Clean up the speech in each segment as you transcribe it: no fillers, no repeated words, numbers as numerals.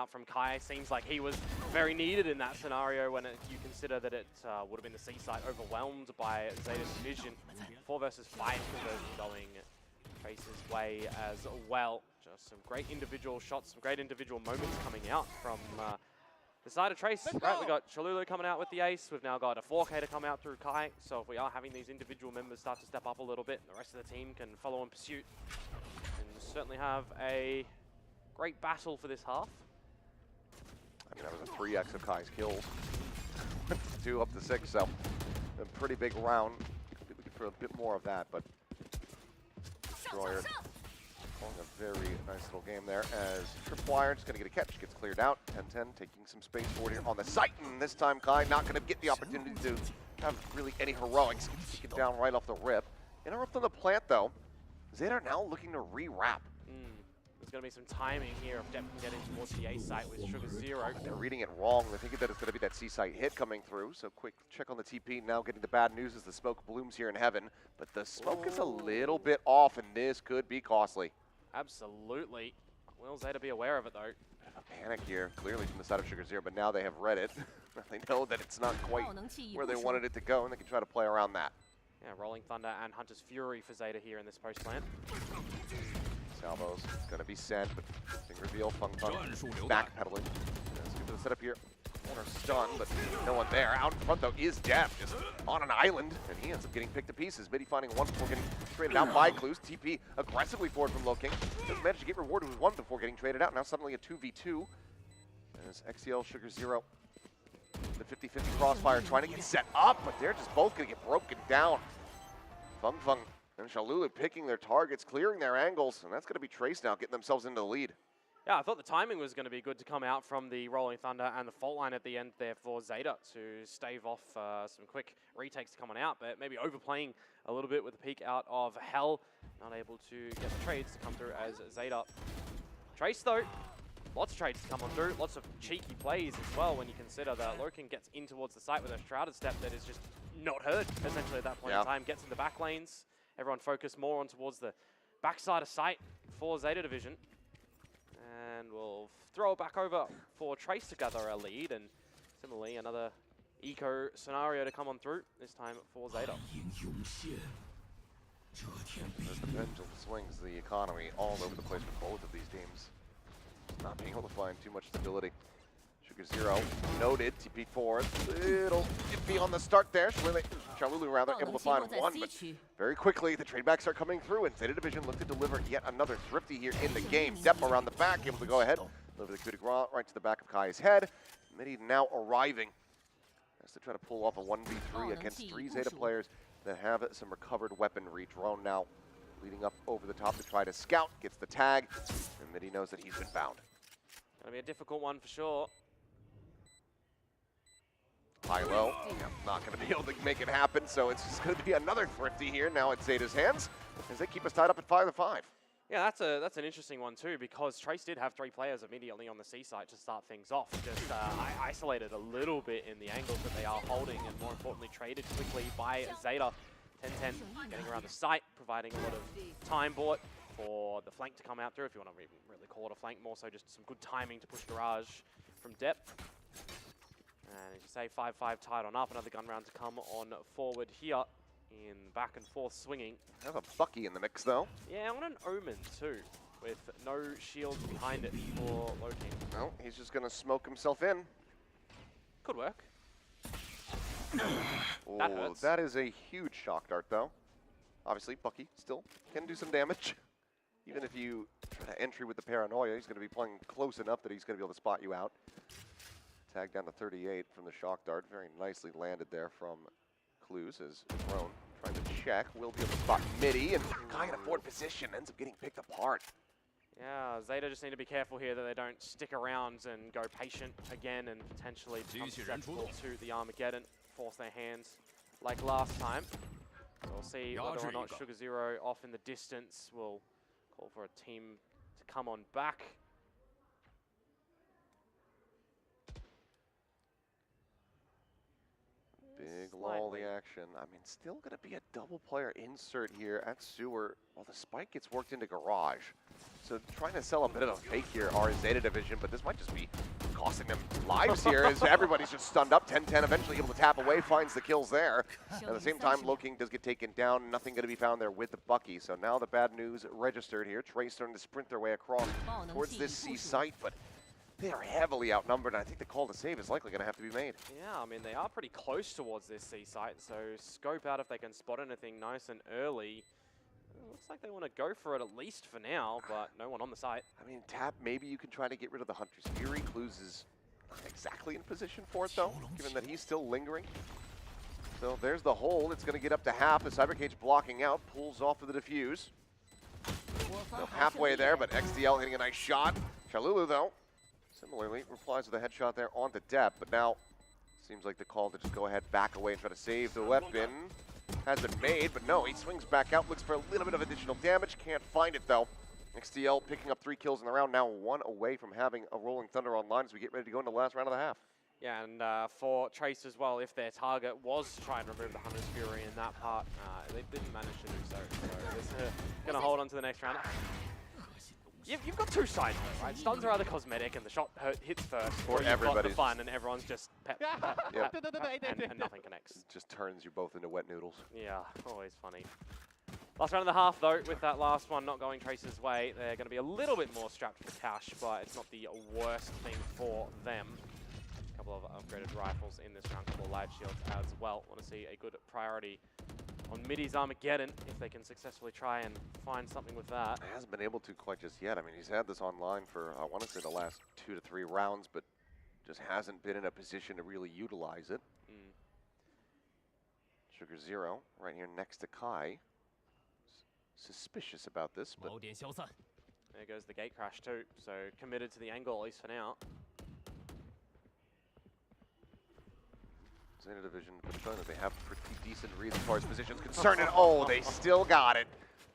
out from Kai. Seems like he was very needed in that scenario when you consider that it would have been the C site overwhelmed by Zeta's vision. 4 versus 5 conversion going Trace's way as well. Just some great individual shots, some great individual moments coming out from the side of Trace. Right, we got Chalulu coming out with the ace. We've now got a 4K to come out through Kai. So if we are having these individual members start to step up a little bit, the rest of the team can follow in pursuit. And certainly have a great battle for this half. I mean, that was a 3x of Kai's kills. 2 up to 6, so a pretty big round. Looking for a bit more of that, but Destroyer pulling a very nice little game there as Tripwire just going to get a catch, gets cleared out. 10-10 taking some space forward here on the site, and this time Kai not going to get the opportunity to have really any heroics. Gets taken down right off the rip. Interrupt on the plant though. Zeta are now looking to re-wrap. There's going to be some timing here if Depp can get in towards the A site with Sugar Zero. They're reading it wrong. They're thinking that it's going to be that C site hit coming through. So quick check on the TP. Now getting the bad news as the smoke blooms here in heaven. But the smoke is a little bit off, and this could be costly. Absolutely. Will Zeta be aware of it, though? A panic here, clearly from the side of Sugar Zero, but now they have read it. They know that it's not quite where they wanted it to go, and they can try to play around that. Yeah, Rolling Thunder and Hunter's Fury for Zeta here in this post plant. Salvo's gonna be sent, but thing reveal, Fung backpedaling. Let's get to the setup here. Corner stun, but no one there. Out in front though is Depp, just on an island, and he ends up getting picked to pieces. Midi finding one before getting traded out by Clues. TP aggressively forward from Low King. Doesn't manage to get rewarded with one before getting traded out. Now suddenly a 2v2. As XCL Sugar Zero, the 50-50 crossfire trying to get set up, but they're just both gonna get broken down. Fung and Chalulu picking their targets, clearing their angles, and that's going to be Trace now getting themselves into the lead. Yeah, I thought the timing was going to be good to come out from the Rolling Thunder and the fault line at the end there for Zeta to stave off some quick retakes to coming out, but maybe overplaying a little bit with the peek out of Hell. Not able to get the trades to come through as Zeta. Trace though, lots of trades to come on through, lots of cheeky plays as well when you consider that Loken gets in towards the site with a Shrouded Step that is just not heard essentially at that point in time, gets in the back lanes. Everyone focused more on towards the backside of sight for Zeta Division. And we'll throw it back over for Trace to gather a lead. And similarly, another eco scenario to come on through, this time for Zeta. As the pendulum swings the economy all over the place with both of these teams. Not being able to find too much stability. Sugar Zero noted, TP forward. It'll be on the start there. Chalulu rather able to find one, but very quickly the trade backs are coming through, and Zeta Division look to deliver yet another thrifty here in the game. Depp around the back, able to go ahead. Deliver the coup de grace right to the back of Kai's head. Midi now arriving as to try to pull off a 1v3 against 3 Zeta players that have some recovered weaponry. Drone now leading up over the top to try to scout, gets the tag, and Midi knows that he's been found. Gonna be a difficult one for sure. High-low, not going to be able to make it happen, so it's just going to be another thrifty here now at Zeta's hands as they keep us tied up at 5-5. Yeah, that's an interesting one too, because Trace did have 3 players immediately on the C site to start things off. Just isolated a little bit in the angles that they are holding, and more importantly traded quickly by Zeta. 10-10 getting around the site, providing a lot of time bought for the flank to come out through, if you want to really call it a flank, more so just some good timing to push Garage from depth. And as you say, 5-5 tied on up. Another gun round to come on forward here in back and forth swinging. Have a Bucky in the mix though. Yeah, on an Omen too, with no shields behind it for Loki. No, he's just going to smoke himself in. Could work. Oh, that hurts. That is a huge shock dart though. Obviously, Bucky still can do some damage. Even if you try to entry with the paranoia, he's going to be playing close enough that he's going to be able to spot you out. Tag down to 38 from the shock dart. Very nicely landed there from Clues as Drone trying to check. Will be able to spot Midi, and Kai in a forward position ends up getting picked apart. Yeah, Zeta just need to be careful here that they don't stick around and go patient again and potentially become susceptible to the Armageddon, force their hands like last time. So we'll see whether or not Sugar Zero off in the distance will call for a team to come on back. Big lull the action. I mean, still going to be a double player insert here at Sewer. Well, the spike gets worked into Garage. So trying to sell a bit of a fake here, our Zeta division, but this might just be costing them lives here as everybody's just stunned up. 10-10 eventually able to tap away, finds the kills there. At the same time, Loking does get taken down. Nothing going to be found there with the Bucky. So now the bad news registered here. Trace starting to sprint their way across towards this C site, but they are heavily outnumbered, and I think the call to save is likely going to have to be made. Yeah, I mean, they are pretty close towards this C site, so scope out if they can spot anything nice and early. Looks like they want to go for it at least for now, but no one on the site. I mean, tap, maybe you can try to get rid of the Hunter's Fury. Clues is not exactly in position for it, though, given that he's still lingering. So there's the hole. It's going to get up to half. The Cyber Cage blocking out, pulls off of the defuse. So halfway there, but XDL hitting a nice shot. Chalulu, though, similarly replies with a headshot there onto Depp, but now seems like the call to just go ahead, back away, and try to save the weapon. Has been made, but no, he swings back out, looks for a little bit of additional damage, can't find it though. XDL picking up 3 kills in the round, now 1 away from having a Rolling Thunder online as we get ready to go into the last round of the half. Yeah, and for Trace as well, if their target was to try and remove the Hunter's Fury in that part, they didn't manage to do so. So they're going to hold on to the next round. You've got 2 sides though, right? Stuns are either cosmetic and the shot hits first, or you've got the fun and everyone's just pep, and nothing connects. It just turns you both into wet noodles. Yeah, always funny. Last round of the half though, with that last one not going Trace's way, they're going to be a little bit more strapped for cash, but it's not the worst thing for them. A couple of upgraded rifles in this round, a couple of live shields as well. Want to see a good priority on Middy's Armageddon, if they can successfully try and find something with that. He hasn't been able to quite just yet. I mean, he's had this online for, I want to say, the last 2 to 3 rounds, but just hasn't been in a position to really utilize it. Sugar Zero right here next to Kai. Suspicious about this, but there goes the gate crash too, so committed to the angle, at least for now. Zeta division, but showing that they have pretty decent reads as far as positions concerned, and oh, they still got it.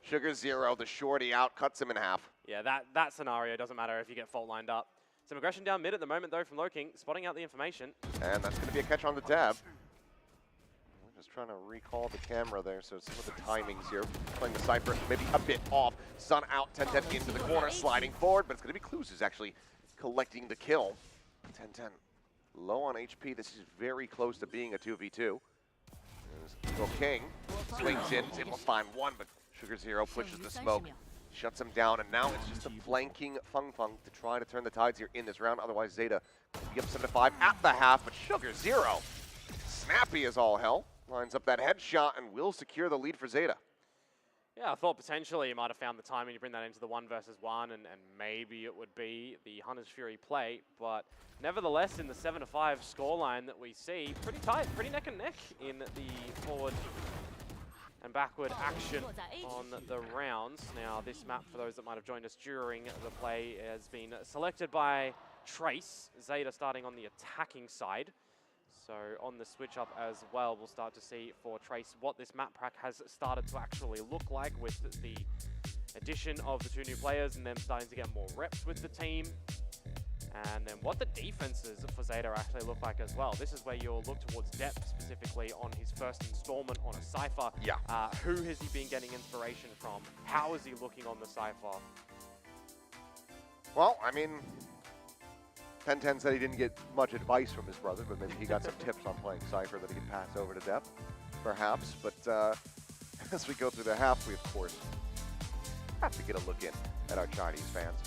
Sugar Zero, the shorty out, cuts him in half. Yeah, that scenario doesn't matter if you get fault lined up. Some aggression down mid at the moment though from Loking, spotting out the information. And that's going to be a catch on the tab. I'm just trying to recall the camera there, so some of the timings here. Playing the Cypher, maybe a bit off. Sun out, 10-10 into the corner, sliding forward, but it's going to be Clues who's actually collecting the kill. 10-10. Low on HP, this is very close to being a 2v2. King swings in, is able to find one, but Sugar Zero pushes the smoke, shuts him down, and now it's just a flanking Fung Fung to try to turn the tides here in this round. Otherwise, Zeta will be up 7-5 at the half, but Sugar Zero, snappy as all hell, lines up that headshot and will secure the lead for Zeta. Yeah, I thought potentially you might have found the timing to bring that into the 1 versus 1, and maybe it would be the Hunter's Fury play, but nevertheless, in the 7-5 scoreline that we see, pretty tight, pretty neck and neck in the forward and backward action on the rounds. Now, this map, for those that might have joined us during the play, has been selected by Trace, Zeta starting on the attacking side. So on the switch up as well, we'll start to see for Trace what this map pack has started to actually look like with the addition of the 2 new players and them starting to get more reps with the team. And then what the defenses for Zeta actually look like as well. This is where you'll look towards depth, specifically on his first installment on a Cypher. Yeah. Who has he been getting inspiration from? How is he looking on the Cypher? Well, I mean, 10-10 said he didn't get much advice from his brother, but maybe he got some tips on playing Cypher that he could pass over to Depth, perhaps. But as we go through the half, we, of course, have to get a look in at our Chinese fans.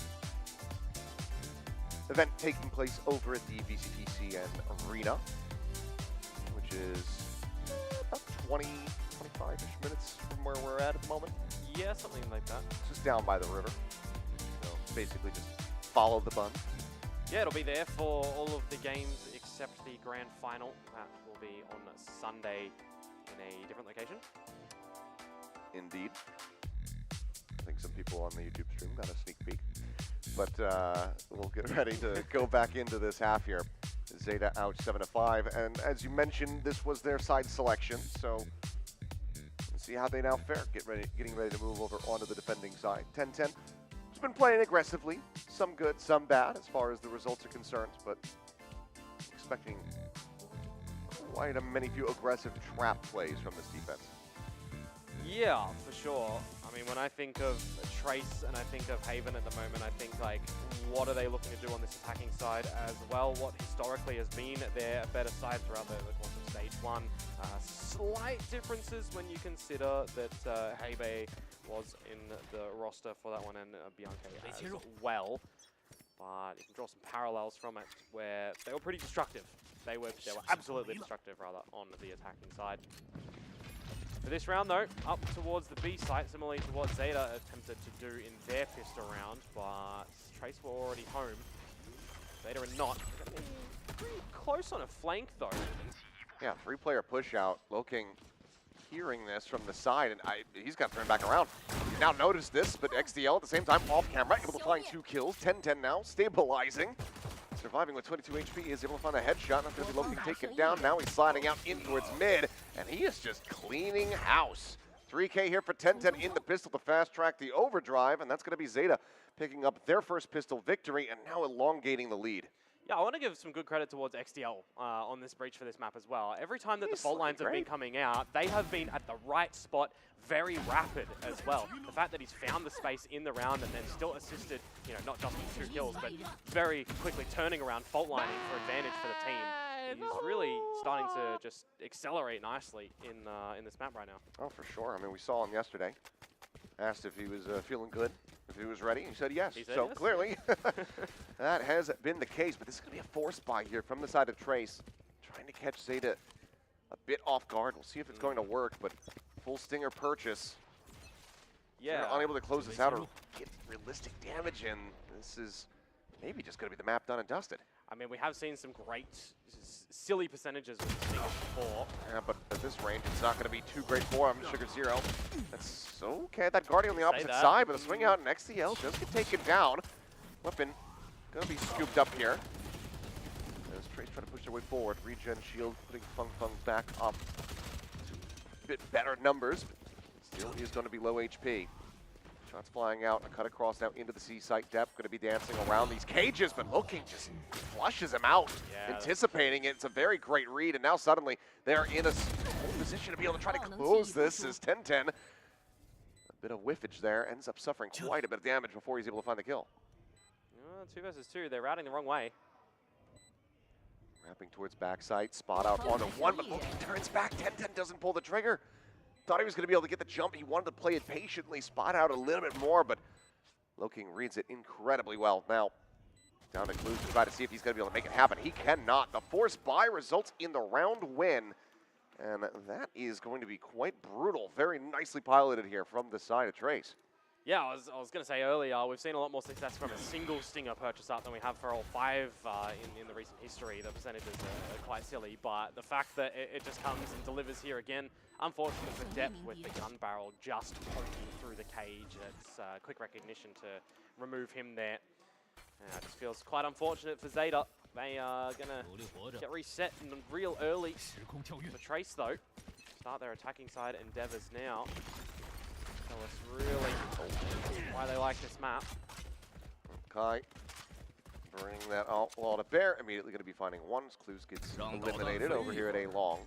Event taking place over at the VCT Arena, which is about 20, 25-ish minutes from where we're at the moment. Yeah, something like that. Just down by the river. So basically just follow the bun. Yeah, it'll be there for all of the games except the grand final. That will be on Sunday in a different location. Indeed. I think some people on the YouTube stream got a sneak peek. But we'll get ready to go back into this half here. Zeta out 7-5. And as you mentioned, this was their side selection. So let's see how they now fare. Getting ready to move over onto the defending side. 10-10. Been playing aggressively, some good, some bad as far as the results are concerned, but expecting quite quite a many few aggressive trap plays from this defense. Yeah, for sure. I mean, when I think of Trace and I think of Haven at the moment, I think like, what are they looking to do on this attacking side as well? What historically has been their better side throughout the course of stage one. Slight differences when you consider that Hebe was in the roster for that one and Bianca as well. But you can draw some parallels from it where they were pretty destructive. They were absolutely destructive rather on the attacking side. For this round though, up towards the B site, similarly to what ZETA attempted to do in their pistol round, but Trace were already home. ZETA are not. Pretty close on a flank though. Yeah, 3-player push out. Looking, hearing this from the side, and he's got to turn back around. He now noticed this, but XDL at the same time off camera, able to find 2 kills, 10-10 now, stabilizing. Surviving with 22 HP, is able to find a headshot. Not going to be looking taken down. Now he's sliding out in towards mid, and he is just cleaning house. 3K here for 10-10 in the pistol to fast track the overdrive, and that's going to be ZETA picking up their first pistol victory and now elongating the lead. Yeah, I want to give some good credit towards XDL on this breach for this map as well. Every time that the fault lines have been coming out, they have been at the right spot, very rapid as well. The fact that he's found the space in the round and then still assisted, you know, not just with 2 kills, but very quickly turning around fault lining for advantage for the team. He's really starting to just accelerate nicely in this map right now. Oh, for sure. I mean, we saw him yesterday. Asked if he was feeling good, if he was ready. He said yes. He said so yes. Clearly, that has been the case. But this is going to be a force buy here from the side of Trace. Trying to catch ZETA a bit off guard. We'll see if it's going to work, but full stinger purchase. Yeah. They're unable to close this out or get realistic damage in. This is maybe just going to be the map done and dusted. I mean, we have seen some great, silly percentages with the Stingers before. Yeah, but at this range, it's not going to be too great for him. Sugar Zero. That's okay. That Guardian on the opposite side, but a swing out and XCL does get taken down. Weapon going to be scooped up here. As Trace trying to push their way forward. Regen shield, putting Fung back up to a bit better numbers, but still is going to be low HP. Shots flying out, a cut across now into the C site depth. Going to be dancing around these cages, but looking just flushes him out, anticipating it. It's a very great read, and now suddenly they're in a position to be able to try to close this as 10-10. A bit of whiffage there, ends up suffering quite a bit of damage before he's able to find the kill. 2 versus 2, they're routing the wrong way. Wrapping towards backside, spot out onto 1, but looking turns back. 10-10 doesn't pull the trigger. Thought he was going to be able to get the jump. He wanted to play it patiently, spot out a little bit more, but Loking reads it incredibly well. Now, down to Clues to try to see if he's going to be able to make it happen. He cannot. The force buy results in the round win, and that is going to be quite brutal. Very nicely piloted here from the side of Trace. Yeah, I was going to say earlier, we've seen a lot more success from a single Stinger purchase up than we have for all 5 in the recent history. The percentages are quite silly, but the fact that it just comes and delivers here again, unfortunate for depth with the gun barrel just poking through the cage. It's quick recognition to remove him there. It just feels quite unfortunate for ZETA. They are going to get reset in real early for Trace, though. Start their attacking side endeavors now. Tell us really why they like this map. Kai, bring that outlaw to bear. Immediately going to be finding one. Clues gets eliminated over here at A long.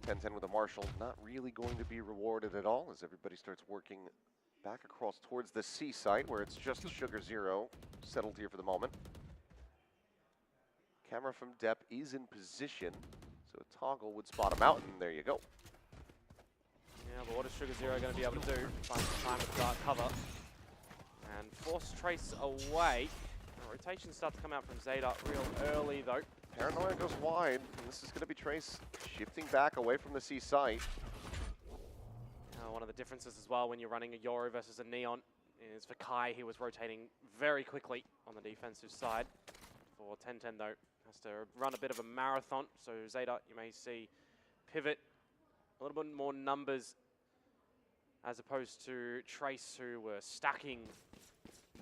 10-10 with a Marshall, not really going to be rewarded at all as everybody starts working back across towards the C site where it's just Sugar Zero settled here for the moment. Camera from depth is in position, so a toggle would spot him out, and there you go. Yeah, but what is Sugar Zero going to be able to do? Find some time with dark cover and force Trace away. Rotations start to come out from ZETA real early though. Paranoia goes wide, and this is going to be Trace shifting back away from the C site. One of the differences as well when you're running a Yoro versus a Neon is for Kai, he was rotating very quickly on the defensive side. For 10-10 though, has to run a bit of a marathon, so ZETA, you may see pivot a little bit more numbers as opposed to Trace, who were stacking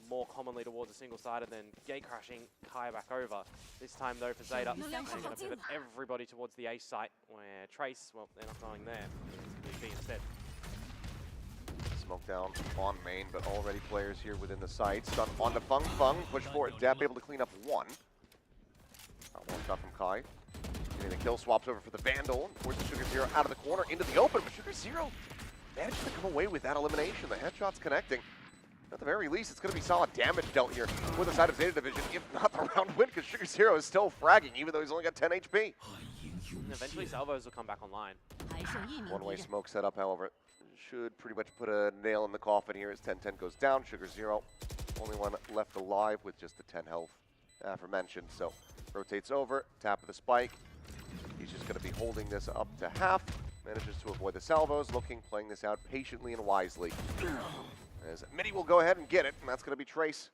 more commonly towards a single side and then gate crashing Kai back over. This time though for ZETA, they're going to pivot everybody towards the A site where Trace, well, they're not going there. It's B instead. Smoke down on main, but already players here within the site. Stun onto Fung. Push forward. Dap able to clean up one. One shot from Kai. Getting the a kill, swaps over for the Vandal, and forces Sugar Zero out of the corner into the open, but Sugar Zero manages to come away with that elimination. The headshot's connecting. At the very least, it's going to be solid damage dealt here for the side of Zeta Division, if not the round win, because Sugar Zero is still fragging, even though he's only got 10 HP. And eventually salvos will come back online. One-way smoke setup, however, should pretty much put a nail in the coffin here as 10-10 goes down. Sugar Zero, only one left alive with just the 10 health aforementioned. So rotates over, tap of the spike. He's just going to be holding this up to half. Manages to avoid the salvos, playing this out patiently and wisely. As Mitty will go ahead and get it, and that's going to be Trace.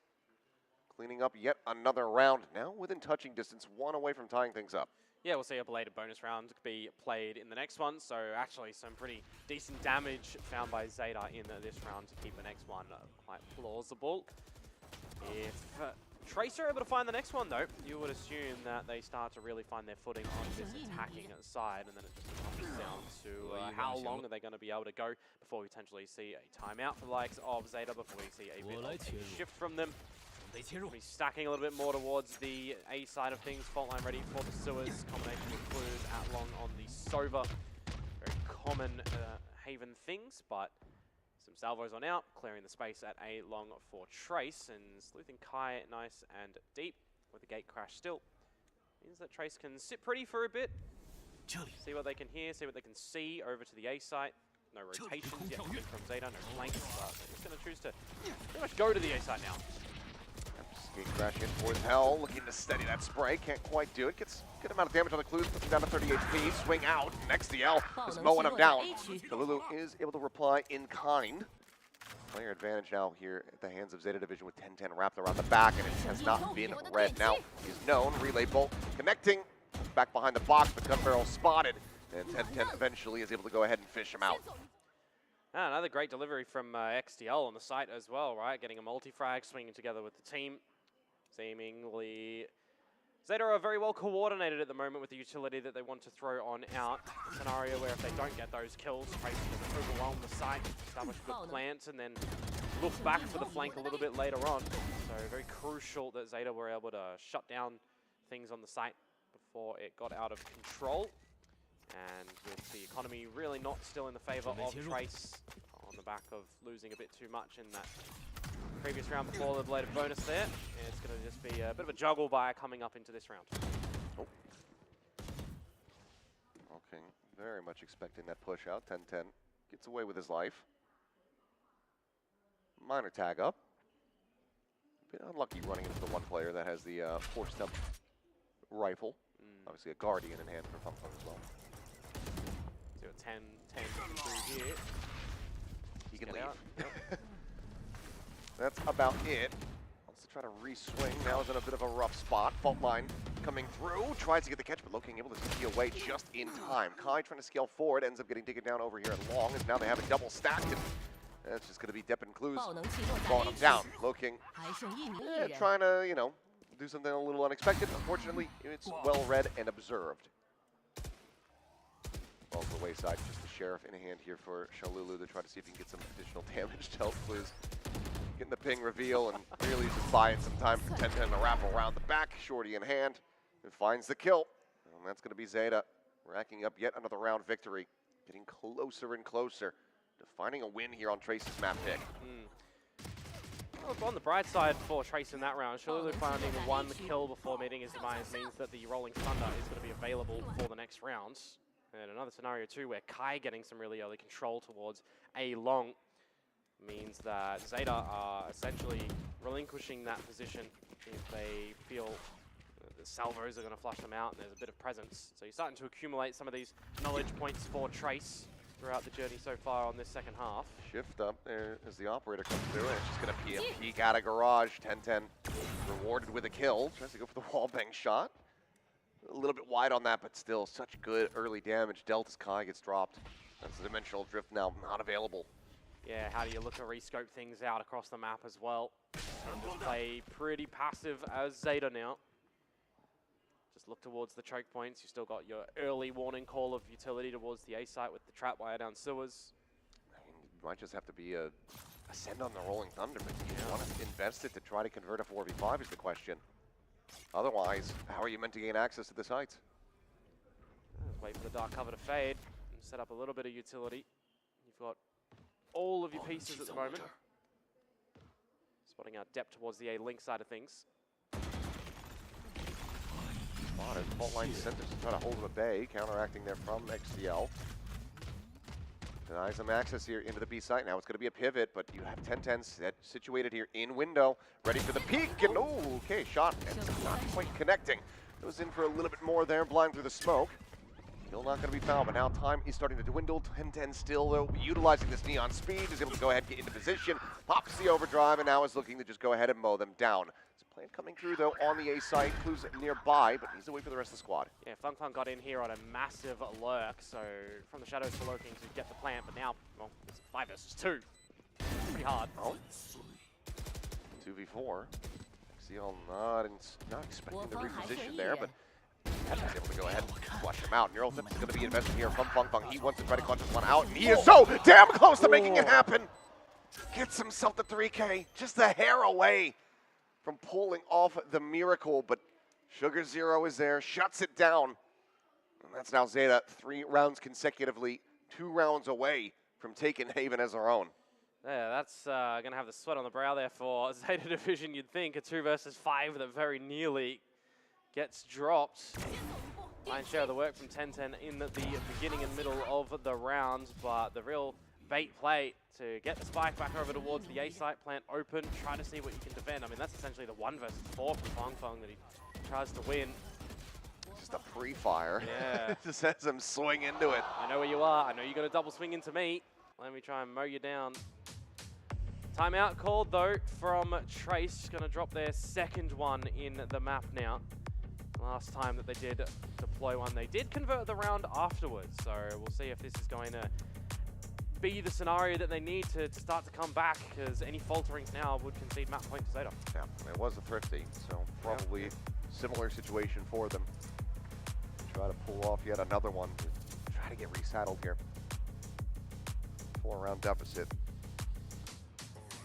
Cleaning up yet another round, now within touching distance, one away from tying things up. Yeah, we'll see a belated bonus round be played in the next one, so actually some pretty decent damage found by Zeta in this round to keep the next one quite plausible. If Trace are able to find the next one, though, you would assume that they start to really find their footing on this attacking side, and then it just comes down to how long are they going to be able to go before we potentially see a timeout for the likes of Zeta, before we see a bit of a shift from them. We'll be stacking a little bit more towards the A side of things. Fault line ready for the sewers. Combination with clues out long on the Sova. Very common Haven things, but some salvos on out, clearing the space at A long for Trace, and sleuthing Kai nice and deep with the gate crash still. Means that Trace can sit pretty for a bit, see what they can hear, see what they can see over to the A site. No rotations yet coming from Zeta, no flanks, but they're just going to choose to pretty much go to the A site now. Gate crash in for his hell, looking to steady that spray, can't quite do it. Gets a good amount of damage on the clues, puts him down to 30 HP, swing out, next the L is mowing him down. Lulu is able to reply in kind. Player advantage now here at the hands of Zeta Division with 10-10 wrapped around the back, and it has not been red. Now he's known, relay bolt connecting, back behind the box, but gun barrel spotted, and 10-10 eventually is able to go ahead and fish him out. Another great delivery from XTL on the site as well, right? Getting a multi-frag, swinging together with the team. Seemingly, Zeta are very well coordinated at the moment with the utility that they want to throw on out. A scenario where if they don't get those kills, Trace can overwhelm the site, establish good plants, and then look back for the flank a little bit later on. So very crucial that Zeta were able to shut down things on the site before it got out of control. And with the economy really not still in the favor of Trace on the back of losing a bit too much in that previous round before the belated bonus there, it's going to just be a bit of a juggle by coming up into this round. Oh. Okay, very much expecting that push out. 10-10 gets away with his life. Minor tag up. Bit unlucky running into the one player that has the four-step rifle. Obviously a Guardian in hand for Fun as well. So 10 through here. He can leave. Yep. That's about it. Wants to try to re-swing. Now is in a bit of a rough spot. Fault line coming through. Tries to get the catch, but looking able to steal away just in time. Kai trying to scale forward. Ends up getting taken down over here at long, as now they have it double stacked. And that's just going to be Depp and Clues falling him down. Looking, trying to, you know, do something a little unexpected. Unfortunately, it's well read and observed. Well, the wayside, just the Sheriff in hand here for Shalulu to try to see if he can get some additional damage to help Clues. Getting the ping reveal and really just buying some time for 10-10 to wrap around the back. Shorty in hand and finds the kill. And that's going to be Zeta racking up yet another round victory. Getting closer and closer to finding a win here on Trace's map pick. Well, on the bright side for Trace in that round, Shalulu finding one kill before meeting his demise means that the Rolling Thunder is going to be available for the next round. And another scenario too where Kai getting some really early control towards A long means that Zeta are essentially relinquishing that position if they feel the salvos are going to flush them out and there's a bit of presence. So you're starting to accumulate some of these knowledge points for Trace throughout the journey so far on this second half. Shift up there as the operator comes through, and it's just going to be a peek out of garage. 10-10 rewarded with a kill. Tries to go for the wall bang shot. A little bit wide on that, but still such good early damage. Delta's Kai gets dropped. That's the dimensional drift now not available. Yeah, how do you look to rescope things out across the map as well? And just play pretty passive as Zeta now. Just look towards the choke points. You still got your early warning call of utility towards the A site with the trap wire down sewers. I mean, you might just have to be a send on the Rolling Thunder, but do you want to invest it to try to convert a 4v5 is the question. Otherwise, how are you meant to gain access to the sites? wait for the dark cover to fade and set up a little bit of utility. You've got all of your pieces at the moment. Spotting out depth towards the A-Link side of things. Fault line centers to try to hold them at bay, counteracting there from XCL. Denies them access here into the B site. Now it's going to be a pivot, but you have 10-10 situated here in window, ready for the peak, and oh, okay, shot, and it's not quite connecting. Goes in for a little bit more there, blind through the smoke. Still not going to be found, but now time is starting to dwindle. 10-10 still, though, utilizing this neon speed, is able to go ahead and get into position, pops the overdrive, and now is looking to just go ahead and mow them down. Plant coming through, though, on the A side. Clues nearby, but needs to wait for the rest of the squad. Yeah, Fung Fung got in here on a massive lurk, so from the shadows for lurking to get the plant, but now, well, it's 5 versus 2. Pretty hard. Oh. 2v4. XCL not expecting the reposition there, but He's able to go ahead and flush him out. Neural Tips is going to be invested here from Fung Fung. He wants to try to clutch this one out, and he is so damn close to making it happen. Gets himself the 3K, just a hair away from pulling off the miracle, but Sugar Zero is there, shuts it down. And that's now ZETA 3 rounds consecutively, 2 rounds away from taking Haven as their own. Yeah, that's going to have the sweat on the brow there for ZETA Division, you'd think. A 2 versus 5 that very nearly gets dropped. Lion's share of the work from 10-10 in the beginning and middle of the round, but the real bait play to get the spike back over towards the A site, plant open, try to see what you can defend. I mean, that's essentially the 1 versus 4 from Fung Fung that he tries to win. Just a pre-fire. Yeah. Just has him swing into it. I know where you are. I know you're going to double swing into me. Let me try and mow you down. Timeout called, though, from Trace. Just going to drop their second one in the map now. Last time that they did deploy one, they did convert the round afterwards. So we'll see if this is going to be the scenario that they need to start to come back, because any falterings now would concede map point to ZETA. Yeah, it was a thrifty, so probably similar situation for them. Try to pull off yet another one to try to get resaddled here. 4-round deficit.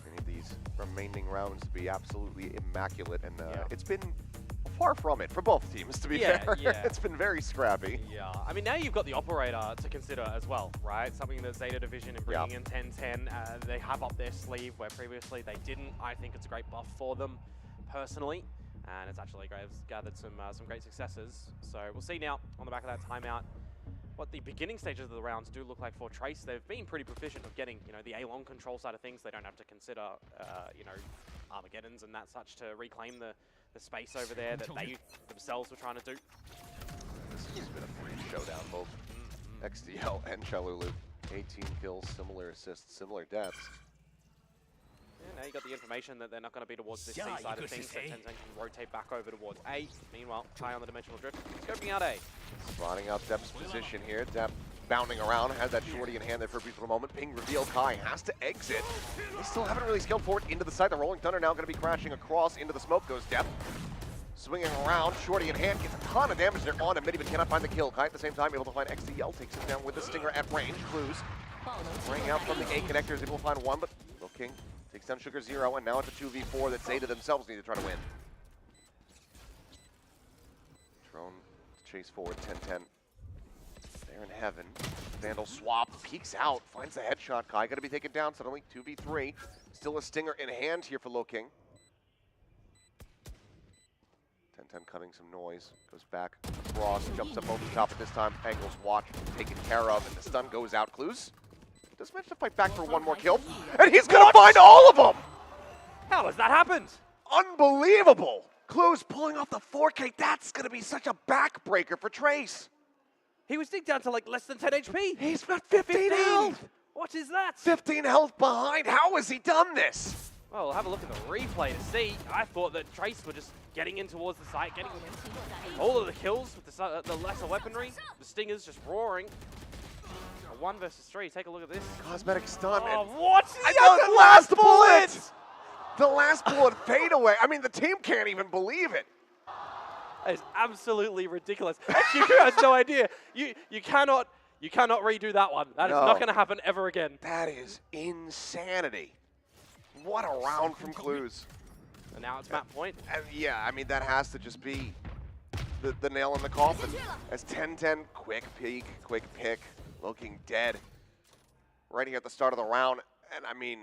We need these remaining rounds to be absolutely immaculate, and it's been far from it for both teams, to be fair. Yeah. It's been very scrappy. Yeah, I mean, now you've got the operator to consider as well, right? Something that ZETA Division and bringing in 10-10, they have up their sleeve where previously they didn't. I think it's a great buff for them, personally, and it's actually gathered some great successes. So we'll see now on the back of that timeout what the beginning stages of the rounds do look like for Trace. They've been pretty proficient of getting, the A-long control side of things. They don't have to consider, Armageddons and that such to reclaim the space over there that they themselves were trying to do. This has been a free showdown, both XDL and Chalulu. 18 kills, similar assists, similar deaths. Yeah, now you got the information that they're not going to be towards this C side of things, so 10-10 can rotate back over towards A. Meanwhile, Kai on the dimensional drift, scoping out A. Spotting out Depp's position here. Depp bounding around, has that shorty in hand there for a brief little moment. Ping reveal, Kai has to exit. They still haven't really scaled forward into the side. The Rolling Thunder now going to be crashing across into the smoke goes Depp. Swinging around, shorty in hand, gets a ton of damage there on him, but cannot find the kill. Kai at the same time able to find XDL, takes him down with the Stinger at range. Clues. Spraying out from the A connector, is able to find one, but looking. Takes down Sugar Zero, and now it's a 2v4 that ZETA themselves need to try to win. Drone chase forward, 10-10. They're in heaven. Vandal swap, peeks out, finds the headshot. Kai gonna be taken down suddenly, 2v3. Still a Stinger in hand here for Lil King. 10-10 cutting some noise, goes back across, jumps up over the top at this time. Angles watch, taken care of, and the stun goes out. Clues does manage to fight back for one more kill, and he's gonna find all of them! How has that happened? Unbelievable! Clues pulling off the 4K, that's gonna be such a backbreaker for Trace. He was digged down to like less than 10 HP. He's got 15 health! What is that? 15 health behind, how has he done this? Well, we'll have a look at the replay to see. I thought that Trace were just getting in towards the site, getting all of the kills with the lesser weaponry. The Stingers just roaring. A 1 versus 3, take a look at this. Cosmetic stun. Oh, what? The last bullet! The last bullet fade away. I mean, the team can't even believe it. That is absolutely ridiculous. Actually, you has no idea. You cannot redo that one. That is not going to happen ever again. That is insanity. What a round from Clues. And now it's map point. Yeah, I mean, that has to just be the nail in the coffin. As 10-10, quick peek, quick pick, looking dead. Right here at the start of the round. And I mean,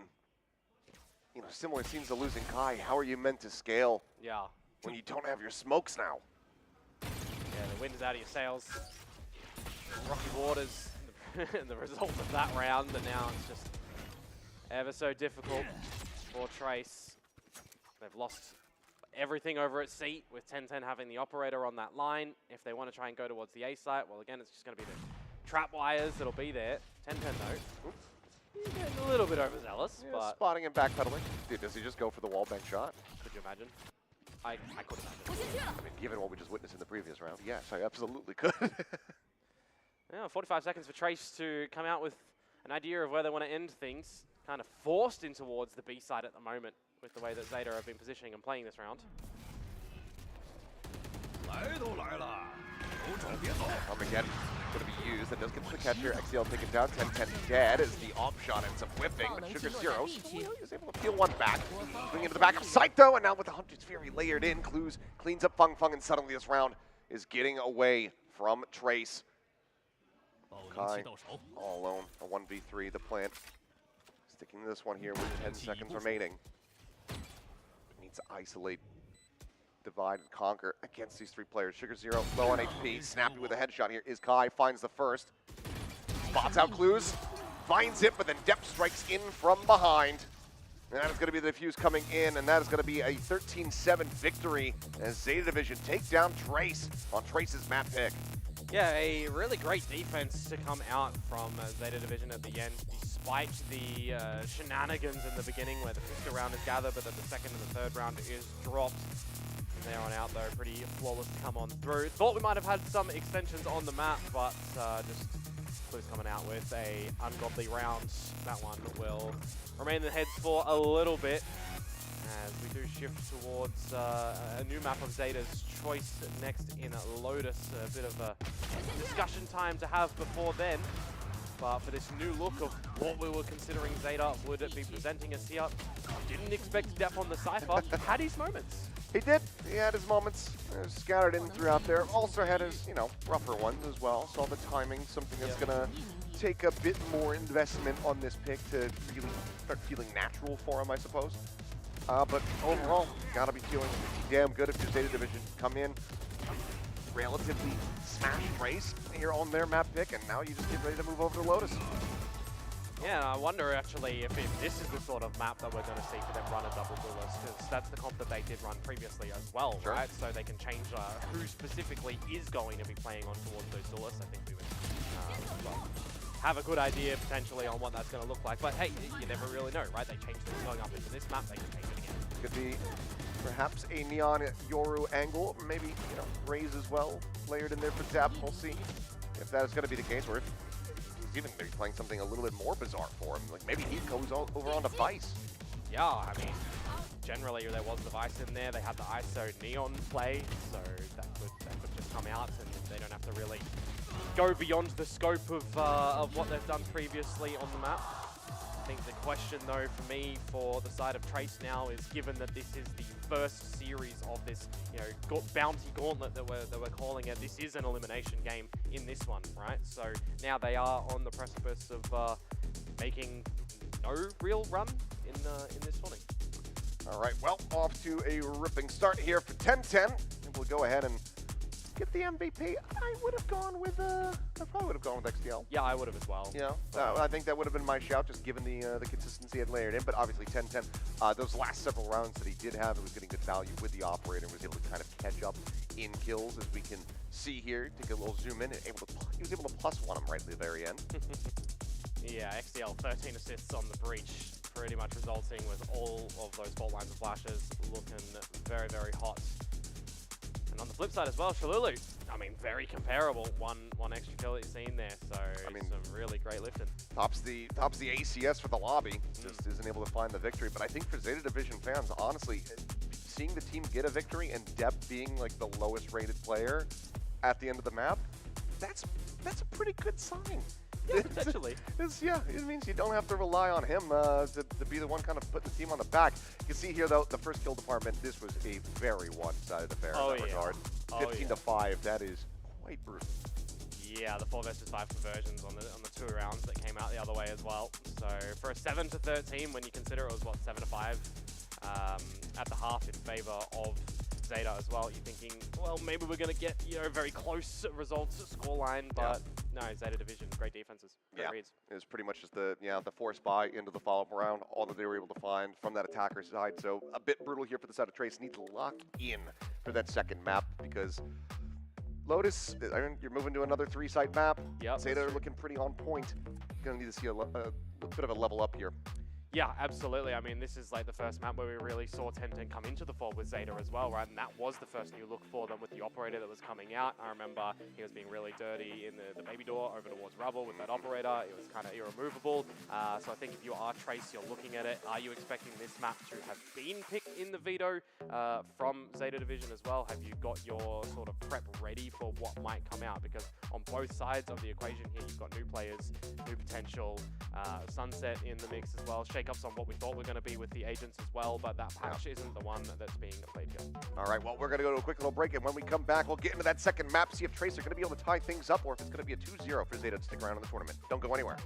you know, similar scenes to losing Kai. How are you meant to scale when you don't have your smokes now? Yeah, the wind is out of your sails. Rocky waters, the result of that round, and now it's just ever so difficult for Trace. They've lost everything over at seat with 10-10 having the operator on that line. If they want to try and go towards the A site, well, again, it's just going to be the trap wires that'll be there. 10-10 though. He's getting a little bit overzealous, but spotting and backpedaling. Dude, does he just go for the wall bank shot? Could you imagine? I could imagine. I mean, given what we just witnessed in the previous round, yes, I absolutely could. Yeah, 45 seconds for Trace to come out with an idea of where they want to end things. Kind of forced in towards the B side at the moment with the way that ZETA have been positioning and playing this round. Armageddon going to be used. That does get to the catcher. ACL taken down. 10-10 dead as the op shot ends up whipping. But Sugar Zero is able to peel one back. Bring into the back of sight though, and now with the Hunter's Fury layered in, Clues cleans up Fung Fung, and suddenly this round is getting away from Trace. Kai all alone, a 1v3, the plant. Sticking to this one here with 10 seconds remaining. Needs to isolate, divide, and conquer against these three players. Sugar Zero low on HP, snappy with a headshot here is Kai, finds the first. Spots out Clues, finds it, but then Depth strikes in from behind. And that is going to be the defuse coming in, and that is going to be a 13-7 victory as ZETA Division take down Trace on Trace's map pick. Yeah, a really great defense to come out from ZETA Division at the end, despite the shenanigans in the beginning where the first round is gathered, but then the second and the third round is dropped. From there on out, though, pretty flawless to come on through. Thought we might have had some extensions on the map, but just Clues coming out with a ungodly round. That one will remain in the heads for a little bit, as we do shift towards a new map of ZETA's choice next in Lotus. A bit of a discussion time to have before then. But for this new look of what we were considering ZETA would be presenting us here, didn't expect Dep on the Cypher. Had his moments. He did. He had his moments scattered in throughout there. Also had his, you know, rougher ones as well. Saw the timing, something that's going to take a bit more investment on this pick to really start feeling natural for him, I suppose. But overall, gotta be feeling damn good if your ZETA Division come in relatively smash race here on their map pick, and now you just get ready to move over to Lotus. Yeah, and I wonder actually if this is the sort of map that we're going to see for them run a double duelist, because that's the comp that they did run previously as well, right? So they can change who specifically is going to be playing on towards those duelists. I think we would have a good idea potentially on what that's going to look like. But hey, you never really know, right? They changed things going up into this map, they can change it again. Could be perhaps a Neon Yoru angle, maybe, you know, Raze as well, layered in there for Zap. We'll see if that is going to be the case, or if he's even maybe playing something a little bit more bizarre for him. Like maybe he goes over on the Vice. Yeah, I mean, generally there was the Vice in there. They had the ISO Neon play, so that could just come out, and they don't have to really go beyond the scope of what they've done previously on the map. I think the question, though, for me, for the side of Trace now is, given that this is the first series of this, you know, bounty gauntlet that we're calling it, this is an elimination game in this one, right? So now they are on the precipice of making no real run in this tournament. All right, well, off to a ripping start here for 10-10. And we'll go ahead and get the MVP. I would have gone with, I probably would have gone with XTL. Yeah, I would have as well. Yeah, I think that would have been my shout, just given the consistency it layered in. But obviously 10-10, those last several rounds that he did have, it was getting good value with the operator and was able to kind of catch up in kills, as we can see here. Take a little zoom in, and he was able to +1 him right at the very end. Yeah, XTL 13 assists on the breach, pretty much resulting with all of those fault lines of flashes looking very, very hot. And on the flip side as well, Shalulu, I mean, very comparable. One extra kill that you've seen there, so I mean, some really great lifting. Tops the ACS for the lobby, just isn't able to find the victory. But I think for ZETA Division fans, honestly, seeing the team get a victory and Dep being like the lowest rated player at the end of the map, that's a pretty good sign. Yeah, potentially. Yeah, it means you don't have to rely on him to be the one kind of putting the team on the back. You can see here, though, the first kill department, this was a very one-sided affair in that regard. 15 to 5, that is quite brutal. Yeah, the 4 versus 5 conversions on the 2 rounds that came out the other way as well. So for a 7 to 13, when you consider it was, what, 7 to 5 at the half in favor of ZETA as well, you're thinking, well, maybe we're going to get, you know, very close results scoreline, but no, ZETA division, great defenses, great reads. It was pretty much just the force buy into the follow-up round, all that they were able to find from that attacker side. So a bit brutal here for the side of Trace. Need to lock in for that second map because Lotus, I mean, you're moving to another 3-site map. Yep, ZETA are looking pretty on point. Gonna need to see a bit of a level up here. Yeah, absolutely. I mean, this is like the first map where we really saw 10-10 come into the fold with ZETA as well, right? And that was the first new look for them with the operator that was coming out. I remember he was being really dirty in the baby door over towards rubble with that operator. It was kind of irremovable. So I think if you are Trace, you're looking at it. Are you expecting this map to have been picked in the veto from ZETA Division as well? Have you got your sort of prep ready for what might come out? Because on both sides of the equation here, you've got new players, new potential, Sunset in the mix as well. Shake-ups on what we thought were going to be with the agents as well, but that patch isn't the one that's being played here. All right, well, we're going to go to a quick little break, and when we come back, we'll get into that second map, see if Trace are going to be able to tie things up, or if it's going to be a 2-0 for ZETA to stick around in the tournament. Don't go anywhere.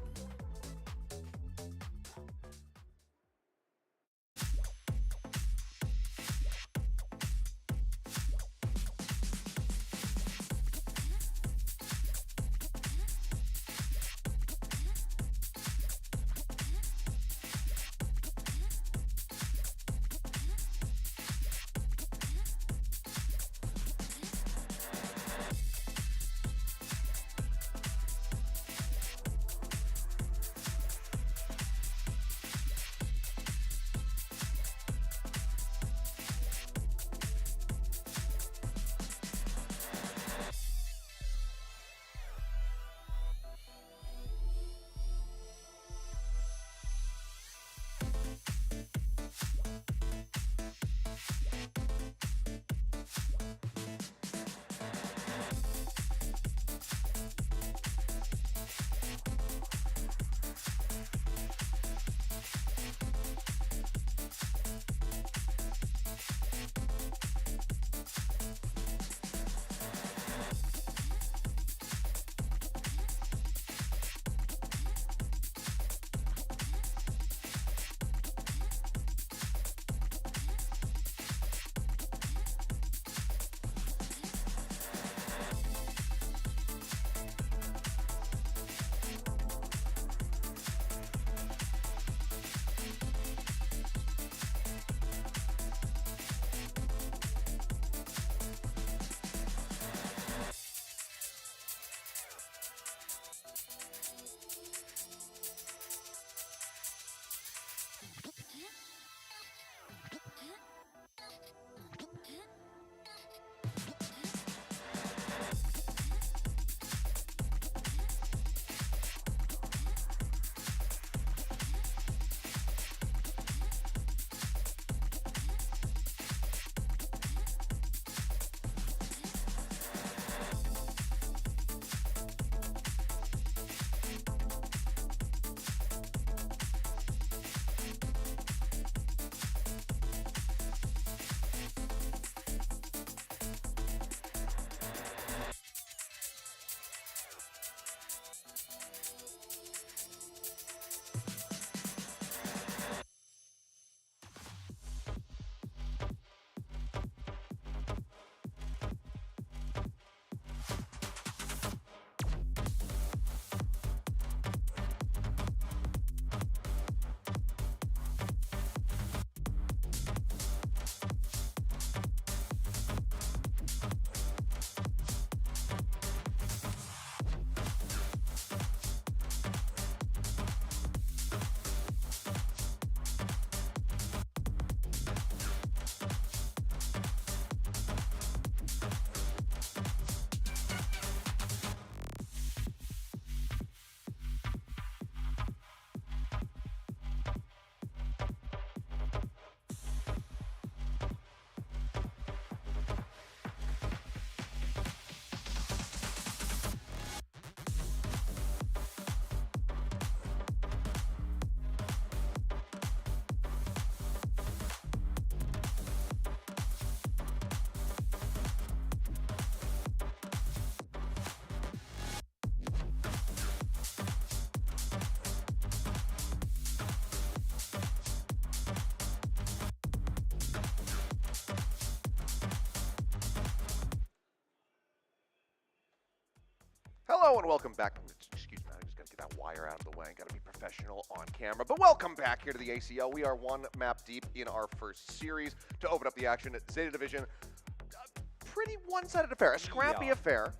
Hello and welcome back. Excuse me, I just gotta get that wire out of the way. Gotta be professional on camera. But welcome back here to the ACL. We are one map deep in our first series to open up the action at Zeta Division. A pretty one-sided affair, a scrappy affair.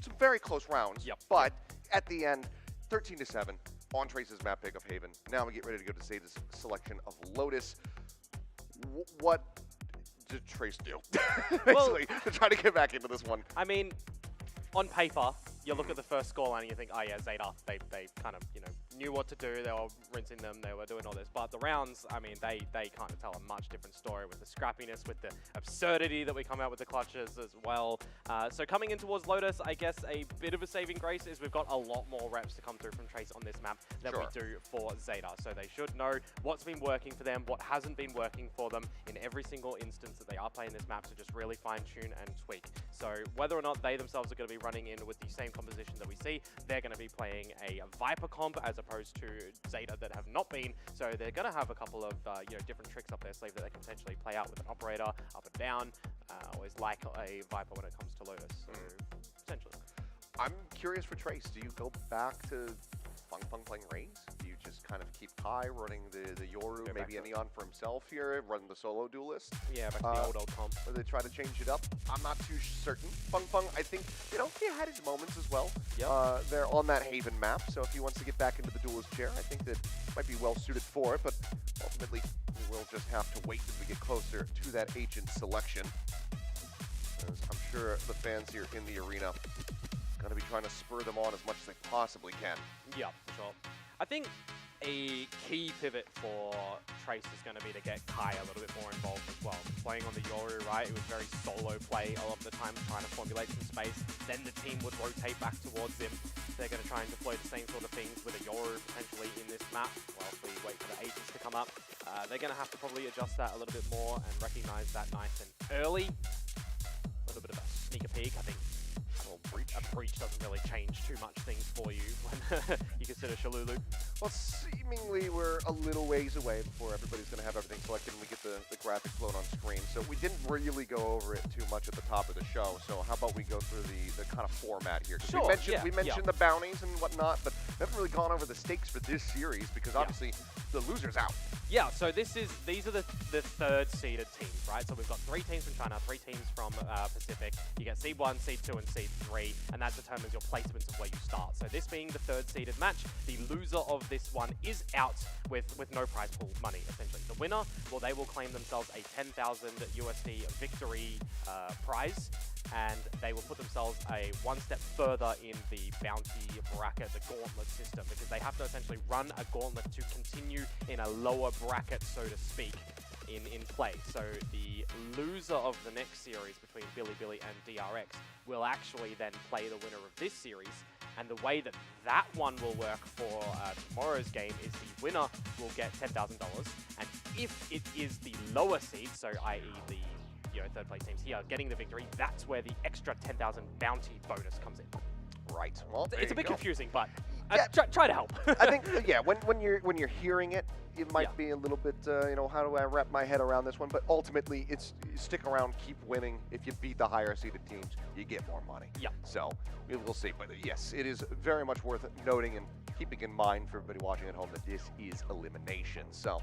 Some very close rounds. But at the end, 13-7 on Trace's map pick of Haven. Now we get ready to go to Zeta's selection of Lotus. What did Trace do? Basically, to try to get back into this one. I mean, on paper, you look at the first scoreline and you think, oh yeah, Zeta, they kind of, you know, knew what to do. They were rinsing them. They were doing all this. But the rounds, I mean, they kind of tell a much different story with the scrappiness, with the absurdity that we come out with the clutches as well. So coming in towards Lotus, I guess a bit of a saving grace is we've got a lot more reps to come through from Trace on this map than we do for Zeta. So they should know what's been working for them, what hasn't been working for them in every single instance that they are playing this map, to just really fine-tune and tweak. So whether or not they themselves are going to be running in with the same composition that we see, they're going to be playing a Viper comp as opposed to Zeta that have not been. So they're going to have a couple of different tricks up their sleeve that they can potentially play out with an operator, up and down. Always like a Viper when it comes to Lotus, so potentially. I'm curious for Trace. Do you go back to Fung playing Raze? Do you just kind of keep Kai running the Yoru, maybe a Neon for himself here, run the solo duelist? Yeah, back to the old comp. Or they try to change it up? I'm not too certain. Fung, I think, you know, he had his moments as well. They're on that Haven map, so if he wants to get back into the duelist chair, I think that might be well suited for it, but ultimately we will just have to wait as we get closer to that agent selection. As I'm sure the fans here in the arena going to be trying to spur them on as much as they possibly can. Yeah, for sure. I think a key pivot for Trace is going to be to get Kai a little bit more involved as well. Playing on the Yoru, right, it was very solo play a lot of the time, trying to formulate some space. Then the team would rotate back towards him. They're going to try and deploy the same sort of things with a Yoru potentially in this map, whilst we wait for the agents to come up. They're going to have to probably adjust that a little bit more and recognize that nice and early. A little bit of a sneaker peek, I think. A breach doesn't really change too much things for you when you consider Shalulu. Well, seemingly we're a little ways away before everybody's going to have everything selected and we get the graphics flown on screen. So we didn't really go over it too much at the top of the show. So how about we go through the kind of format here? Sure, we mentioned the bounties and whatnot, but we haven't really gone over the stakes for this series because obviously the loser's out. Yeah, so these are the third seeded teams, right? So we've got 3 teams from China, 3 teams from Pacific. You get Seed 1, Seed 2, and Seed 3, and that determines your placements of where you start. So this being the third seeded match, the loser of this one is out with no prize pool money, essentially. The winner, well, they will claim themselves a 10,000 USD victory prize, and they will put themselves one step further in the bounty bracket, the gauntlet system, because they have to essentially run a gauntlet to continue in a lower bracket, so to speak, in play. So the loser of the next series between Billy and DRX will actually then play the winner of this series. And the way that one will work for tomorrow's game is the winner will get $10,000. And if it is the lower seed, so i.e. the third place teams here getting the victory, that's where the extra 10,000 bounty bonus comes in. Right. Well, it's a bit confusing, but try to help. I think when you're hearing it, it might be a little bit how do I wrap my head around this one? But ultimately, it's stick around, keep winning. If you beat the higher seeded teams, you get more money. Yeah. So we'll see. But yes, it is very much worth noting and keeping in mind for everybody watching at home that this is elimination. So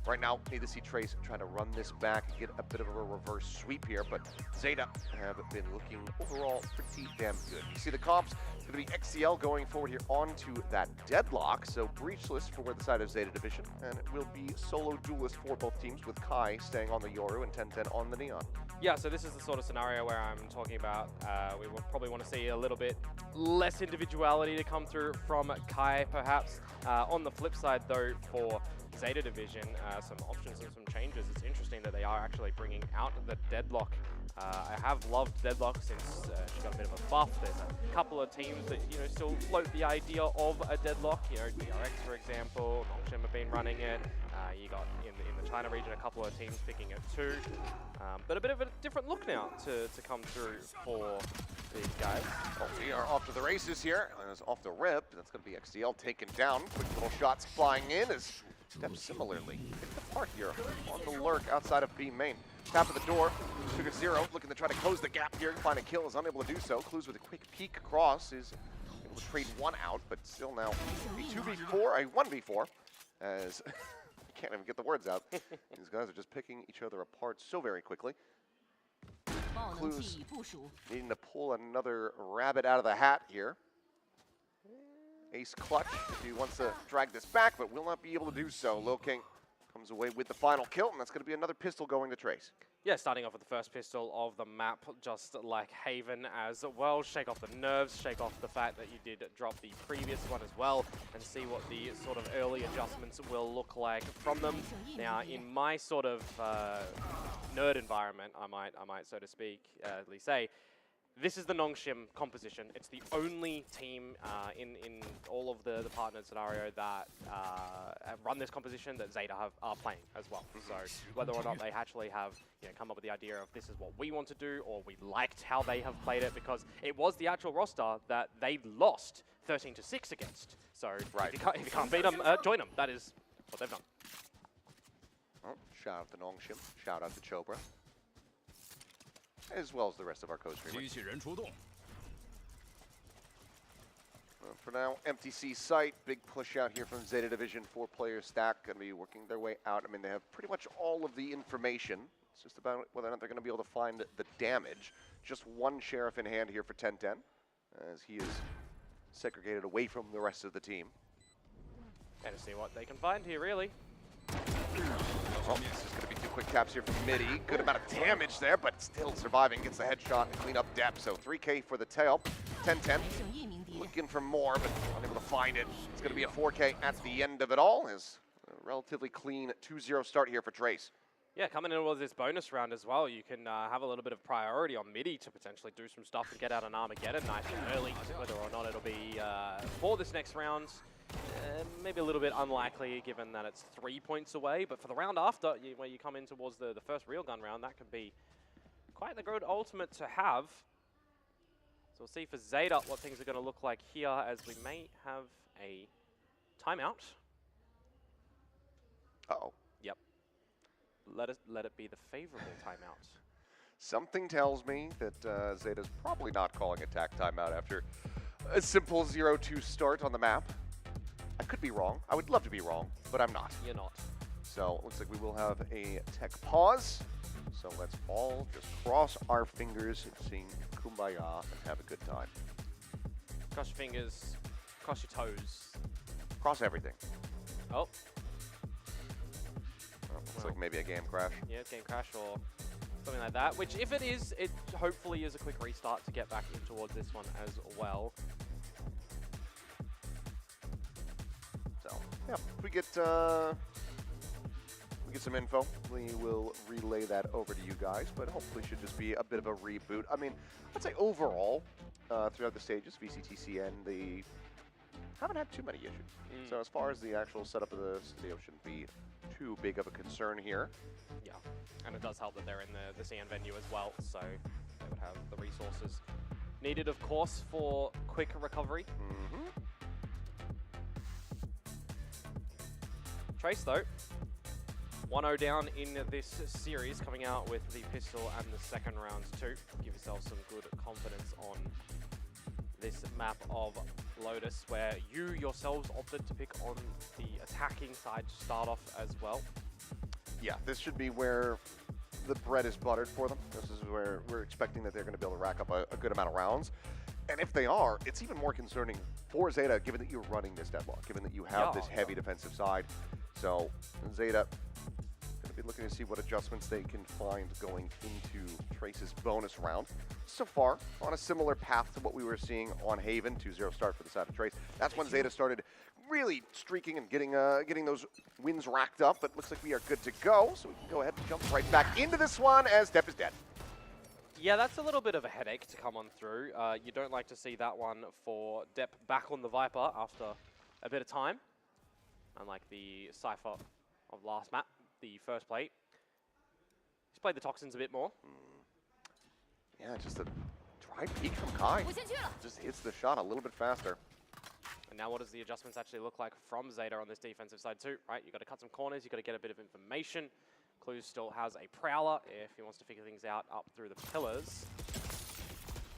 right now, need to see Trace trying to run this back and get a bit of a reverse sweep here, but Zeta have been looking overall pretty damn good. You see the comps, it's going to be XCL going forward here onto that deadlock, so breachless for the side of Zeta Division, and it will be solo duelist for both teams with Kai staying on the Yoru and 10-10 on the Neon. Yeah, so this is the sort of scenario where I'm talking about we will probably want to see a little bit less individuality to come through from Kai, perhaps. On the flip side, though, for Zeta Division, some options and some changes. It's interesting that they are actually bringing out the deadlock. I have loved deadlock since she got a bit of a buff. There's a couple of teams that still float the idea of a deadlock. DRX, for example, Nongshim have been running it. You got in the China region a couple of teams picking it too. But a bit of a different look now to come through for these guys. Well, we are off to the races here. And it's off the rip. That's going to be XCL taken down. Quick little shots flying in as Step similarly. Picked apart here on the lurk outside of B main. Tap of the door. Sugar Zero looking to try to close the gap here and find a kill. Is unable to do so. Clues with a quick peek across is able to trade one out, but still now a 2v4, a 1v4, as I can't even get the words out. These guys are just picking each other apart so very quickly. Clues needing to pull another rabbit out of the hat here. Ace clutch if he wants to drag this back, but will not be able to do so. Lil King comes away with the final kill, and that's going to be another pistol going to Trace. Yeah, starting off with the first pistol of the map, just like Haven as well. Shake off the nerves, shake off the fact that you did drop the previous one as well, and see what the sort of early adjustments will look like from them. Now, in my sort of nerd environment, I might so to speak, at least say, this is the Nongshim composition. It's the only team in all of the partner scenario that run this composition that ZETA are playing as well. So whether or not they actually have come up with the idea of this is what we want to do, or we liked how they have played it, because it was the actual roster that they lost 13-6 against. So if you can't beat them, join them. That is what they've done. Oh, shout out to Nongshim. Shout out to Chobra. As well as the rest of our co-streamers. For now, MTC site, big push out here from Zeta Division, 4-player stack, going to be working their way out. I mean, they have pretty much all of the information. It's just about whether or not they're going to be able to find the damage. Just one Sheriff in hand here for 10-10, as he is segregated away from the rest of the team. And to see what they can find here, really. Well, this is going to be 2 quick taps here from Midi. Good amount of damage there, but still surviving. Gets the headshot and clean up depth. So 3K for the tail. 10-10. Looking for more, but unable to find it. It's going to be a 4K at the end of it all. Is a relatively clean 2-0 start here for Trace. Yeah, coming in with this bonus round as well, you can have a little bit of priority on Midi to potentially do some stuff and get out an Armageddon nice and early. Whether or not it'll be for this next round, maybe a little bit unlikely given that it's 3 points away, but for the round after, where you come in towards the first real gun round, that could be quite the good ultimate to have. So we'll see for Zeta what things are going to look like here, as we may have a timeout. Uh-oh. Yep. Let it be the favorable timeout. Something tells me that Zeta's probably not calling attack timeout after a simple 0-2 start on the map. I could be wrong. I would love to be wrong, but I'm not. You're not. So it looks like we will have a tech pause. So let's all just cross our fingers and sing Kumbaya and have a good time. Cross your fingers, cross your toes. Cross everything. Oh. Looks like maybe a game crash. Yeah, game crash or something like that. Which, if it is, it hopefully is a quick restart to get back in towards this one as well. Yeah, if we get some info, we will relay that over to you guys, but hopefully should just be a bit of a reboot. I mean, I'd say overall, throughout the stages, VCTCN, they haven't had too many issues. So as far as the actual setup of the studio, shouldn't be too big of a concern here. Yeah, and it does help that they're in the CN venue as well, so they would have the resources needed, of course, for quick recovery. Trace, though, 1-0 down in this series, coming out with the pistol and the second round too. Give yourself some good confidence on this map of Lotus, where you yourselves opted to pick on the attacking side to start off as well. Yeah, this should be where the bread is buttered for them. This is where we're expecting that they're going to be able to rack up a good amount of rounds. And if they are, it's even more concerning for Zeta, given that you're running this deadlock, given that you have this heavy defensive side. So Zeta going to be looking to see what adjustments they can find going into Trace's bonus round. So far, on a similar path to what we were seeing on Haven, 2-0 start for the side of Trace. That's when Zeta started really streaking and getting those wins racked up, but looks like we are good to go. So we can go ahead and jump right back into this one as Depp is dead. Yeah, that's a little bit of a headache to come on through. You don't like to see that one for Depp back on the Viper after a bit of time. Unlike the Cypher of last map, the first plate. He's played the Toxins a bit more. Yeah, just a dry peek from Kai. Just hits the shot a little bit faster. And And now what does the adjustments actually look like from Zeta on this defensive side too, right? You've got to cut some corners, you've got to get a bit of information. Clues still has a Prowler if he wants to figure things out up through the pillars.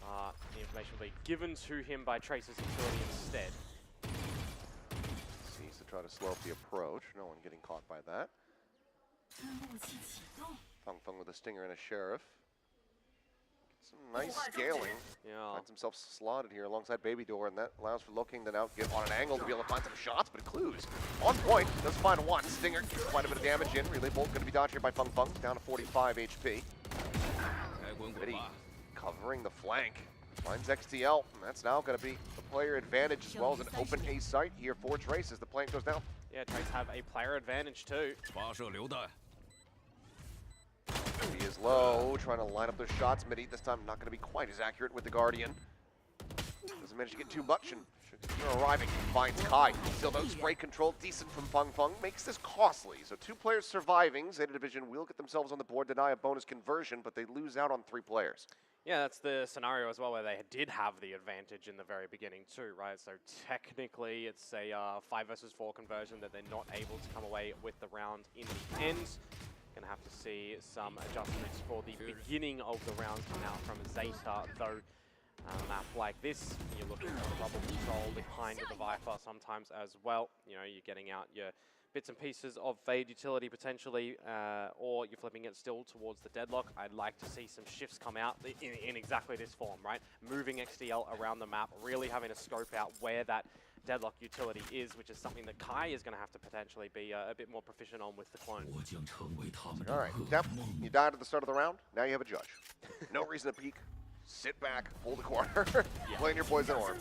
The information will be given to him by Trace's utility instead. Sees to try to slow up the approach. No one getting caught by that. Feng with a Stinger and a Sheriff. Some nice scaling. Yeah. Finds himself slotted here alongside Baby Door, and that allows for looking to now get on an angle to be able to find some shots, but Clues on point. Does find one. Stinger gets quite a bit of damage in. Relay Bolt going to be dodged here by Feng, down to 45 HP. Mitty covering the flank. Finds XTL, and that's now going to be a player advantage as well as an open A site here for Trace as the plant goes down. Yeah, Trace have a player advantage too. He is low, trying to line up those shots. Mitty this time not going to be quite as accurate with the Guardian. Doesn't manage to get too much, and arriving finds Kai. Still though, spray control decent from Feng makes this costly. So 2 players surviving. Zeta Division will get themselves on the board, deny a bonus conversion, but they lose out on 3 players. Yeah, that's the scenario as well where they did have the advantage in the very beginning too, right? So technically it's a 5 versus 4 conversion that they're not able to come away with the round in the end. Gonna have to see some adjustments for the beginning of the round come out from Zeta, though. A map like this, you're looking for the rubble control behind the Viper sometimes as well. You know, you're getting out your bits and pieces of Fade utility potentially, or you're flipping it still towards the Deadlock. I'd like to see some shifts come out in exactly this form, right? Moving XTL around the map, really having to scope out where that Deadlock utility is, which is something that Kai is going to have to potentially be a bit more proficient on with the clone. All right, Depp, you died at the start of the round. Now you have a judge. No reason to peek. Sit back, hold the corner, playing your poison orb.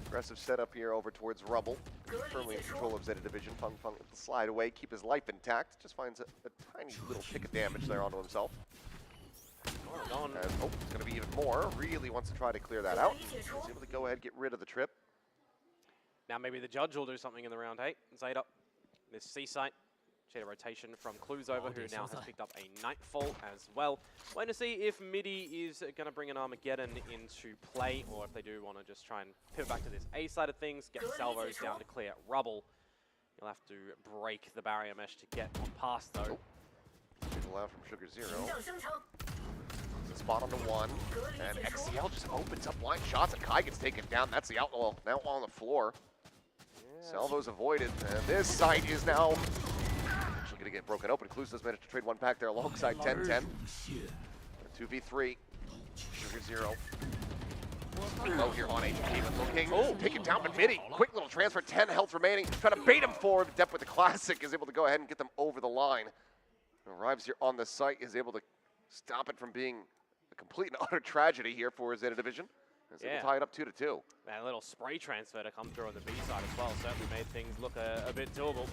Aggressive setup here over towards Rubble. Firmly in control of Zeta Division. Feng will slide away, keep his life intact. Just finds a tiny little tick of damage there onto himself. And, he's going to be even more. Really wants to try to clear that out. He's able to go ahead and get rid of the trip. Now maybe the judge will do something in the round 8. Zeta, this C site. Cheetah rotation from Clues over, who now has picked up a Nightfall as well. Waiting to see if Mitty is going to bring an Armageddon into play, or if they do want to just try and pivot back to this A side of things, get salvos down to clear Rubble. You'll have to break the barrier mesh to get on past, though. Allowed from Sugar Zero. Spot onto 1, and XCL just opens up blind shots, and Kai gets taken down. That's the outlaw now on the floor. Yeah. Salvos avoided, and this site is now going to get broken open. Clues does manage to trade one back there alongside 10-10. 2v3. Sugar Zero. Low here on HP, but looking. Oh, take it down, but Mitty. Quick little transfer, 10 health remaining. Trying to bait him forward. Depp with the classic is able to go ahead and get them over the line. Arrives here on the site, is able to stop it from being a complete and utter tragedy here for Zeta Division. Is able to tie it up 2-2. That little spray transfer to come through on the B side as well certainly made things look a bit doable.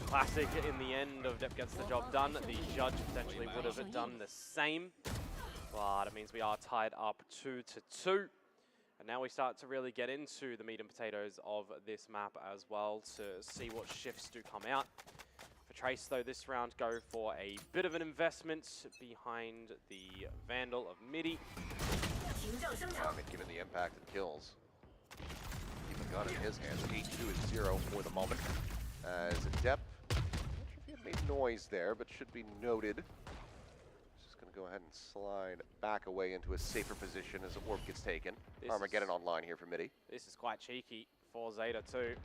Classic in the end of Depp gets the job done. The judge potentially would have done the same. But it means we are tied up 2-2. And now we start to really get into the meat and potatoes of this map as well to see what shifts do come out. For Trace, though, this round go for a bit of an investment behind the Vandal of Mitty. Given the impact it kills. Keep a gun in his hands. 8-2-0 for the moment. As Depp made noise there, but should be noted. Just going to go ahead and slide back away into a safer position as the orb gets taken. Armageddon online here for Mitty. This is quite cheeky for Zeta too.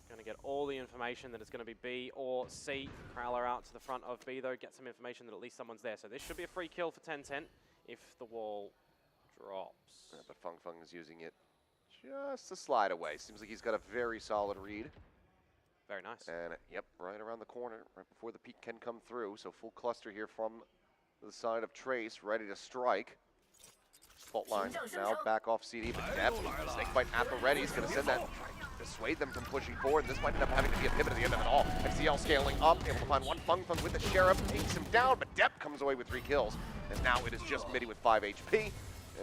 Going to get all the information that it's going to be B or C. Prowler out to the front of B though, get some information that at least someone's there. So this should be a free kill for 10-10 if the wall drops. Yeah, but Feng is using it just to slide away. Seems like he's got a very solid read. Very nice. And yep, right around the corner, right before the peak can come through. So full cluster here from the side of Trace, ready to strike. Fault line now back off CD, but Depp, Snakebite at the ready. He's going to send that, dissuade them from pushing forward. This might end up having to be a pivot at the end of it all. XCL scaling up, able to find one Feng with the Sheriff, takes him down, but Depp comes away with 3 kills. And now it is just Mitty with 5 HP,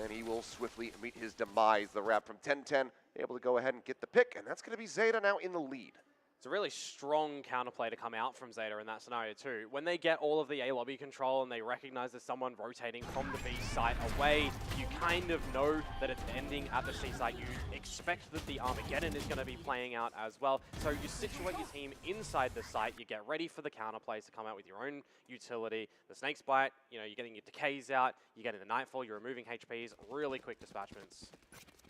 and he will swiftly meet his demise. The wrap from 10-10, able to go ahead and get the pick, and that's going to be Zeta now in the lead. It's a really strong counterplay to come out from ZETA in that scenario too. When they get all of the A lobby control and they recognize there's someone rotating from the B site away, you kind of know that it's ending at the C site. You expect that the Armageddon is going to be playing out as well. So you situate your team inside the site, you get ready for the counterplays to come out with your own utility. The Snake's Bite, you know, you're getting your decays out, you're getting the Nightfall, you're removing HPs, really quick dispatchments.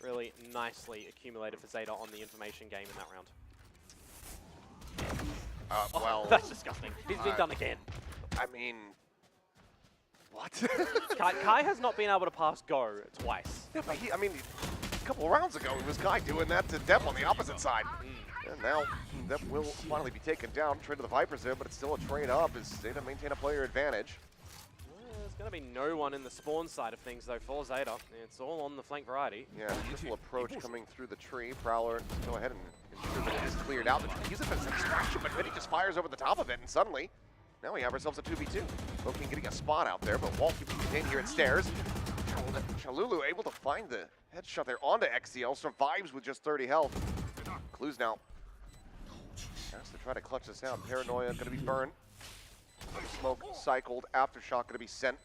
Really nicely accumulated for ZETA on the information game in that round. Well, that's disgusting. He's been done again. I mean, what? Kai has not been able to pass go twice. Yeah, but I mean, a couple of rounds ago, it was Kai doing that to Depp on the opposite side. And now Depp will finally be taken down. Trade to the Vipers there, but it's still a trade up as ZETA maintain a player advantage. There's going to be no one in the spawn side of things, though, for ZETA. It's all on the flank variety. Yeah, triple approach coming through the tree. Prowler, go ahead and ensure that it is cleared out. Use it as a distraction, but Vinny just fires over the top of it, and suddenly, now we have ourselves a 2v2. Loking getting a spot out there, but Walt keeping contained here at stairs. Chalulu able to find the headshot there onto XCL, survives with just 30 health. Clues now. Has to try to clutch this out. Paranoia going to be burned. Smoke cycled, aftershock going to be sent.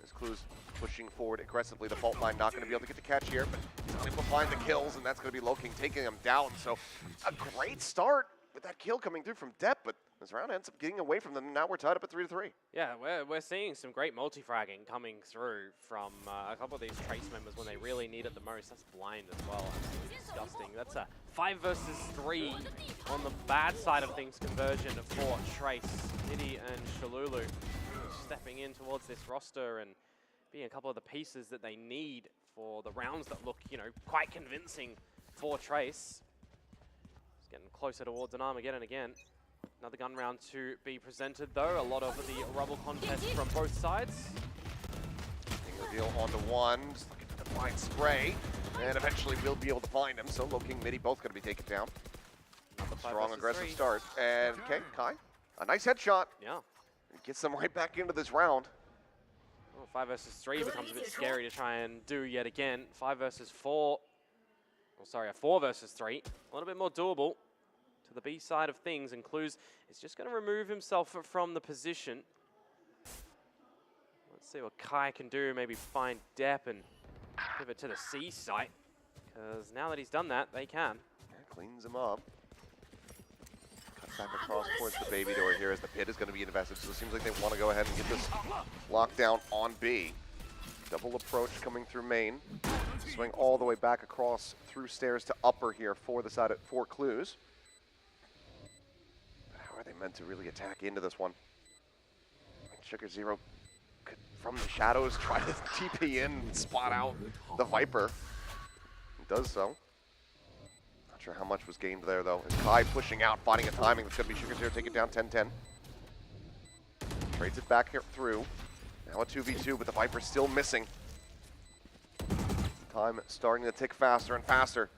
As Clues pushing forward aggressively. The fault line not going to be able to get the catch here, but he's not able to find the kills, and that's going to be Loking taking him down. So a great start with that kill coming through from Depp, but this round ends up getting away from them. Now we're tied up at 3-3. Yeah, we're seeing some great multi-fragging coming through from a couple of these Trace members when they really need it the most. That's blind as well. Absolutely disgusting. That's a 5 versus 3 on the bad side of things conversion for Trace. Nitty and Chalulu stepping in towards this roster and being a couple of the pieces that they need for the rounds that look, you know, quite convincing for Trace. It's getting closer towards an Armageddon again. Another gun round to be presented, though. A lot of the rubble contest from both sides. Taking the deal onto one, just looking to find Spray, and eventually we'll be able to find him. So Loking, Midi both going to be taken down. Strong, aggressive start. And okay, Kai, a nice headshot. Yeah. Gets them right back into this round. Well, 5 versus 3 becomes a bit scary to try and do yet again. 5 versus 4. Oh, sorry, a 4 versus 3. A little bit more doable to the B side of things, and Clues is just going to remove himself from the position. Let's see what Kai can do. Maybe find Depp and pivot to the C site, because now that he's done that, they can. Yeah, cleans him up. Back across towards the baby door here as the pit is going to be invested, so it seems like they want to go ahead and get this lockdown on B. Double approach coming through main. Swing all the way back across through stairs to upper here for the side for Clues. But how are they meant to really attack into this one? Sugar Zero could, from the shadows, try to TP in and spot out the Viper. It does so. Sure how much was gained there, though. As Kai pushing out, finding a timing that's going to be Sugar Zero take it down 10-10. Trades it back here through. Now a 2v2, but the Viper's still missing. Time starting to tick faster and faster.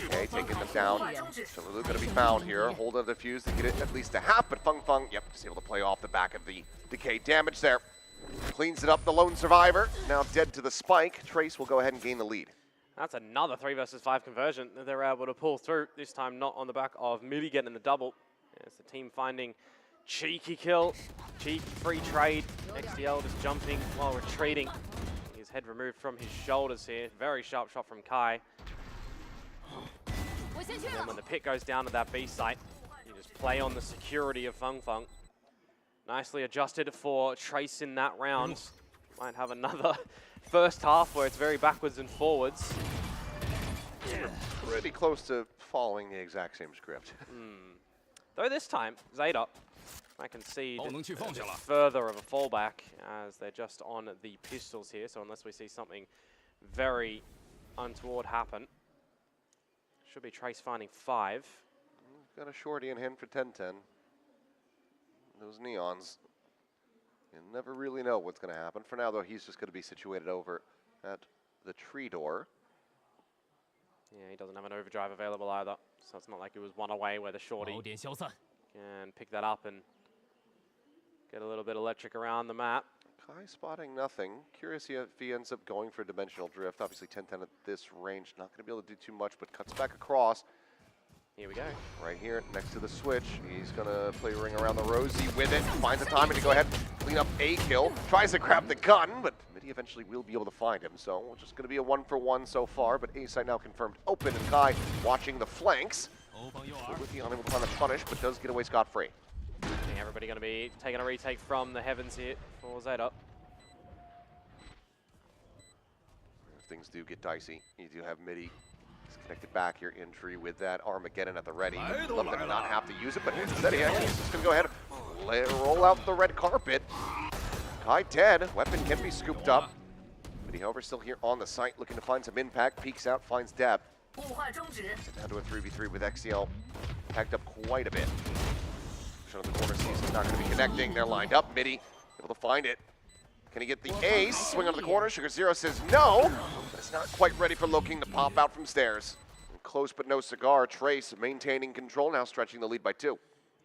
Okay, taking them down. Chalulu going to be found here. Hold on the defuse to get it at least a half, but Feng, yep, just able to play off the back of the decay damage there. Cleans it up, the lone survivor, now dead to the spike. Trace will go ahead and gain the lead. That's another 3 versus 5 conversion that they're able to pull through, this time not on the back of Midi getting the double. It's the team finding cheeky kill, cheeky free trade. XDL just jumping while retreating. His head removed from his shoulders here. Very sharp shot from Kai. And then when the pit goes down to that B site, you just play on the security of Feng. Nicely adjusted for Trace in that round. Might have another first half where it's very backwards and forwards. Pretty close to following the exact same script. Though this time, ZETA might concede further of a fallback as they're just on the pistols here. So unless we see something very untoward happen, should be Trace finding 5. Got a shorty in hand for 10-10. Those neons, you never really know what's going to happen. For now, though, he's just going to be situated over at the tree door. Yeah, he doesn't have an overdrive available either, so it's not like it was one away where the shorty can pick that up and get a little bit electric around the map. Kai spotting nothing. Curious if he ends up going for dimensional drift. Obviously 10-10 at this range. Not going to be able to do too much, but cuts back across. Here we go. Right here, next to the switch. He's going to play a ring around the Rosie with it. Finds the timing to go ahead and clean up a kill. Tries to grab the gun, but Midi eventually will be able to find him. So it's just going to be a 1-for-1 so far, but A site now confirmed open, and Kai watching the flanks. Would be unable to find the punish, but does get away scot-free. I think everybody going to be taking a retake from the heavens here for ZETA. If things do get dicey, you do have Midi connected back here in tree with that Armageddon at the ready. Love them to not have to use it, but instead he actually is just going to go ahead and roll out the red carpet. Kai dead. Weapon can be scooped up. Midi, however, still here on the site, looking to find some impact. Peeks out, finds Deb. Down to a 3v3 with XCL. Packed up quite a bit. Shot on the corner, sees he's not going to be connecting. They're lined up. Midi able to find it. Can he get the ace? Swing onto the corner. Sugar Zero says no. But it's not quite ready for Loking to pop out from stairs. And close but no cigar. Trace maintaining control, now stretching the lead by 2.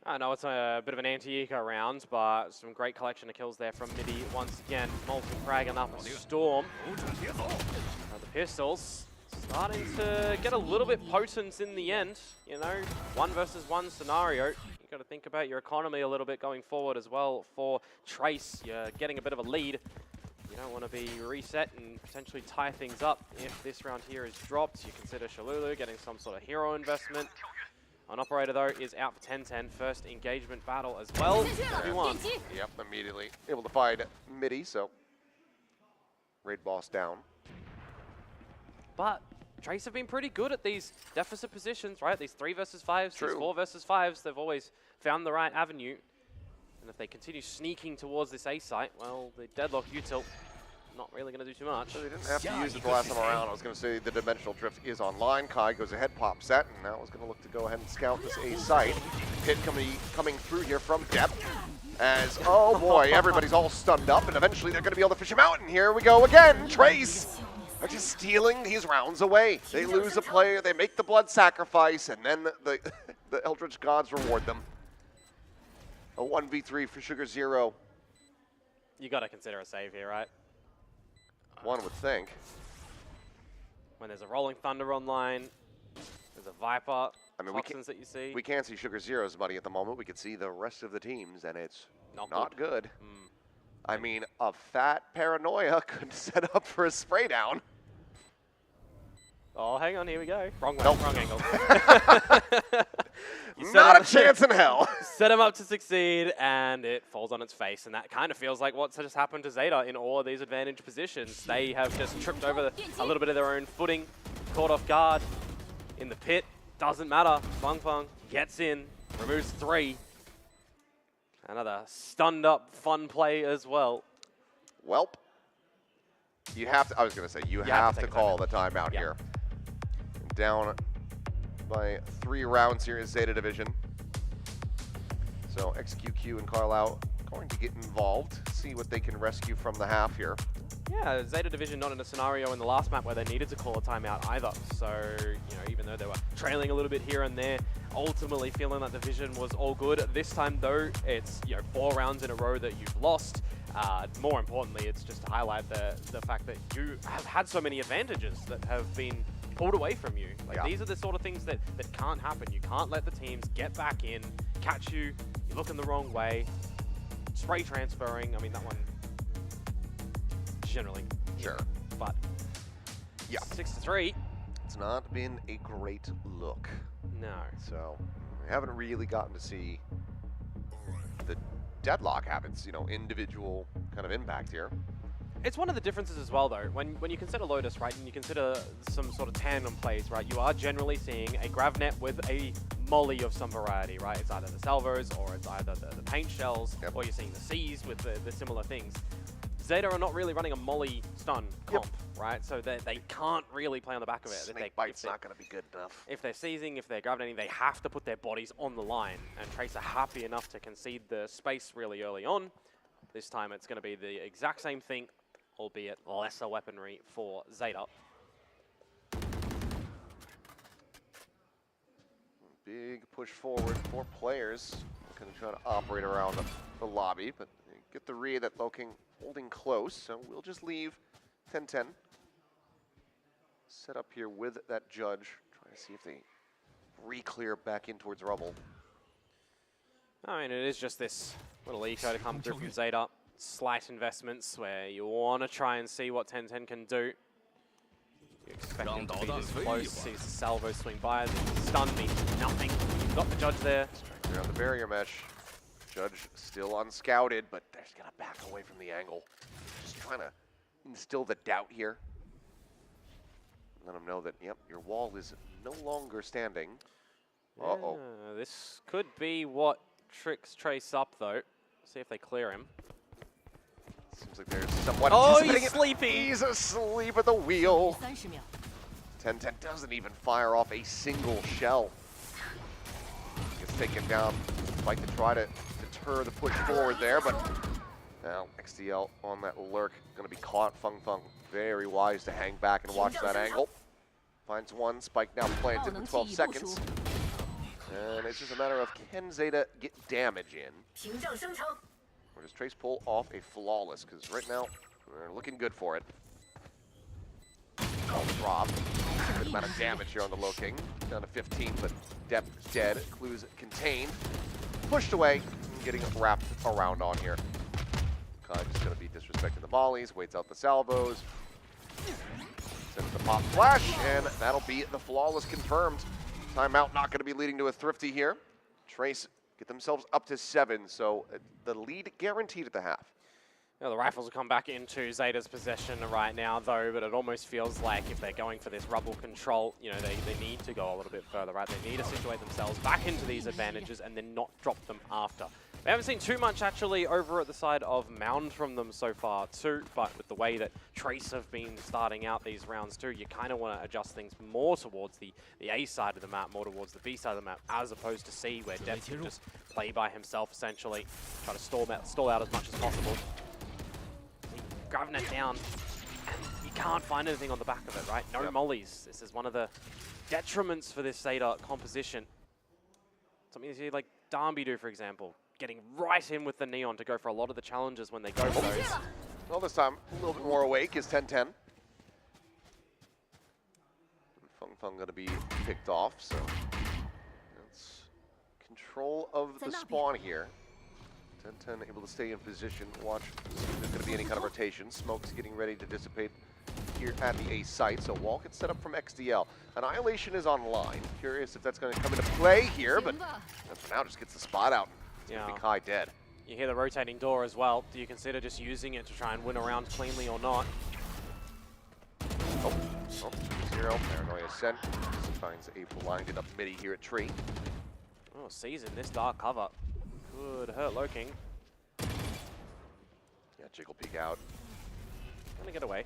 I know it's a bit of an anti-eco round, but some great collection of kills there from Midi. Once again, Molten fragging up a Storm. The pistols starting to get a little bit potent in the end. You know, 1 versus 1 scenario. You've got to think about your economy a little bit going forward as well. For Trace, you're getting a bit of a lead. You don't want to be reset and potentially tie things up. If this round here is dropped, you consider Shalulu getting some sort of hero investment. An operator, though, is out for 10-10. First engagement battle as well. 31. Yep, immediately able to find Midi, so raid boss down. But Trace have been pretty good at these deficit positions, right? These 3 versus 5s, True. these 4 versus 5s. They've always found the right avenue. And if they continue sneaking towards this A site, well, the deadlock util not really going to do too much. So they didn't have to use it the last time around. I was going to say the dimensional drift is online. Kai goes ahead, pops that, and now is going to look to go ahead and scout this A site. Hit coming through here from depth. As, oh boy, everybody's all stunned up, and eventually they're going to be able to fish him out. And here we go again. Trace are just stealing these rounds away. They lose a player, they make the blood sacrifice, and then the Eldritch Gods reward them. A 1v3 for Sugar Zero. You got to consider a save here, right? One would think. When there's a Rolling Thunder online, there's a Viper, I mean, toxins that you see. We can't see Sugar Zero's money at the moment. We can see the rest of the teams, and it's not good. I mean, a fat Paranoia could set up for a spray down. Oh, hang on, here we go. Wrong way, Nope. wrong angle. Not a chance in hell. Set him up to succeed, and it falls on its face. And that kind of feels like what's just happened to ZETA in all of these advantage positions. They have just tripped over a little bit of their own footing, caught off guard in the pit. Doesn't matter. Fung Fung gets in, removes 3. Another stunned up fun play as well. Welp. You have to, I was going to say, you have to call the timeout here. Down by 3 rounds here in Zeta Division. So XQQ and Carlisle going to get involved, see what they can rescue from the half here. Yeah, Zeta Division not in a scenario in the last map where they needed to call a timeout either. So, you know, even though they were trailing a little bit here and there, ultimately feeling that the vision was all good. This time, though, it's, you know, 4 rounds in a row that you've lost. More importantly, it's just to highlight the fact that you have had so many advantages that have been pulled away from you. Like, these are the sort of things that can't happen. You can't let the teams get back in, catch you, you're looking the wrong way, spray transferring. I mean, that one generally. Sure. But 6-3. It's not been a great look. No. So we haven't really gotten to see the deadlock habits, you know, individual kind of impact here. It's one of the differences as well, though. When you consider Lotus, right, and you consider some sort of tandem plays, right, you are generally seeing a Gravnet with a molly of some variety, right? It's either the salvos or it's either the paint shells, or you're seeing the C's with the similar things. ZETA are not really running a molly stun comp, right? So they can't really play on the back of it. Snake bite's not going to be good enough. If they're seizing, if they're gravitating, they have to put their bodies on the line. And Trace are happy enough to concede the space really early on. This time it's going to be the exact same thing, albeit lesser weaponry for ZETA. Big push forward for players. Going to try to operate around the lobby, but get the read that Loking holding close, so we'll just leave 10-10. Set up here with that judge, trying to see if they re-clear back in towards rubble. I mean, it is just this little eco to come through from ZETA. Slight investments where you want to try and see what 10-10 can do. You expect him to be this close, sees the salvo swing by, stun me, nothing. You've got the judge there. Striker on the barrier mesh. Judge still unscouted, but they're just going to back away from the angle. Just trying to instill the doubt here. Let them know that, yep, your wall is no longer standing. Uh-oh. Yeah, this could be what tricks Trace up, though. See if they clear him. Seems like there's someone he's sleeping. He's asleep at the wheel. 10-10 doesn't even fire off a single shell. Gets taken down. Like to try to deter the push forward there, but now XDL on that lurk. Going to be caught. Feng very wise to hang back and watch that angle. Finds one. Spike now planted with 12 seconds. And it's just a matter of can ZETA get damage in? Or does Trace pull off a flawless? Because right now, we're looking good for it. Drop. Good amount of damage here on the low king. Down to 15, but depth dead. Clues contained. Pushed away. Getting wrapped around on here. Kai just going to be disrespecting the volleys. Waits out the salvos. Sends the pop flash. And that'll be the flawless confirmed. Timeout not going to be leading to a thrifty here. Trace get themselves up to 7, so the lead guaranteed at the half. Yeah, the rifles will come back into ZETA's possession right now, though, but it almost feels like if they're going for this rubble control, you know, they need to go a little bit further, right? They need to situate themselves back into these advantages and then not drop them after. We haven't seen too much, actually, over at the side of Mound from them so far, too, but with the way that Trace have been starting out these rounds, too, you kind of want to adjust things more towards the A side of the map, more towards the B side of the map, as opposed to C, where Depth can just play by himself, essentially, try to stall out as much as possible. Grabbing it down, and you can't find anything on the back of it, right? No mollies. This is one of the detriments for this ZETA composition. Something you see like Darby do, for example. Getting right in with the Neon to go for a lot of the challenges when they go for those. Well, this time, a little bit more awake is 10-10. Feng going to be picked off, so that's control of the spawn here. 10-10 able to stay in position. Watch, see if there's going to be any kind of rotation. Smoke's getting ready to dissipate here at the A site, so wall gets set up from XDL. Annihilation is online. Curious if that's going to come into play here, but for now just gets the spot out. It's going to be Kai dead. You hear the rotating door as well. Do you consider just using it to try and win a round cleanly or not? Oh, 0. Paranoia sent. Finds a blinded up midi here at Tree. Oh, sees in this dark cover. Could hurt Low King. Yeah, Jiggle peek out. Gonna get away.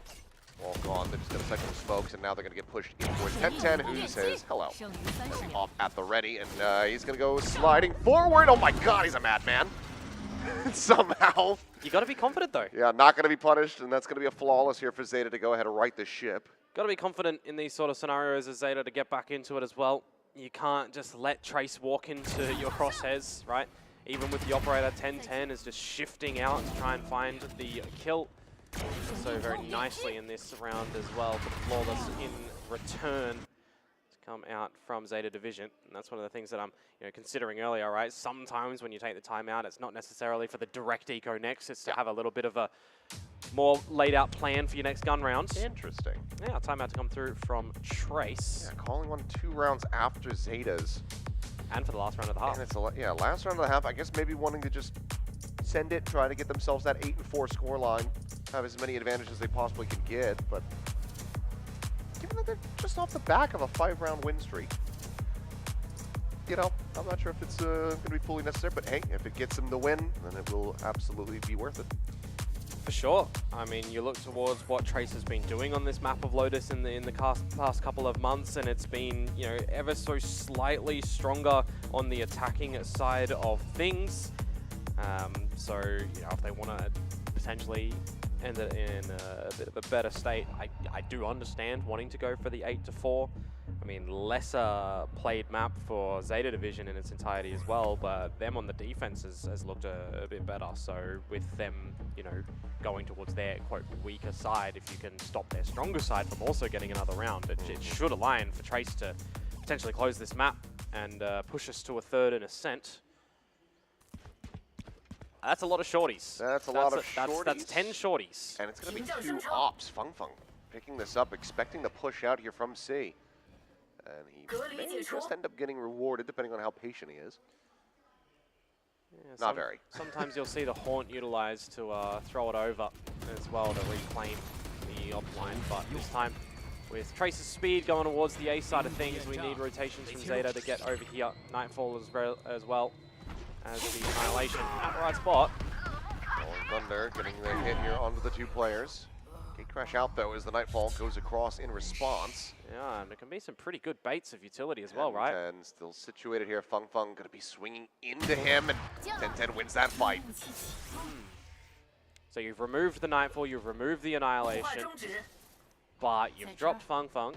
All gone. They're just going to cycle smokes, and now they're going to get pushed in towards 10-10, who says hello. Off at the ready, and he's going to go sliding forward. Oh my god, he's a madman. Somehow. You got to be confident, though. Yeah, not going to be punished, and that's going to be a flawless here for ZETA to go ahead and right the ship. Got to be confident in these sort of scenarios as ZETA to get back into it as well. You can't just let Trace walk into your crosshairs, right? Even with the operator, 10-10 is just shifting out to try and find the kill. So very nicely in this round as well, but flawless in return to come out from ZETA Division. And that's one of the things that I'm considering earlier, right? Sometimes when you take the timeout, it's not necessarily for the direct eco next, it's to have a little bit of a more laid out plan for your next gun round. Interesting. Yeah, timeout to come through from Trace. Yeah, calling on 2 rounds after ZETA's. And for the last round of the half. And it's last round of the half, I guess maybe wanting to just send it, try to get themselves that 8-4 score line, have as many advantages as they possibly can get, but given that they're just off the back of a 5-round win streak, I'm not sure if it's going to be fully necessary, but hey, if it gets them the win, then it will absolutely be worth it. For sure. I mean, you look towards what Trace has been doing on this map of Lotus in the past couple of months, and it's been, ever so slightly stronger on the attacking side of things. So, if they want to potentially end it in a bit of a better state, I do understand wanting to go for the 8-4. I mean, lesser played map for ZETA Division in its entirety as well, but them on the defense has looked a bit better. So with them, going towards their, quote, weaker side. If you can stop their stronger side from also getting another round, it should align for Trace to potentially close this map and push us to a 3rd and ascent. That's a lot of shorties. That's a lot of shorties. That's 10 shorties. And it's going to be 2 ops. Feng picking this up, expecting the push out here from C. And he may just end up getting rewarded, depending on how patient he is. Yeah, Not very. Sometimes you'll see the Haunt utilized to throw it over as well to reclaim the op line, but this time with Trace's speed going towards the A side of things, we need rotations from ZETA to get over here. Nightfall as well as the Annihilation at the right spot. Rolling Thunder getting the hit here onto the 2 players. Gate crash out though as the Nightfall goes across in response. Yeah, and there can be some pretty good baits of utility as well, right? And still situated here. Feng going to be swinging into him, and 10-10 wins that fight. So you've removed the Nightfall, you've removed the Annihilation, but you've dropped Feng. Trying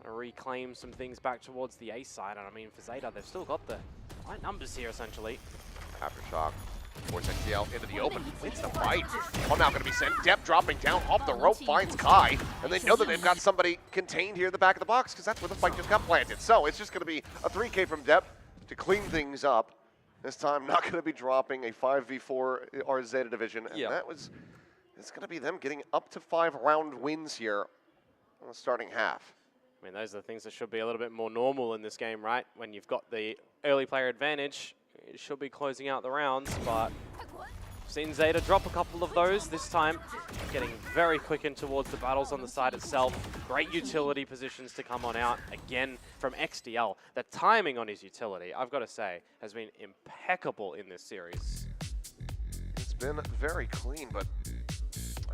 to reclaim some things back towards the A side, and I mean for ZETA, they've still got the right numbers here essentially. Aftershock. Force ACL into the open, wins the fight. Oh, now going to be sent. Depp dropping down off the rope, finds Kai. And they know that they've got somebody contained here in the back of the box because that's where the fight just got planted. So it's just going to be a 3K from Depp to clean things up. This time not going to be dropping a 5v4 or ZETA division. And it's going to be them getting up to 5 round wins here on the starting half. I mean, those are the things that should be a little bit more normal in this game, right? When you've got the early player advantage, it should be closing out the rounds, but I've seen ZETA drop a couple of those this time, getting very quick in towards the battles on the side itself. Great utility positions to come on out. Again, from XDL, the timing on his utility, I've got to say, has been impeccable in this series. It's been very clean, but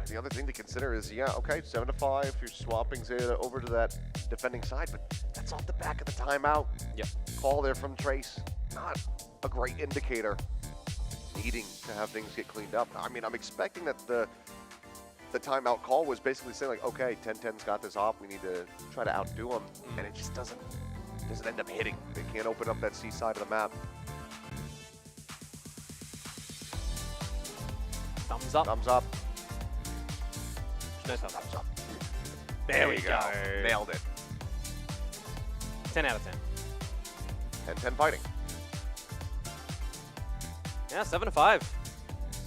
the other thing to consider is, yeah, okay, 7-5, you're swapping ZETA over to that defending side, but that's off the back of the timeout. Yep. Call there from Trace, not a great indicator, needing to have things get cleaned up. I mean, I'm expecting that the timeout call was basically saying like, okay, 10-10's got this off, we need to try to outdo them, and it just doesn't end up hitting. They can't open up that C side of the map. Thumbs up. Thumbs up. No thumbs up. There we go. Nailed it. 10 out of 10. 10-10 fighting. Yeah, 7-5.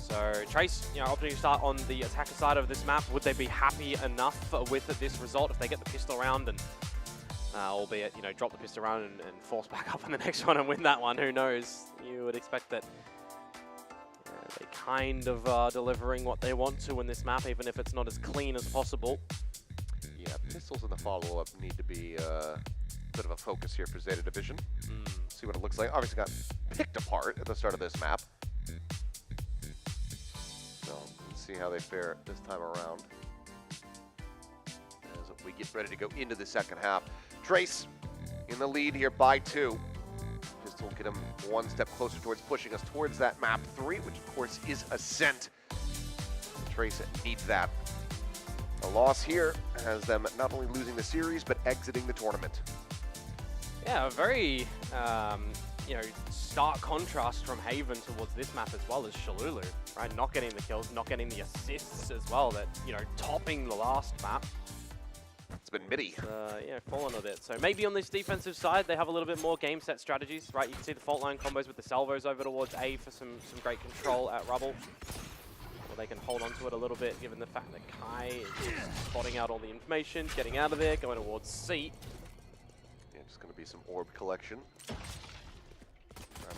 So Trace, opting to start on the attacker side of this map. Would they be happy enough with this result if they get the pistol round and, albeit, drop the pistol round and force back up in the next one and win that one? Who knows? You would expect that they kind of are delivering what they want to in this map, even if it's not as clean as possible. Yeah, pistols in the follow-up need to be a bit of a focus here for ZETA Division. See what it looks like. Obviously got picked apart at the start of this map. So let's see how they fare this time around as we get ready to go into the second half. Trace in the lead here by 2. Pistol will get him one step closer towards pushing us towards that map 3, which of course is Ascent. Trace needs that. A loss here has them not only losing the series, but exiting the tournament. Yeah, a very, stark contrast from Haven towards this map as well as Shalulu, right? Not getting the kills, not getting the assists as well, that, topping the last map. It's been midi. Fallen a bit. So maybe on this defensive side, they have a little bit more game set strategies, right? You can see the fault line combos with the salvos over towards A for some great control at Rubble. Or they can hold on to it a little bit, given the fact that Kai is spotting out all the information, getting out of there, going towards C. Yeah, just going to be some orb collection.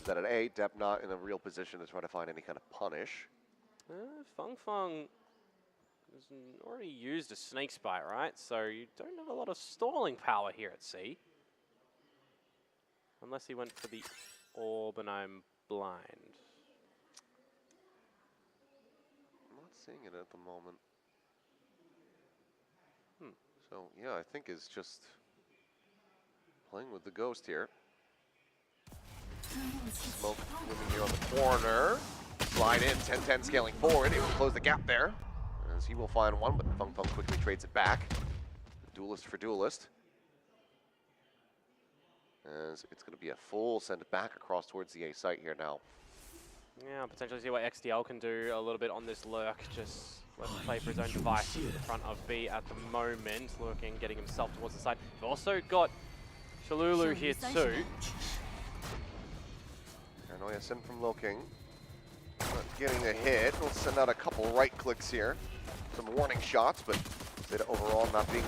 That at A, Depp not in a real position to try to find any kind of punish. Feng has already used a snake spite, right? So you don't have a lot of stalling power here at C. Unless he went for the orb and I'm blind. I'm not seeing it at the moment. So yeah, I think it's just playing with the ghost here. Smoke moving here on the corner. Slide in, 10-10 scaling forward. Able to close the gap there. As he will find one, but Feng quickly trades it back. Duelist for duelist. As it's going to be a full send it back across towards the A site here now. Yeah, potentially see what XDL can do a little bit on this lurk. Just let him play for his own device in front of B at the moment. Lurking, getting himself towards the side. We've also got Shalulu here too. Paranoia sent from Lurking. Not getting a hit. We'll send out a couple right clicks here. Some warning shots, but ZETA overall not being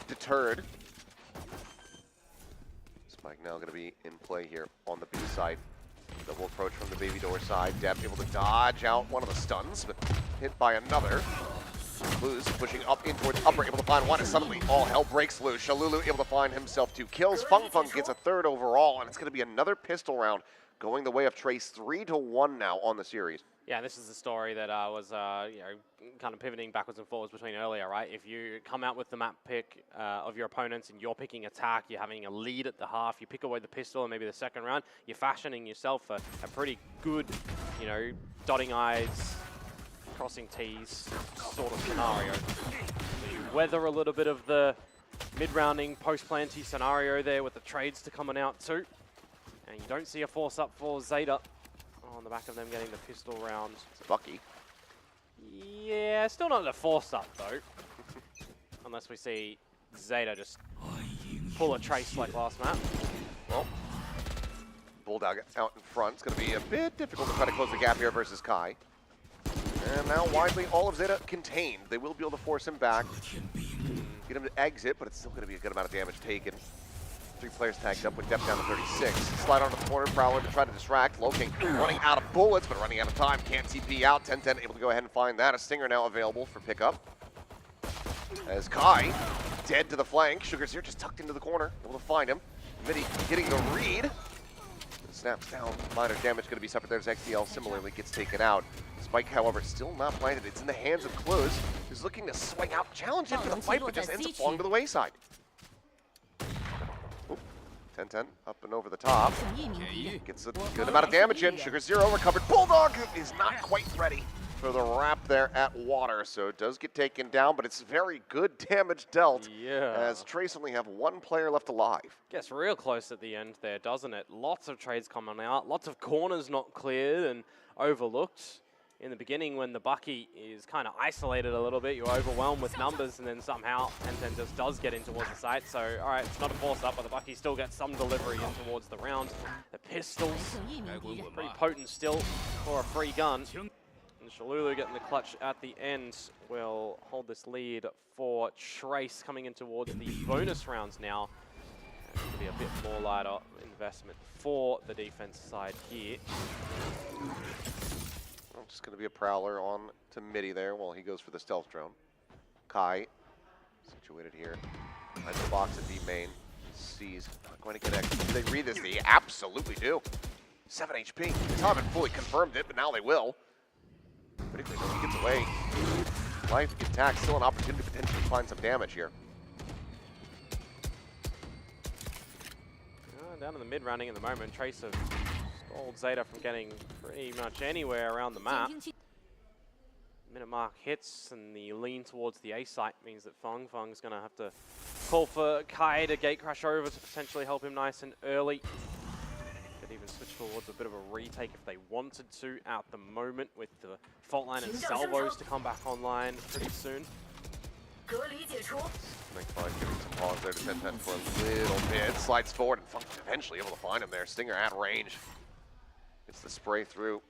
deterred. Spike now going to be in play here on the B side. Double approach from the baby door side. Depp able to dodge out one of the stuns, but hit by another. Luz pushing up in towards upper, able to find one, and suddenly all hell breaks loose. Shalulu able to find himself 2 kills. Fung Fung gets a 3rd overall, and it's going to be another pistol round going the way of Trace. 3-1 now on the series. Yeah, this is the story that was, you know, kind of pivoting backwards and forwards between earlier, right? If you come out with the map pick of your opponents and you're picking attack, you're having a lead at the half, you pick away the pistol and maybe the second round, you're fashioning yourself a pretty good, you know, dotting I's, crossing T's sort of scenario. So you weather a little bit of the mid-rounding, post-planty scenario there with the trades to coming out too. And you don't see a force up for ZETA. On the back of them getting the pistol round. It's Bucky. Yeah, still not a force up though. Unless we see ZETA just pull a Trace like last map. Well, Bulldog out in front. It's going to be a bit difficult to try to close the gap here versus Kai. And now widely all of ZETA contained. They will be able to force him back. Get him to exit, but it's still going to be a good amount of damage taken. 3 players tagged up with depth down to 36. Slide onto the corner, Prowler to try to distract. Lurking running out of bullets, but running out of time. Can't TP out. 10-10 able to go ahead and find that. A Stinger now available for pickup. As Kai, dead to the flank. Sugar's here just tucked into the corner. Able to find him. Midi getting the read. Snaps down. Minor damage going to be suffered there as XDL similarly gets taken out. Spike, however, still not planted. It's in the hands of Kluz, who's looking to swing out, challenge into the fight, but just ends up falling to the wayside. 10-10, up and over the top. Gets a good amount of damage in. Sugar 0 recovered. Bulldog is not quite ready for the wrap there at water, so it does get taken down, but it's very good damage dealt. Yeah. As Trace only have 1 player left alive. Gets real close at the end there, doesn't it? Lots of trades coming out, lots of corners not cleared and overlooked. In the beginning, when the Bucky is kind of isolated a little bit, you're overwhelmed with numbers, and then somehow 10-10 just does get in towards the site. So, all right, it's not a force up, but the Bucky still gets some delivery in towards the round. The pistols, pretty potent still for a free gun. And Shalulu getting the clutch at the end will hold this lead for Trace coming in towards the bonus rounds now. It's going to be a bit more lighter investment for the defense side here. Just going to be a Prowler on to Midi there while he goes for the stealth drone. Kai, situated here. Behind the box at B main. Sees, not going to connect. Do they read this? They absolutely do. 7 HP. They still haven't fully confirmed it, but now they will. Critically, though, he gets away. Life intact, still an opportunity to potentially find some damage here. Down in the mid-rounding at the moment, Trace of stalled ZETA from getting pretty much anywhere around the map. Minute mark hits and the lean towards the A site means that Fung's going to have to call for Kai to gate crash over to potentially help him nice and early. Could even switch towards a bit of a retake if they wanted to at the moment, with the fault line and salvos to come back online pretty soon. Make fun, giving some pause there to 10-10 for a little bit. Slides forward and Funk eventually able to find him there. Stinger at range. Gets the spray through.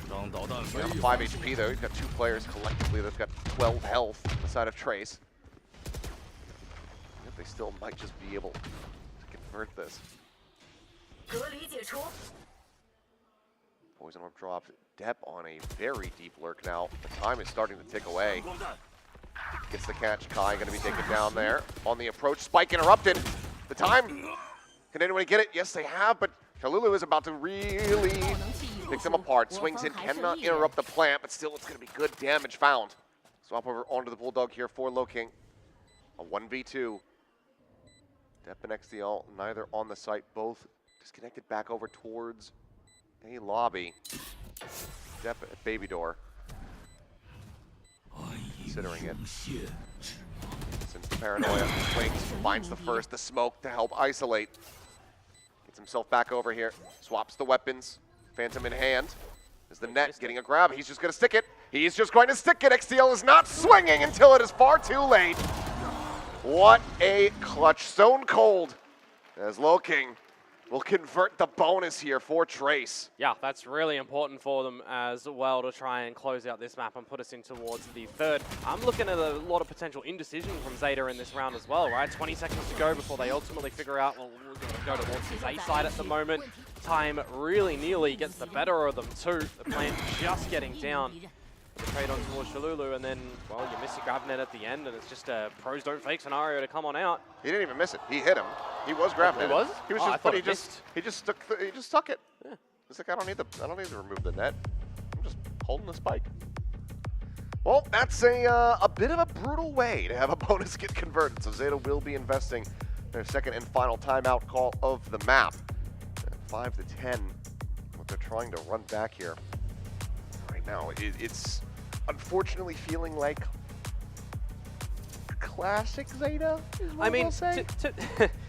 5 HP though. He's got 2 players collectively that's got 12 health on the side of Trace. They still might just be able to convert this. Poison Orb drops. Depp on a very deep lurk now. The time is starting to tick away. Gets the catch. Kai going to be taken down there. On the approach, Spike interrupted. The time. Can anyone get it? Yes, they have, but Shalulu is about to really pick them apart. Swings in, cannot interrupt the plant, but still it's going to be good damage found. Swap over onto the Bulldog here for Lurking. A 1v2. Depp and XDL, neither on the site, both disconnected back over towards a lobby. Depp at baby door. Considering it. Since Paranoia swings, finds the first, the smoke to help isolate. Gets himself back over here, swaps the weapons. Phantom in hand. Is the net getting a grab? He's just going to stick it. He's just going to stick it. XTL is not swinging until it is far too late. What a clutch. Stone cold as Loking will convert the bonus here for Trace. Yeah, that's really important for them as well to try and close out this map and put us in towards the third. I'm looking at a lot of potential indecision from ZETA in this round as well, right? 20 seconds to go before they ultimately figure out, well, we're going to go towards this A side at the moment. Time really nearly gets the better of them too. The plant just getting down. The trade on towards Shalulu, and then, well, you miss your grab net at the end, and it's just a pros don't fake scenario to come on out. He didn't even miss it. He hit him. He was grabbing it. He was? He was just, but he just stuck it. Yeah. It's like I don't need to remove the net. I'm just holding the spike. Well, that's a bit of a brutal way to have a bonus get converted. So ZETA will be investing their second and final timeout call of the map. 5 to 10. What they're trying to run back here. Right now, it's unfortunately feeling like classic ZETA is what we'll say.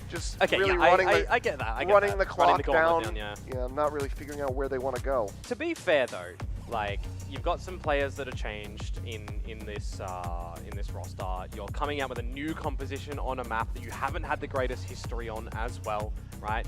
Just okay, really yeah, running I get that. running the clock down. Yeah, I'm not really figuring out where they want to go. To be fair though, like you've got some players that are changed in this roster. You're coming out with a new composition on a map that you haven't had the greatest history on as well, right?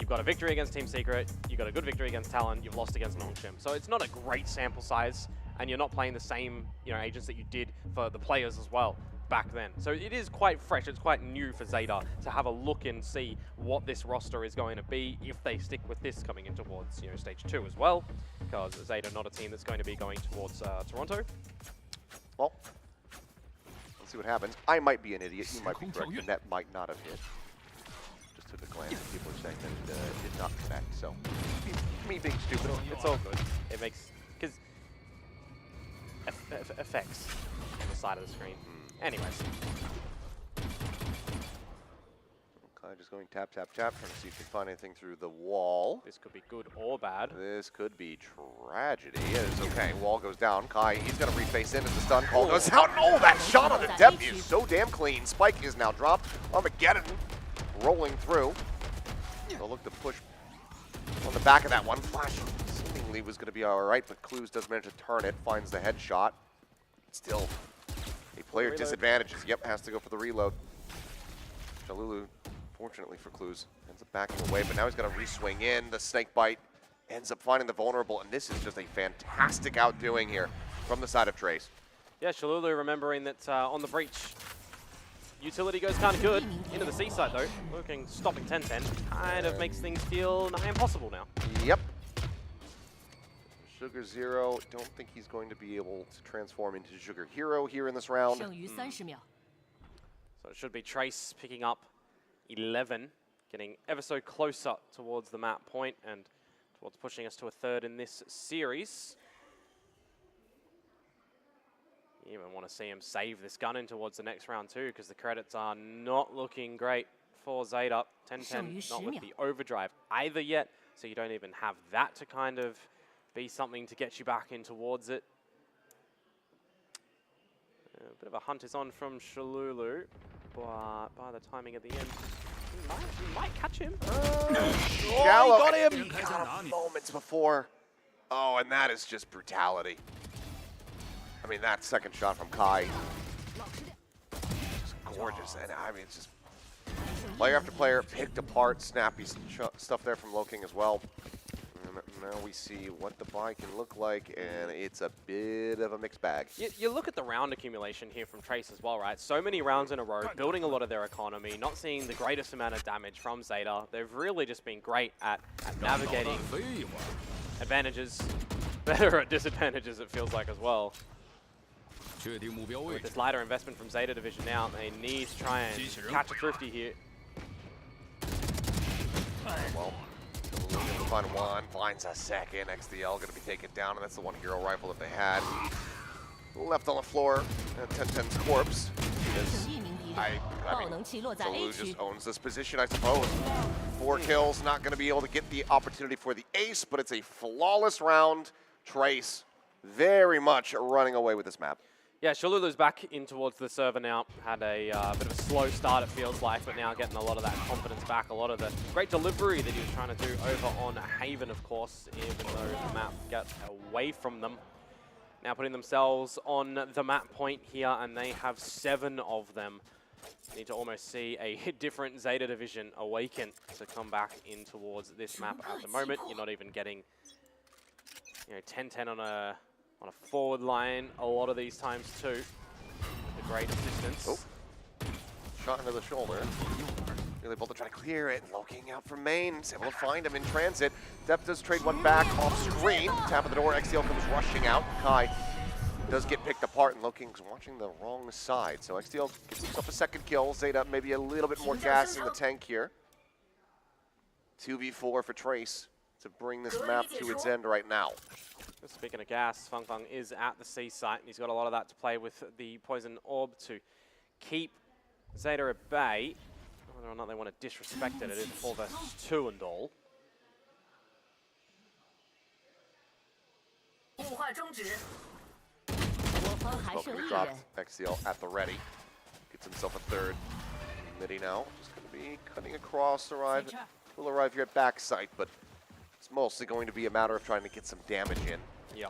You've got a victory against Team Secret, you've got a good victory against Talon, you've lost against Longshim. So it's not a great sample size, and you're not playing the same agents that you did for the players as well back then. So it is quite fresh, it's quite new for ZETA to have a look and see what this roster is going to be if they stick with this coming in towards stage 2 as well, because ZETA not a team that's going to be going towards Toronto. Well, let's see what happens. I might be an idiot, you might be correct, the net might not have hit. To the glance, people are saying that it did not connect, so me being stupid. It's all good. It makes, because effects on the side of the screen. Anyways. Okay, just going tap, tap, tap, trying to see if you can find anything through the wall. This could be good or bad. This could be tragedy. It is okay. Wall goes down. Kai, he's going to reface in as the stun call goes out. Oh, that shot on the depth is so damn clean. Spike is now dropped. Armageddon rolling through. They'll look to push on the back of that one. Flash seemingly was going to be all right, but Clues does manage to turn it, finds the headshot. Still, a player disadvantages. Yep, has to go for the reload. Shalulu, fortunately for Clues, ends up backing away, but now he's got to re-swing in. The snake bite ends up finding the vulnerable, and this is just a fantastic outdoing here from the side of Trace. Yeah, Shalulu remembering that on the breach, utility goes kind of good. Into the seaside though. Looking, stopping 10-10 kind of makes things feel nigh impossible now. Yep. Sugar Zero, don't think he's going to be able to transform into Sugar Hero here in this round. So it should be Trace picking up 11, getting ever so closer towards the map point and towards pushing us to a third in this series. You even want to see him save this gun in towards the next round too, because the credits are not looking great for ZETA. 10-10, not with the overdrive either yet, so you don't even have that to kind of be something to get you back in towards it. A bit of a hunt is on from Shalulu, but by the timing at the end, he might catch him. Shallow. Got him! Got him moments before. Oh, and that is just brutality. I mean, that second shot from Kai is gorgeous. And I mean, it's just player after player picked apart, snappy stuff there from Loking as well. And now we see what the buy can look like, and it's a bit of a mixed bag. You look at the round accumulation here from Trace as well, right? So many rounds in a row, building a lot of their economy, not seeing the greatest amount of damage from ZETA. They've really just been great at navigating advantages, better at disadvantages, it feels like as well. With this lighter investment from ZETA Division now, they need to try and catch a thrifty here. Well, looking to find one, finds a second. XDL going to be taken down, and that's the one hero rifle that they had. Left on the floor, 10-10's corpse. I mean, Zolu just owns this position, I suppose. 4 kills, not going to be able to get the opportunity for the ace, but it's a flawless round. Trace very much running away with this map. Yeah, Shululu's back in towards the server now. Had a bit of a slow start, it feels like, but now getting a lot of that confidence back. A lot of the great delivery that he was trying to do over on Haven, of course, even though the map got away from them. Now putting themselves on the map point here, and they have 7 of them. You need to almost see a different Zeta division awaken to come back in towards this map at the moment. You're not even getting, 10-10 on a forward line a lot of these times too. The great assistance. Oh. Shot into the shoulder. Really able to try to clear it. Looking out from main. He's able to find him in transit. Depth does trade one back off screen. Tap of the door. XDL comes rushing out. Kai does get picked apart, and Loking's watching the wrong side. So XDL gets himself a second kill. Zeta maybe a little bit more gas in the tank here. 2v4 for Trace to bring this map to its end right now. Speaking of gas, Feng Feng is at the C site, and he's got a lot of that to play with the Poison Orb to keep Zeta at bay. Whether or not they want to disrespect it, it is 4 versus 2 and all. Welcome dropped. XCL at the ready. Gets himself a third. Midi now. Just going to be cutting across. Will arrive here at backside, but it's mostly going to be a matter of trying to get some damage in. Yeah.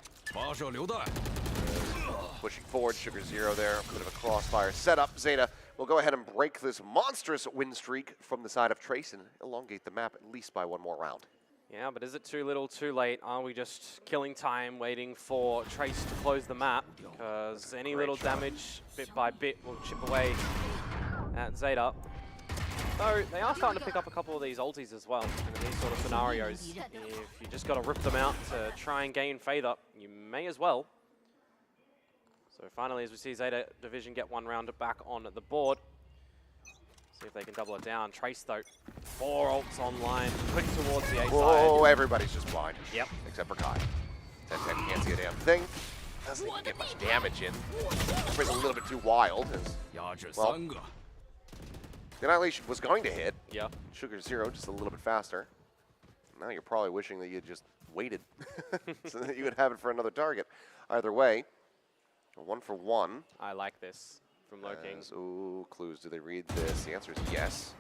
Pushing forward, Sugar Zero there. A bit of a crossfire setup. Zeta will go ahead and break this monstrous win streak from the side of Trace and elongate the map at least by one more round. Yeah, but is it too little, too late? Are we just killing time, waiting for Trace to close the map? Because any little damage, bit by bit, will chip away at Zeta. Though they are starting to pick up a couple of these ultis as well in these sort of scenarios. If you just got to rip them out to try and gain faith up, you may as well. So finally, as we see Zeta Division get one round back on the board. See if they can double it down. Trace, though, 4 ults online, quick towards the A side. Whoa, everybody's just blind. Yep. Except for Kai. 10-10 can't see a damn thing. Doesn't even get much damage in. It's a little bit too wild. Well, the Annihilation was going to hit. Yeah. Sugar Zero just a little bit faster. Now you're probably wishing that you just waited so that you could have it for another target. Either way, 1 for 1. I like this from Loking. So, clues, do they read this? The answer is yes.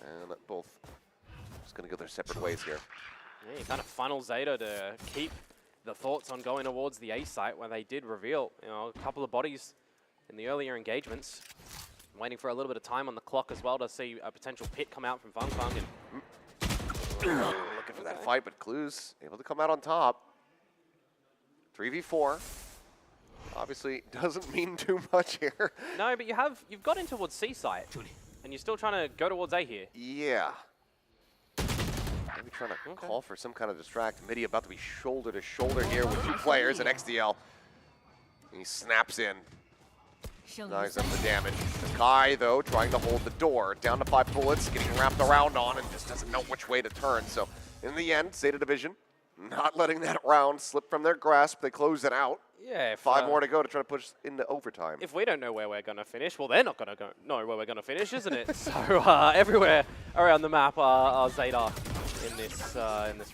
And both just going to go their separate ways here. Yeah, you kind of funnel Zeta to keep the thoughts on going towards the A site where they did reveal, a couple of bodies in the earlier engagements. Waiting for a little bit of time on the clock as well to see a potential pit come out from Feng Feng. Looking for that fight, but Clues able to come out on top. 3v4. Obviously doesn't mean too much here. No, but you've got in towards C site, and you're still trying to go towards A here. Yeah. Maybe trying to call for some kind of distract. Midi about to be shoulder to shoulder here with 2 players at XDL. He snaps in. Nice up the damage. Kai, though, trying to hold the door. Down to 5 bullets, getting wrapped around on, and just doesn't know which way to turn. So, in the end, Zeta Division not letting that round slip from their grasp. They close it out. Yeah. 5 more to go to try to push into overtime. If we don't know where we're going to finish, well, they're not going to know where we're going to finish, isn't it? So, everywhere around the map are Zeta in this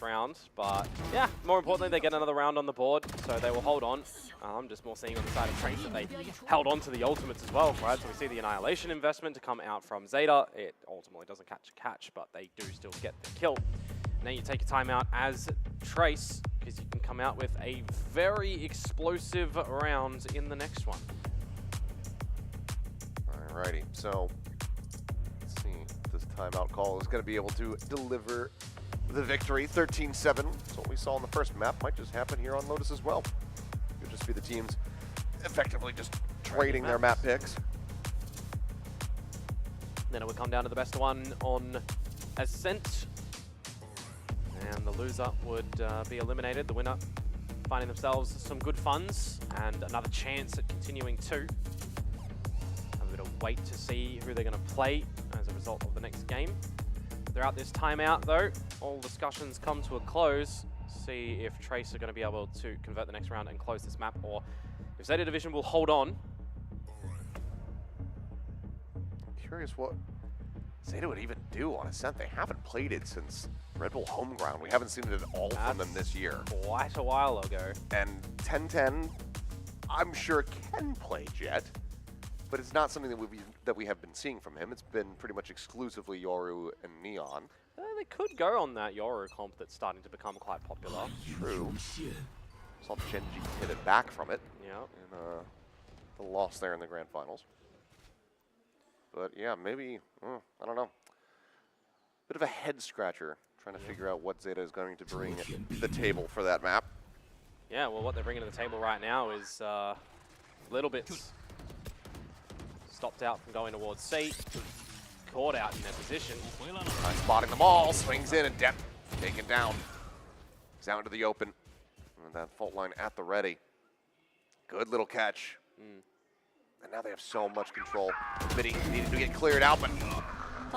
round. But, yeah, more importantly, they get another round on the board, so they will hold on. I'm just more seeing on the side of Trace that they held on to the ultimates as well, right? So we see the Annihilation investment to come out from Zeta. It ultimately doesn't catch, but they do still get the kill. Now you take your time out as Trace, because you can come out with a very explosive round in the next one. Alrighty, so let's see if this timeout call is going to be able to deliver the victory. 13-7. That's what we saw in the first map. Might just happen here on Lotus as well. Could just be the teams effectively just trading their map picks. Then it would come down to the best one on Ascent. And the loser would be eliminated. The winner finding themselves some good funds and another chance at continuing to. A bit of wait to see who they're going to play as a result of the next game. Throughout this timeout, though, all discussions come to a close. See if Trace are going to be able to convert the next round and close this map, or if Zeta Division will hold on. Curious what Zeta would even do on Ascent. They haven't played it since Red Bull Homeground. We haven't seen it at all from them this year. Quite a while ago. And 10-10, I'm sure can play Jet, but it's not something that we have been seeing from him. It's been pretty much exclusively Yoru and Neon. They could go on that Yoru comp that's starting to become quite popular. True. Saw Genji pivot back from it. Yeah. And the loss there in the grand finals. But yeah, maybe, I don't know. Bit of a head scratcher trying to figure out what ZETA is going to bring to the table for that map. Yeah, well, what they're bringing to the table right now is little bits stopped out from going towards C, caught out in their position. Spotting them all, swings in and depth taken down. He's out into the open. And that fault line at the ready. Good little catch. And now they have so much control. Midi needed to get cleared out, but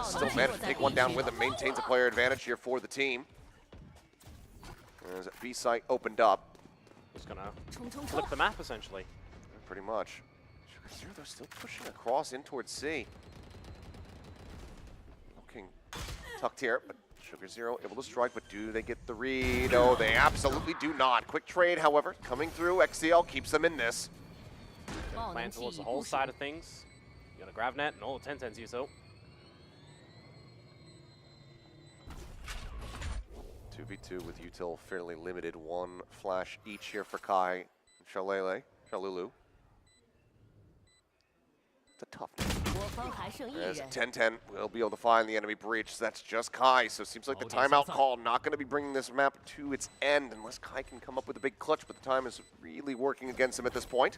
still managed to take one down with him. Maintains a player advantage here for the team. As B site opened up. Just gonna flip the map essentially. Pretty much. Sugar Zero, they're still pushing across in towards C. Looking tucked here, but Sugar Zero able to strike, but do they get the read? No, they absolutely do not. Quick trade, however, coming through. XCL keeps them in this. Plan towards the whole side of things. You got a grab net and all 10-10s yourself. 2v2 with Util fairly limited. One flash each here for Kai and Shalulu. It's a tough one. As 10-10 will be able to find the enemy breach. That's just Kai, so it seems like the timeout call not going to be bringing this map to its end unless Kai can come up with a big clutch, but the time is really working against him at this point.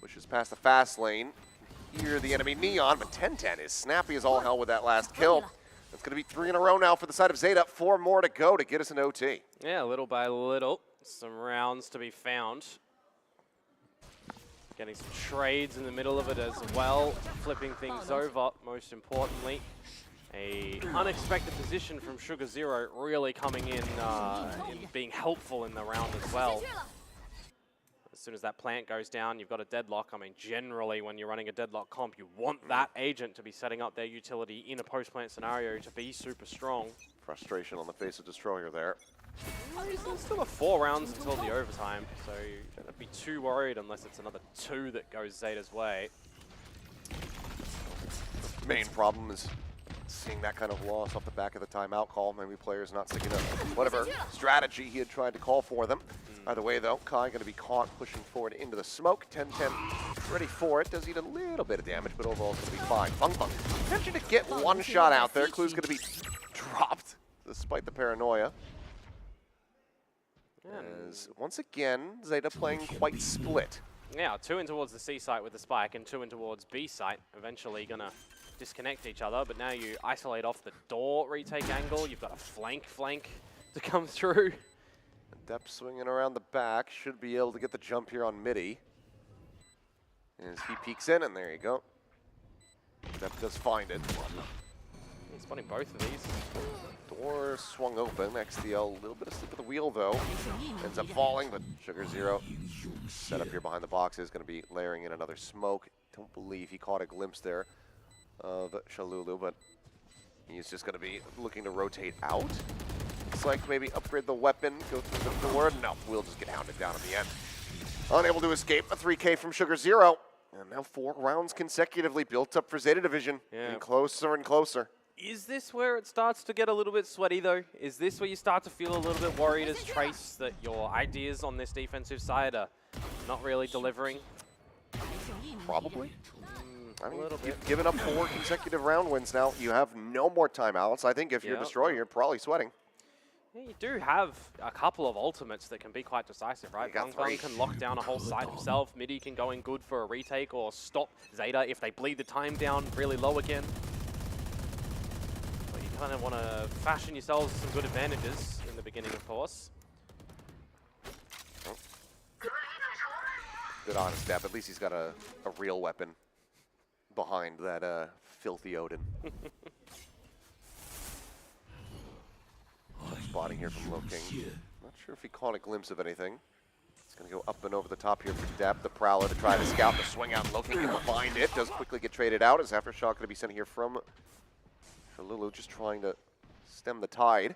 Pushes past the fast lane. Here the enemy Neon, but 10-10 is snappy as all hell with that last kill. It's going to be 3 in a row now for the side of ZETA. 4 more to go to get us an OT. Yeah, little by little, some rounds to be found. Getting some trades in the middle of it as well, flipping things over, most importantly. A unexpected position from Sugar Zero really coming in being helpful in the round as well. As soon as that plant goes down, you've got a deadlock. I mean, generally when you're running a deadlock comp, you want that agent to be setting up their utility in a post-plant scenario to be super strong. Frustration on the face of Destroyer there. There's still a 4 rounds until the overtime, so you don't be too worried unless it's another 2 that goes ZETA's way. Main problem is seeing that kind of loss off the back of the timeout call. Maybe players not sticking to whatever strategy he had tried to call for them. Either way, though, Kai going to be caught pushing forward into the smoke. 10-10 ready for it. Does eat a little bit of damage, but overall it's going to be fine. Fung managing to get one shot out there. Clue's going to be dropped despite the paranoia. As, once again, ZETA playing quite split. Yeah, 2 in towards the C site with the spike and 2 in towards B site. Eventually going to disconnect each other, but now you isolate off the door retake angle. You've got a flank to come through. Depth swinging around the back. Should be able to get the jump here on Midi. As he peeks in, and there you go. Depth does find it. He's spotting both of these. Door swung open. XDL, a little bit of slip of the wheel, though. Ends up falling, but Sugar Zero set up here behind the box is going to be layering in another smoke. Don't believe he caught a glimpse there of Shalulu, but he's just going to be looking to rotate out. Looks like maybe upgrade the weapon, go through the door. No, we'll just get hounded down in the end. Unable to escape a 3K from Sugar Zero. And now 4 rounds consecutively built up for ZETA Division. Yeah. Getting closer and closer. Is this where it starts to get a little bit sweaty, though? Is this where you start to feel a little bit worried as Trace that your ideas on this defensive side are not really delivering? Probably. I mean, little bit. you've given up 4 consecutive round wins now. You have no more timeouts. I think if you're Destroyer, you're probably sweating. Yeah, you do have a couple of ultimates that can be quite decisive, right? Fung can lock down a whole side himself. Midi can go in good for a retake or stop ZETA if they bleed the time down really low again. But you kind of want to fashion yourselves some good advantages in the beginning, of course. Oh. Good honest step. At least he's got a real weapon behind that filthy Odin. Spotting here from Low King. Not sure if he caught a glimpse of anything. It's going to go up and over the top here for Depth. The Prowler to try to scout the swing out. Low King can find it. Does quickly get traded out as Aftershock going to be sent here from Shalulu, just trying to stem the tide.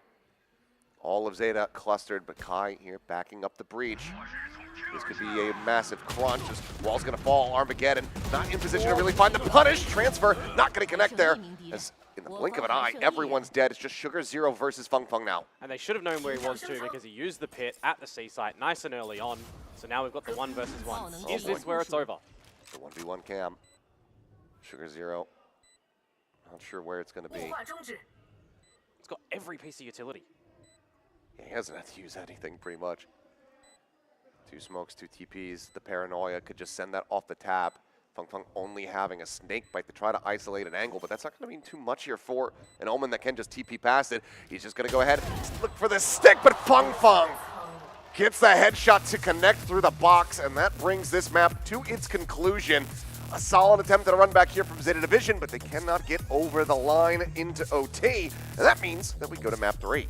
all of Zeta clustered, but Kai here backing up the breach. This could be a massive crunch. This wall's going to fall. Armageddon not in position to really find the punish. Transfer not going to connect there. As in the blink of an eye, everyone's dead. It's just Sugar Zero versus Feng Feng now. And they should have known where he was too, because he used the pit at the C site nice and early on. So now we've got the 1 versus 1. Is this where it's over? The 1v1 cam. Sugar Zero. Not sure where it's going to be. It's got every piece of utility. Yeah, he hasn't had to use anything pretty much. 2 smokes, 2 TPs. The paranoia could just send that off the tap. Feng Feng only having a snake bite to try to isolate an angle, but that's not going to mean too much here for an Omen that can just TP past it. He's just going to go ahead, look for the stick, but Feng Feng gets the headshot to connect through the box, and that brings this map to its conclusion. A solid attempt at a run back here from Zeta Division, but they cannot get over the line into OT, and that means that we go to map 3.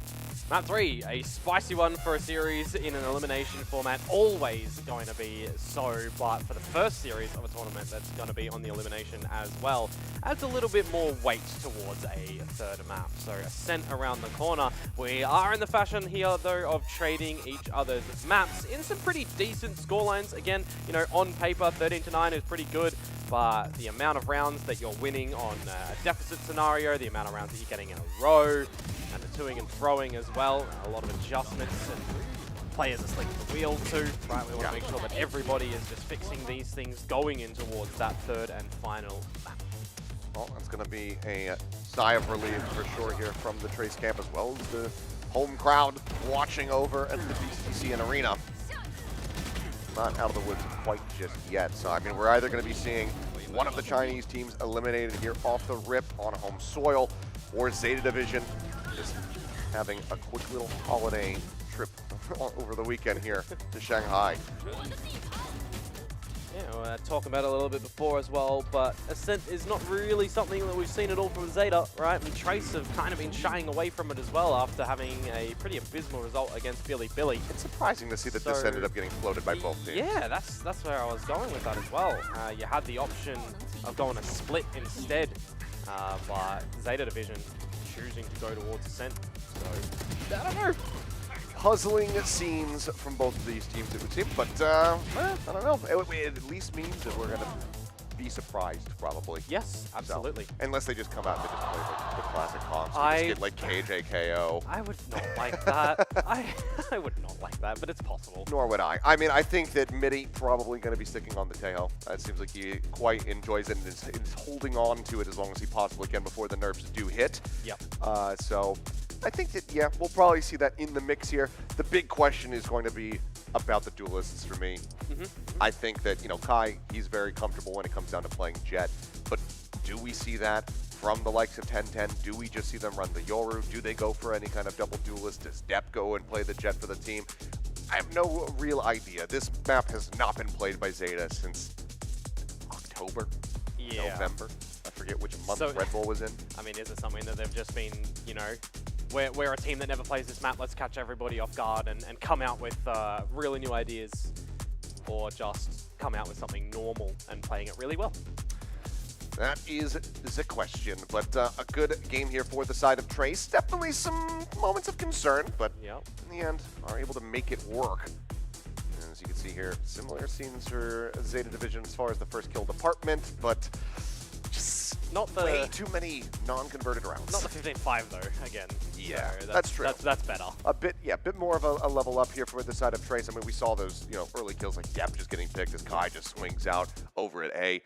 Map 3, a spicy one for a series in an elimination format. Always going to be so, but for the first series of a tournament that's going to be on the elimination as well, adds a little bit more weight towards a third map. So Ascent around the corner. We are in the fashion here, though, of trading each other's maps in some pretty decent scorelines. Again, you know, on paper, 13-9 is pretty good, but the amount of rounds that you're winning on a deficit scenario, the amount of rounds that you're getting in a row, and the toing and throwing as well, a lot of adjustments, and players asleep at the wheel too, right? We want to make sure that everybody is just fixing these things going in towards that third and final map. Well, that's going to be a sigh of relief for sure here from the Trace camp, as well as the home crowd watching over at the VCT and Arena. Not out of the woods quite just yet, so I mean, we're either going to be seeing one of the Chinese teams eliminated here off the rip on home soil, or Zeta Division just having a quick little holiday trip over the weekend here to Shanghai. Yeah, we were talking about it a little bit before as well, but Ascent is not really something that we've seen at all from Zeta, right? And Trace have kind of been shying away from it as well after having a pretty abysmal result against Billy Billy. It's surprising to see that this ended up getting floated by both teams. Yeah, that's where I was going with that as well. You had the option of going a split instead, but Zeta Division choosing to go towards Ascent. So, I don't know. Puzzling scenes from both of these teams, it would seem, but I don't know. It at least means that we're going to be surprised, probably. Yes, absolutely. So, unless they just come out and they just play the classic comps, just get like KJKO. I would not like that. I would not like that, but it's possible. Nor would I. I mean, I think that Mitty probably going to be sticking on the Tejo. It seems like he quite enjoys it and is holding on to it as long as he possibly can before the nerfs do hit. Yep. So I think that, yeah, we'll probably see that in the mix here. The big question is going to be about the duelists for me. I think that, you know, Kai, he's very comfortable when it comes down to playing Jet, but do we see that from the likes of 1010? Do we just see them run the Yoru? Do they go for any kind of double duelist? Does Depp go and play the Jet for the team? I have no real idea. This map has not been played by Zeta since October, November. I forget which month Red Bull was in. I mean, is it something that they've just been, you know, we're a team that never plays this map, let's catch everybody off guard and come out with really new ideas, or just come out with something normal and playing it really well? That is the question, but a good game here for the side of Trace. Definitely some moments of concern, but in the end, are able to make it work. And as you can see here, similar scenes for Zeta Division as far as the first kill department, but just not way too many non-converted rounds. Not the 15-5 though, again. Yeah, so that's true. That's better. A bit more of a level up here for the side of Trace. I mean, we saw those, you know, early kills like Depp just getting picked as Kai just swings out over at A.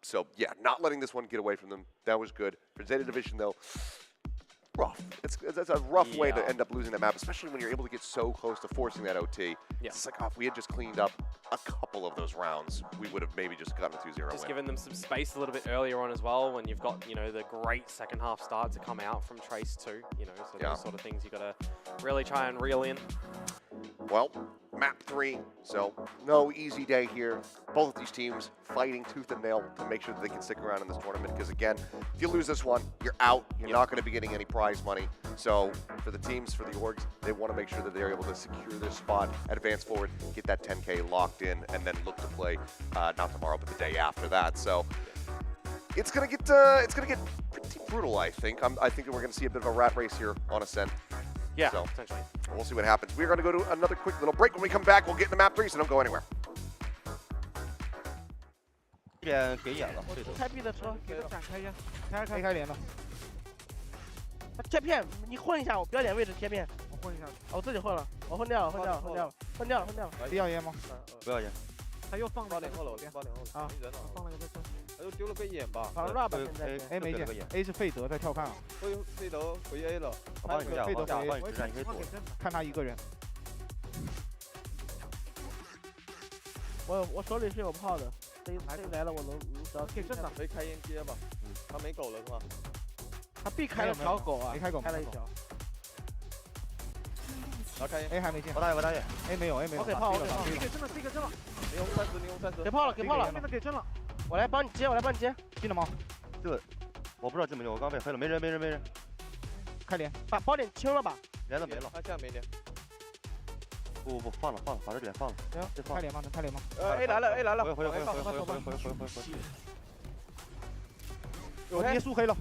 So yeah, not letting this one get away from them. That was good. For Zeta Division though, rough. That's a rough way to end up losing that map, especially when you're able to get so close to forcing that OT. It's like, oh, if we had just cleaned up a couple of those rounds, we would have maybe just gotten a 2-0 Just giving them some space a little bit earlier on as well, when you've got, you know, the great second half start to come out from Trace too, you know, so those sort of things you got to really try and reel in. Well, map 3, so no easy day here. Both of these teams fighting tooth and nail to make sure that they can stick around in this tournament, because again, if you lose this one, you're out. You're not going to be getting any prize money. So for the teams, for the orgs, they want to make sure that they're able to secure their spot, advance forward, get that 10K locked in, and then look to play not tomorrow, but the day after that. So it's gonna get pretty brutal, I think. I think that we're gonna see a bit of a rat race here on Ascent. Yeah, so potentially. we'll see what happens. We're going to go to another quick little break. When we come back, we'll get into map 3, so don't go anywhere. 这边给眼了，我开 B 的车，给他展开一下，开开连了，他贴片，你混一下，我标点位置贴片，我混一下。我自己混了，我混掉了。必要烟吗？不要烟。他又放了80后了，80后了，啊，没人了，放了个在车。他又丢了个眼吧，反正 rap 现在 A 没见 ，A 是费德在跳看啊。飞德回 A 了，我帮你下，费德我帮回你直战，你可以躲。看他一个人。我手里是有炮的，这来了我能只要给正的。没开烟接吧？他没狗了是吧？他避开了条狗啊，没开狗，开了一条。然后开烟 A 还没见，我打野。A 没有 A 没有。我给炮，给正了，给正了。你用30，你用30。给炮了，现在给正了。我来帮你接，进了吗？这我不知道进没进，我刚被黑了，没人。开连，把包点清了吧。连都没了。他现在没连。不，放了，把这点放了。行，开连吗？能开连吗？A 来了。回。我直接输黑了。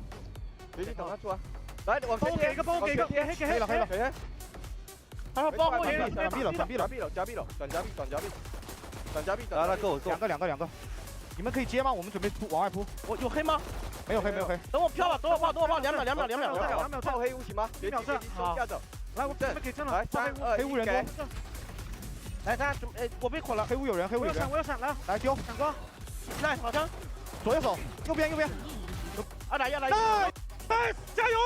别等他出来。来，往前给一个，给黑了。他说包括闪避了，加 B 了，转加 B。来，够。两个。你们可以接吗？我们准备往外扑。我有黑吗？没有黑。等我飘了，等我炮，2秒。炮黑无行吗？别架走。来，我准备给正了。来，3、2、1，黑屋人多。来，大家准备，我被捆了。黑屋有人。我要闪了。来丢，闪光。来，好枪。左右手，右边。2打1，来。加油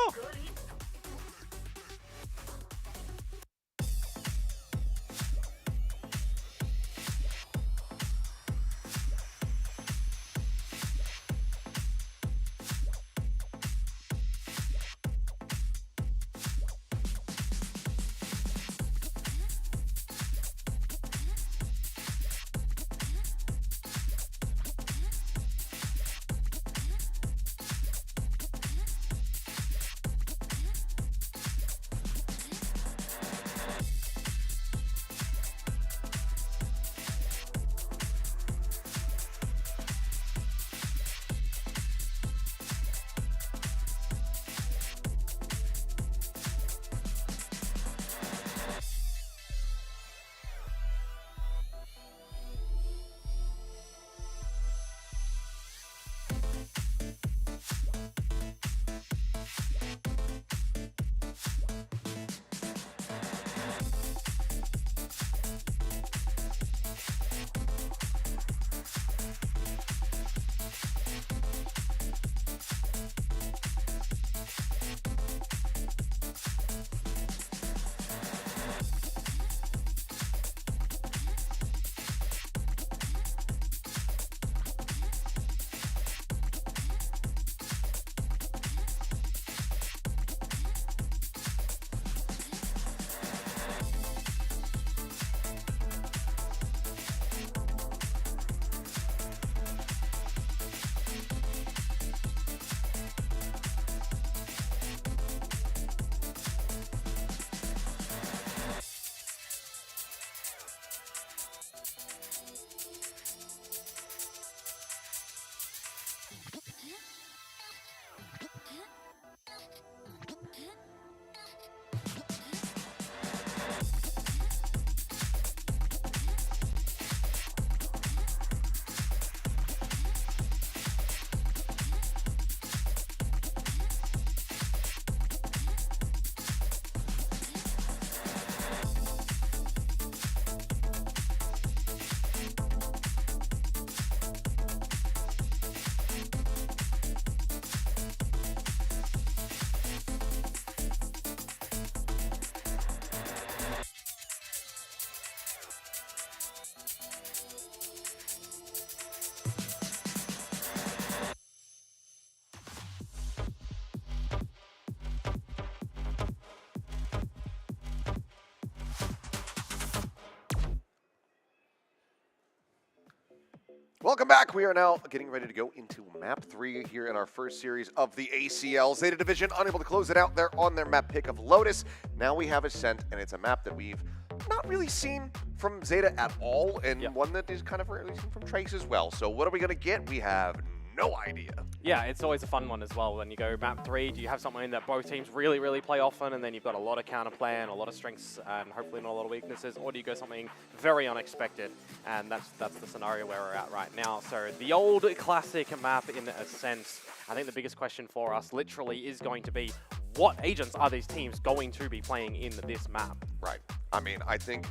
！Welcome back. We are now getting ready to go into map 3 here in our first series of the ACL. Zeta Division unable to close it out there on their map pick of Lotus. Now we have Ascent, and it's a map that we've not really seen from Zeta at all, and one that is kind of rarely seen from Trace as well. So what are we going to get? We have no idea. Yeah, it's always a fun one as well. When you go map 3, do you have something that both teams really, really play often, and then you've got a lot of counterplay and a lot of strengths and hopefully not a lot of weaknesses, or do you go something very unexpected? And that's the scenario where we're at right now. So the old classic map, in a sense, I think the biggest question for us literally is going to be, what agents are these teams going to be playing in this map? Right. I mean, I think,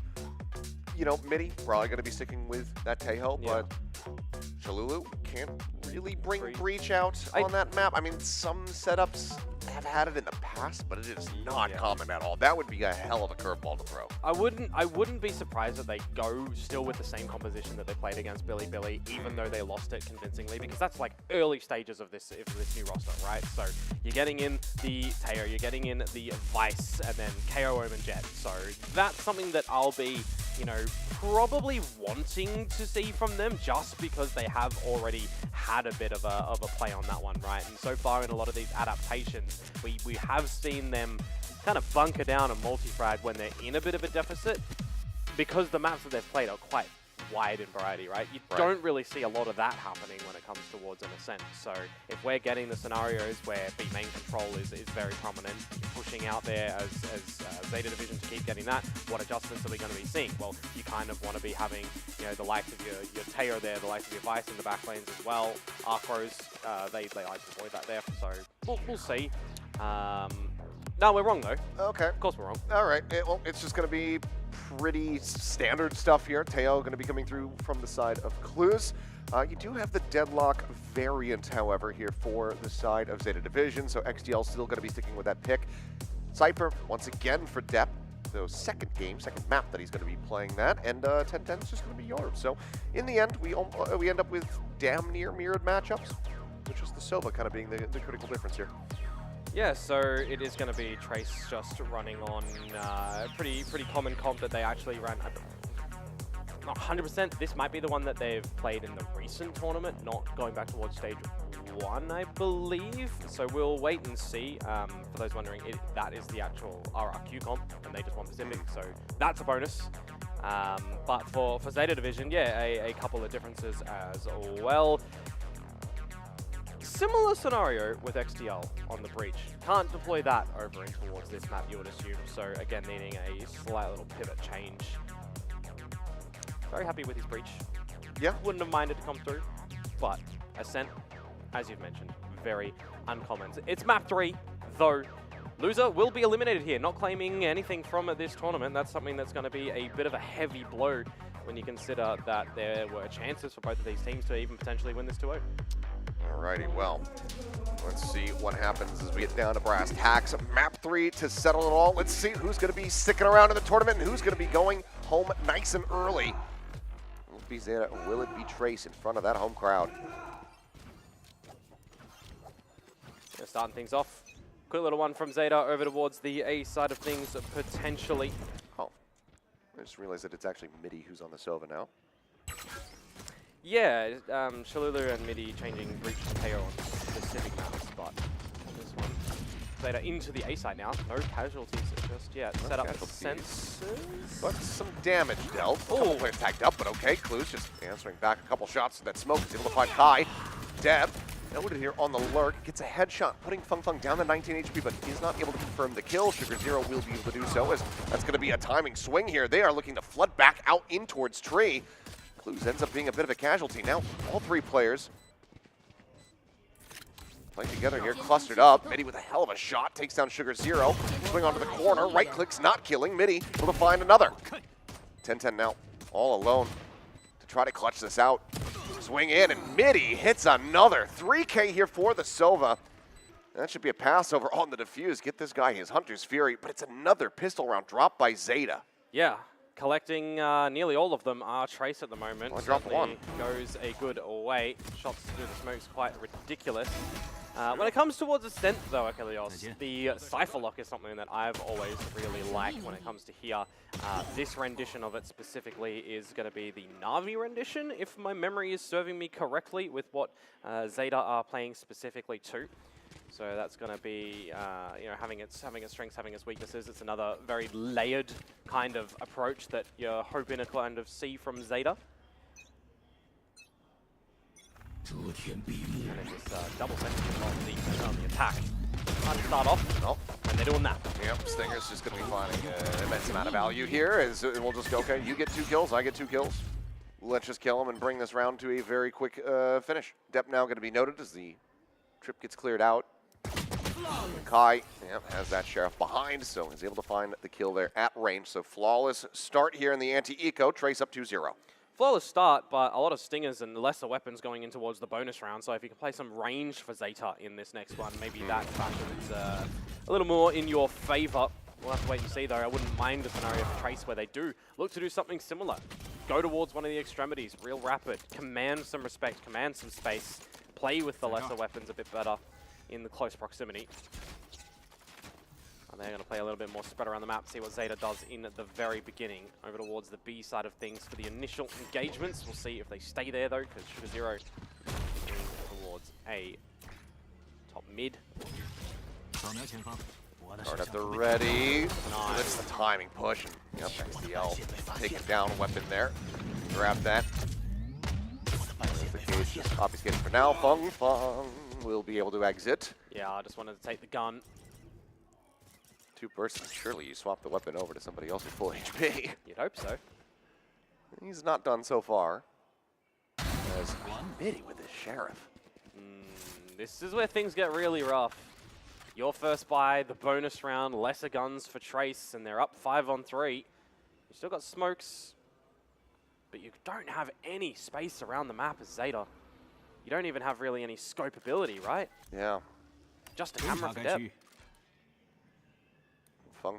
you know, Midi probably going to be sticking with that Tejo, Yeah. but Chalulu can't really bring Breach. Breach out on that map. I mean, some setups have had it in the past, but it is not common at all. That would be a hell of a curveball to throw. I wouldn't be surprised that they go still with the same composition that they played against Billy, even though they lost it convincingly, because that's like early stages of this new roster, right? So you're getting in the Teo, you're getting in the Vice, and then KO, Ohm, and Jet. So that's something that I'll be, you know, probably wanting to see from them, just because they have already had a bit of a play on that one, right? And so far in a lot of these adaptations, we have seen them kind of bunker down a multi-frag when they're in a bit of a deficit, because the maps that they've played are quite wide in variety, right? You don't really see a lot of that happening when it comes towards an ascent. So if we're getting the scenarios where B main control is very prominent, pushing out there as Zeta Division to keep getting that, what adjustments are we going to be seeing? Well, you kind of want to be having, you know, the likes of your Teo there, the likes of your Vice in the back lanes as well. Arcros, they like to avoid that there, so we'll see. No, we're wrong though. Okay. Of course we're wrong. All right. Well, it's just going to be pretty standard stuff here. Teo going to be coming through from the side of Clues. You do have the Deadlock variant, however, here for the side of Zeta Division, so XDL still going to be sticking with that pick. Cypher, once again for Depp, so second map that he's going to be playing that, and 10-10 is just going to be yours. So in the end, we end up with damn near mirrored matchups, which is the Sova kind of being the critical difference here. Yeah, so it is going to be Trace just running on pretty common comp that they actually ran. Not 100%. This might be the one that they've played in the recent tournament, not going back towards stage 1, I believe. So we'll wait and see. For those wondering, that is the actual RRQ comp, and they just won Pacific, so that's a bonus. But for Zeta Division, yeah, a couple of differences as well. Similar scenario with XDL on the Breach. Can't deploy that over in towards this map, you would assume. So again, needing a slight little pivot change. Very happy with his Breach. Yeah. Wouldn't have minded to come through, but Ascent, as you've mentioned, very uncommon. It's map 3, though. Loser will be eliminated here, not claiming anything from this tournament. That's something that's going to be a bit of a heavy blow when you consider that there were chances for both of these teams to even potentially win this 2-0. Alrighty, well, let's see what happens as we get down to brass tacks. Map 3 to settle it all. Let's see who's going to be sticking around in the tournament and who's going to be going home nice and early. Will it be Zeta or will it be Trace in front of that home crowd? Starting things off. Quick little one from Zeta over towards the A side of things, potentially. Oh, I just realized that it's actually Midi who's on the Sova now. Yeah, Chalulu and Midi changing Breach to KO on specific maps, but this one, Zeta into the A side now. No casualties just yet. No Set up casualties. sensors. But some damage dealt. Couple players tagged up, but okay. Clues just answering back a couple shots. That smoke is able to find Kai. Deb, noted here on the lurk, gets a headshot, putting Feng Feng down to 19 HP, but is not able to confirm the kill. Sugar Zero will be able to do so, as that's going to be a timing swing here. They are looking to flood back out in towards Tree. Clues ends up being a bit of a casualty. Now, all three players playing together here, clustered up. Midi with a hell of a shot, takes down Sugar Zero. Swing onto the corner, right clicks, not killing. Midi able to find another. 10-10 now, all alone to try to clutch this out. Swing in, and Midi hits another. 3K here for the Sova. That should be a passover on the defuse. Get this guy his Hunter's Fury, but it's another pistol round dropped by Zeta. Yeah, collecting nearly all of them are Trace at the moment. Well, dropped one. Goes a good way. Shots through the smoke's quite ridiculous. When it comes towards Ascent, though, Achilleos, the Cypher Lock is something that I've always really liked when it comes to here. This rendition of it specifically is going to be the Na'Vi rendition, if my memory is serving me correctly with what Zeta are playing specifically too. So that's going to be, you know, having its strengths, having its weaknesses. It's another very layered kind of approach that you're hoping to kind of see from Zeta. And then this double second on the defense on the attack. Trying to start off. Nope. And they're doing that. Yep, Stinger's just going to be finding an immense amount of value here. As we'll just go, okay, you get 2 kills, I get 2 kills. Let's just kill him and bring this round to a very quick finish. Depp now going to be noted as the trip gets cleared out. Kai has that Sheriff behind, so is able to find the kill there at range. So flawless start here in the anti-eco. Trace up 2-0. Flawless start, but a lot of stingers and lesser weapons going in towards the bonus round. So if you can play some range for ZETA in this next one, maybe that factor is a little more in your favor. We'll have to wait and see, though. I wouldn't mind a scenario for Trace where they do look to do something similar. Go towards one of the extremities, real rapid, command some respect, command some space, play with the lesser weapons a bit better in the close proximity. And they're going to play a little bit more spread around the map, see what ZETA does in the very beginning. Over towards the B side of things for the initial engagements. We'll see if they stay there, though, because Sugar Zero towards a top mid. Start at the ready. Nice. That's the timing push. And, yep, XDL taking down weapon there. Grab that. That's the case. Just obfuscated for now. Fung will be able to exit. Yeah, I just wanted to take the gun. 2 persons. Surely you swap the weapon over to somebody else with full HP. You'd hope so. He's not done so far. As Mitty with his Sheriff. This is where things get really rough. Your first buy, the bonus round, lesser guns for Trace, and they're up 5-on-3. You still got smokes, but you don't have any space around the map as ZETA. You don't even have really any scopeability, right? Yeah. Just a camera for Deb.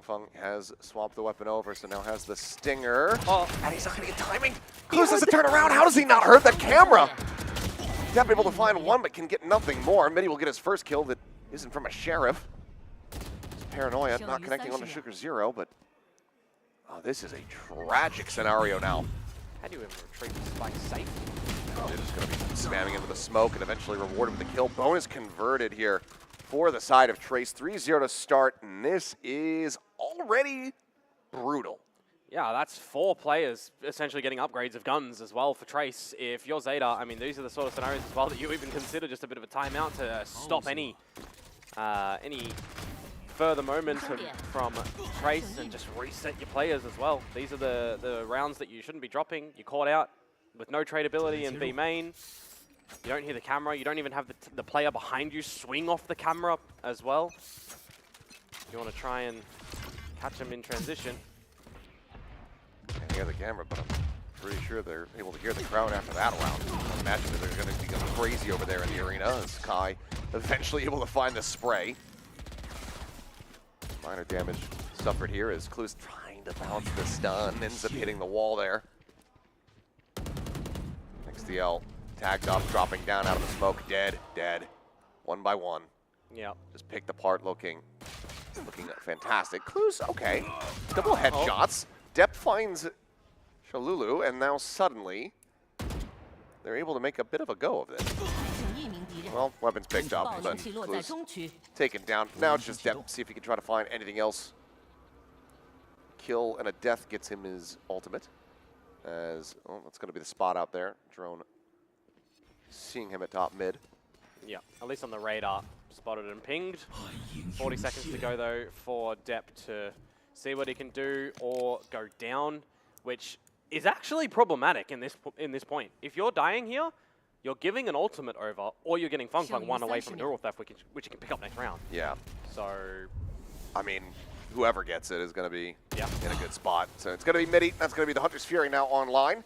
Fung has swapped the weapon over, so now has the Stinger. Oh, and he's not going to get timing. Clues doesn't turn around. How does he not hurt that camera? Deb able to find one, but can get nothing more. Mitty will get his first kill that isn't from a Sheriff. It's paranoia, not connecting on to Sugar Zero, but this is a tragic scenario now. How do you even retrieve this spike safe? They're just going to be spamming into the smoke and eventually rewarded with the kill. Bonus converted here for the side of Trace. 3-0 to start, and this is already brutal. Yeah, that's 4 players essentially getting upgrades of guns as well for Trace. If you're ZETA, I mean, these are the sort of scenarios as well that you even consider just a bit of a timeout to stop any further momentum from Trace and just reset your players as well. These are the rounds that you shouldn't be dropping. You're caught out with no tradability in B main. You don't hear the camera. You don't even have the player behind you swing off the camera as well. You want to try and catch him in transition. Can't hear the camera, but I'm pretty sure they're able to hear the crowd after that round. I imagine that they're going to become crazy over there in the arena as Kai eventually able to find the spray. Minor damage suffered here as Clue's trying to bounce the stun, ends up hitting the wall there. XDL tagged up, dropping down out of the smoke, dead. 1 by 1. Yeah. Just picked apart, looking fantastic. Clue's okay. Double headshots. Depp finds Shalulu, and now suddenly they're able to make a bit of a go of this. Well, weapons picked up, but Clue's taken down. Now it's just Depp, see if he can try to find anything else. Kill and a death gets him his ultimate. As, oh, that's going to be the spot out there. Drone seeing him at top mid. Yeah, at least on the radar. Spotted and pinged. 40 seconds to go, though, for Depp to see what he can do or go down, which is actually problematic in this point. If you're dying here, you're giving an ultimate over, or you're getting Fung 1 away from a neural theft, which you can pick up next round. Yeah. So, I mean, whoever gets it is going to be yeah, in a good spot. So it's going to be Mitty. That's going to be the Hunter's Fury now online.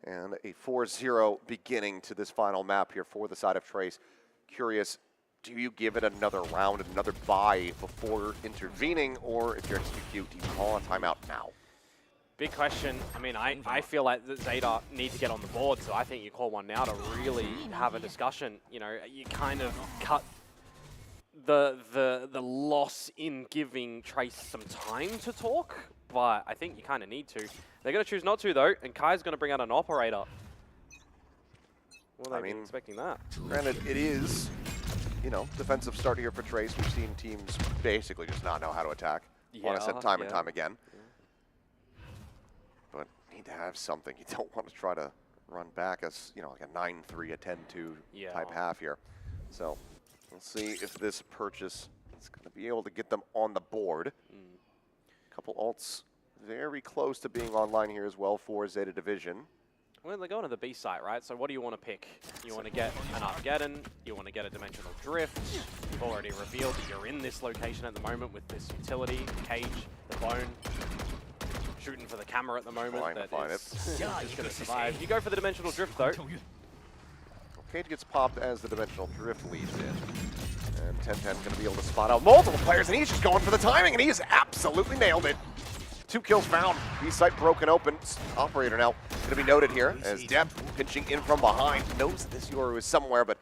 And a 4-0 beginning to this final map here for the side of Trace. Curious, do you give it another round, another bye before intervening, or if you're in SQQ, do you call a timeout now? big question. I mean, I feel like the ZETA need to get on the board, so I think you call one now to really have a discussion. You know, you kind of cut the loss in giving Trace some time to talk, but I think you kind of need to. They're going to choose not to, though, and Kai's going to bring out an operator. Well, I mean, expecting that. Granted, it is, you know, defensive start here for Trace. We've seen teams basically just not know how to attack. Want to set time and time again. But need to have something. You don't want to try to run back as, you know, like a 9-3, a 10-2 type half here. So we'll see if this purchase is going to be able to get them on the board. Couple ults very close to being online here as well for Zeta Division. Well, they're going to the B site, right? So what do you want to pick? You want to get an Armageddon, you want to get a Dimensional Drift. You've already revealed that you're in this location at the moment with this utility, Cage, the Bone. Shooting for the camera at the moment. Trying to find it. Just going to survive. You go for the Dimensional Drift, though. Cage gets popped as the Dimensional Drift leads in. And 10-10 going to be able to spot out multiple players, and he's just going for the timing, and he has absolutely nailed it. 2 kills found. B-site broken open. Operator now going to be noted here as Depp pinching in from behind. Knows this Yoru is somewhere, but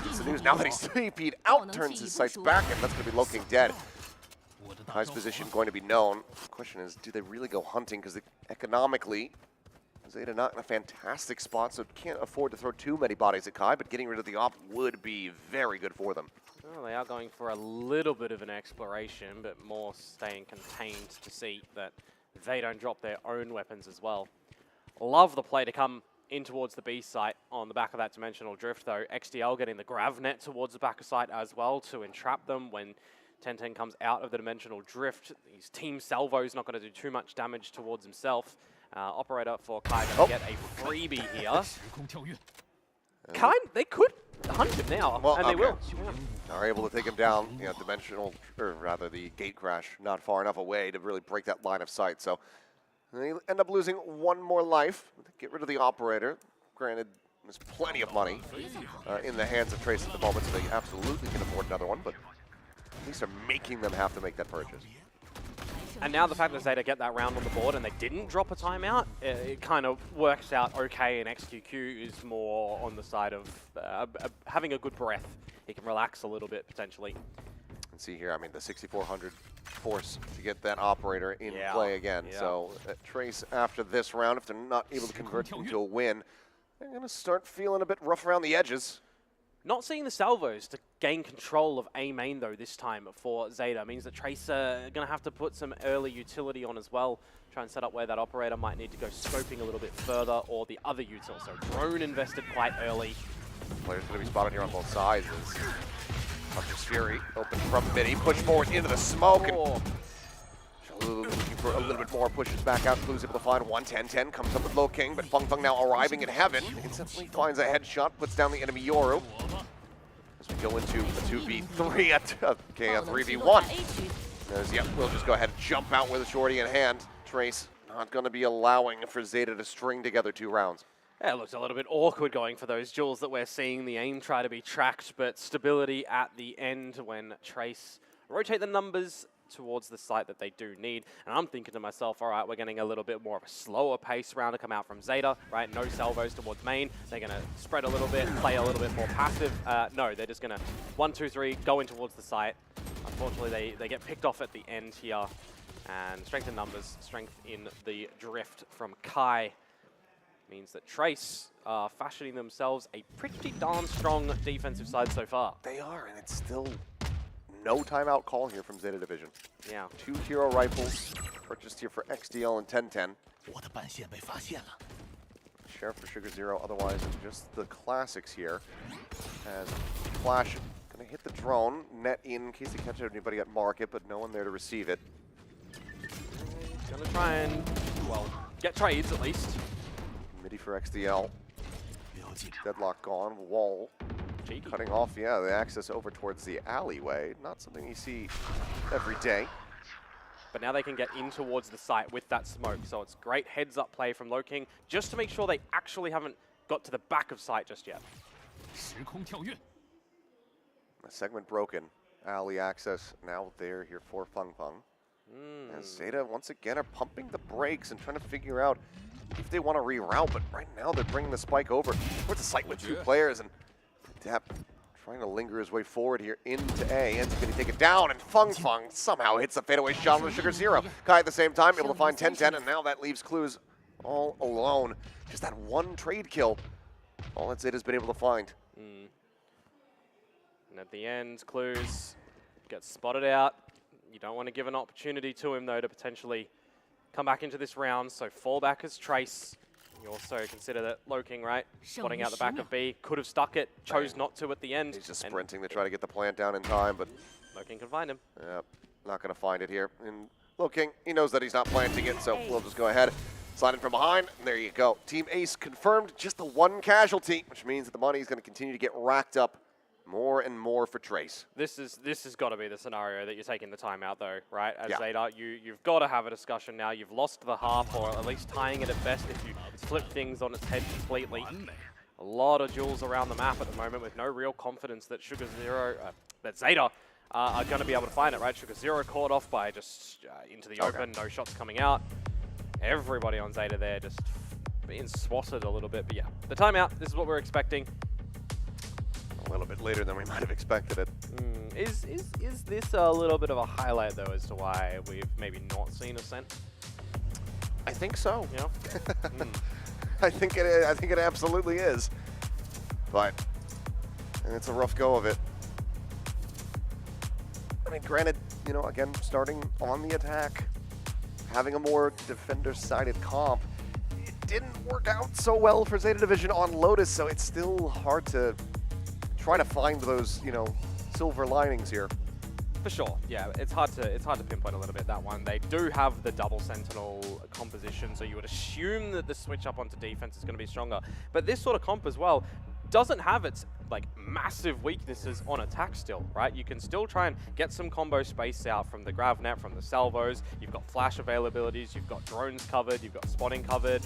it's the news now that he's TP'd out, turns his sights back, and that's going to be Loking dead. Kai's position going to be known. The question is, do they really go hunting? Because economically, Zeta not in a fantastic spot, so can't afford to throw too many bodies at Kai, but getting rid of the op would be very good for them. Well, they are going for a little bit of an exploration, but more staying contained to see that they don't drop their own weapons as well. Love the play to come in towards the B site on the back of that Dimensional Drift, though. XDL getting the grav net towards the back of site as well to entrap them when 10-10 comes out of the Dimensional Drift. His team salvo's not going to do too much damage towards himself. Operator for Kai going to get a freebie here. Kai, they could hunt him now, well, and they will. Are able to take him down. You know, Dimensional, or rather the gate crash, not far enough away to really break that line of sight. So they end up losing 1 more life. Get rid of the Operator. Granted, there's plenty of money in the hands of Trace at the moment, so they absolutely can afford another one, but at least are making them have to make that purchase. And now the fact that Zeta get that round on the board and they didn't drop a timeout, it kind of works out okay, and XQQ is more on the side of having a good breath. He can relax a little bit, potentially. And see here, I mean, the 6,400 force to get that Operator in play again. So Trace, after this round, if they're not able to convert it into a win, they're going to start feeling a bit rough around the edges. Not seeing the salvos to gain control of A main, though, this time for Zeta means that Trace are going to have to put some early utility on as well. Try and set up where that Operator might need to go scoping a little bit further, or the other util. So drone invested quite early. Players going to be spotted here on both sides. Hunter's Fury open from mid. He pushed forward into the smoke. And looking for a little bit more, pushes back out. Clue's able to find 1-10-10, comes up with Low King, but Feng Feng now arriving in heaven. Instantly finds a headshot, puts down the enemy Yoru. As we go into a 2v3, okay, a 3v1. As, we'll just go ahead and jump out with a shorty in hand. Trace not going to be allowing for Zeta to string together 2 rounds. Yeah, it looks a little bit awkward going for those duels that we're seeing. The aim try to be tracked, but stability at the end when Trace rotate the numbers towards the site that they do need. And I'm thinking to myself, all right, we're getting a little bit more of a slower pace round to come out from Zeta, right? No salvos towards main. They're going to spread a little bit, play a little bit more passive. No, they're just going to 1, 2, 3, go in towards the site. Unfortunately, they get picked off at the end here. And strength in numbers, strength in the drift from Kai means that Trace are fashioning themselves a pretty darn strong defensive side so far. They are, and it's still no timeout call here from Zeta Division. Yeah. 2 hero rifles purchased here for XDL and 10-10. Sheriff for Sugar Zero, otherwise it's just the classics here. As Flash gonna hit the drone, net in case they catch anybody at market, but no one there to receive it. Gonna try and, well, get trades at least. Midi for XDL. Deadlock gone, wall. Cheeky. Cutting off, the access over towards the alleyway. Not something you see every day. But now they can get in towards the site with that smoke, so it's great heads-up play from Low King, just to make sure they actually haven't got to the back of site just yet. A segment broken. Alley access now there here for Feng Feng. And Zeta, once again, are pumping the brakes and trying to figure out if they want to reroute, but right now they're bringing the spike over towards the site with 2 players, and Depp trying to linger his way forward here into A, and he's going to take it down, and Feng Feng somehow hits a fadeaway shot with Sugar Zero. Kai at the same time, able to find 10-10, and now that leaves Clues all alone. Just that 1 trade kill, all that Zeta's been able to find. And at the end, Clues gets spotted out. You don't want to give an opportunity to him, though, to potentially come back into this round, so fall back as Trace. You also consider that Loking, right, spotting out the back of B, could have stuck it, chose not to at the end. He's just sprinting to try to get the plant down in time, but Loking can find him. yep, not going to find it here. And Loking, he knows that he's not planting it, so we'll just go ahead, slide in from behind, and there you go. Team Ace confirmed just the one casualty, which means that the money is going to continue to get racked up more and more for Trace. This has got to be the scenario that you're taking the timeout, though, right? As Yeah. ZETA, you've got to have a discussion now. You've lost the half, or at least tying it at best if you flip things on its head completely. A lot of duels around the map at the moment with no real confidence that that ZETA are going to be able to find it, right? Sugar Zero caught off by just into the open, no shots coming out. Everybody on ZETA there just being swatted a little bit, but yeah, the timeout, this is what we're expecting. A little bit later than we might have expected it. Is this a little bit of a highlight, though, as to why we've maybe not seen Ascent? I think so. You know? I think it absolutely is. But it's a rough go of it. I mean, granted, you know, again, starting on the attack, having a more defender-sided comp, it didn't work out so well for Zeta Division on Lotus, so it's still hard to try to find those, you know, silver linings here. For sure, yeah, it's hard to pinpoint a little bit that one. They do have the double sentinel composition, so you would assume that the switch up onto defense is going to be stronger. But this sort of comp as well doesn't have its like massive weaknesses on attack still, right? You can still try and get some combo space out from the Gravnet, from the salvos. You've got flash availabilities, you've got drones covered, you've got spotting covered.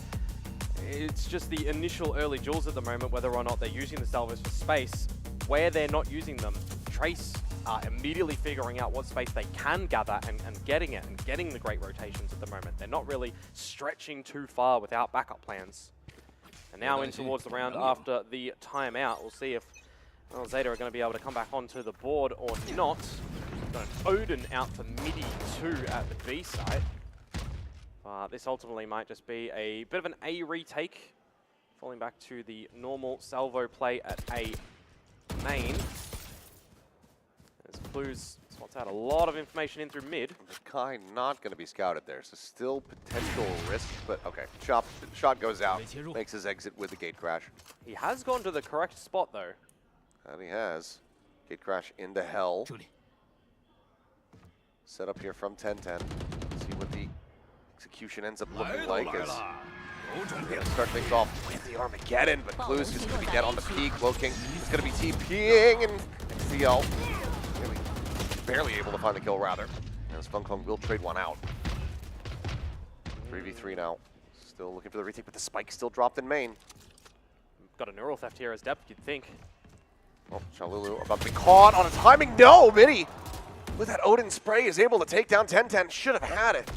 It's just the initial early duels at the moment, whether or not they're using the salvos for space. Where they're not using them, Trace are immediately figuring out what space they can gather and getting it, and getting the great rotations at the moment. They're not really stretching too far without backup plans. And now in towards the round after the timeout, we'll see if ZETA are going to be able to come back onto the board or not. Got an Odin out for midi 2 at the B site. This ultimately might just be a bit of an A retake, falling back to the normal salvo play at A main. As Clues spots out a lot of information in through mid. Kai not going to be scouted there, so still potential risk, but okay. Shot goes out, makes his exit with the gate crash. He has gone to the correct spot, though. That he has. Gate crash into hell. Set up here from 10-10. See what the execution ends up looking like as they start things off with the Armageddon, but Clue's just going to be dead on the peak. Loking is going to be TPing, and CL really barely able to find the kill, rather. As Funkong will trade one out. 3v3 now. Still looking for the retake, but the spike still dropped in main. Got a neural theft here as depth, you'd think. Oh, Chalulu about to be caught on a timing. No, Midi with that Odin spray is able to take down 10-10. Should have had it.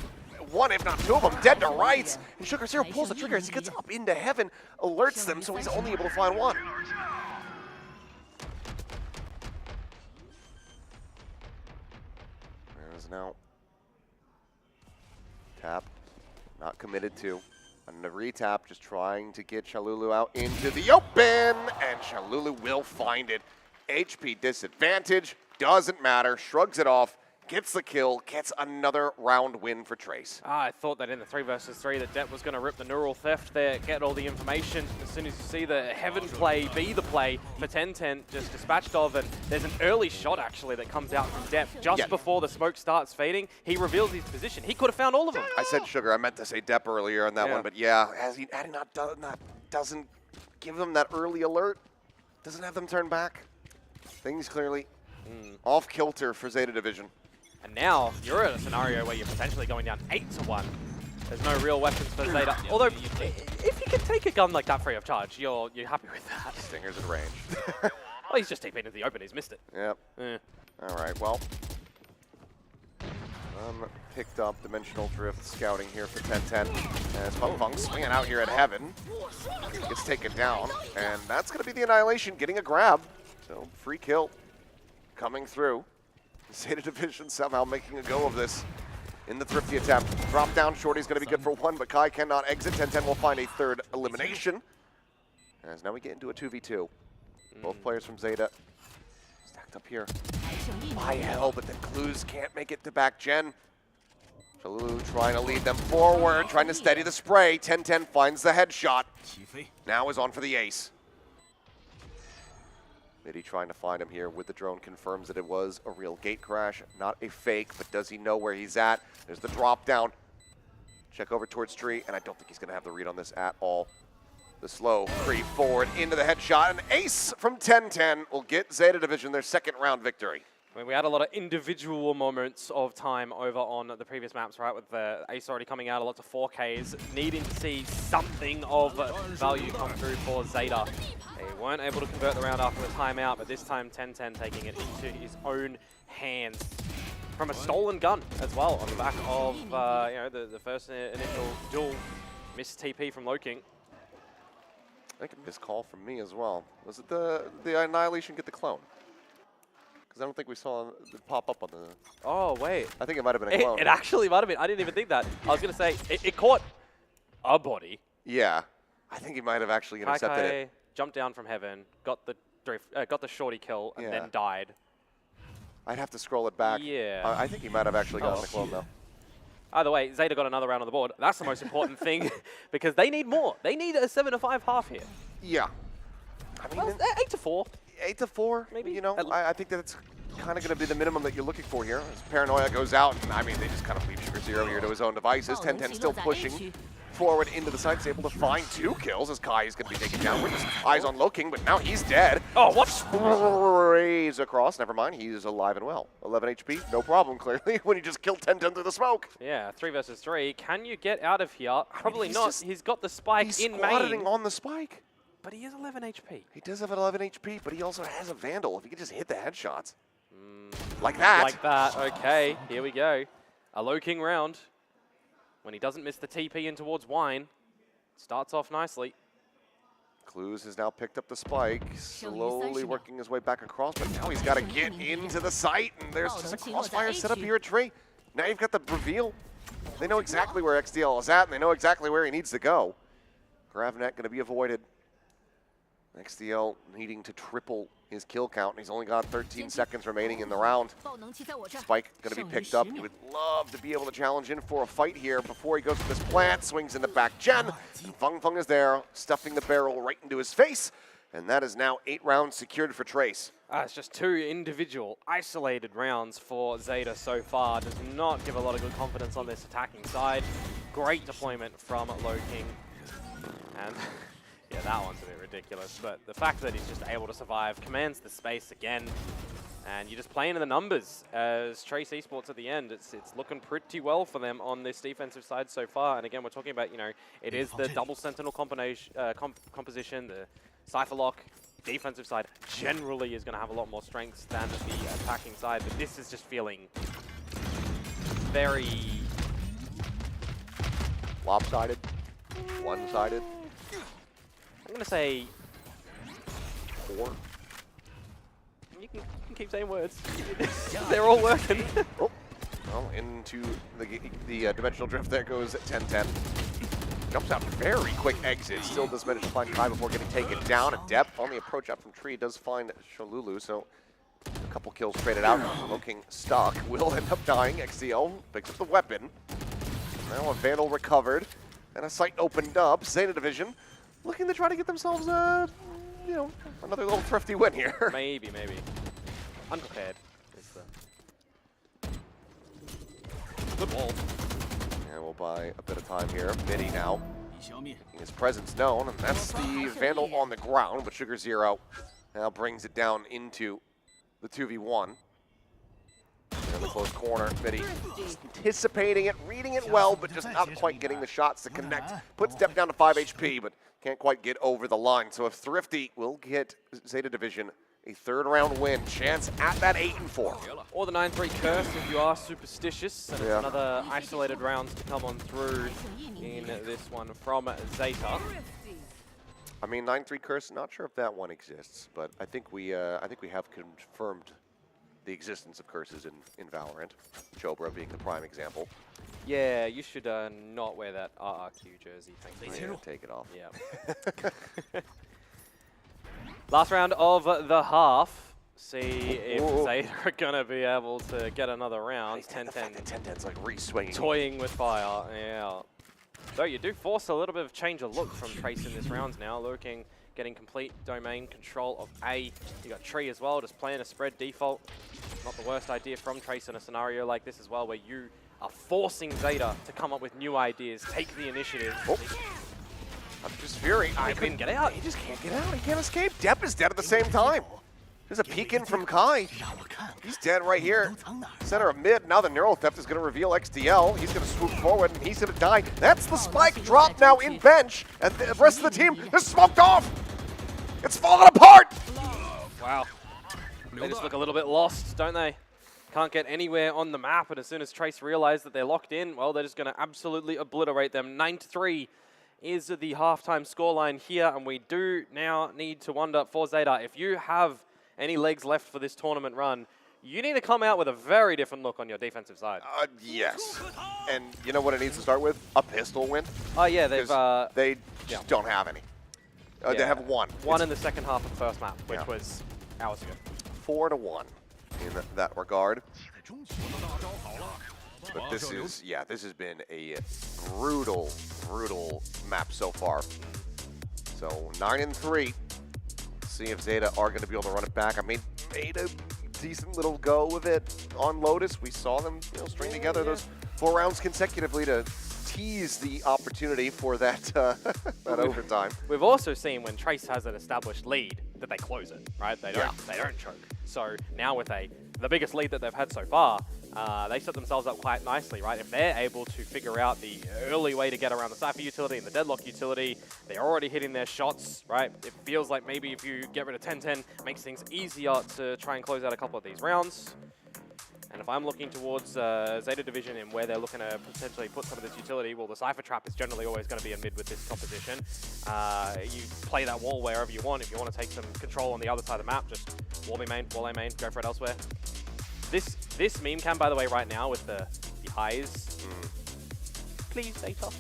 One, if not two of them, dead to rights. And Sugar Zero pulls the trigger as he gets up into heaven, alerts them, so he's only able to find one. There is now tap, not committed to. And the retap, just trying to get Chalulu out into the open, and Chalulu will find it. HP disadvantage, doesn't matter, shrugs it off, gets the kill, gets another round win for Trace. I thought that in the 3 versus 3 that Depp was going to rip the neural theft there, get all the information. As soon as you see the heaven play be the play for 10-10 just dispatched of, and there's an early shot actually that comes out from Depp just before the smoke starts fading. He reveals his position. He could have found all of them. I said Sugar, I meant to say Depp earlier on that one, but yeah, had he not done that, doesn't give them that early alert, doesn't have them turn back. Things clearly off kilter for Zeta Division. And now you're in a scenario where you're potentially going down 8-1. There's no real weapons for Zeta. Although, if you can take a gun like that free of charge, you're happy with that. Stinger's in range. Well, he's just TP'd into the open. He's missed it. Yep. All right, well. Picked up Dimensional Drift scouting here for 10-10. As Fung swinging out here at Heaven. Gets taken down, and that's going to be the Annihilation getting a grab. So, free kill coming through. Zeta Division somehow making a go of this in the Thrifty attempt. Drop down, Shorty's going to be good for one, but Kai cannot exit. 10-10 will find a third elimination. As now we get into a 2v2. Both players from Zeta stacked up here. By hell, but the Clues can't make it to back gen. Shalulu trying to lead them forward, trying to steady the spray. 10-10 finds the headshot. Now is on for the ace. Midi trying to find him here with the drone, confirms that it was a real gate crash, not a fake, but does he know where he's at? There's the drop down. Check over towards tree, and I don't think he's gonna have the read on this at all. The slow creep forward into the headshot, and ace from 10-10 will get Zeta Division their second round victory. I mean, we had a lot of individual moments of time over on the previous maps, right? With the ace already coming out, a lot of 4Ks, needing to see something of value come through for Zeta. They weren't able to convert the round after the timeout, but this time 10-10 taking it into his own hands from a stolen gun as well on the back of you know, the first initial duel missed TP from Loking. I think a missed call from me as well. Was it the Annihilation get the clone? Because I don't think we saw it pop up on the... Oh, wait. I think it might have been a clone. It actually might have been. I didn't even think that. I was going to say, it caught a body. Yeah. I think he might have actually intercepted it. Jumped down from heaven, got the shorty kill, and then died. I'd have to scroll it back. Yeah. I think he might have actually gotten the clone, though. Either way, Zeta got another round on the board. That's the most important thing, because they need more. They need a 7-5 half here. Yeah. I mean, Well, 8-4. 8-4, maybe. You know, I think that's kind of going to be the minimum that you're looking for here. As Paranoia goes out, and I mean, they just kind of leave Sugar Zero here to his own devices. 10-10 still pushing forward into the site, is able to find 2 kills as Kai is going to be taken down with his eyes on Loking, but now he's dead. Oh, what? Sprays across. Never mind, he's alive and well. 11 HP, no problem, clearly, when you just killed 10-10 through the smoke. Yeah, 3 versus 3. Can you get out of here? Probably he's not. just- He's got the spike He's in squatting main. on the spike. But he is 11 HP. He does have 11 HP, but he also has a Vandal. If he could just hit the headshots. Like that. Like that. Okay, here we go. A Loking round. When he doesn't miss the TP in towards Wine. Starts off nicely. Clues has now picked up the spike, slowly working his way back across, but now he's got to get into the site, and there's just a crossfire set up here at Tree. Now you've got the reveal. They know exactly where XDL is at, and they know exactly where he needs to go. Gravnet going to be avoided. XDL needing to triple his kill count, and he's only got 13 seconds remaining in the round. Spike going to be picked up. He would love to be able to challenge in for a fight here before he goes to this plant, swings in the back gen. Fung Fung is there, stuffing the barrel right into his face, and that is now 8 rounds secured for Trace. It's just 2 individual, isolated rounds for Zeta so far. Does not give a lot of good confidence on this attacking side. Great deployment from Loking. And yeah, that one's a bit ridiculous. But the fact that he's just able to survive, commands the space again. And you're just playing in the numbers as Trace Esports at the end. It's looking pretty well for them on this defensive side so far. And again, we're talking about, you know, it is the double sentinel combination, composition, the Cypher Lock. Defensive side generally is going to have a lot more strengths than the attacking side. But this is just feeling very Lopsided, one-sided. I'm going to say 4. you can keep saying words. They're all working. Oh, well, into the dimensional drift there goes 10-10. Jumps out very quick exit. Still does manage to find Kai before getting taken down. At depth on the approach out from Tree does find Shalulu, so a couple kills traded out. Looking stuck. Will end up dying. XCL picks up the weapon. Now a Vandal recovered. And a site opened up. Zeta Division looking to try to get themselves you know, another little thrifty win here. Maybe. Unprepared is the good wall. And we'll buy a bit of time here. Midi now making his presence known, and that's the Vandal on the ground, but Sugar Zero now brings it down into the 2v1. In the close corner, Midi just anticipating it, reading it well, but just not quite getting the shots to connect. Puts Step down to 5 HP, but can't quite get over the line. So if Thrifty will get Zeta Division a 3rd round win, chance at that 8-4. Or the 9-3 curse if you are superstitious. And it's another isolated rounds to come on through in this one from Zeta. I mean, 9-3 curse, not sure if that one exists, but I think we have confirmed the existence of curses in Valorant. Chobra being the prime example. Yeah, you should not wear that RRQ jersey. Thanks. Yeah, take it off. Yeah. Last round of the half. See if Zeta are going to be able to get another round. 10-10. 10-10's like re-swinging. Toying with fire, yeah. Though you do force a little bit of change of look from Trace in this round now, getting complete domain control of A. You got Tree as well, just playing a spread default. Not the worst idea from Trace in a scenario like this as well, where you are forcing Zeta to come up with new ideas, take the initiative. Oh. Just Fury. He couldn't get out. He just can't get out. He can't escape. Depp is dead at the same time. There's a peek in from Kai. He's dead right here. Center of mid. Now the Neural Theft is going to reveal XDL. He's going to swoop forward and he's going to die. That's the spike drop now in bench. And the rest of the team is smoked off. It's falling apart. Wow. They just look a little bit lost, don't they? Can't get anywhere on the map. And as soon as Trace realize that they're locked in, well, they're just going to absolutely obliterate them. 9-3 is the halftime scoreline here. And we do now need to wonder for Zeta, if you have any legs left for this tournament run, you need to come out with a very different look on your defensive side. Yes. And you know what it needs to start with? A pistol win. Oh, yeah, they just don't have any. They have one. One in the second half of the first map, which was hours ago. 4-1 in that regard. But this has been a brutal map so far. So 9-3. See if Zeta are going to be able to run it back. I mean, made a decent little go of it on Lotus. We saw them, string together those 4 rounds consecutively to tease the opportunity for that that overtime. We've also seen when Trace has an established lead that they close it, right? They don't choke. So now with the biggest lead that they've had so far, they set themselves up quite nicely, right? If they're able to figure out the early way to get around the Cypher utility and the Deadlock utility, they're already hitting their shots, right? It feels like maybe if you get rid of 10-10, it makes things easier to try and close out a couple of these rounds. And if I'm looking towards Zeta Division and where they're looking to potentially put some of this utility, well, the Cypher Trap is generally always going to be in mid with this composition. You play that wall wherever you want. If you want to take some control on the other side of the map, just wall B main, wall A main, go for it elsewhere. This meme cam, by the way, right now with the highs. Please, Zeta.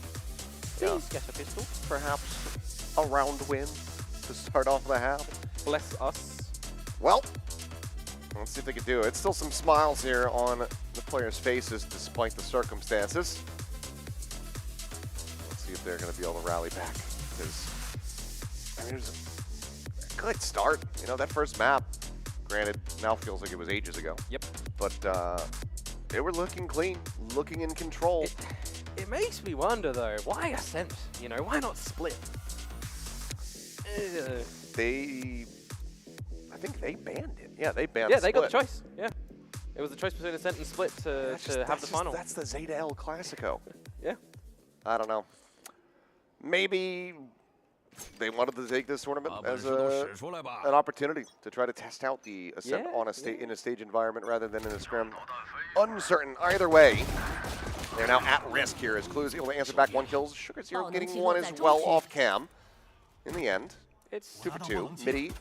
Please get a pistol. Perhaps a round win to start off the half. Bless us. Well, let's see if they can do it. It's still some smiles here on the players' faces despite the circumstances. Let's see if they're going to be able to rally back. Because, I mean, it was a good start. That first map, granted, now feels like it was ages ago. Yep. But they were looking clean, looking in control. It makes me wonder, though, why Ascent? Why not Split? I think they banned it. Yeah, they banned Yeah, they Split. got the choice. Yeah. It was the choice between Ascent and Split to have the final. That's the Zeta L Classico. Yeah. I don't know. Maybe they wanted to take this tournament as an opportunity to try to test out the Ascent on in a stage environment rather than in a scrim. Uncertain either way. They're now at risk here as Clue is able to answer back 1 kill. Sugar Zero getting 1 as well off cam. In the end, It's 2 for 2. Midi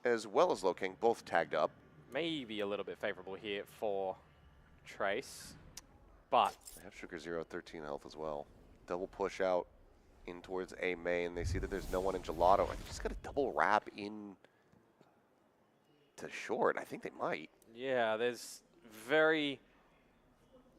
as well as Low King both tagged up. maybe a little bit favorable here for Trace, but They have Sugar Zero at 13 health as well. Double push out in towards A main. They see that there's no one in Gelato. I think he's got a double wrap in to short. I think they might. yeah, there's very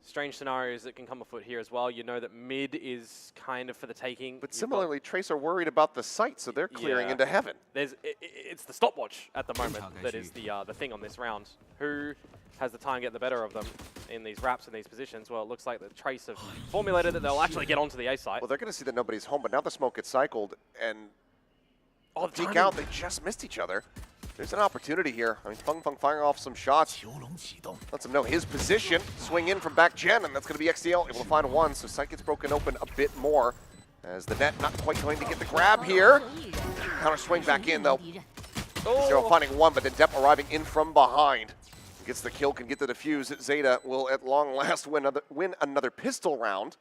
strange scenarios that can come afoot here as well. You know that mid is kind of for the taking. But similarly, Trace are worried about the site, so they're clearing into heaven. It's the stopwatch at the moment that is the thing on this round. Who has the time get the better of them in these wraps in these positions? Well, it looks like the Trace have formulated that they'll actually get onto the A site. Well, they're going to see that nobody's home, but now the smoke gets cycled, and the peek timing. out, they just missed each other. There's an opportunity here. I mean, Feng firing off some shots. Lets him know his position. Swing in from back gen, and that's going to be XDL able to find 1. So site gets broken open a bit more as the net not quite going to get the grab here. Counter swing back in, though. Zero finding 1, but then Depp arriving in from behind. Gets the kill, can get the defuse. Zeta will at long last win another pistol round.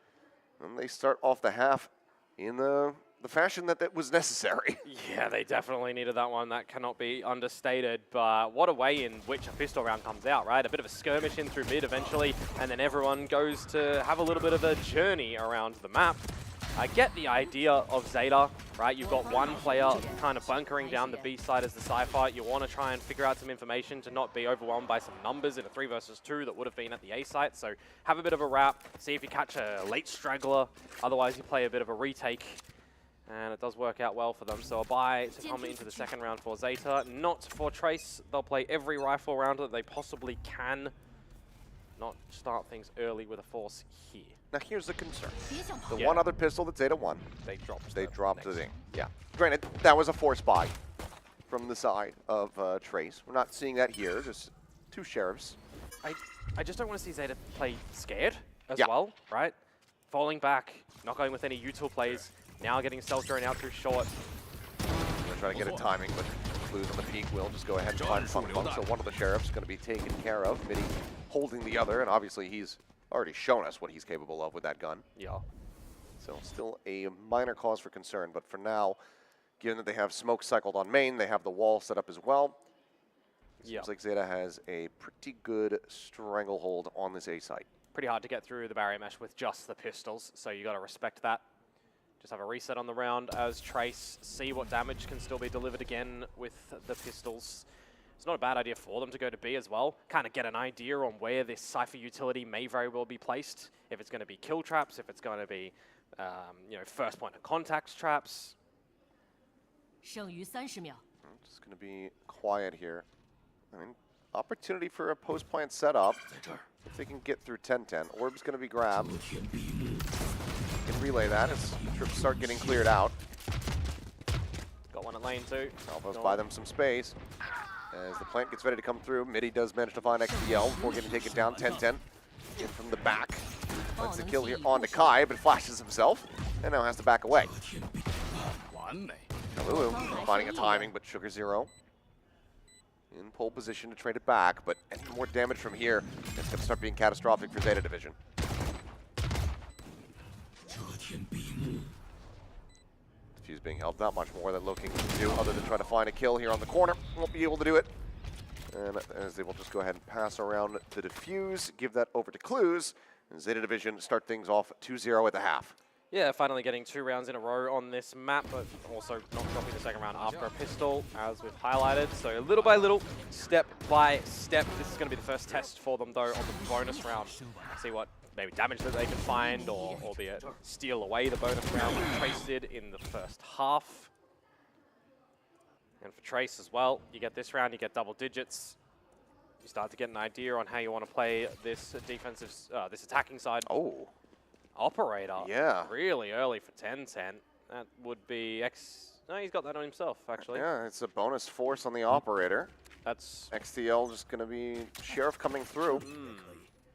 And they start off the half in the fashion that was necessary. Yeah, they definitely needed that one. That cannot be understated. But what a way in which a pistol round comes out, right? A bit of a skirmish in through mid eventually, and then everyone goes to have a little bit of a journey around the map. I get the idea of ZETA, right? You've got one player kind of bunkering down the B side as the Cypher. You want to try and figure out some information to not be overwhelmed by some numbers in a 3 versus 2 that would have been at the A site. So have a bit of a wrap, see if you catch a late straggler. Otherwise, you play a bit of a retake. And it does work out well for them. So a bye to come into the second round for ZETA. Not for Trace. They'll play every rifle round that they possibly can. Not start things early with a force here. Now here's the concern. The Yeah. one other pistol that ZETA won, They dropped the ding. Yeah. Granted, that was a force buy from the side of Trace. We're not seeing that here, just 2 sheriffs. I just don't want to see ZETA play scared as Yeah. well, right? Falling back, not going with any util plays. Now getting self drone out through short. We're trying to get a timing, but clues on the peak will just go ahead and find Fung Fung. So one of the sheriffs going to be taken care of. Midi holding the other, and obviously he's already shown us what he's capable of with that gun. Yeah. So still a minor cause for concern, but for now, given that they have smoke cycled on main, they have the wall set up as well. Seems like ZETA has a pretty good stranglehold on this A site. Pretty hard to get through the barrier mesh with just the pistols, so you got to respect that. Just have a reset on the round as Trace see what damage can still be delivered again with the pistols. It's not a bad idea for them to go to B as well. Kind of get an idea on where this Cypher utility may very well be placed. If it's going to be kill traps, if it's going to be, you know, first point of contact traps. 剩余30秒。 Just going to be quiet here. I mean, opportunity for a post-plant setup. If they can get through 10-10. Orb's going to be grabbed. Can relay that as trips start getting cleared out. Got one at lane 2. Alpha's buy them some space. As the plant gets ready to come through, Midi does manage to find XDL before getting taken down 10-10. In from the back. Finds the kill here onto Kai, but flashes himself. And now has to back away. Lulu finding a timing, but Sugar Zero in pole position to trade it back, but any more damage from here, it's going to start being catastrophic for ZETA Division. Fuse being held, not much more than looking to do other than try to find a kill here on the corner. Won't be able to do it. And as they will just go ahead and pass around the defuse, give that over to Clues, and ZETA Division start things off 2-0 at the half. Yeah, finally getting 2 rounds in a row on this map, but also not dropping the second round after a pistol, as we've highlighted. So little by little, step by step. This is going to be the first test for them, though, on the bonus round. See what maybe damage that they can find, or albeit steal away the bonus round that Trace did in the first half. And for Trace as well, you get this round, you get double digits. You start to get an idea on how you want to play this defensive, this attacking side. Oh. Operator. Yeah. Really early for 10-10. That would be No, he's got that on himself, actually. Yeah, it's a bonus force on the operator. That's... XTL just going to be Sheriff coming through.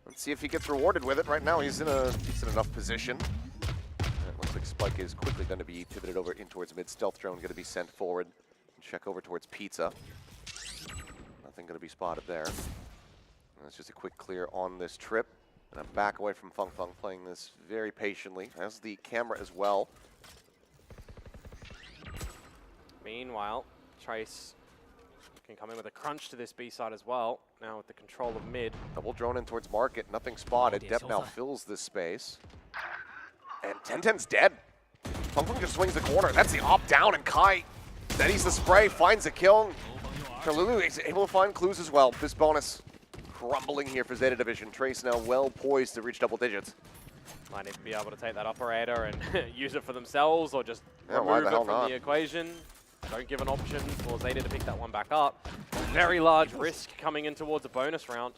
Let's see if he gets rewarded with it. Right now, he's in a decent enough position. And it looks like Spike is quickly going to be pivoted over in towards mid. Stealth drone going to be sent forward. Check over towards Pizza. Nothing going to be spotted there. And that's just a quick clear on this trip. And a back away from Fung Fung, playing this very patiently. Has the camera as well. Meanwhile, Trace can come in with a crunch to this B side as well. Now with the control of mid. Double drone in towards market, nothing spotted. Depp now fills this space. And 10-10's dead. Fung Fung just swings the corner. That's the op down, and Kai steadies the spray, finds a kill. Lulu is able to find Clues as well. This bonus crumbling here for ZETA Division. Trace now well poised to reach double digits. Might need to be able to take that operator and use it for themselves, or just Yeah, why remove the it hell from not? the equation. Don't give an option for ZETA to pick that one back up. Very large risk coming in towards a bonus round.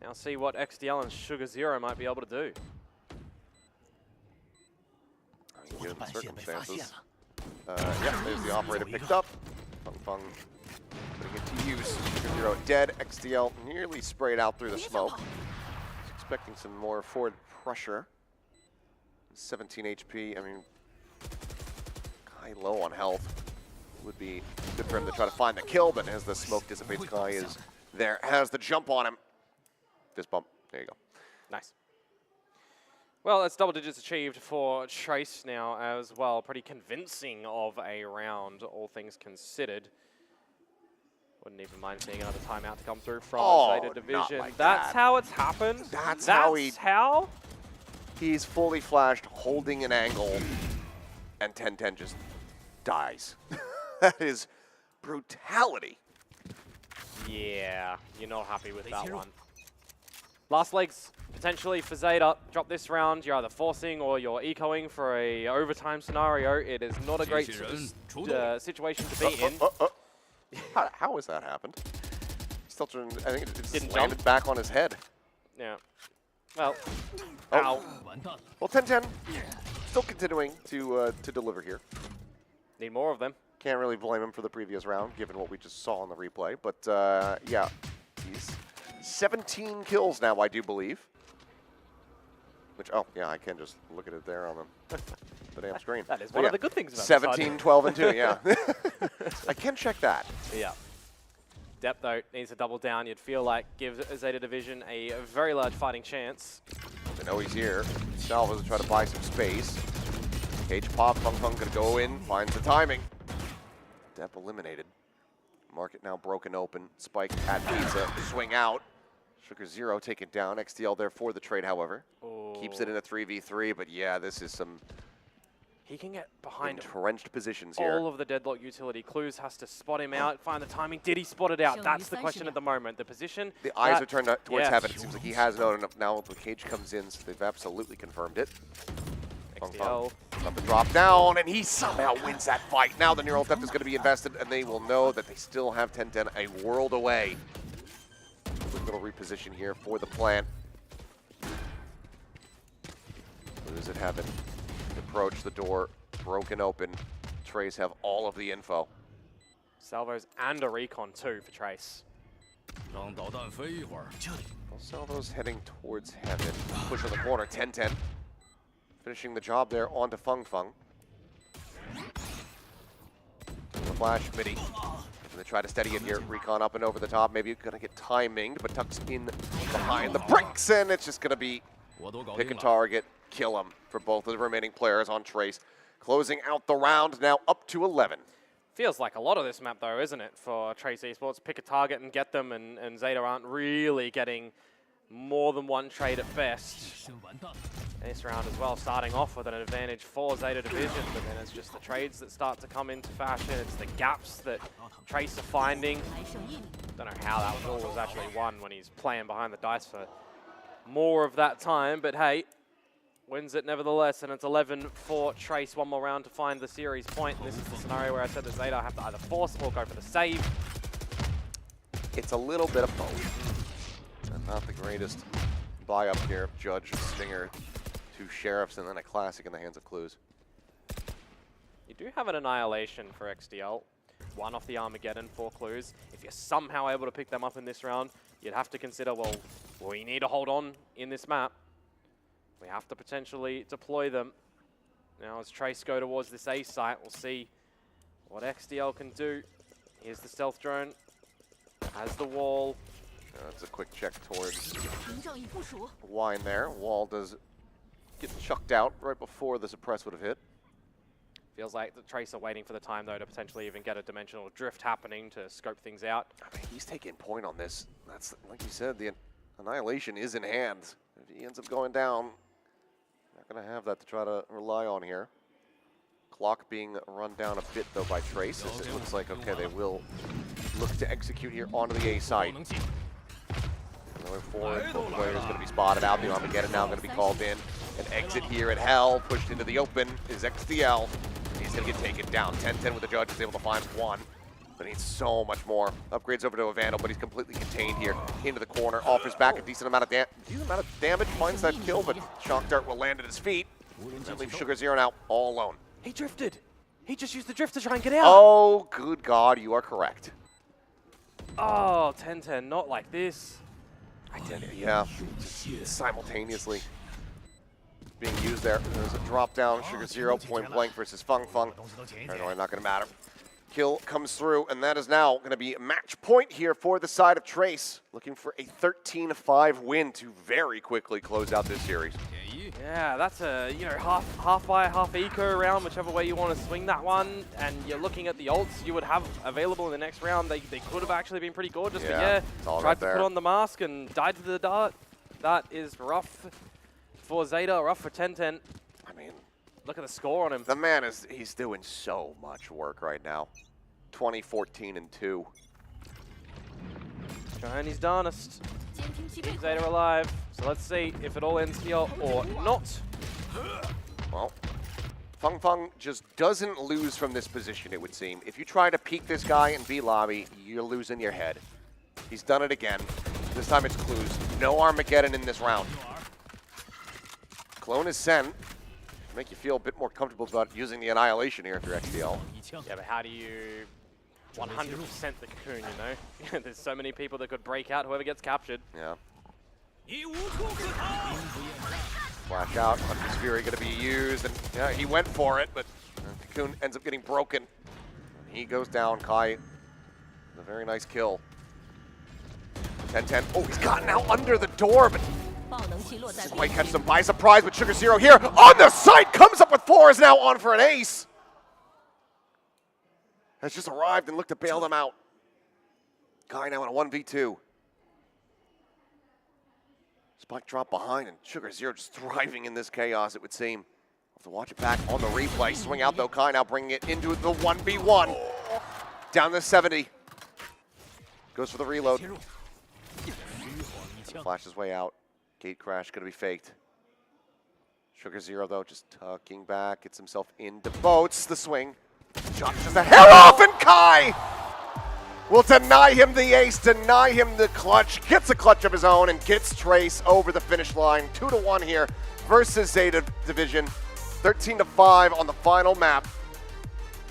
Now see what XDL and Sugar Zero might be able to do. Given the circumstances. Yeah, there's the operator picked up. Fung Fung putting it to use. Sugar Zero dead. XDL nearly sprayed out through the smoke. He's expecting some more forward pressure. 17 HP. I mean, Kai low on health. Would be good for him to try to find the kill, but as the smoke dissipates, Kai is there. Has the jump on him. Fist bump. There you go. Nice. Well, that's double digits achieved for Trace now as well. Pretty convincing of a round, all things considered. Wouldn't even mind seeing another timeout to come through from ZETA Division. like That's that. how it's happened. That's how he... How? He's fully flashed, holding an angle, and 10-10 just dies. That is brutality. Yeah, you're not happy with that one. Last legs, potentially for ZETA. Drop this round, you're either forcing or you're ecoing for a overtime scenario. It is not a great situation to be in. How has that happened? Still turned, I think it just Didn't landed jump. back on his head. Yeah. Well, Oh. ow. Well, 10-10 still continuing to deliver here. Need more of them. Can't really blame him for the previous round, given what we just saw on the replay. But yeah, he's 17 kills now, I do believe. Which, oh, yeah, I can just look at it there on the damn screen. That is So one yeah, of the good things about 17, 12, and 2, yeah. I can check that. Yeah. Depth, though, needs to double down. You'd feel like gives ZETA Division a very large fighting chance. They know he's here. Salvas will try to buy some space. Cage pop, Fung Fung gonna go in, finds the timing. Dep eliminated. Market now broken open. Spike at Pizza, swing out. Sugar Zero take it down. XTL there for the trade, however. Oh. Keeps it in a 3v3, but yeah, this is some He can get behind entrenched positions here. all of the deadlock utility. Clues has to spot him out, find the timing. Did he spot it out? Show That's you the question at the moment. The position. The eyes that- are turned towards yeah. heaven. It seems like he has known enough. Now the cage comes in, so they've absolutely confirmed it. Fung XTL. Fung about to drop down, and he somehow wins that fight. Now the neural theft is going to be invested, and they will know that they still have 10-10 a world away. Quick little reposition here for the plant. Where does it happen? Approach the door, broken open. Trace have all of the info. Salvos and a recon too for Trace. Salvo's heading towards heaven. Push on the corner, 10-10. Finishing the job there onto Fung Fung. The flash, Biddy. And they try to steady it here. Recon up and over the top. Maybe gonna get timinged, but tucks in behind the bricks, and it's just gonna be pick a target, kill him for both of the remaining players on Trace. Closing out the round, now up to 11. Feels like a lot of this map though, isn't it, for Trace Esports? Pick a target and get them, and ZETA aren't really getting more than one trade at best. This round as well, starting off with an advantage for ZETA Division, but then it's just the trades that start to come into fashion. It's the gaps that Trace are finding. Don't know how that ball was actually won when he's playing behind the dice for more of that time, but hey, wins it nevertheless, and it's 11 for Trace. One more round to find the series point. This is the scenario where I said that ZETA have to either force or go for the save. It's a little bit of both. And not the greatest buy up here. Judge, Stinger, 2 Sheriffs, and then a classic in the hands of Clues. You do have an Annihilation for XDL. One off the Armageddon for Clues. If you're somehow able to pick them up in this round, you'd have to consider, well, we need to hold on in this map. We have to potentially deploy them. Now as Trace go towards this A site, we'll see what XDL can do. Here's the stealth drone. Has the wall. That's a quick check towards Wine there. Wall does get chucked out right before the suppress would have hit. Feels like the Trace are waiting for the time though to potentially even get a dimensional drift happening to scope things out. I mean, he's taking point on this. That's, like you said, the Annihilation is in hand. If he ends up going down, not going to have that to try to rely on here. Clock being run down a bit, though, by Trace, as it looks like, okay, they will look to execute here onto the A site. Going forward, both players going to be spotted out. The Armageddon now going to be called in. An exit here at Hell, pushed into the open is XDL. He's going to get taken down. 10-10 with the Judge, is able to find one. But needs so much more. Upgrades over to a Vandal, but he's completely contained here into the corner. Offers back a decent amount of damage. Finds that kill, but Shock Dart will land at his feet. And leave Sugar Zero now all alone. He drifted. He just used the drift to try and get out. Oh, good God, you are correct. Oh, 10-10, not like this. Yeah, simultaneously being used there. There's a drop down. Sugar Zero, point blank versus Fung Fung. Paranoia not going to matter. Kill comes through, and that is now going to be a match point here for the side of Trace. Looking for a 13-5 win to very quickly close out this series. Yeah, that's a half fire, half eco round, whichever way you want to swing that one. And you're looking at the ults you would have available in the next round. They could have actually been pretty gorgeous, but yeah, it's all tried right to there. put on the mask and died to the dart. That is rough for ZETA, rough for 10-10. I mean, Look at the score on him. the man he's doing so much work right now. 20, 14, and 2. Trying his darnest. Keep ZETA alive. So let's see if it all ends here or not. Well, Feng just doesn't lose from this position, it would seem. If you try to peek this guy in B lobby, you're losing your head. He's done it again. This time it's clues. No Armageddon in this round. Clone is sent. Make you feel a bit more comfortable about using the Annihilation here if you're XDL. Yeah, but how do you 100% the cocoon, you know? There's so many people that could break out, whoever gets captured. Yeah. Flash out, Hunter's Fury gonna be used, and yeah, he went for it, but Cocoon ends up getting broken. He goes down, Kai. A very nice kill. 10-10. Oh, he's gotten out under the door, but might catch them by surprise, but Sugar Zero here on the site comes up with 4, is now on for an ace. Has just arrived and looked to bail them out. Kai now in a 1v2. Spike drop behind, and Sugar Zero just thriving in this chaos, it would seem. Have to watch it back on the replay. Swing out, though, Kai now bringing it into the 1v1. Down to 70. Goes for the reload. Flash his way out. Gate crash gonna be faked. Sugar Zero, though, just tucking back. Gets himself into boats. The swing. Chops just a hair off, and Kai will deny him the ace, deny him the clutch, gets a clutch of his own, and gets Trace over the finish line. 2-1 here versus ZETA Division. 13-5 on the final map.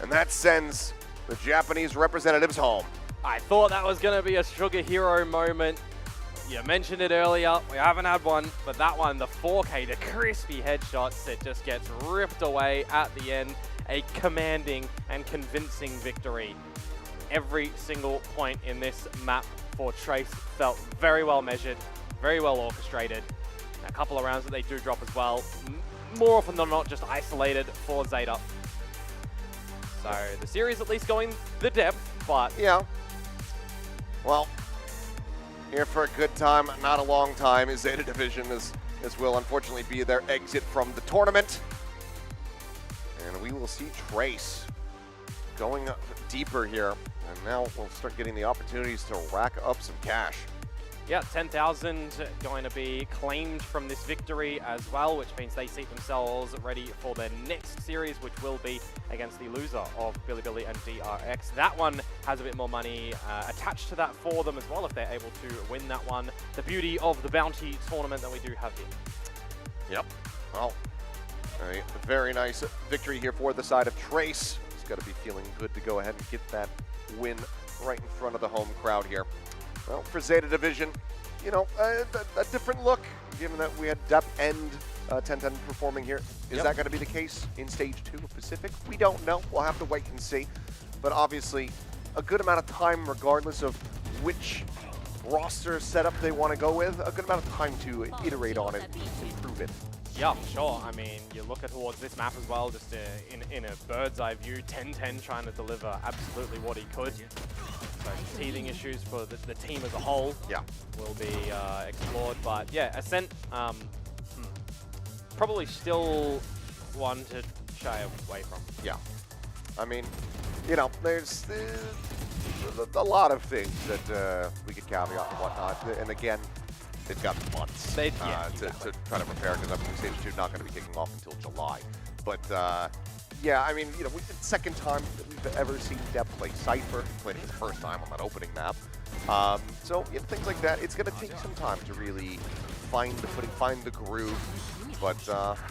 And that sends the Japanese representatives home. I thought that was going to be a Sugar Hero moment. You mentioned it earlier, we haven't had one, but that one, the 4K, the crispy headshots, it just gets ripped away at the end. A commanding and convincing victory. Every single point in this map for Trace felt very well measured, very well orchestrated. A couple of rounds that they do drop as well, more often than not just isolated for ZETA. So the series at least going the depth, but yeah. Well, here for a good time, not a long time, is ZETA Division, as will unfortunately be their exit from the tournament. And we will see Trace going deeper here. And now we'll start getting the opportunities to rack up some cash. yeah, 10,000 going to be claimed from this victory as well, which means they see themselves ready for their next series, which will be against the loser of Billy and DRX. That one has a bit more money attached to that for them as well, if they're able to win that one. The beauty of the bounty tournament that we do have here. Yep. Well, a very nice victory here for the side of Trace. He's got to be feeling good to go ahead and get that win right in front of the home crowd here. Well, for ZETA Division, you know, a different look, given that we had Dep and 10-10 performing here. Is that going to be the case in Stage 2 of Pacific? We don't know. We'll have to wait and see. But obviously, a good amount of time, regardless of which roster setup they want to go with, a good amount of time to iterate on it, improve it. Yeah, sure. I mean, you look at towards this map as well, just in a bird's eye view, 10-10 trying to deliver absolutely what he could. So teething issues for the team as a whole will be explored. But yeah, Ascent, probably still one to shy away from. Yeah. I mean, you know, there's a lot of things that we could caveat and whatnot. And again, they've got months to try to prepare, because I think Stage 2 not going to be kicking off until July. But yeah, I mean, you know, it's the second time that we've ever seen Dep play Cypher. Played it the first time on that opening map. So you know, things like that, it's going to take some time to really find the footing, find the groove. But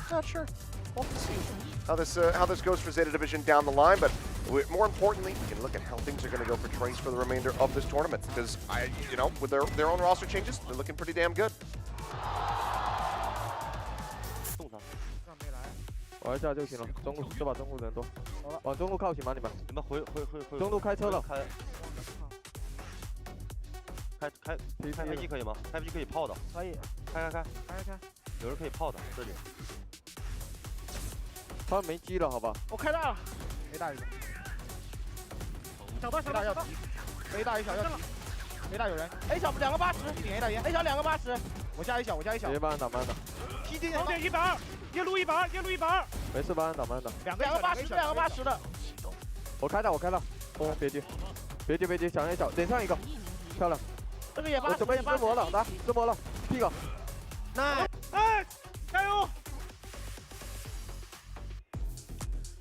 not sure. We'll have to see how this goes for ZETA Division down the line. But more importantly, we can look at how things are going to go for Trace for the remainder of this tournament. Because you know, with their own roster changes, they're looking pretty damn good. 玩一下就行了，中路就把中路人多，往中路靠前吧，你们。你们回中路开车了，开飞机可以吗？开飞机可以炮的，可以，开，有人可以炮的，这里。他没机了，好吧？我开大了，没大一个，小大，没大一小，没大有人，A 小2个80，顶 A 大烟 ，A 小2个80，我加 A 小，别帮他打慢的。踢进点120，夜路120，夜路120。没事，慢慢打。两个80的，两个80的。我开到。哦，别急，抢一脚，点上一个，漂亮。这个也我准备自摸了，来，自摸了，P 个。那，加油！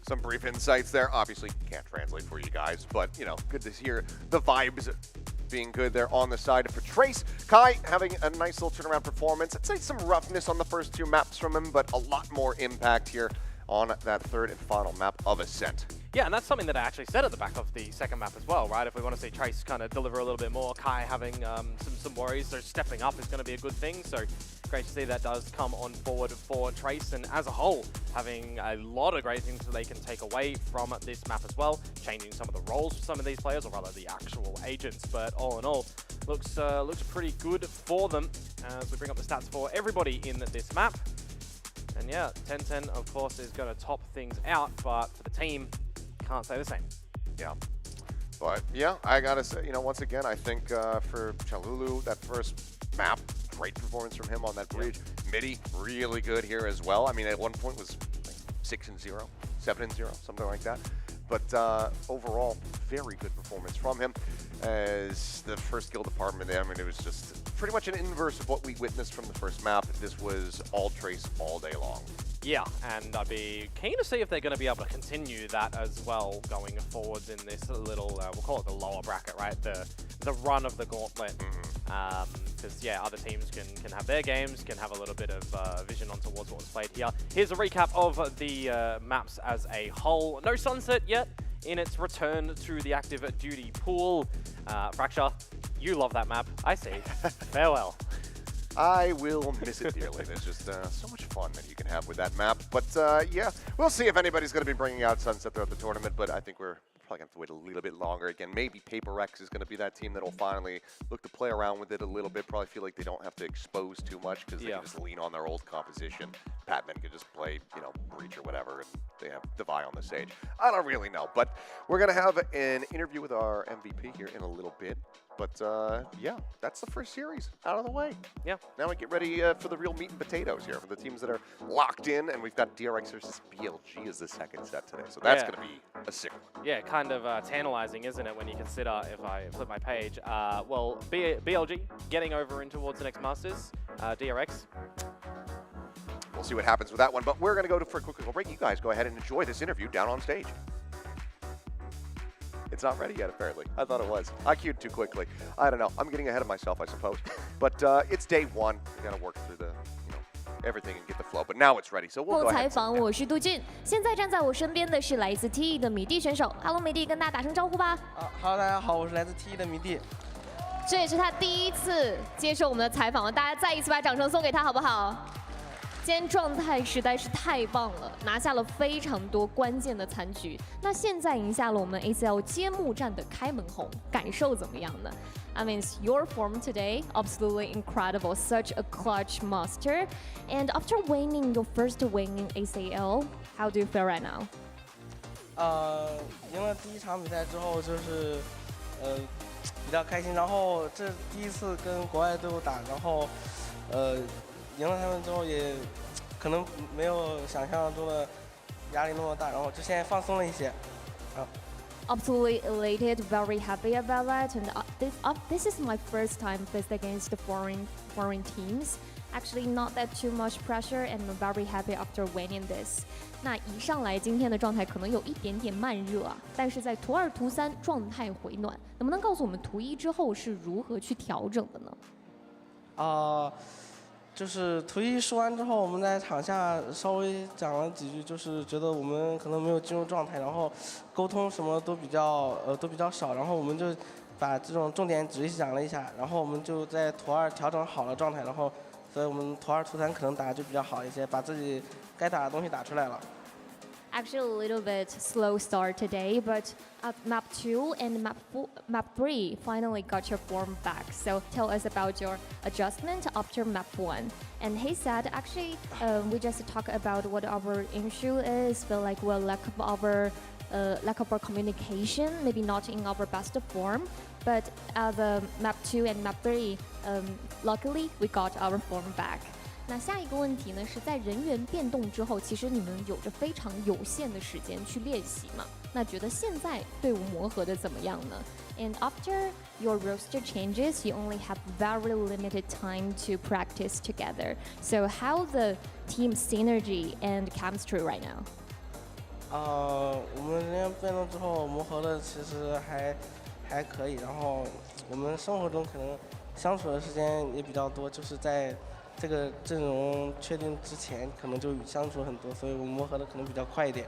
Some brief insights there. Obviously, can't translate for you guys, but, you know, good to hear the vibes being good there on the side for Trace. Kai having a nice little turnaround performance. I'd say some roughness on the first 2 maps from him, but a lot more impact here on that 3rd and final map of Ascent. Yeah, and that's something that I actually said at the back of the second map as well, right? If we want to see Trace kind of deliver a little bit more, Kai having some worries, so stepping up is going to be a good thing. So great to see that does come on forward for Trace, and as a whole, having a lot of great things that they can take away from this map as well, changing some of the roles for some of these players, or rather the actual agents. But all in all, looks pretty good for them as we bring up the stats for everybody in this map. And yeah, 10-10 of course is going to top things out, but for the team, can't say the same. Yeah. But yeah, I gotta say, you know, once again, I think for Chalulu, that first map, great performance from him on that bridge. Midi, really good here as well. I mean, at one point was like 6-0, 7-0, something like that. But overall, very good performance from him. As the first skill department, I mean, it was just pretty much an inverse of what we witnessed from the first map. This was all Trace all day long. Yeah, and I'd be keen to see if they're going to be able to continue that as well going forwards in this little, we'll call it the lower bracket, right? The run of the gauntlet. Because, yeah, other teams can have their games, can have a little bit of vision on towards what was played here. Here's a recap of the maps as a whole. No Sunset yet in its return to the active duty pool. Fracture, you love that map. I see. Farewell. I will miss it dearly. There's just so much fun that you can have with that map. But yeah, we'll see if anybody's going to be bringing out Sunset throughout the tournament, but I think we're probably going to have to wait a little bit longer. Again, maybe Paper X is going to be that team that will finally look to play around with it a little bit. Probably feel like they don't have to expose too much because they can just lean on their old composition. Patman can just play, you know, Breach or whatever, and they have Devi on the stage. I don't really know, but we're going to have an interview with our MVP here in a little bit. But yeah, that's the first series out of the way. Yeah. Now we get ready for the real meat and potatoes here for the teams that are locked in, and we've got DRX versus BLG as the second set today. So that's going to be a sick one. Yeah, kind of tantalizing, isn't it, when you consider, if I flip my page, well, BLG getting over in towards the next Masters, DRX. We'll see what happens with that one, but we're going to go for a quick little break. You guys go ahead and enjoy this interview down on stage. It's not ready yet, apparently. I thought it was. I queued too quickly. I don't know. I'm getting ahead of myself, I suppose. But it's day one. We got to work through the, you know, everything and get the flow. But now it's ready, so we'll go ahead. 采访，我是杜俊。现在站在我身边的是来自 TE 的米蒂选手。Hello， 米蒂，跟大家打声招呼吧。Hello， 大家好，我是来自 TE 的米蒂。这也是他第一次接受我们的采访了，大家再一次把掌声送给他，好不好？今天状态实在是太棒了，拿下了非常多关键的残局。那现在赢下了我们 ACL 揭幕战的开门红，感受怎么样呢？ I mean, your form today, absolutely incredible, such a clutch master. And after winning your first win in ACL, how do you feel right now? 赢了第一场比赛之后，就是比较开心。然后这第一次跟国外队伍打，然后赢了他们之后也可能没有想象中的压力那么大，然后就现在放松了一些。Absolutely elated, very happy about that. And this is my first time faced against the foreign teams. Actually, not that too much pressure, and I'm very happy after winning this. 那一上来今天的状态可能有一点点慢热啊，但是在图2、图3状态回暖，能不能告诉我们图1之后是如何去调整的呢？就是图1输完之后，我们在场下稍微讲了几句，就是觉得我们可能没有进入状态，然后沟通什么都比较少，然后我们就把这种重点只讲了一下，然后我们就在图2调整好了状态，然后所以我们图2、图3可能打就比较好一些，把自己该打的东西打出来了。Actually, a little bit slow start today, but at map 2 and map 3 finally got your form back. So tell us about your adjustment after map 1. And he said, actually, we just talk about what our issue is. Feel like we're lack of our communication, maybe not in our best form. But at the map 2 and map 3, luckily we got our form back. 那下一个问题呢，是在人员变动之后，其实你们有着非常有限的时间去练习嘛？那觉得现在队伍磨合的怎么样呢？ And after your roster changes, you only have very limited time to practice together. So how the team synergy and chemistry right now? 我们人员变动之后磨合的其实还可以，然后我们生活中可能相处的时间也比较多，就是在这个阵容确定之前可能就相处很多，所以我们磨合的可能比较快一点。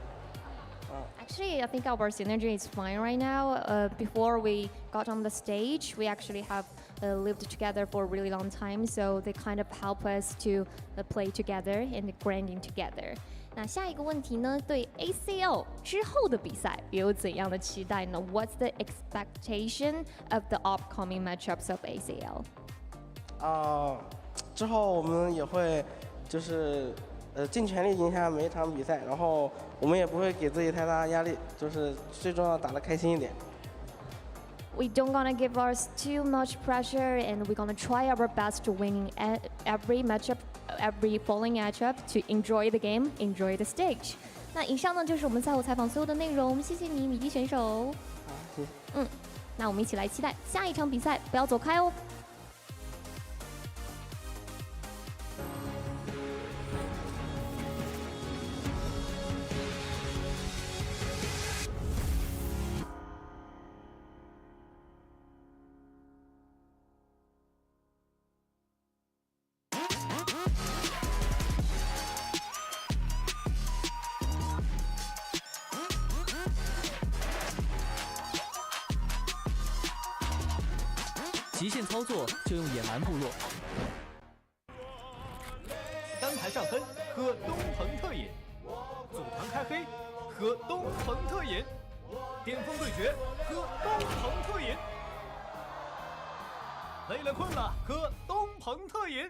Actually, I think our synergy is fine right now. Before we got on the stage, we actually have lived together for a really long time, so they kind of help us to play together and grinding together. 那下一个问题呢，对 ACL 之后的比赛也有怎样的期待呢 ？What's the expectation of the upcoming matchups of ACL? 之后我们也会就是尽全力赢下每一场比赛，然后我们也不会给自己太大压力，就是最重要打得开心一点。We don't gonna give us too much pressure, and we're gonna try our best to winning every matchup, every following matchup to enjoy the game, enjoy the stage. 那以上呢就是我们赛后采访所有的内容，谢谢你，米蒂选手。好，谢谢。那我们一起来期待下一场比赛，不要走开哦。极限操作就用野蛮部落。单盘上分，喝东鹏特饮；组团开黑，喝东鹏特饮；巅峰对决，喝东鹏特饮；累了困了，喝东鹏特饮。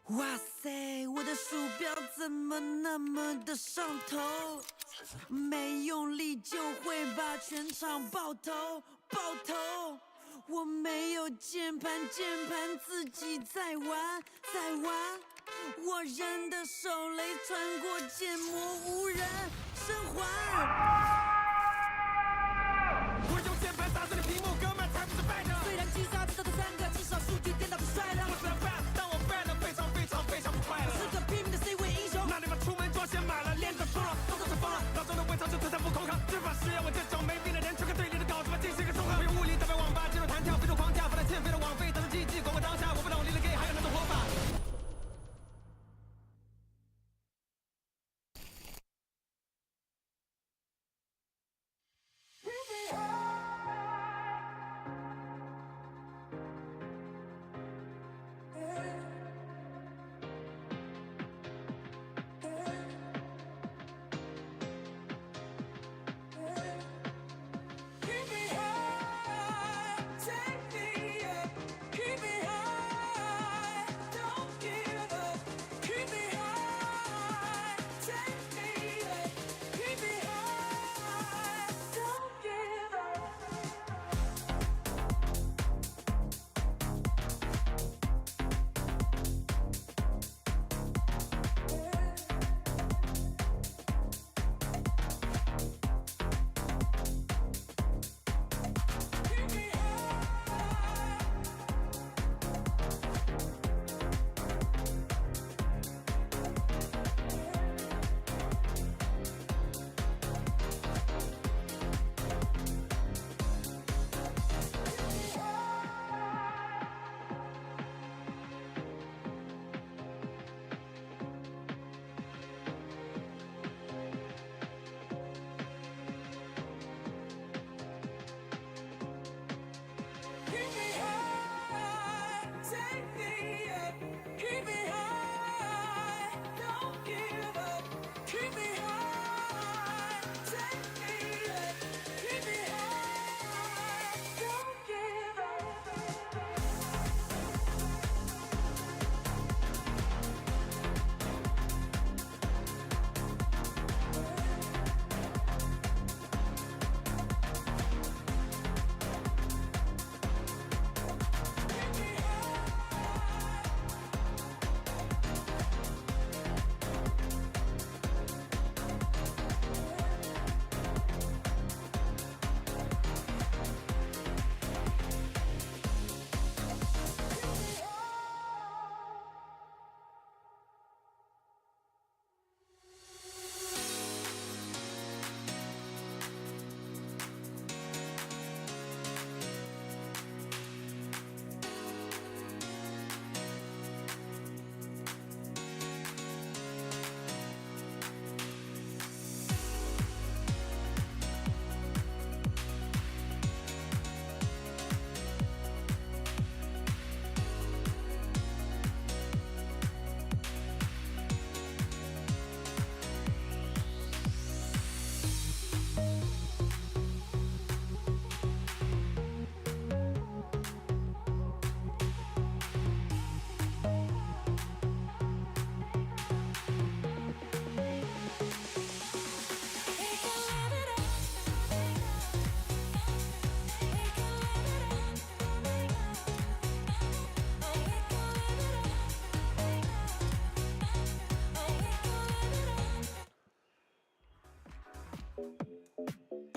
哇塞，我的鼠标怎么那么的上头？没用力就会把全场爆头，爆头！我没有键盘，键盘自己在玩，在玩。我人的手雷穿过建模，无人生还。我用键盘打碎了屏幕，哥们才不是败者。虽然击杀知道这三个，至少数据颠倒是帅的。我怎么办？当我败了，非常非常非常不快乐。时刻拼命的 C 位英雄，那地方出门装先买了，练得疯了，动作就疯了，老周的微操就退散不空抗，只怕是要我这种没病的人，全看对立的稿子吧，进行一个综合。我用物理代表网吧，进入弹跳，飞入框架，不能欠费的网费，当成记忆，管我当下，我不懂离了 gay 还有那种活法。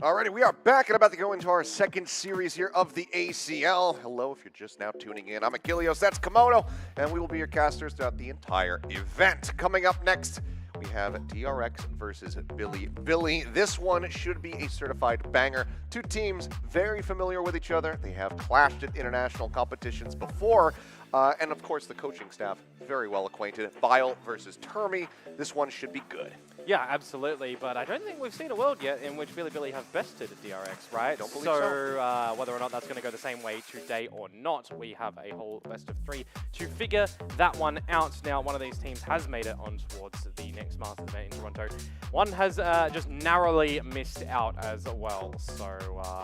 Alrighty, we are back and about to go into our second series here of the ACL. Hello, if you're just now tuning in. I'm Achilles, that's Komodo, and we will be your casters throughout the entire event. Coming up next, we have DRX versus Billy. This one should be a certified banger. Two teams very familiar with each other. They have clashed at international competitions before. And of course, the coaching staff very well acquainted. Bile versus Termi. This one should be good. Yeah, absolutely. But I don't think we've seen a world yet in which Billy have bested DRX, right? Don't believe so. Whether or not that's going to go the same way today or not, we have a whole best of 3 to figure that one out. Now, one of these teams has made it on towards the next Masters event in Toronto. One has just narrowly missed out as well. So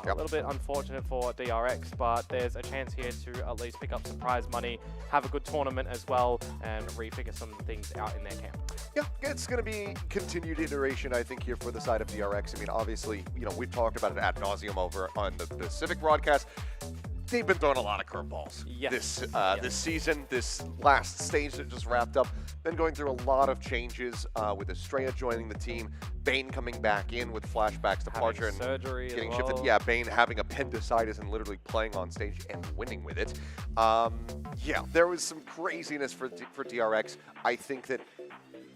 a little bit unfortunate for DRX, but there's a chance here to at least pick up some prize money, have a good tournament as well, and refigure some things out in their camp. Yeah, it's going to be continued iteration, I think, here for the side of DRX. I mean, obviously, you know, we've talked about it ad nauseum over on the Pacific broadcast. They've been throwing a lot of curveballs this season, this last stage that just wrapped up. Been going through a lot of changes with Estrella joining the team, Bane coming back in with Flashback's departure and surgery getting as shifted. well. Yeah, Bane having appendicitis and literally playing on stage and winning with it. Yeah, there was some craziness for DRX. I think that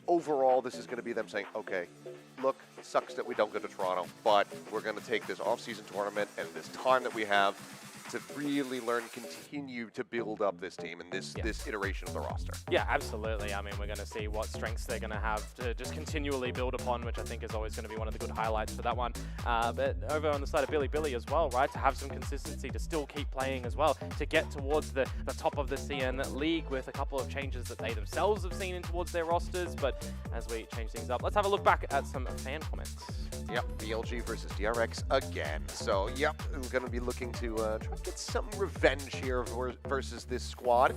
overall, this is going to be them saying, okay, look, it sucks that we don't go to Toronto, but we're going to take this off-season tournament and this time that we have to really learn, continue to build up this team and this iteration of the roster. Yeah, absolutely. I mean, we're going to see what strengths they're going to have to just continually build upon, which I think is always going to be one of the good highlights for that one. But over on the side of Billy as well, right, to have some consistency, to still keep playing as well, to get towards the top of the CN League with a couple of changes that they themselves have seen in towards their rosters. But as we change things up, let's have a look back at some fan comments. Yep, BLG versus DRX again. So, yep, we're going to be looking to try to get some revenge here versus this squad.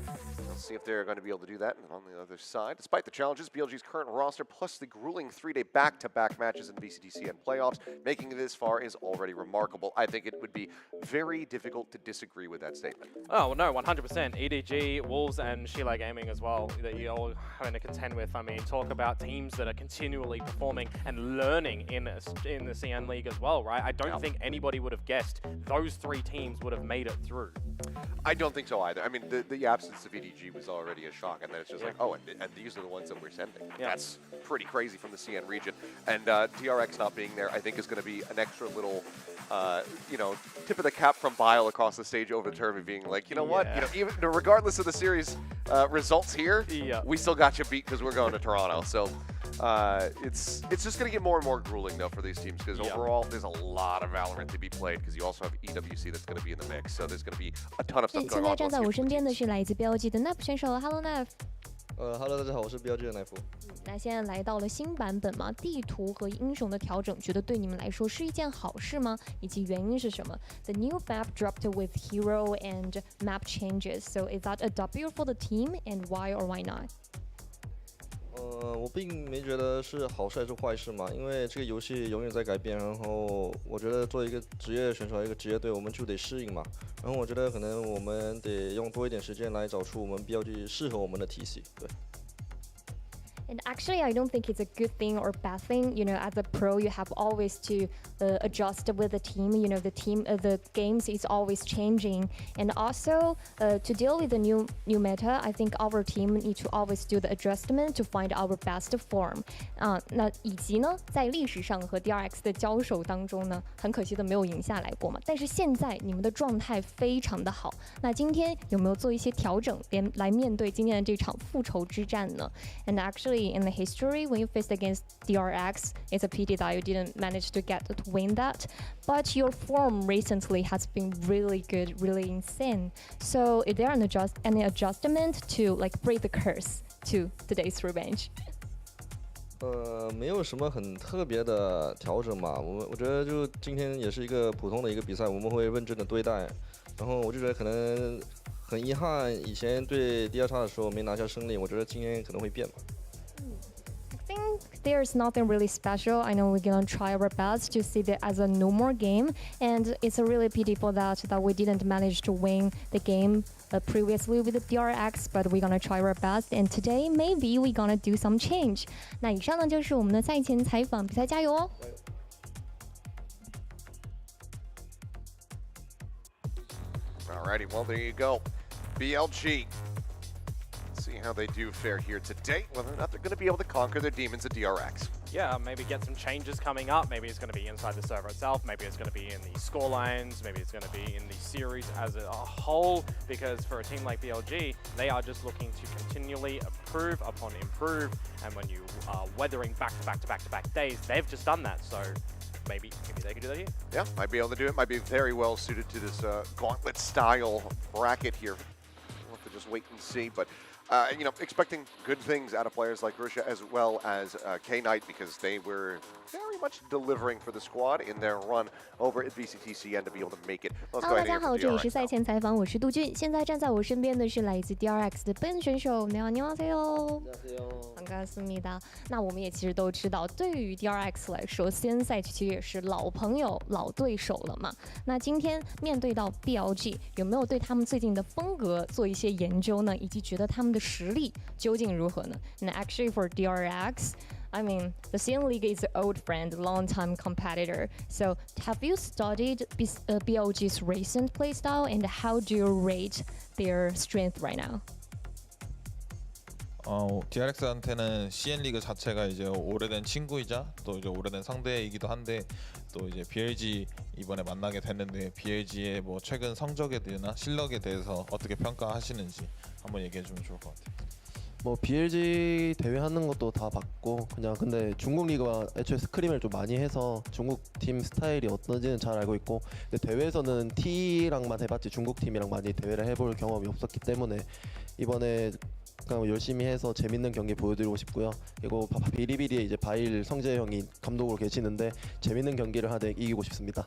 Let's see if they're going to be able to do that. And on the other side, despite the challenges, BLG's current roster plus the grueling 3-day back-to-back matches in VCT CN playoffs, making it this far is already remarkable. I think it would be very difficult to disagree with that statement. Oh, no, 100%. EDG, Wolves, and Sheila Gaming as well, that you're all having to contend with. I mean, talk about teams that are continually performing and learning in the CN League as well, right? I don't think anybody would have guessed those 3 teams would have made it through. I don't think so either. I mean, the absence of EDG was already a shock, and then it's just like, oh, and these are the ones that we're sending. That's pretty crazy from the CN region. And DRX not being there, I think, is going to be an extra little, you know, tip of the cap from Bile across the stage over to Termi, being like, you know what, you know, even regardless of the series results here, we still got you beat because we're going to Toronto. So it's just going to get more and more grueling though for these teams because overall there's a lot of Valorant to be played because you also have EWC that's going to be in the mix. So there's going to be a ton of stuff going on. 现在站在我身边的是来自 BLG 的 NAF 选手 ，Hello NAF。Hello， 大家好，我是 BLG 的奈夫。那现在来到了新版本嘛，地图和英雄的调整，觉得对你们来说是一件好事吗？以及原因是什么 ？The new map dropped with hero and map changes, so is that a W for the team, and why or why not? 我并没觉得是好事还是坏事嘛，因为这个游戏永远在改变，然后我觉得作为一个职业选手，一个职业队，我们就得适应嘛。然后我觉得可能我们得用多一点时间来找出我们BLG适合我们的体系，对。And actually, I don't think it's a good thing or bad thing. You know, as a pro, you have always to adjust with the team. You know, the games is always changing. And also, to deal with the new meta, I think our team need to always do the adjustment to find our best form. 那以及呢，在历史上和 DRX 的交手当中呢，很可惜的没有赢下来过嘛。但是现在你们的状态非常的好。那今天有没有做一些调整，来面对今天的这场复仇之战呢 ？And actually, in the history, when you faced against DRX, it's a pity that you didn't manage to win that. But your form recently has been really good, really insane. So is there any adjustment to like break the curse to today's revenge? 没有什么很特别的调整嘛。我觉得就今天也是一个普通的一个比赛，我们会认真的对待。然后我就觉得可能很遗憾，以前对第二场的时候没拿下胜利，我觉得今天可能会变吧。I think there's nothing really special. I know we're gonna try our best to see it as a normal game, and it's a really pity for that we didn't manage to win the game previously with the DRX, but we're gonna try our best, and today maybe we're gonna do some change. 那以上呢就是我们的赛前采访，比赛加油哦！ Alrighty, well, there you go. BLG. Let's see how they do fare here today, whether or not they're going to be able to conquer their demons at DRX. Yeah, maybe get some changes coming up. Maybe it's going to be inside the server itself. Maybe it's going to be in the score lines. Maybe it's going to be in the series as a whole. Because for a team like BLG, they are just looking to continually improve upon improve. And when you are weathering back-to-back days, they've just done that. So maybe they could do that here. Yeah, might be able to do it. Might be very well suited to this gauntlet style bracket here. We'll have to just wait and see. But you know, expecting good things out of players like Russia as well as K-Knight, because they were very much delivering for the squad in their run over at VCT to be able to make it. Let's go Hello， ahead 大家 and 好， hear 这 from 里是 DRX 赛 now. 前采访，我是杜俊。现在站在我身边的是来自 DRX 的 Ben 选手，你好，你好，반갑습니다。那我们也其实都知道，对于 DRX 来说，CN赛区其实也是老朋友、老对手了嘛。那今天面对到 BLG， 有没有对他们最近的风格做一些研究呢？以及觉得他们的实力究竟如何呢？那 actually for DRX。I mean, the CN League is an old friend, long-time competitor. So, have you studied BLG's recent playstyle, and how do you rate their strength right now? DRX한테는 CN 리그 자체가 이제 오래된 친구이자 또 이제 오래된 상대이기도 한데, 또 이제 BLG 이번에 만나게 됐는데 BLG의 뭐 최근 성적에 대해나 실력에 대해서 어떻게 평가하시는지 한번 얘기해 주면 좋을 것 같아요. 뭐 BLG 대회 하는 것도 다 봤고, 그냥 근데 중국 리그와 애초에 스크림을 좀 많이 해서 중국 팀 스타일이 어떤지는 잘 알고 있고, 근데 대회에서는 T랑만 해봤지 중국 팀이랑 많이 대회를 해볼 경험이 없었기 때문에 이번에 그냥 열심히 해서 재밌는 경기 보여드리고 싶고요. 그리고 비리비리에 이제 바일 성재 형이 감독으로 계시는데 재밌는 경기를 하되 이기고 싶습니다.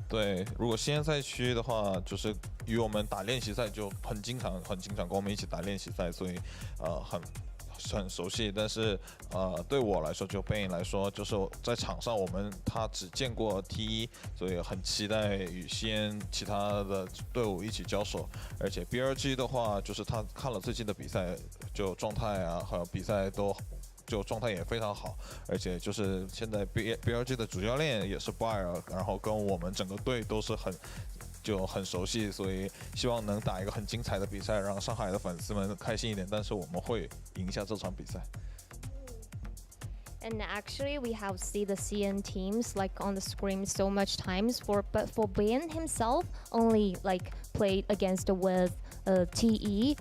对，如果西安赛区的话，就是与我们打练习赛就很经常跟我们一起打练习赛，所以很熟悉。但是对我来说，就 Bane 来说，就是在场上他只见过 T1，所以很期待与西安其他的队伍一起交手。而且 BLG 的话，就是他看了最近的比赛，就状态啊，还有比赛都。就状态也非常好，而且就是现在 BLG 的主教练也是 Bayer， 然后跟我们整个队都是很熟悉，所以希望能打一个很精彩的比赛，让上海的粉丝们开心一点。但是我们会赢下这场比赛。And actually, we have seen the CN teams like on the screen so much times. But for Ben himself, only like played against with TE.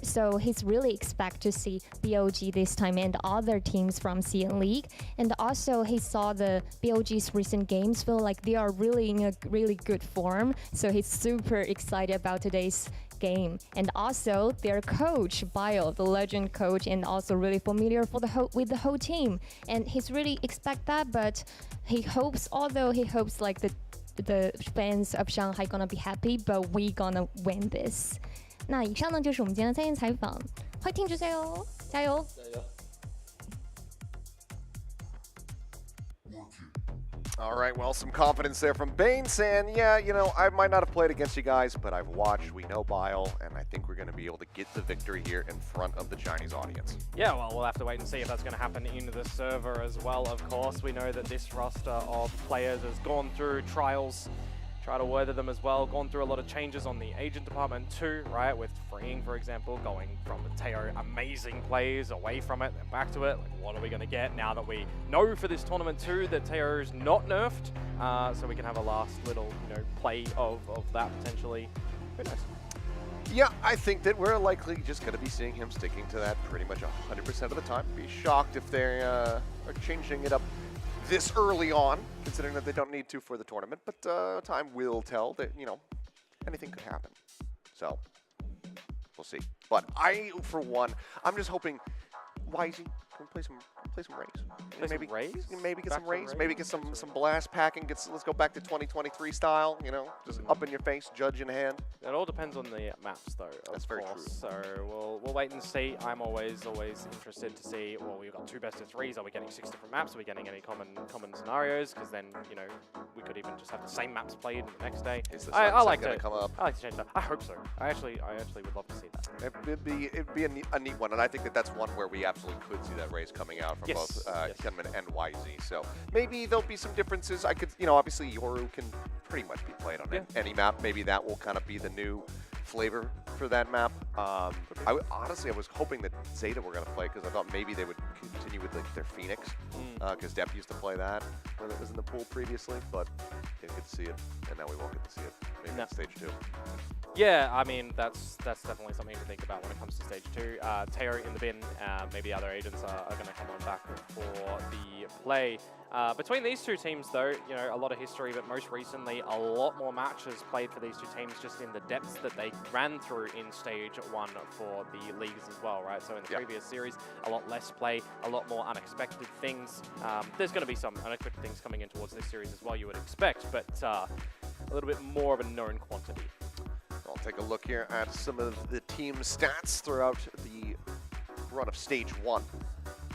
So he's really expect to see BLG this time and other teams from CN League. And also he saw the BLG's recent games, feel like they are really in a really good form. So he's super excited about today's game. And also their coach Bio, the legend coach, and also really familiar with the whole team. And he's really expect that, but he hopes like the fans of Shanghai gonna be happy, but we gonna win this. 那以上呢就是我们今天的赛前采访，快听决赛哦，加油！ All right, well, some confidence there from Bane saying, yeah, you know, I might not have played against you guys, but I've watched, we know Bile, and I think we're going to be able to get the victory here in front of the Chinese audience. Yeah, well, we'll have to wait and see if that's going to happen in the server as well, of course. We know that this roster of players has gone through trials, try to weather them as well, gone through a lot of changes on the agent department too, right? With Freeing, for example, going from the Teo amazing plays away from it and back to it. Like, what are we going to get now that we know for this tournament too that Teo's not nerfed? So we can have a last little, play of that potentially. Who knows? Yeah, I think that we're likely just going to be seeing him sticking to that pretty much 100% of the time. Be shocked if they are changing it up this early on, considering that they don't need to for the tournament, but time will tell that, anything could happen. So, we'll see. But for one, I'm just hoping, YZ can play some Rays. Maybe get some Rays. Maybe get some blast packing. Let's go back to 2023 style, just up in your face, judge in hand. It all depends on the maps though, That's very true. So we'll wait and see. I'm always interested to see, well, we've got 2 best of 3s. Are we getting 6 different maps? Are we getting any common scenarios? Because then, we could even just have the same maps played the next day. I like to come up. I like to change that. I hope so. I actually would love to see that. It'd be a neat one, and I think that's one where we absolutely could see that Rays coming out from for Yes, both yes. Hyunmin and YZ. So maybe there'll be some differences. I could, you know, obviously Yoru can pretty much be played on any map. Maybe that will kind of be the new flavor for that map. Honestly, I was hoping that ZETA were going to play because I thought maybe they would continue with like their Phoenix because Depp used to play that when it was in the pool previously, but didn't get to see it, and now we won't get to see it. Maybe in Stage 2. Yeah, I mean, that's definitely something to think about when it comes to Stage 2. Teo in the bin, maybe other agents are going to come on back for the play. Between these two teams, though, you know, a lot of history, but most recently, a lot more matches played for these two teams just in the depths that they ran through in Stage 1 for the leagues as well, right? So in the previous series, a lot less play, a lot more unexpected things. There's going to be some unexpected things coming in towards this series as well, you would expect, but a little bit more of a known quantity. I'll take a look here at some of the team stats throughout the run of Stage 1.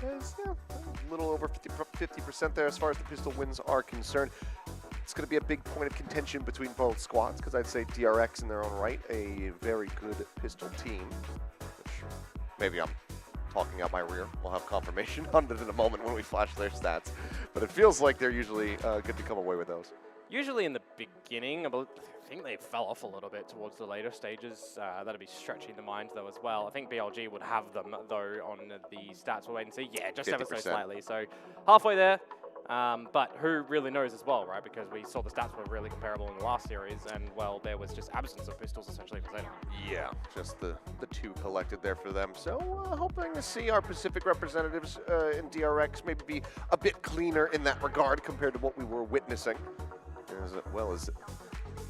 There's a little over 50% there as far as the pistol wins are concerned. It's going to be a big point of contention between both squads because I'd say DRX in their own right, a very good pistol team, which maybe I'm talking out my rear. We'll have confirmation on it in a moment when we flash their stats, but it feels like they're usually good to come away with those. Usually in the beginning, I think they fell off a little bit towards the later stages. That'd be stretching the mind, though, as well. I think BLG would have them, though, on the stats. We'll wait and see. Yeah, just ever so slightly. So halfway there. But who really knows as well, right? Because we saw the stats were really comparable in the last series, and, well, there was just absence of pistols, essentially, for ZETA. Yeah, just the two collected there for them. So hoping to see our Pacific representatives in DRX maybe be a bit cleaner in that regard compared to what we were witnessing, as well as,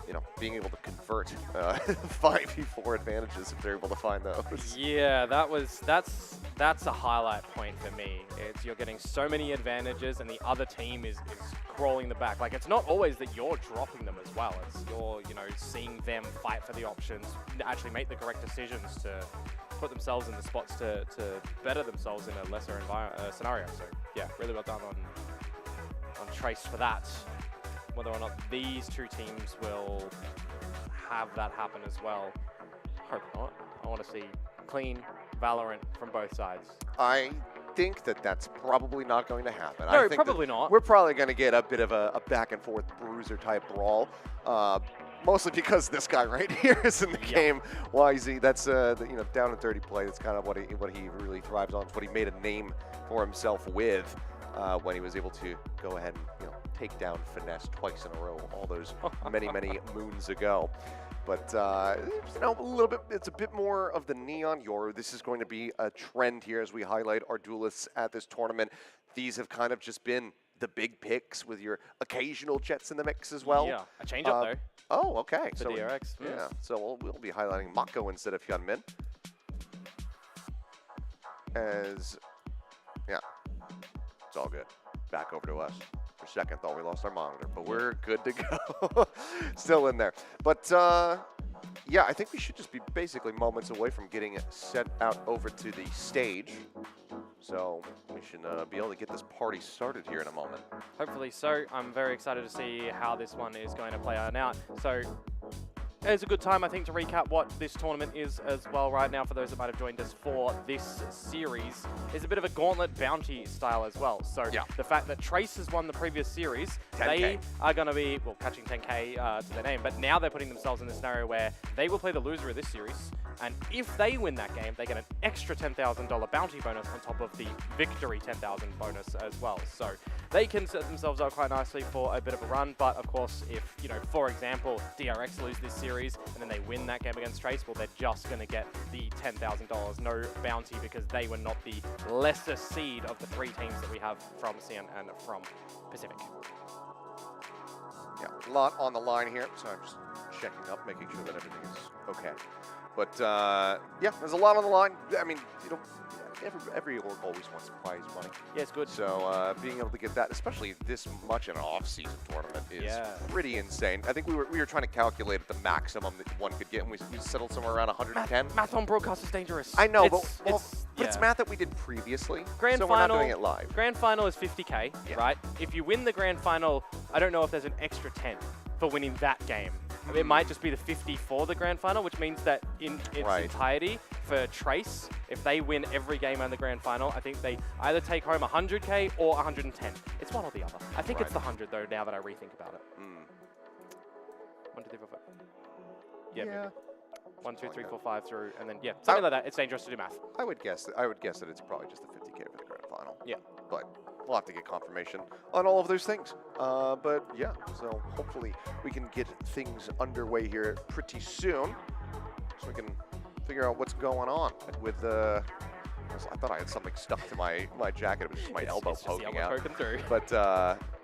you know, being able to convert 5v4 advantages if they're able to find those. Yeah, that's a highlight point for me. It's you're getting so many advantages and the other team is crawling the back. Like, it's not always that you're dropping them as well. It's you're, you know, seeing them fight for the options, actually make the correct decisions to put themselves in the spots to better themselves in a lesser scenario. So yeah, really well done on Trace for that. Whether or not these two teams will have that happen as well, hope not. I want to see clean Valorant from both sides. I think that that's probably not going to happen. No, I think probably not. We're probably going to get a bit of a back and forth bruiser type brawl. Mostly because this guy right here is in the game. YZ, that's you know, down and dirty play. That's kind of what he really thrives on. It's what he made a name for himself with when he was able to go ahead and, you know, take down Finesse twice in a row all those many moons ago. But you know, a little bit, it's a bit more of the neon Yoru. This is going to be a trend here as we highlight our duelists at this tournament. These have kind of just been the big picks with your occasional Jets in the mix as well. Yeah, a change up though. Oh, okay. For DRX. Yeah, so we'll be highlighting Mako instead of Hyunmin. As, yeah, it's all good. Back over to us. For a second, thought we lost our monitor, but we're good to go. Still in there. But, yeah, I think we should just be basically moments away from getting it set out over to the stage. So we should be able to get this party started here in a moment. Hopefully so. I'm very excited to see how this one is going to play out. So it's a good time, I think, to recap what this tournament is as well right now for those that might have joined us for this series. Is a bit of a gauntlet bounty style as well. So the fact that Trace has won the previous series, 10K. They are going to be, well, catching 10K to their name, but now they're putting themselves in the scenario where they will play the loser of this series, and if they win that game, they get an extra $10,000 bounty bonus on top of the victory 10,000 bonus as well. So they can set themselves up quite nicely for a bit of a run, but of course, if, you know, for example, DRX lose this series and then they win that game against Trace, well, they're just going to get the $10,000, no bounty, because they were not the lesser seed of the three teams that we have from CN and from Pacific. Yeah, a lot on the line here, so I'm just checking up, making sure that everything is okay. But yeah, there's a lot on the line. I mean, you know, every org always wants prize money. Yeah, it's good. So being able to get that, especially this much in an off-season tournament, is pretty insane. I think we were trying to calculate the maximum that one could get, and we settled somewhere around 110. Math on broadcast is dangerous. I know, but it's math that we did previously, so we're not doing it live. Grand final is 50K, right? If you win the grand final, I don't know if there's an extra 10 for winning that game. I mean, it might just be the 50 for the grand final, which means that in its Right. entirety for Trace, if they win every game in the grand final, I think they either take home 100K or 110. It's one or the other. I think it's the 100 though. Now that I rethink about it. 1, 2, 3, 4, 5. Yeah. Maybe. 1, 2, 3, 4, 5 through, and then yeah, something like that. It's dangerous to do math. I would guess that it's probably just the 50K for the grand final. Yeah. But we'll have to get confirmation on all of those things. But yeah, so hopefully we can get things underway here pretty soon, so we can figure out what's going on with I thought I had something stuck to my jacket. It was just my elbow it's just the poking elbow out. poking through. But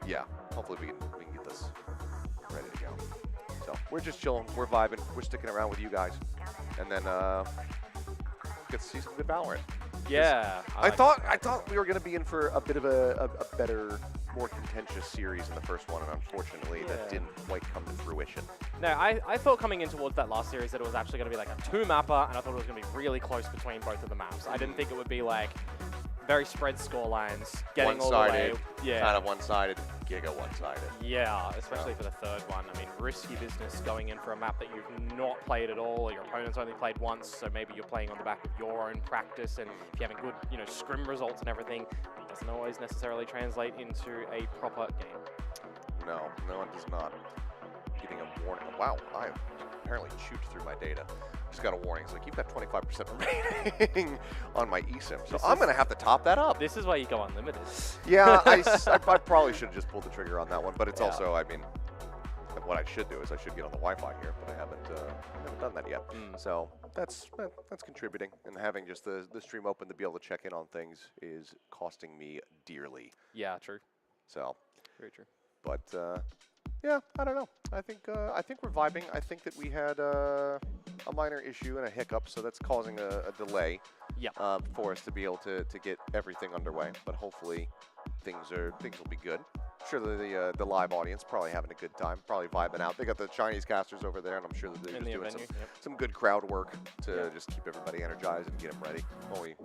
yeah, hopefully we can get this ready to go. So we're just chilling, we're vibing, we're sticking around with you guys, and then get to see some good Valorant. Yeah. I thought we were going to be in for a bit of a better, more contentious series in the first one, and unfortunately that didn't quite come to fruition. No, I thought coming in towards that last series that it was actually going to be like a 2-mapper, and I thought it was going to be really close between both of the maps. I didn't think it would be like very spread score lines, getting all the way. One-sided, kind of one-sided, giga one-sided. Yeah, especially for the third one. I mean, risky business going in for a map that you've not played at all, or your opponent's only played once, so maybe you're playing on the back of your own practice, and if you're having good, scrim results and everything, it doesn't always necessarily translate into a proper game. No, it does not. Getting a warning. Wow, I apparently chewed through my data. Just got a warning. It's like, you've got 25% remaining on my eSIM. So I'm going to have to top that up. This is why you go unlimited. Yeah, I probably should have just pulled the trigger on that one. But it's also, I mean, what I should do is I should get on the Wi-Fi here, but I haven't done that yet. So that's contributing. And having just the stream open to be able to check in on things is costing me dearly. Yeah, true. So. Very true. But yeah, I don't know. I think we're vibing. I think that we had a minor issue and a hiccup, so that's causing a delay for us to be able to get everything underway. But hopefully things will be good. I'm sure the live audience probably having a good time, probably vibing out. They got the Chinese casters over there, and I'm sure that they're just doing some good crowd work to just keep everybody energized and get them ready while we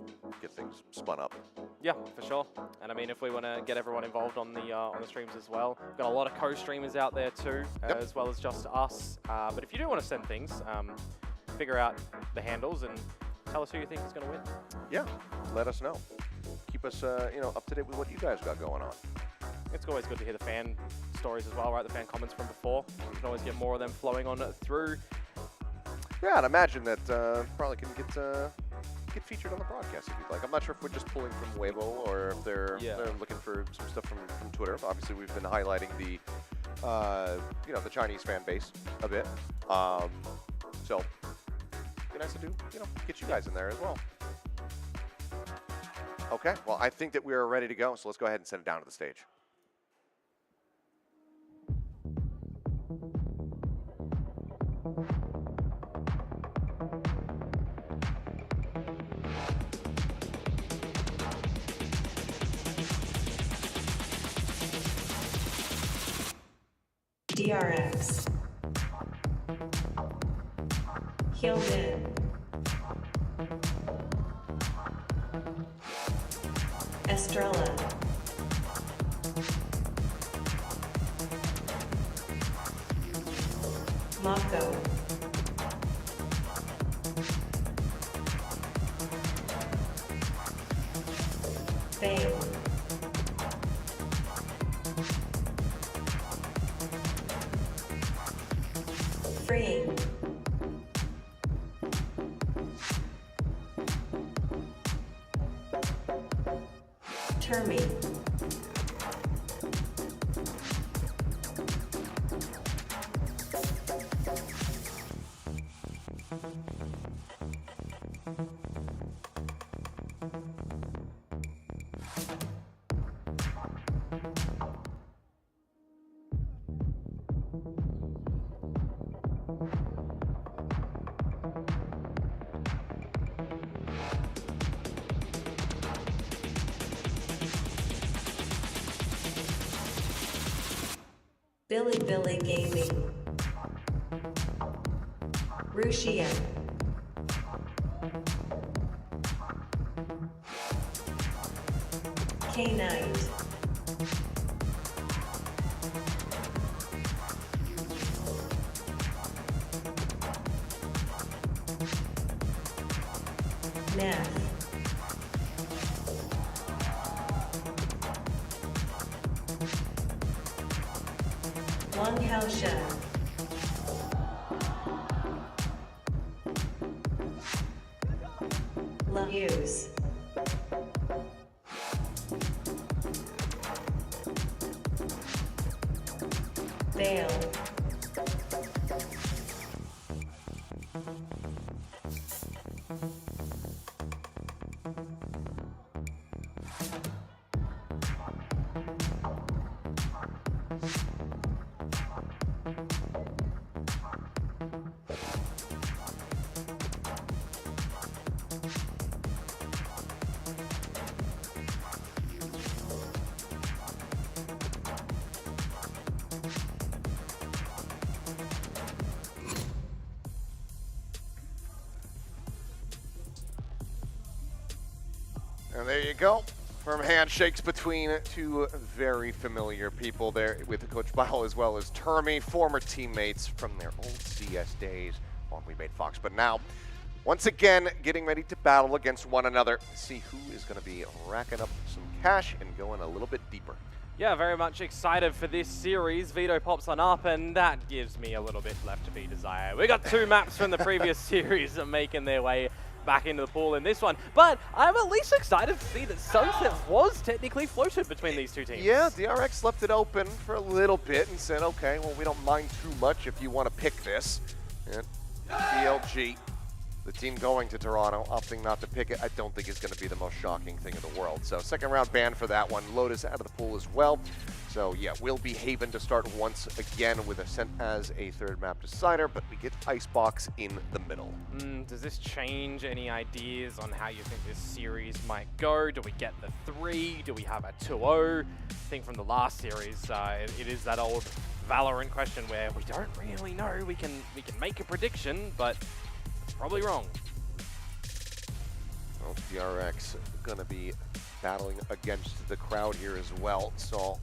get things spun up. Yeah, for sure. And I mean, if we want to get everyone involved on the streams as well, we've got a lot of co-streamers out there too, as well as just us. But if you do want to send things, figure out the handles and tell us who you think is going to win. Yeah, let us know. Keep us up to date with what you guys got going on. It's always good to hear the fan stories as well, right? The fan comments from before. We can always get more of them flowing on through. Yeah, I'd imagine that probably can get featured on the broadcast if you'd like. I'm not sure if we're just pulling from Weibo or if they're looking for some stuff from Twitter. Obviously, we've been highlighting the the Chinese fan base a bit. So it'd be nice to do get you guys in there as well. Okay, well I think that we are ready to go. So let's go ahead and send it down to the stage. DRX. Healed in. Estrella. Mako. Fame. Freeing. Termi. Billy Gaming. Rushia. K-Knight. One cow shed. Use. Bail. And there you go. Firm handshakes between two very familiar people there with Coach Bile as well as Termi, former teammates from their old CS days when we made Fox. But now, once again, getting ready to battle against one another. See who is going to be racking up some cash and going a little bit deeper. Yeah, very much excited for this series. Vito pops on up, and that gives me a little bit left to be desired. We got 2 maps from the previous series making their way back into the pool in this one. But I'm at least excited to see that Sunset was technically floated between these two teams. Yeah, DRX left it open for a little bit and said, okay, well, we don't mind too much if you want to pick this. And BLG, the team going to Toronto, opting not to pick it, I don't think is going to be the most shocking thing in the world. So second round ban for that one. Lotus out of the pool as well. So yeah, we'll be Haven to start once again with Ascent as a third map decider, but we get Icebox in the middle. Does this change any ideas on how you think this series might go? Do we get the 3? Do we have a 2-0? I think from the last series, it is that old Valorant question where we don't really know. We can make a prediction, but it's probably wrong. Well, DRX going to be battling against the crowd here as well. So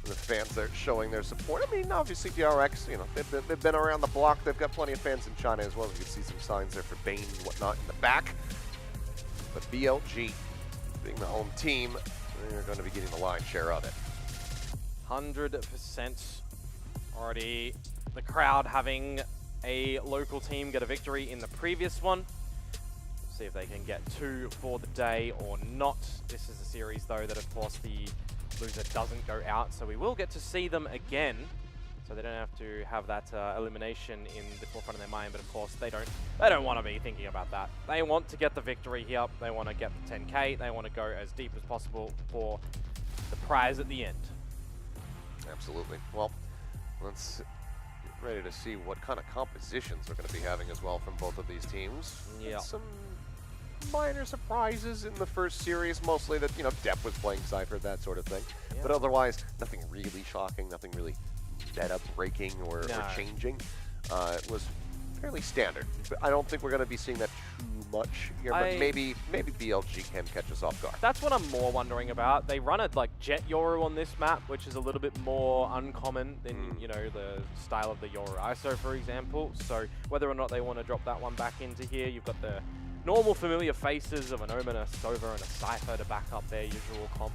the fans are showing their support. I mean, obviously DRX, you know, they've been around the block. They've got plenty of fans in China as well. You can see some signs there for Bane and whatnot in the back. But BLG, being the home team, they're going to be getting the lion's share of it. 100% already. The crowd having a local team get a victory in the previous one. See if they can get 2 for the day or not. This is a series, though, that of course the loser doesn't go out, so we will get to see them again. So they don't have to have that elimination in the forefront of their mind, but of course they don't want to be thinking about that. They want to get the victory here. They want to get the 10K. They want to go as deep as possible for the prize at the end. Absolutely. Well, let's get ready to see what kind of compositions we're going to be having as well from both of these teams. Yeah. Some minor surprises in the first series, mostly that, you know, Depp was playing Cypher, that sort of thing. Yeah. But otherwise, nothing really shocking, nothing really meta breaking or changing. It was fairly standard. But I don't think we're going to be seeing that too much here, but maybe BLG can catch us off guard. That's what I'm more wondering about. They run it like Jet Yoru on this map, which is a little bit more uncommon than, you know, the style of the Yoru ISO, for example. So whether or not they want to drop that one back into here, you've got the normal familiar faces of an Omen, a Sova, and a Cypher to back up their usual comp.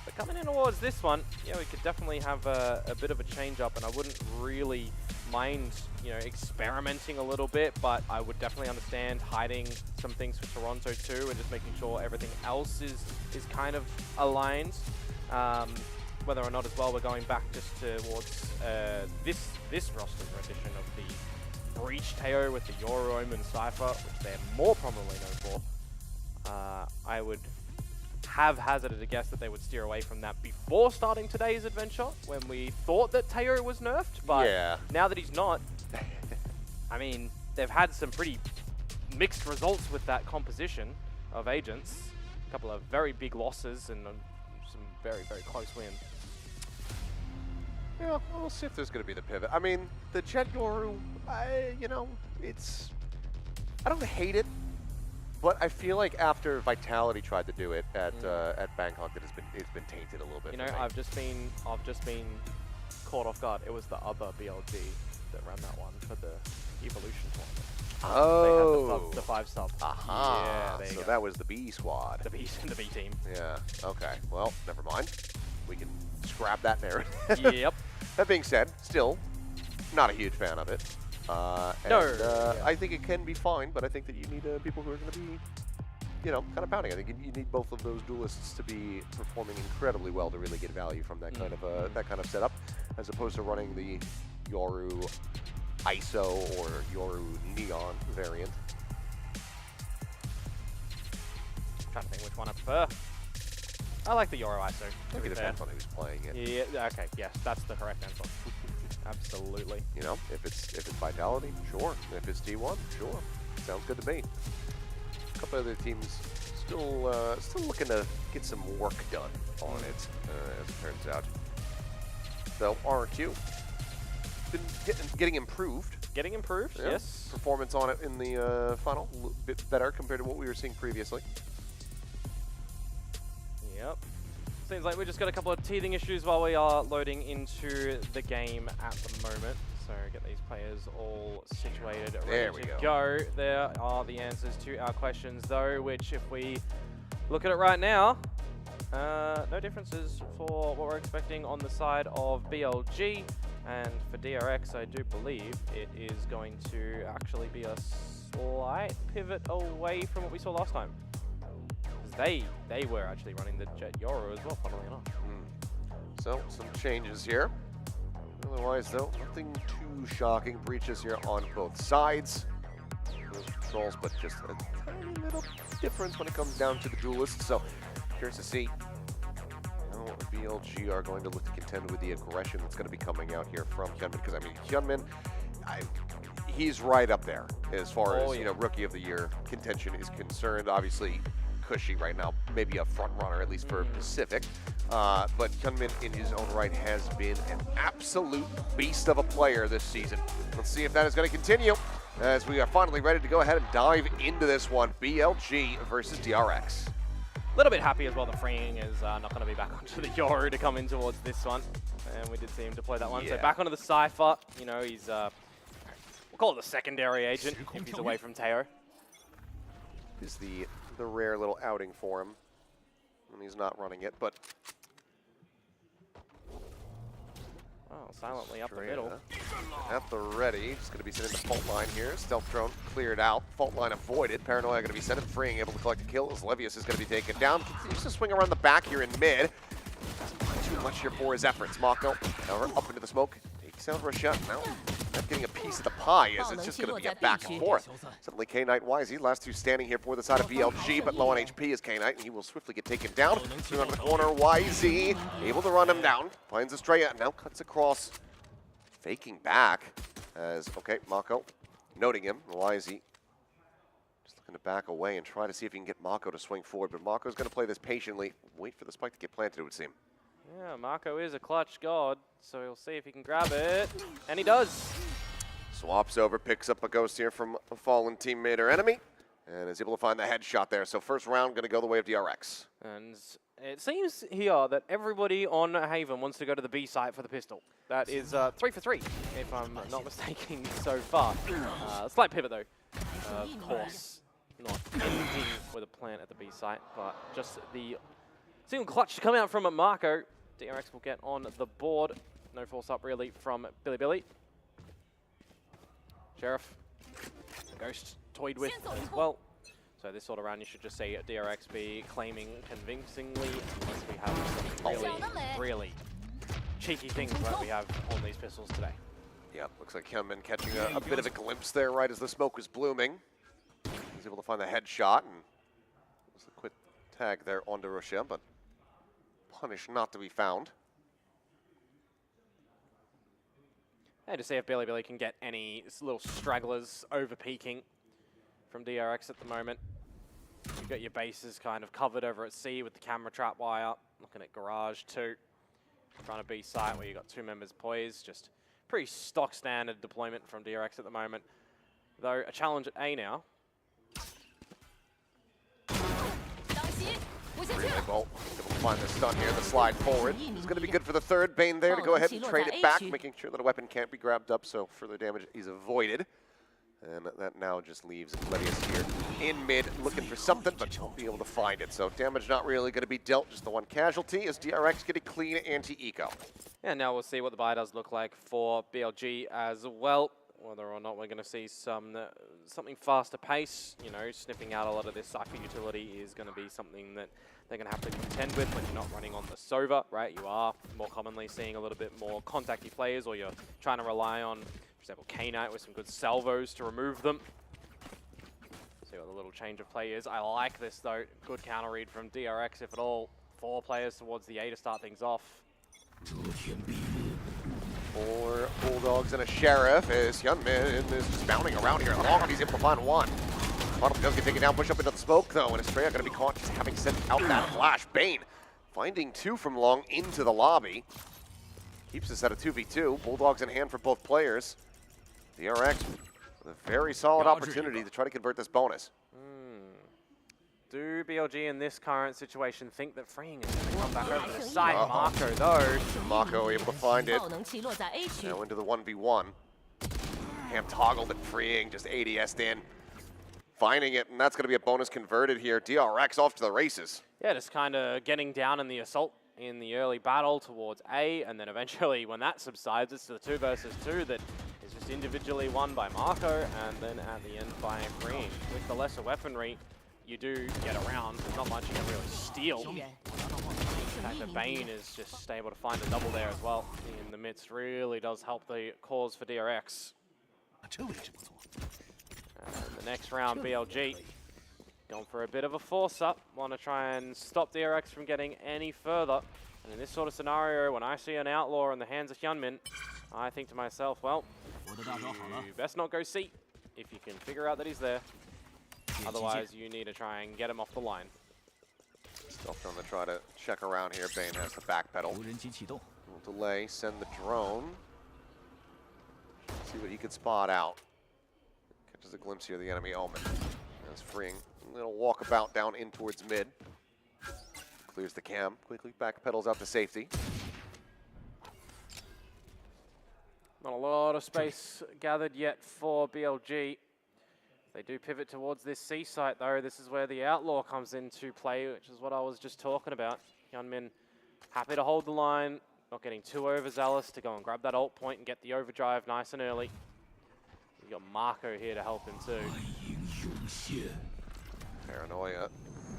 But coming in towards this one, yeah, we could definitely have a bit of a change up, and I wouldn't really mind, you know, experimenting a little bit, but I would definitely understand hiding some things for Toronto too, and just making sure everything else is kind of aligned. Whether or not as well we're going back just towards this roster's rendition of the Breach Teo with the Yoru, Omen, Cypher, which they're more prominently known for. I would have hazarded a guess that they would steer away from that before starting today's adventure, when we thought that Teo was nerfed, but now that he's not, I mean, they've had some pretty mixed results with that composition of agents. A couple of very big losses and some very, very close wins. Yeah, we'll see if there's going to be the pivot. I mean, the Jet Yoru, you know, I don't hate it, but I feel like after Vitality tried to do it at Bangkok, it's been tainted a little bit. You know, I've just been caught off guard. It was the other BLG that ran that one for the Evolution tournament. Oh, they had the 5 sub. Aha. Yeah, there you so go. that was the B squad. The B team. Yeah. Okay. Well, never mind. We can scrap that narrative. Yep. That being said, still not a huge fan of it. I think it can be fine, but I think that you need people who are going to be, you know, kind of pounding. I think you need both of those duelists to be performing incredibly well to really get value from that kind of setup, as opposed to running the Yoru ISO or Yoru Neon variant. Trying to think which one I prefer. I like the Yoru ISO. Maybe it depends on who's playing it. Yeah. Okay. Yes, that's the correct answer. Absolutely. You know, if it's Vitality, sure. If it's T1, sure. Sounds good to me. A couple other teams still looking to get some work done on it, as it turns out. So RQ been getting improved. Getting improved, Yeah. yes. Performance on it in the final, a little bit better compared to what we were seeing previously. Yep. Seems like we just got a couple of teething issues while we are loading into the game at the moment. So get these players all situated, ready to go. There are the answers to our questions though, which if we look at it right now, no differences for what we're expecting on the side of BLG. And for DRX, I do believe it is going to actually be a slight pivot away from what we saw last time. Because they were actually running the Jet Yoru as well, funnily enough. So, some changes here. Otherwise, though, nothing too shocking. Breaches here on both sides. Those controls, but just a tiny little difference when it comes down to the duelists. So, curious to see how BLG are going to look to contend with the aggression that's going to be coming out here from Hyunmin. Because, I mean, Hyunmin, he's right up there as far as, you know, Rookie of the Year contention is concerned. Obviously, Cushy right now, maybe a front runner, at least for Pacific. But Hyunmin, in his own right, has been an absolute beast of a player this season. Let's see if that is going to continue as we are finally ready to go ahead and dive into this one. BLG versus DRX. A little bit happy as well that Freeing is not going to be back onto the Yoru to come in towards this one. And we did see him deploy that one. So back onto the Cypher. You know, he's, we'll call it the secondary agent if he's away from Teo. Is the rare little outing for him when he's not running it, but silently up the middle. At the ready, just going to be sitting in the fault line here. Stealth drone cleared out, fault line avoided. Paranoia going to be sent and Freeing, able to collect a kill as Levius is going to be taken down. Continues to swing around the back here in mid. Doesn't find too much here for his efforts. Mako, however, up into the smoke. Takes out Rochette. Now, not getting a piece of the pie as it's just going to be a back and forth. Suddenly, K-Knight YZ, last two standing here for the side of BLG, but low on HP is K-Knight, and he will swiftly get taken down. Swing onto the corner, YZ, able to run him down. Finds Estrella, now cuts across. Faking back as, okay, Mako noting him. YZ just looking to back away and try to see if he can get Mako to swing forward, but Mako's going to play this patiently. Wait for the spike to get planted, it would seem. Yeah, Mako is a clutch god, so he'll see if he can grab it, and he does. Swaps over, picks up a ghost here from a fallen teammate or enemy, and is able to find the headshot there. So first round going to go the way of DRX. And it seems here that everybody on Haven wants to go to the B site for the pistol. That is 3 for 3, if I'm not mistaken so far. Slight pivot though, of course. Not ending with a plant at the B site, but just the single clutch to come out from Mako. DRX will get on the board. No force up really from Billy. Sheriff, Ghost toyed with as well. So this sort of round you should just see DRX be claiming convincingly, unless we have some really cheeky things that we have on these pistols today. Yeah, looks like Hyunmin catching a bit of a glimpse there right as the smoke was blooming. He's able to find the headshot, and there's a quick tag there onto Rochelle, but punish not to be found. And to see if Billy can get any little stragglers over peaking from DRX at the moment. You've got your bases kind of covered over at C with the camera trap wire. Looking at Garage too. Trying to B site where you've got two members poised. Just pretty stock standard deployment from DRX at the moment. Though a challenge at A now. Really well, able to find the stun here, the slide forward. It's going to be good for the third. Bane there to go ahead and trade it back, making sure that a weapon can't be grabbed up, so further damage is avoided. And that now just leaves Levius here in mid, looking for something, but won't be able to find it. So damage not really going to be dealt, just the one casualty as DRX get a clean anti-eco. And now we'll see what the buy does look like for BLG as well. Whether or not we're going to see something faster pace. You know, snipping out a lot of this Cypher utility is going to be something that they're going to have to contend with when you're not running on the Sova, right? You are more commonly seeing a little bit more contacty players, or you're trying to rely on, for example, K-Knight with some good salvos to remove them. See what the little change of play is. I like this though. Good counter read from DRX, if at all. 4 players towards the A to start things off. 4 Bulldogs and a Sheriff as Hyunmin is just bounding around here. Long, he's able to find one. Bottom does get taken down, push up into the smoke though, and Estrella going to be caught just having sent out that flash. Bane finding 2 from Long into the lobby. Keeps us at a 2v2. Bulldogs in hand for both players. DRX with a very solid opportunity to try to convert this bonus. Do BLG in this current situation think that freeing is going to come back over the side? Marco though. Mako able to find it. Now into the 1v1. Cam toggled it, freeing, just ADS'd in. Finding it, and that's going to be a bonus converted here. DRX off to the races. Yeah, just kind of getting down in the assault in the early battle towards A, and then eventually when that subsides, it's the 2 versus 2 that is just individually won by Marco, and then at the end by Freeing. With the lesser weaponry, you do get around. There's not much you can really steal. In fact, the Bane is just able to find a double there as well. In the midst really does help the cause for DRX. And the next round, BLG going for a bit of a force-up. Want to try and stop DRX from getting any further. And in this sort of scenario, when I see an outlaw in the hands of Hyunmin, I think to myself, well, you best not go C if you can figure out that he's there. Otherwise, you need to try and get him off the line. Still trying to try to check around here. Bane has to backpedal. Little delay, send the drone. See what he could spot out. Catches a glimpse here of the enemy Omen. That's freeing. A little walkabout down in towards mid. Clears the cam. Quickly backpedals out to safety. Not a lot of space gathered yet for BLG. They do pivot towards this C site though. This is where the outlaw comes into play, which is what I was just talking about. Hyunmin happy to hold the line, not getting too overzealous to go and grab that ult point and get the overdrive nice and early. You got Marco here to help him too. Paranoia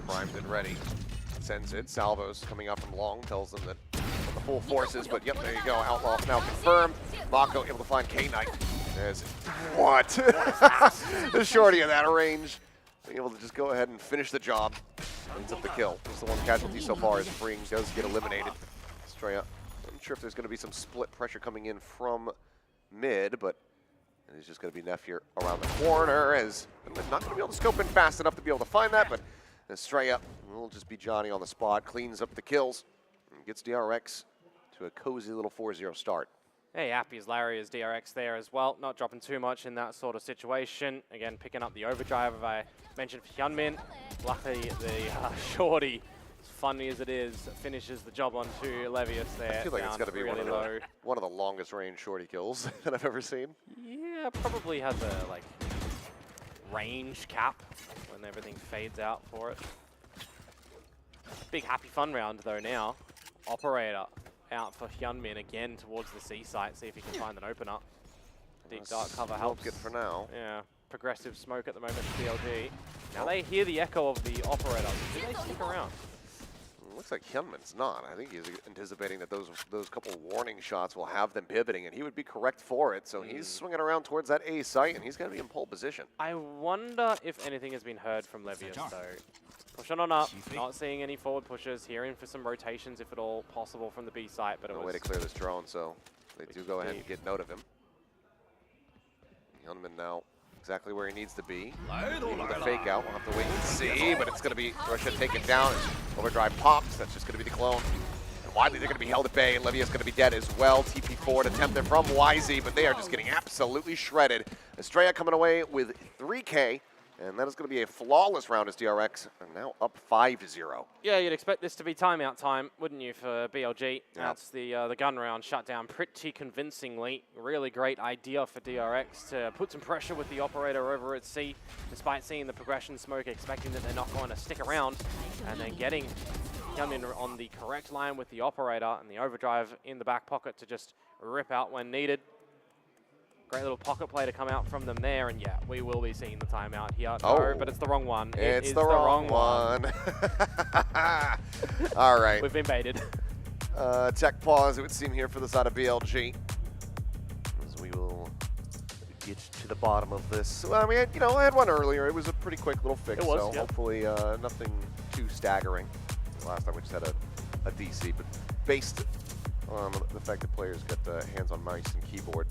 primed and ready. Sends it. Salvos coming up from Long tells them that the full forces, but yep, there you go. Outlaw now confirmed. Mako able to find K-Knight. There's what? The shorty of that range. Being able to just go ahead and finish the job. Ends up the kill. Just the one casualty so far as Freeing does get eliminated. Estrella. I'm not sure if there's going to be some split pressure coming in from mid, but it's just going to be Neff here around the corner as not going to be able to scope in fast enough to be able to find that, but Estrella will just be Johnny on the spot, cleans up the kills, and gets DRX to a cozy little 4-0 start. Hey, happy as Larry as DRX there as well. Not dropping too much in that sort of situation. Again, picking up the overdrive, as I mentioned, for Hyunmin. Luckily, the shorty, as funny as it is, finishes the job onto Levius there. I feel like it's got to be really one of the longest range shorty kills that I've ever seen. Yeah, probably has a like range cap when everything fades out for it. Big happy fun round though now. Operator out for Hyunmin again towards the C site, see if he can find an opener. Deep dark cover helps. Good for now. Yeah, progressive smoke at the moment for BLG. Now they hear the echo of the operator. Do they stick around? Looks like Hyunmin's not. I think he's anticipating that those couple warning shots will have them pivoting, and he would be correct for it. So he's swinging around towards that A site, and he's going to be in pole position. I wonder if anything has been heard from Levius, though. Pushing on up, not seeing any forward pushes, hearing for some rotations if at all possible from the B site, but it was... No way to clear this drone, so they do go ahead and get note of him. Hyunmin now exactly where he needs to be. The fake out, we'll have to wait and see, but it's going to be Russia taken down. Overdrive pops, that's just going to be the clone. And Widely, they're going to be held at bay, and Levia's going to be dead as well. TP forward attempted from YZ, but they are just getting absolutely shredded. Estrella coming away with 3K. And that is going to be a flawless round as DRX are now up 5-0. Yeah, you'd expect this to be timeout time, wouldn't you, for BLG? Yeah. That's the gun round shut down pretty convincingly. Really great idea for DRX to put some pressure with the operator over at C, despite seeing the progression smoke, expecting that they're not going to stick around, and then getting Hyunmin on the correct line with the operator and the overdrive in the back pocket to just rip out when needed. Great little pocket play to come out from them there, and yeah, we will be seeing the timeout here. No, but it's the wrong one. It's the wrong one. All right. We've been baited. Tech pause, it would seem, here for the side of BLG. As we will get to the bottom of this. Well, I mean, you know, I had one earlier. It was a pretty quick little fix, It was, so yeah. hopefully nothing too staggering. Last time we just had a DC, but based on the fact that players got hands on mouse and keyboard,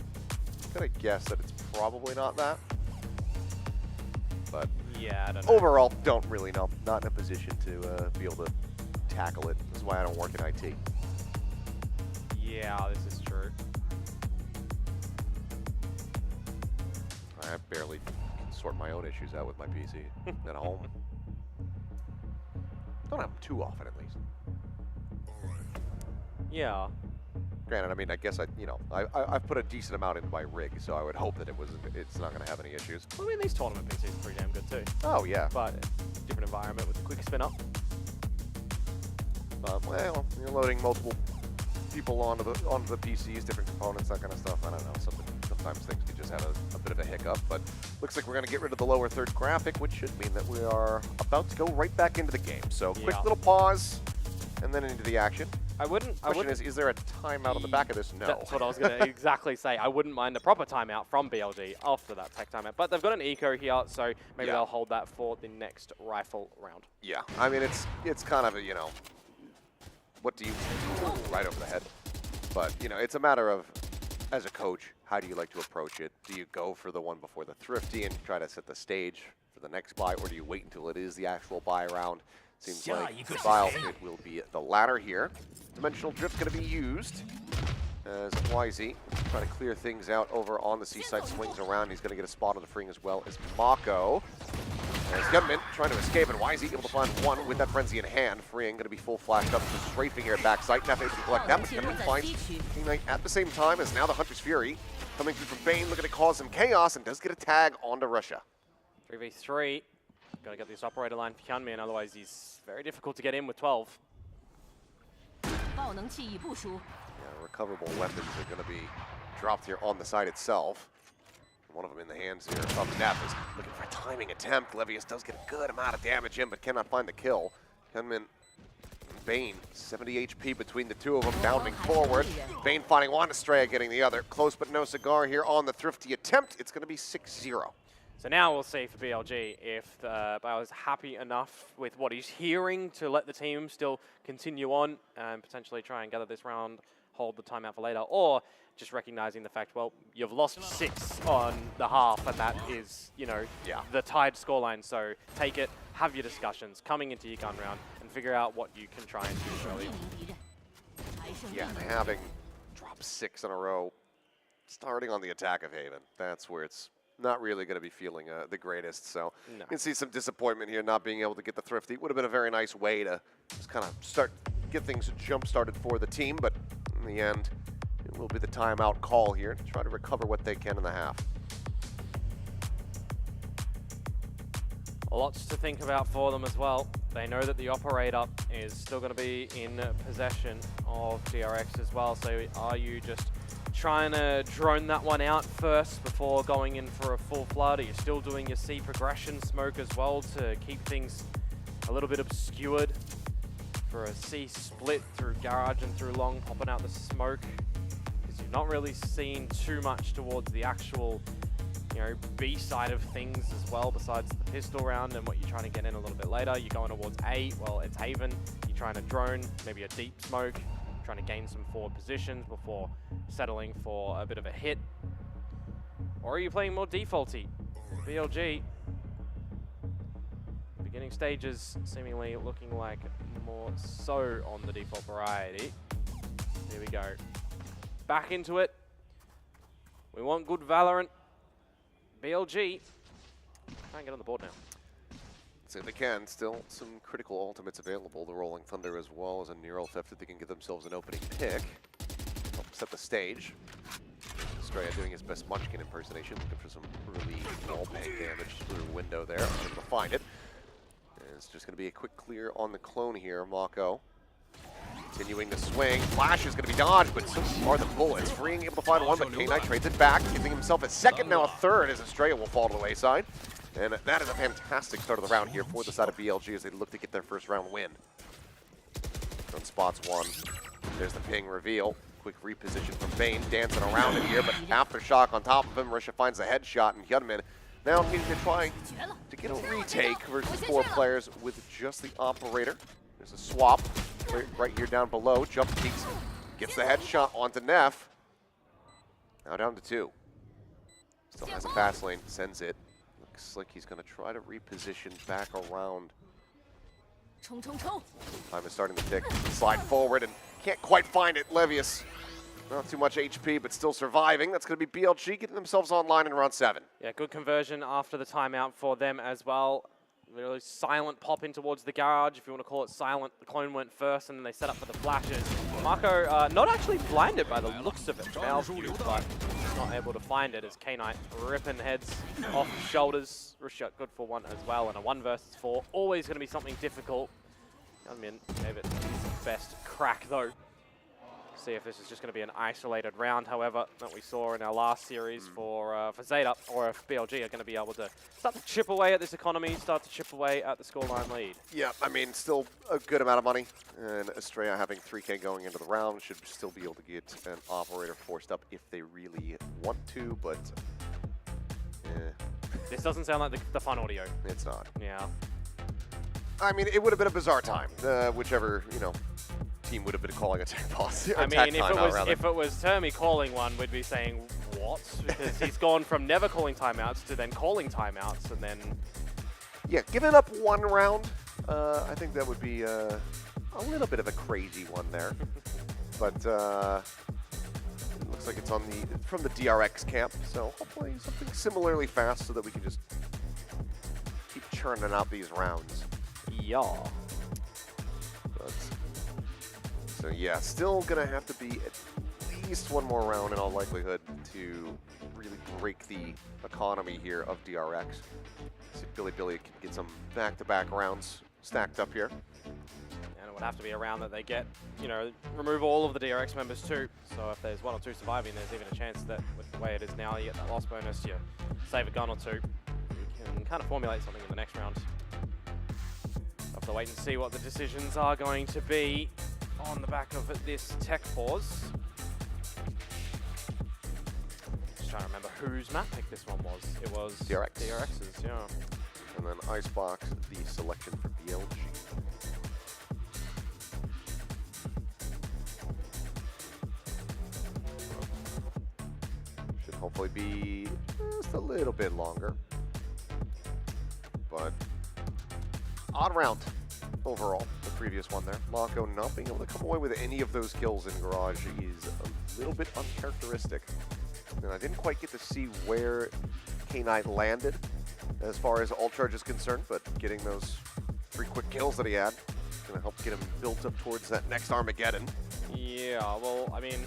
I'm gonna guess that it's probably not that. But yeah, I don't know. Overall, don't really know. Not in a position to be able to tackle it. This is why I don't work in IT. Yeah, this is true. I barely can sort my own issues out with my PC at home. Don't have them too often, at least. Yeah. Granted, I mean, I guess I've put a decent amount into my rig, so I would hope that it's not going to have any issues. I mean, these tournament PCs are pretty damn good too. Oh yeah. But different environment with a quick spin up. Well, you're loading multiple people onto the PCs, different components, that kind of stuff. I don't know. Sometimes things can just have a bit of a hiccup, but looks like we're going to get rid of the lower third graphic, which should mean that we are about to go right back into the game. So quick little pause, and then into the action. Question is there a timeout on the back of this? No. That's what I was going to exactly say. I wouldn't mind a proper timeout from BLG after that tech timeout. But they've got an eco here, so maybe they'll hold that for the next rifle round. Yeah, I mean, it's kind of a, you know, what do you right over the head? But, you know, it's a matter of, as a coach, how do you like to approach it? Do you go for the one before the thrifty and try to set the stage for the next buy, or do you wait until it is the actual buy round? Seems like for Vile, it will be the latter here. Dimensional Drift going to be used as YZ trying to clear things out over on the seaside, swings around. He's going to get a spot on the freeing as well as Mako. As Gunman trying to escape, and YZ able to find one with that frenzy in hand. Freeing going to be full flashed up, just strafing here at backside. Not able to collect that, but Gunman finds King Knight at the same time as now the Hunter's Fury coming through from Bane, looking to cause some chaos, and does get a tag onto Russia. 3v3. Got to get this operator line for Hyunmin, otherwise he's very difficult to get in with 12. Yeah, recoverable weapons are going to be dropped here on the side itself. One of them in the hands here of Neff is looking for a timing attempt. Levius does get a good amount of damage in, but cannot find the kill. Hyunmin, Bane, 70 HP between the two of them, bounding forward. Bane finding one, Estrella getting the other. Close but no cigar here on the thrifty attempt. It's going to be 6-0. So now we'll see for BLG if Bauer's happy enough with what he's hearing to let the team still continue on and potentially try and gather this round, hold the timeout for later, or just recognizing the fact, well, you've lost 6 on the half, and that is, you know, the tied scoreline. So take it, have your discussions coming into your gun round, and figure out what you can try and do early. Yeah, and having dropped 6 in a row, starting on the attack of Haven, that's where it's not really going to be feeling the greatest. So you can see some disappointment here, not being able to get the thrifty. Would have been a very nice way to just kind of get things jump-started for the team, but in the end, it will be the timeout call here to try to recover what they can in the half. Lots to think about for them as well. They know that the operator is still going to be in possession of DRX as well, so are you just trying to drone that one out first before going in for a full flood? Are you still doing your C progression smoke as well to keep things a little bit obscured for a C split through garage and through long, popping out the smoke? Because you've not really seen too much towards the actual, you know, B side of things as well, besides the pistol round and what you're trying to get in a little bit later. You're going towards A, well, it's Haven. You're trying to drone, maybe a deep smoke, trying to gain some forward positions before settling for a bit of a hit. Or are you playing more defaulty? BLG, beginning stages seemingly looking like more so on the default variety. Here we go. Back into it. We want good Valorant. BLG try and get on the board now. So they can. Still some critical ultimates available. The Rolling Thunder as well as a Neural Theft if they can give themselves an opening pick. Help set the stage. Estrella doing his best Munchkin impersonation, looking for some really wall-bang damage through the window there. Unable to find it. And it's just going to be a quick clear on the clone here. Mako continuing to swing. Flash is going to be dodged, but so far the bullets. Freeing, able to find one, but K9 trades it back, giving himself a second, now a third, as Estrella will fall to the wayside. And that is a fantastic start of the round here for the side of BLG as they look to get their first round win. On spots one. There's the ping reveal. Quick reposition from Bane, dancing around in here, but Aftershock on top of him. Risha finds the headshot, and Hyunmin now needing to try to get a retake versus 4 players with just the operator. There's a swap right here down below. Jump peeks, gets the headshot onto Neff. Now down to 2. Still has a fast lane, sends it. Looks like he's going to try to reposition back around. Time is starting to tick. Slide forward and can't quite find it. Levius, not too much HP, but still surviving. That's going to be BLG getting themselves online in round 7. Yeah, good conversion after the timeout for them as well. Really silent pop in towards the garage, if you want to call it silent. The clone went first, and then they set up for the flashes. Mako not actually blinded by the looks of it, but not able to find it as K9 ripping heads off the shoulders. Risha good for 1 as well, and a 1 versus 4. Always going to be something difficult. Hyunmin gave it his best crack, though. See if this is just going to be an isolated round, however, that we saw in our last series for ZETA, or if BLG are going to be able to start to chip away at this economy, start to chip away at the scoreline lead. Yeah, I mean, still a good amount of money, and Estrella having 3K going into the round should still be able to get an operator forced up if they really want to, but This doesn't sound like the fun audio. It's not. Yeah. I mean, it would have been a bizarre time, whichever, team would have been calling a tech pause. I mean, if it was Termi calling one, we'd be saying, what? Because he's gone from never calling timeouts to then calling timeouts, and then... Yeah, giving up 1 round, I think that would be a little bit of a crazy one there. But it looks like it's from the DRX camp, so hopefully something similarly fast so that we can just keep churning out these rounds. Yeah. So yeah, still gonna have to be at least 1 more round in all likelihood to really break the economy here of DRX. See if Billy can get some back-to-back rounds stacked up here. And it would have to be a round that they get, remove all of the DRX members too. So if there's 1 or 2 surviving, there's even a chance that with the way it is now, you get that loss bonus, you save a gun or 2. You can kind of formulate something in the next round. Have to wait and see what the decisions are going to be on the back of this tech pause. Just trying to remember whose map pick this one was. It was DRX's, yeah. And then Icebox, the selection for BLG. Should hopefully be just a little bit longer. But odd round overall, the previous one there. Mako not being able to come away with any of those kills in Garage is a little bit uncharacteristic. And I didn't quite get to see where K9 landed as far as All-Charge is concerned, but getting those 3 quick kills that he had is going to help get him built up towards that next Armageddon. Yeah, well, I mean,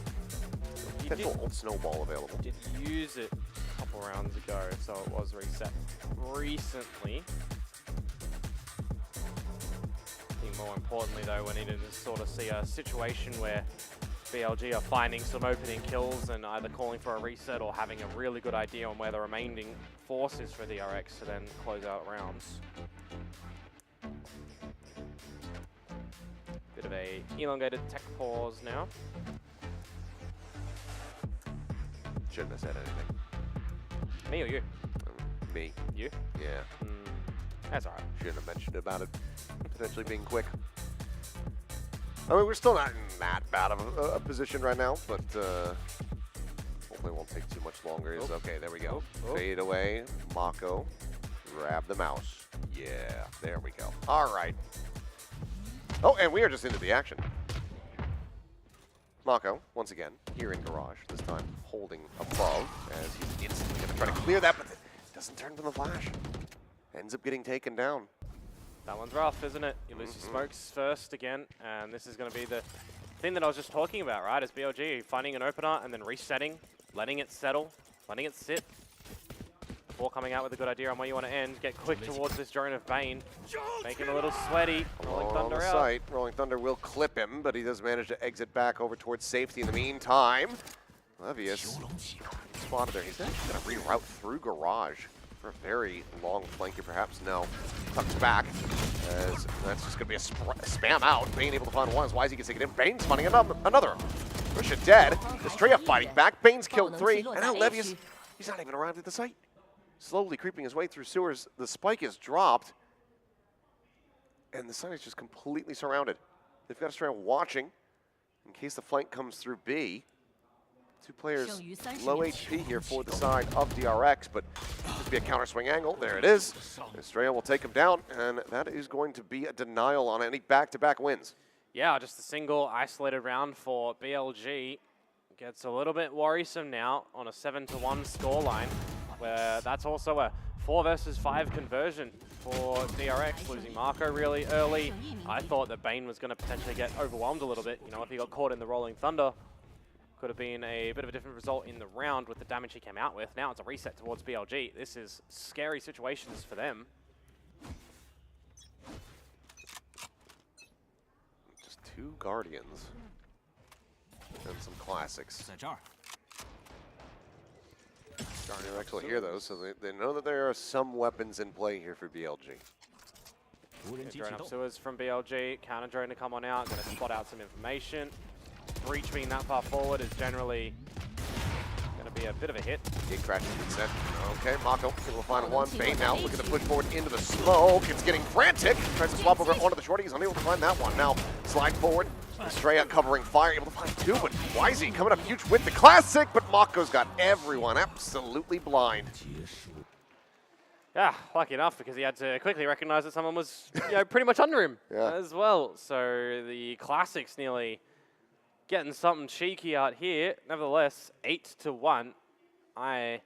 he potential old snowball available. Did use it a couple rounds ago, so it was reset recently. More importantly, though, we need to sort of see a situation where BLG are finding some opening kills and either calling for a reset or having a really good idea on where the remaining force is for DRX to then close out rounds. Bit of a elongated tech pause now. Shouldn't have said anything. Me or you? Me. You? Yeah. That's alright. Shouldn't have mentioned about it potentially being quick. I mean, we're still not in that bad of a position right now, but hopefully it won't take too much longer. Okay, there we go. Fade away. Mako. Grab the mouse. Yeah, there we go. All right. Oh, and we are just into the action. Mako, once again, here in Garage, this time holding above as he's instantly going to try to clear that, but it doesn't turn from the flash. ends up getting taken down. That one's rough, isn't it? You lose your smokes first again, and this is going to be the thing that I was just talking about, right? Is BLG finding an opener and then resetting, letting it settle, letting it sit, before coming out with a good idea on where you want to end. Get quick towards this drone of Bane, make him a little sweaty. Rolling Thunder out. Sight. Rolling Thunder will clip him, but he does manage to exit back over towards safety in the meantime. Levius spotted there. He's actually going to reroute through Garage for a very long flanker, perhaps. No, tucks back, as that's just going to be a spam out. Bane able to find one as YZ gets taken in. Bane's finding another. Russia dead. Estrella fighting back. Bane's killed 3, and now Levius, he's not even arrived at the site. Slowly creeping his way through sewers. The spike is dropped, and the site is just completely surrounded. They've got Estrella watching in case the flank comes through B. 2 players low HP here for the side of DRX, but just be a counter swing angle. There it is. Estrella will take him down, and that is going to be a denial on any back-to-back wins. Yeah, just a single isolated round for BLG. Gets a little bit worrisome now on a 7-1 scoreline, where that's also a 4 versus 5 conversion for DRX, losing Marco really early. I thought that Bane was going to potentially get overwhelmed a little bit. You know, if he got caught in the Rolling Thunder, could have been a bit of a different result in the round with the damage he came out with. Now it's a reset towards BLG. This is scary situations for them. Just 2 Guardians and some classics. DRX will hear those, so they know that there are some weapons in play here for BLG. Drone up sewers from BLG. Counter drone to come on out. Going to spot out some information. Breach being that far forward is generally going to be a bit of a hit. Gate crash has been set. Okay, Mako able to find one. Bane now looking to push forward into the smoke. It's getting frantic. Tries to swap over onto the shorty. He's unable to find that one. Now slide forward. Estrella covering fire, able to find 2, but YZ coming up huge with the classic, but Mako's got everyone absolutely blind. Yeah, lucky enough, because he had to quickly recognize that someone was pretty much under him as well. So the classics nearly getting something cheeky out here. Nevertheless, 8-1. I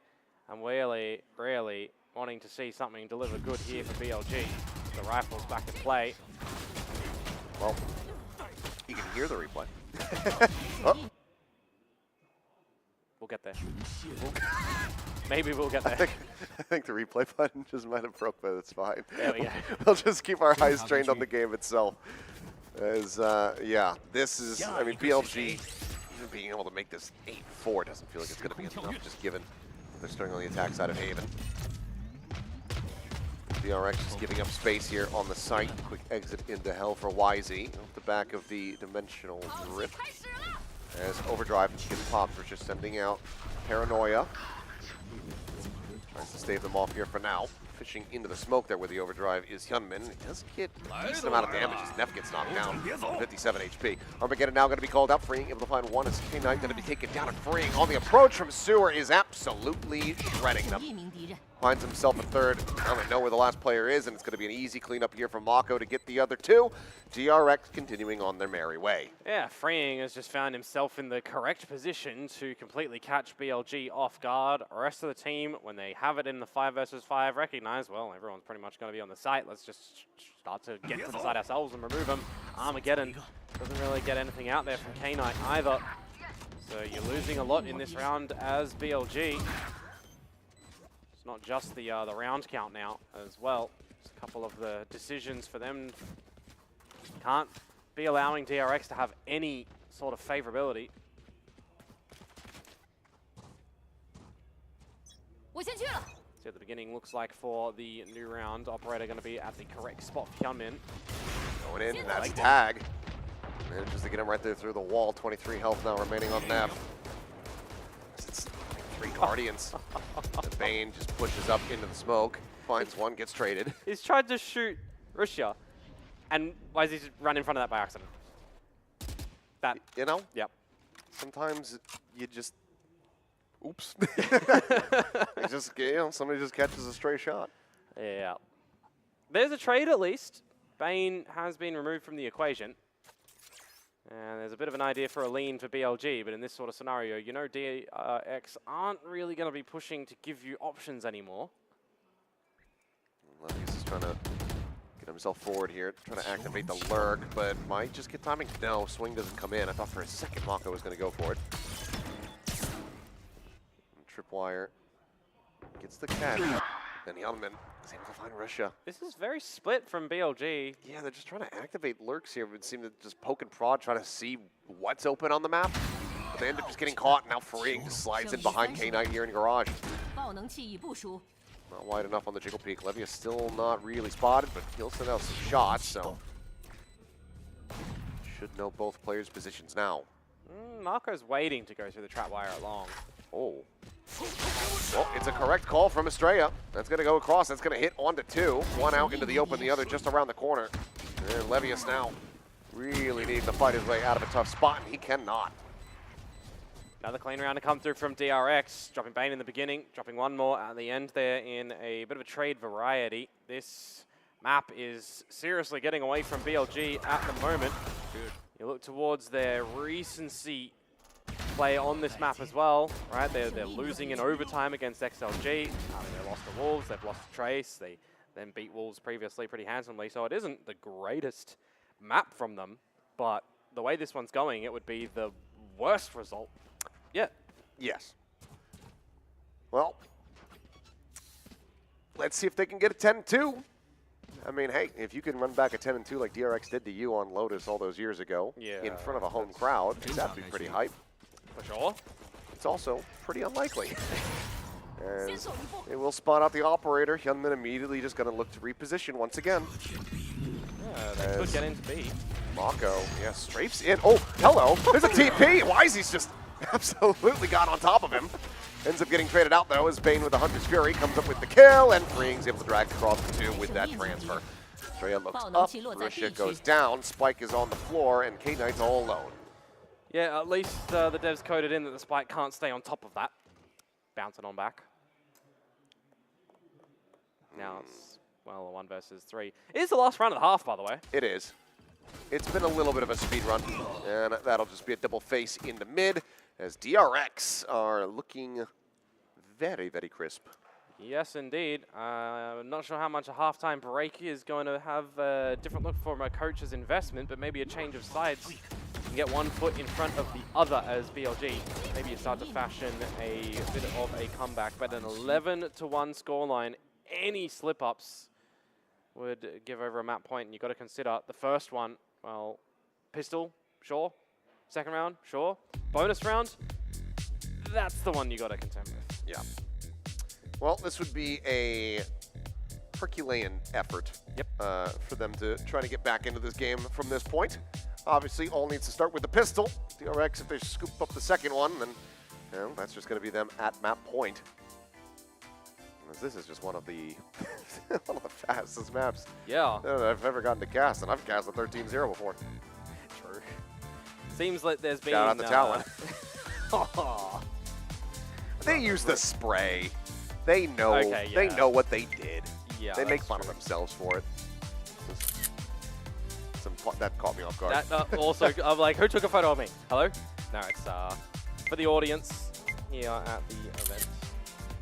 am really, really wanting to see something deliver good here for BLG. The rifle's back in play. Well, you can hear the replay. We'll get there. Maybe we'll get there. I think the replay button just might have broke, but it's fine. There we go. We'll just keep our eyes trained on the game itself. As, yeah, this is, I mean, BLG, even being able to make this 8-4 doesn't feel like it's going to be enough, just given they're starting on the attack side of Haven. DRX is giving up space here on the site. Quick exit into hell for YZ off the back of the Dimensional Rift. As Overdrive gets popped, we're just sending out Paranoia. Tries to stave them off here for now. Fishing into the smoke there with the Overdrive is Hyunmin. He does get a decent amount of damage as Neff gets knocked down. 57 HP. Armageddon now going to be called out, freeing, able to find one as K9 going to be taken down and freeing. On the approach from Sewer is absolutely shredding them. Finds himself a 3rd. Now they know where the last player is, and it's going to be an easy cleanup here from Mako to get the other 2. DRX continuing on their merry way. Yeah, Freeing has just found himself in the correct position to completely catch BLG off guard. The rest of the team, when they have it in the 5 versus 5, recognize, well, everyone's pretty much going to be on the site. Let's just start to get to the site ourselves and remove them. Armageddon doesn't really get anything out there from K9 either. So you're losing a lot in this round as BLG. It's not just the round count now as well. It's a couple of the decisions for them. Can't be allowing DRX to have any sort of favorability. So at the beginning, looks like for the new round, Operator going to be at the correct spot for Hyunmin. Going in, and that's Tag. Manages to get him right there through the wall. 23 health now remaining on Neff. It's 3 Guardians. The Bane just pushes up into the smoke, finds one, gets traded. He's tried to shoot Russia, and why is he just run in front of that by accident? That, you know? Yep. Sometimes you just, oops. It's just, you know, somebody just catches a stray shot. Yeah. There's a trade at least. Bane has been removed from the equation. And there's a bit of an idea for a lean for BLG, but in this sort of scenario, you know DRX aren't really going to be pushing to give you options anymore. Levius is trying to get himself forward here, trying to activate the lurk, but might just get timing. No, swing doesn't come in. I thought for a second Mako was going to go for it. Tripwire gets the catch. Then Yelman is able to find Russia. This is very split from BLG. Yeah, they're just trying to activate lurks here. It would seem to just poke and prod, trying to see what's open on the map. But they end up just getting caught. Now Freeing just slides in behind K9 here in Garage. 爆能器已部署。 Not wide enough on the Jiggle Peak. Levius still not really spotted, but he'll send out some shots, so should know both players' positions now. Marco's waiting to go through the trap wire along. Oh. Well, it's a correct call from Estrella. That's going to go across. That's going to hit onto two. One out into the open, the other just around the corner. And Levius now really needing to fight his way out of a tough spot, and he cannot. Another clean round to come through from DRX, dropping Bane in the beginning, dropping one more at the end there in a bit of a trade variety. This map is seriously getting away from BLG at the moment. Good. You look towards their recency play on this map as well, right? They're losing in overtime against XLG. They lost to Wolves, they've lost to Trace, they then beat Wolves previously pretty handsomely, so it isn't the greatest map from them, but the way this one's going, it would be the worst result. Yeah. Yes. Well, let's see if they can get a 10-2. I mean, hey, if you can run back a 10-2 like DRX did to you on Lotus all those years ago in front of a home crowd, that'd be pretty hype. For sure. It's also pretty unlikely. As they will spot out the operator, Hyunmin immediately just going to look to reposition once again. Yeah, they could get into B. Mako, yeah, strafes in. Oh, hello. There's a TP. Wisey's just absolutely got on top of him. Ends up getting traded out, though, as Bane with the Hunter's Fury comes up with the kill, and Freeing's able to drag across the two with that transfer. Freya looks up, Russia goes down, Spike is on the floor, and K9's all alone. Yeah, at least the devs coded in that the Spike can't stay on top of that. Bouncing on back. Now it's, well, a 1 versus 3. It is the last round of the half, by the way. It is. It's been a little bit of a speed run, and that'll just be a double face into mid, as DRX are looking very, very crisp. Yes, indeed. I'm not sure how much a halftime break is going to have a different look from a coach's investment, but maybe a change of sides. You can get one foot in front of the other as BLG. Maybe you start to fashion a bit of a comeback, but an 11-1 scoreline, any slip-ups would give over a map point, and you've got to consider the first one, well, pistol, sure. Second round, sure. Bonus round, that's the one you got to contend with. Yeah. Well, this would be a Herculean effort for them to try to get back into this game from this point. Obviously, all needs to start with the pistol. DRX, if they scoop up the second one, then that's just going to be them at map point. This is just one of the one of the fastest maps I've ever gotten to cast, and I've cast a 13-0 before. True. Seems like there's been... Shout out the Talon. They use the spray. They know. They know what they did. Yeah, they make fun of themselves for it. That caught me off guard. That also, I'm like, who took a photo of me? Hello? No, it's for the audience here at the event.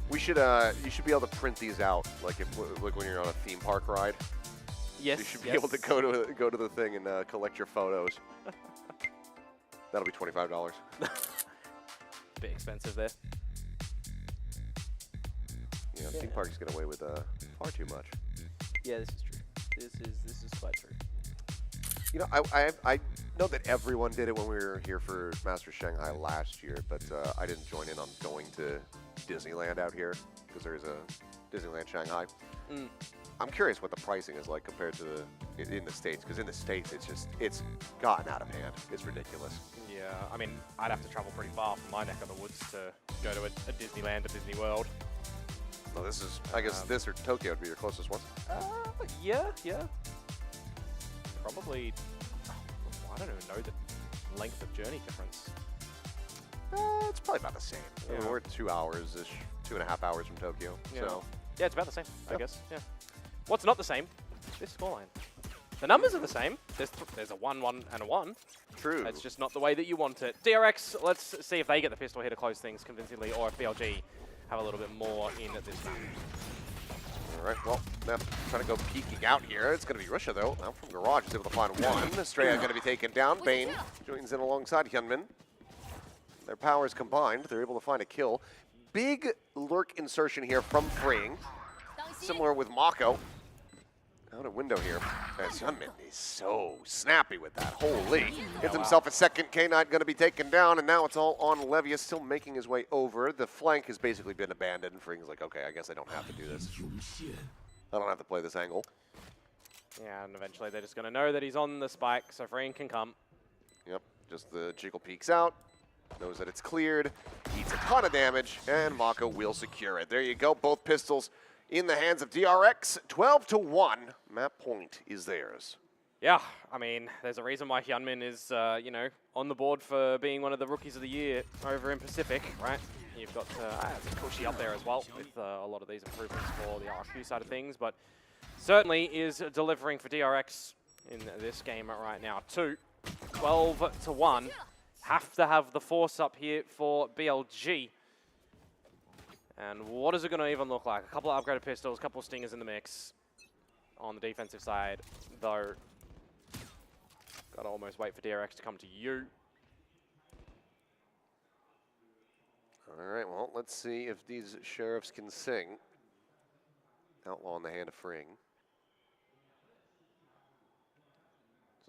We should. You should be able to print these out, like when you're on a theme park ride. Yes. You should be able to go to the thing and collect your photos. That'll be $25. Bit expensive there. Yeah, theme parks get away with far too much. Yeah, this is true. This is quite true. You know, I know that everyone did it when we were here for Masters Shanghai last year, but I didn't join in on going to Disneyland out here because there is a Disneyland Shanghai. I'm curious what the pricing is like compared to in the States, because in the States it's gotten out of hand. It's ridiculous. Yeah, I mean, I'd have to travel pretty far from my neck of the woods to go to a Disneyland or Disney World. Well, this is, I guess this or Tokyo would be your closest one. Yeah. Probably, I don't even know the length of journey difference. It's probably about the same. Yeah. I mean, we're 2 hours-ish, 2.5 hours from Tokyo. Yeah. So yeah, it's about the same, I guess. Yeah. What's not the same? This scoreline. The numbers are the same. There's a 1-1 and a 1. True. It's just not the way that you want it. DRX, let's see if they get the pistol here to close things convincingly, or if BLG have a little bit more in at this match. right, well, Neff trying to go peeking out here. It's going to be Russia, though. Now from Garage is able to find one. Estrella going to be taken down. Bane joins in alongside Hyunmin. Their powers combined, they're able to find a kill. Big lurk insertion here from Freeing. Similar with Mako. Out a window here. As Hyunmin is so snappy with that. Holy. Gets himself a second. K-Knight going to be taken down, and now it's all on Levius, still making his way over. The flank has basically been abandoned. Freeing's like, okay, I guess I don't have to do this. I don't have to play this angle. Yeah, and eventually they're just going to know that he's on the spike, so Freeing can come. Yep, just the Jiggle peeks out. Knows that it's cleared. Eats a ton of damage, and Mako will secure it. There you go. Both pistols in the hands of DRX. 12-1. Map point is theirs. Yeah, I mean, there's a reason why Hyunmin is, you know, on the board for being one of the Rookies of the Year over in Pacific, right? You've got Kushi up there as well with a lot of these improvements for the RQ side of things, but certainly is delivering for DRX in this game right now too. 12-1. Have to have the force up here for BLG. And what is it going to even look like? A couple of upgraded pistols, a couple of stingers in the mix. On the defensive side, though, got to almost wait for DRX to come to you. All right, well, let's see if these sheriffs can sing. Outlaw in the hand of Freeing.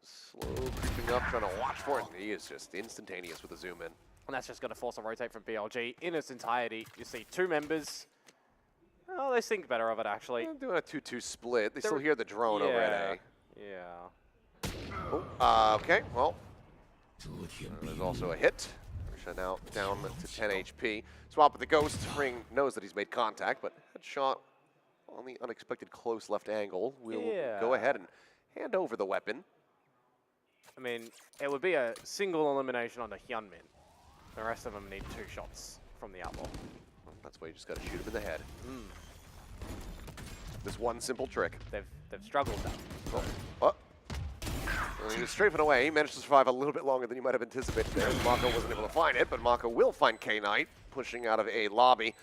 Slow creeping up, trying to watch for it. He is just instantaneous with a zoom in. And that's just going to force a rotate from BLG in its entirety. You see two members. Oh, they think better of it, actually. They're doing a 2-2 split. They still hear the drone over at A. Yeah. Oh, okay, well. There's also a hit. Risha now down to 10 HP. Swap with the Ghost. Ring knows that he's made contact, but headshot on the unexpected close left angle. We'll go ahead and hand over the weapon. I mean, it would be a single elimination on the Hyunmin. The rest of them need 2 shots from the Outlaw. Well, that's why you just got to shoot him in the head. This one simple trick. They've struggled though. Well, he was strafing away. He managed to survive a little bit longer than you might have anticipated there. Mako wasn't able to find it, but Mako will find K-Knight pushing out of a lobby.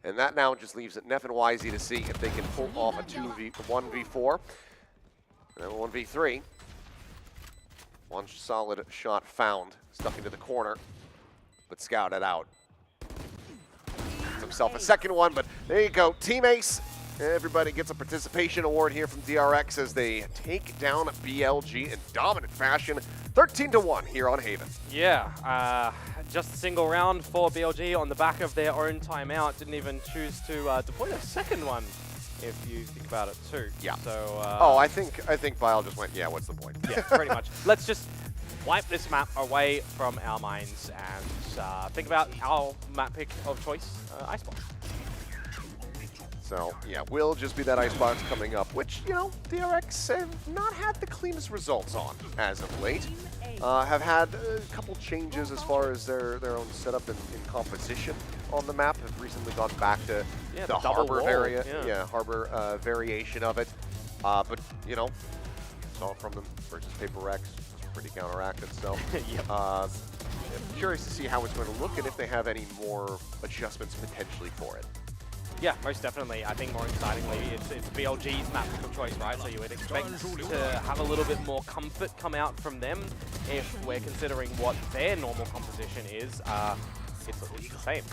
And that now just leaves it Neff and YZ to see if they can pull off a 1v4. And then 1v3. One solid shot found, stuck into the corner, but scouted out. Gets himself a second one, but there you go. Team Ace. Everybody gets a participation award here from DRX as they take down BLG in dominant fashion. 13-1 here on Haven. Yeah, just a single round for BLG on the back of their own timeout. Didn't even choose to deploy a second one, if you think about it too. Yeah. So. I think Bile just went, yeah, what's the point? Yeah, pretty much. Let's just wipe this map away from our minds and think about our map pick of choice, Icebox. So, yeah, will just be that Icebox coming up, which, you know, DRX have not had the cleanest results on as of late. Have had a couple changes as far as their own setup and composition on the map. Have recently gone back to the harbor area. Yeah, harbor variation of it. But, you know, saw from them versus Paper X. Pretty counteracted, so I'm curious to see how it's going to look and if they have any more adjustments potentially for it. Yeah, most definitely. I think more excitingly, it's BLG's map of choice, right? So you would expect to have a little bit more comfort come out from them if we're considering what their normal composition is. It's the same.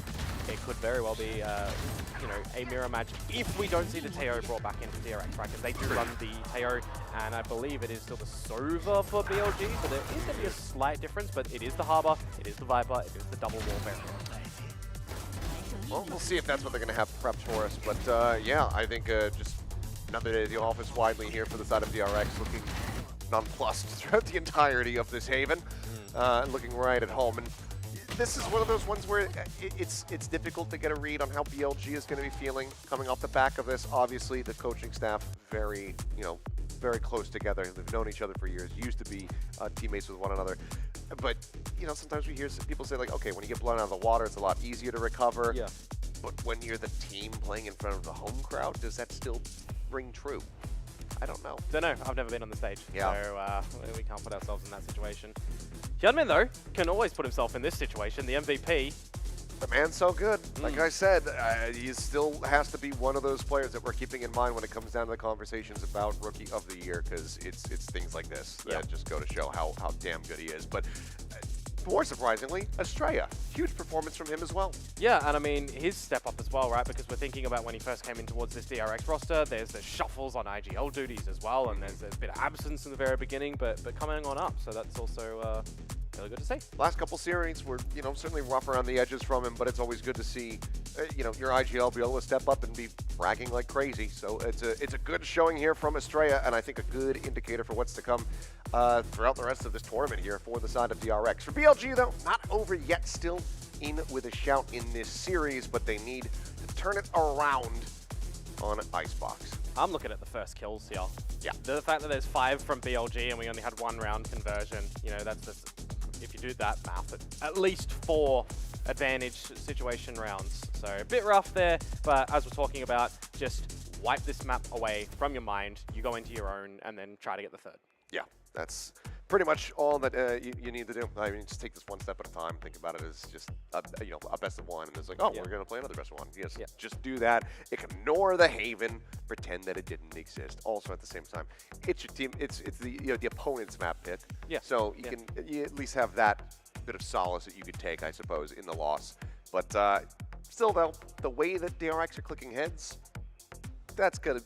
It could very well be, you know, a mirror match if we don't see the Teo brought back into DRX, right? Because they do run the Teo, and I believe it is still the Sova for BLG, so there is going to be a slight difference, but it is the Harbor, it is the Viper, it is the double wall variant. Well, we'll see if that's what they're going to have prepped for us. But, yeah, I think just another day at the office widely here for the side of DRX, looking nonplussed throughout the entirety of this Haven, looking right at home. And this is one of those ones where it's difficult to get a read on how BLG is going to be feeling coming off the back of this. Obviously, the coaching staff very close together. They've known each other for years, used to be teammates with one another. But, you know, sometimes we hear people say, like, okay, when you get blown out of the water, it's a lot easier to recover. Yeah. But when you're the team playing in front of the home crowd, does that still ring true? I don't know. Don't know. I've never been on the stage. Yeah. So we can't put ourselves in that situation. Hyunmin, though, can always put himself in this situation. The MVP The man's so good. Like I said, he still has to be one of those players that we're keeping in mind when it comes down to the conversations about Rookie of the Year, because it's things like this that just go to show how damn good he is. But more surprisingly, Estrella, huge performance from him as well. Yeah, and I mean, his step up as well, right? Because we're thinking about when he first came in towards this DRX roster, there's the shuffles on IGL duties as well, and there's a bit of absence in the very beginning, but coming on up, so that's also really good to see. Last couple series were, certainly rough around the edges from him, but it's always good to see, your IGL be able to step up and be fragging like crazy. So it's a good showing here from Estrella, and I think a good indicator for what's to come throughout the rest of this tournament here for the side of DRX. For BLG, though, not over yet, still in with a shout in this series, but they need to turn it around on Icebox. I'm looking at the first kills here. Yeah. The fact that there's 5 from BLG and we only had 1 round conversion, that's just, if you do that math, at least 4 advantage situation rounds. So a bit rough there, but as we're talking about, just wipe this map away from your mind, you go into your own, and then try to get the 3rd. Yeah, that's pretty much all that you need to do. I mean, just take this one step at a time. Think about it as just a best of one, and it's like, oh, we're gonna play another best of one. Yes, just do that. Ignore the Haven. Pretend that it didn't exist. Also, at the same time, it's your team. It's the the opponent's map pick. Yeah. So you at least have that bit of solace that you could take, I suppose, in the loss. But still, though, the way that DRX are clicking heads, that's gonna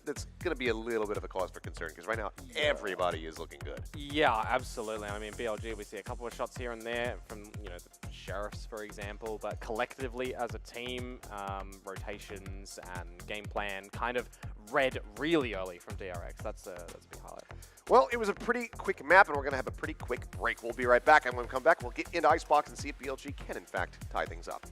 be a little bit of a cause for concern, because right now everybody is looking good. Yeah, absolutely. I mean, BLG, we see a couple of shots here and there from the Sheriffs, for example, but collectively as a team, rotations and game plan kind of read really early from DRX. That's a big highlight. Well, it was a pretty quick map, and we're gonna have a pretty quick break. We'll be right back, and when we come back, we'll get into Icebox and see if BLG can in fact tie things up.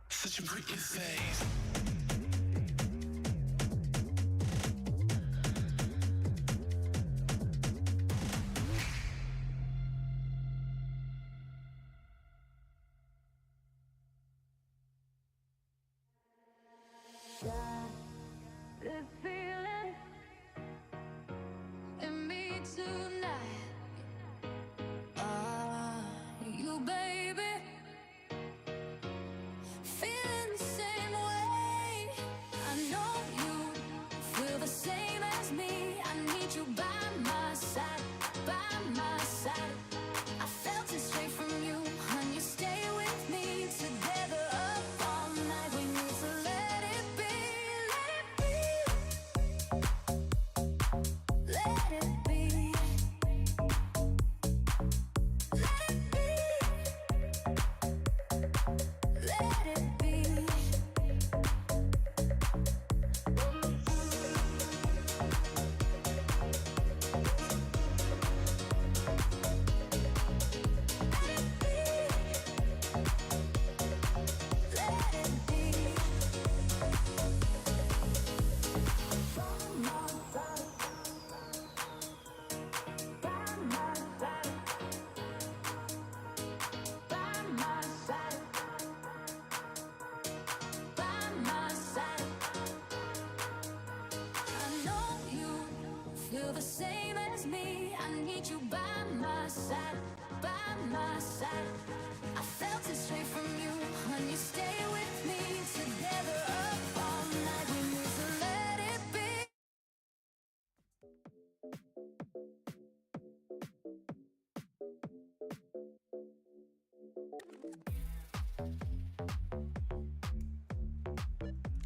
Such a pretty face. This feeling in me tonight. You baby, feeling the same way.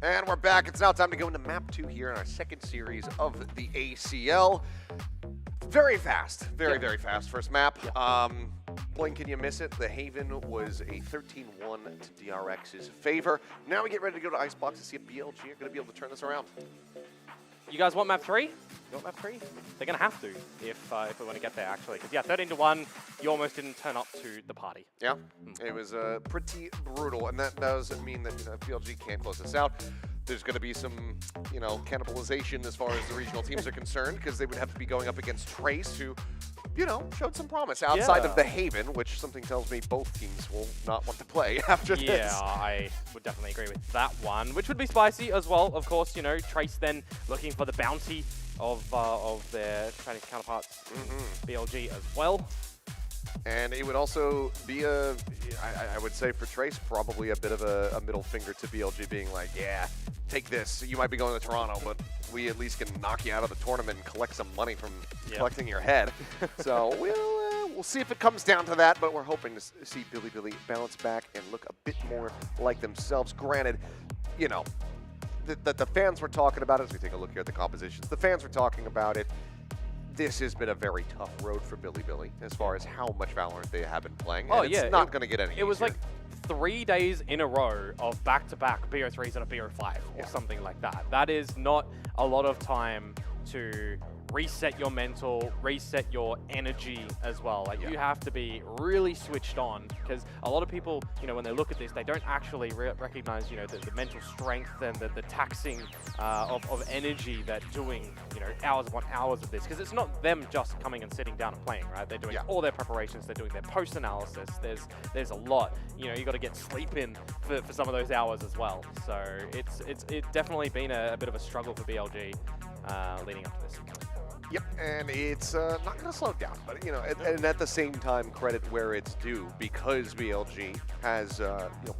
And we're back. It's now time to go into map 2 here in our second series of the ACL. Very fast. Very fast. First map. Blink, can you miss it? The Haven was a 13-1 to DRX's favor. Now we get ready to go to Icebox to see if BLG are going to be able to turn this around. You guys want map 3? You want map 3? They're going to have to if we want to get there, actually. Because, yeah, 13-1, you almost didn't turn up to the party. Yeah, it was pretty brutal, and that does mean that, if BLG can't close this out, there's going to be some, cannibalization as far as the regional teams are concerned, because they would have to be going up against Trace, who, showed some promise outside of the Haven, which something tells me both teams will not want to play after this. Yeah, I would definitely agree with that one, which would be spicy as well. Of course, Trace then looking for the bounty of their Chinese counterparts, BLG as well. And it would also be I would say for Trace, probably a bit of a middle finger to BLG, being like, yeah, take this. You might be going to Toronto, but we at least can knock you out of the tournament and collect some money from collecting your head. So we'll see if it comes down to that, but we're hoping to see Billy bounce back and look a bit more like themselves. Granted, the fans were talking about it. As we take a look here at the compositions, the fans were talking about it. This has been a very tough road for Billy as far as how much Valorant they have been playing. Oh, and it's not going to get any easier. It was like 3 days in a row of back-to-back BO3s and a BO5 or something like that. That is not a lot of time to reset your mental, reset your energy as well. Like you have to be really switched on, because a lot of people, when they look at this, they don't actually recognize, the mental strength and the taxing of energy that doing, hours upon hours of this. Because it's not them just coming and sitting down and playing, right? They're doing all their preparations, they're doing their post-analysis. There's a lot. You got to get sleep in for some of those hours as well. So it's definitely been a bit of a struggle for BLG leading up to this. Yep, and it's not going to slow down, but and at the same time, credit where it's due, because BLG has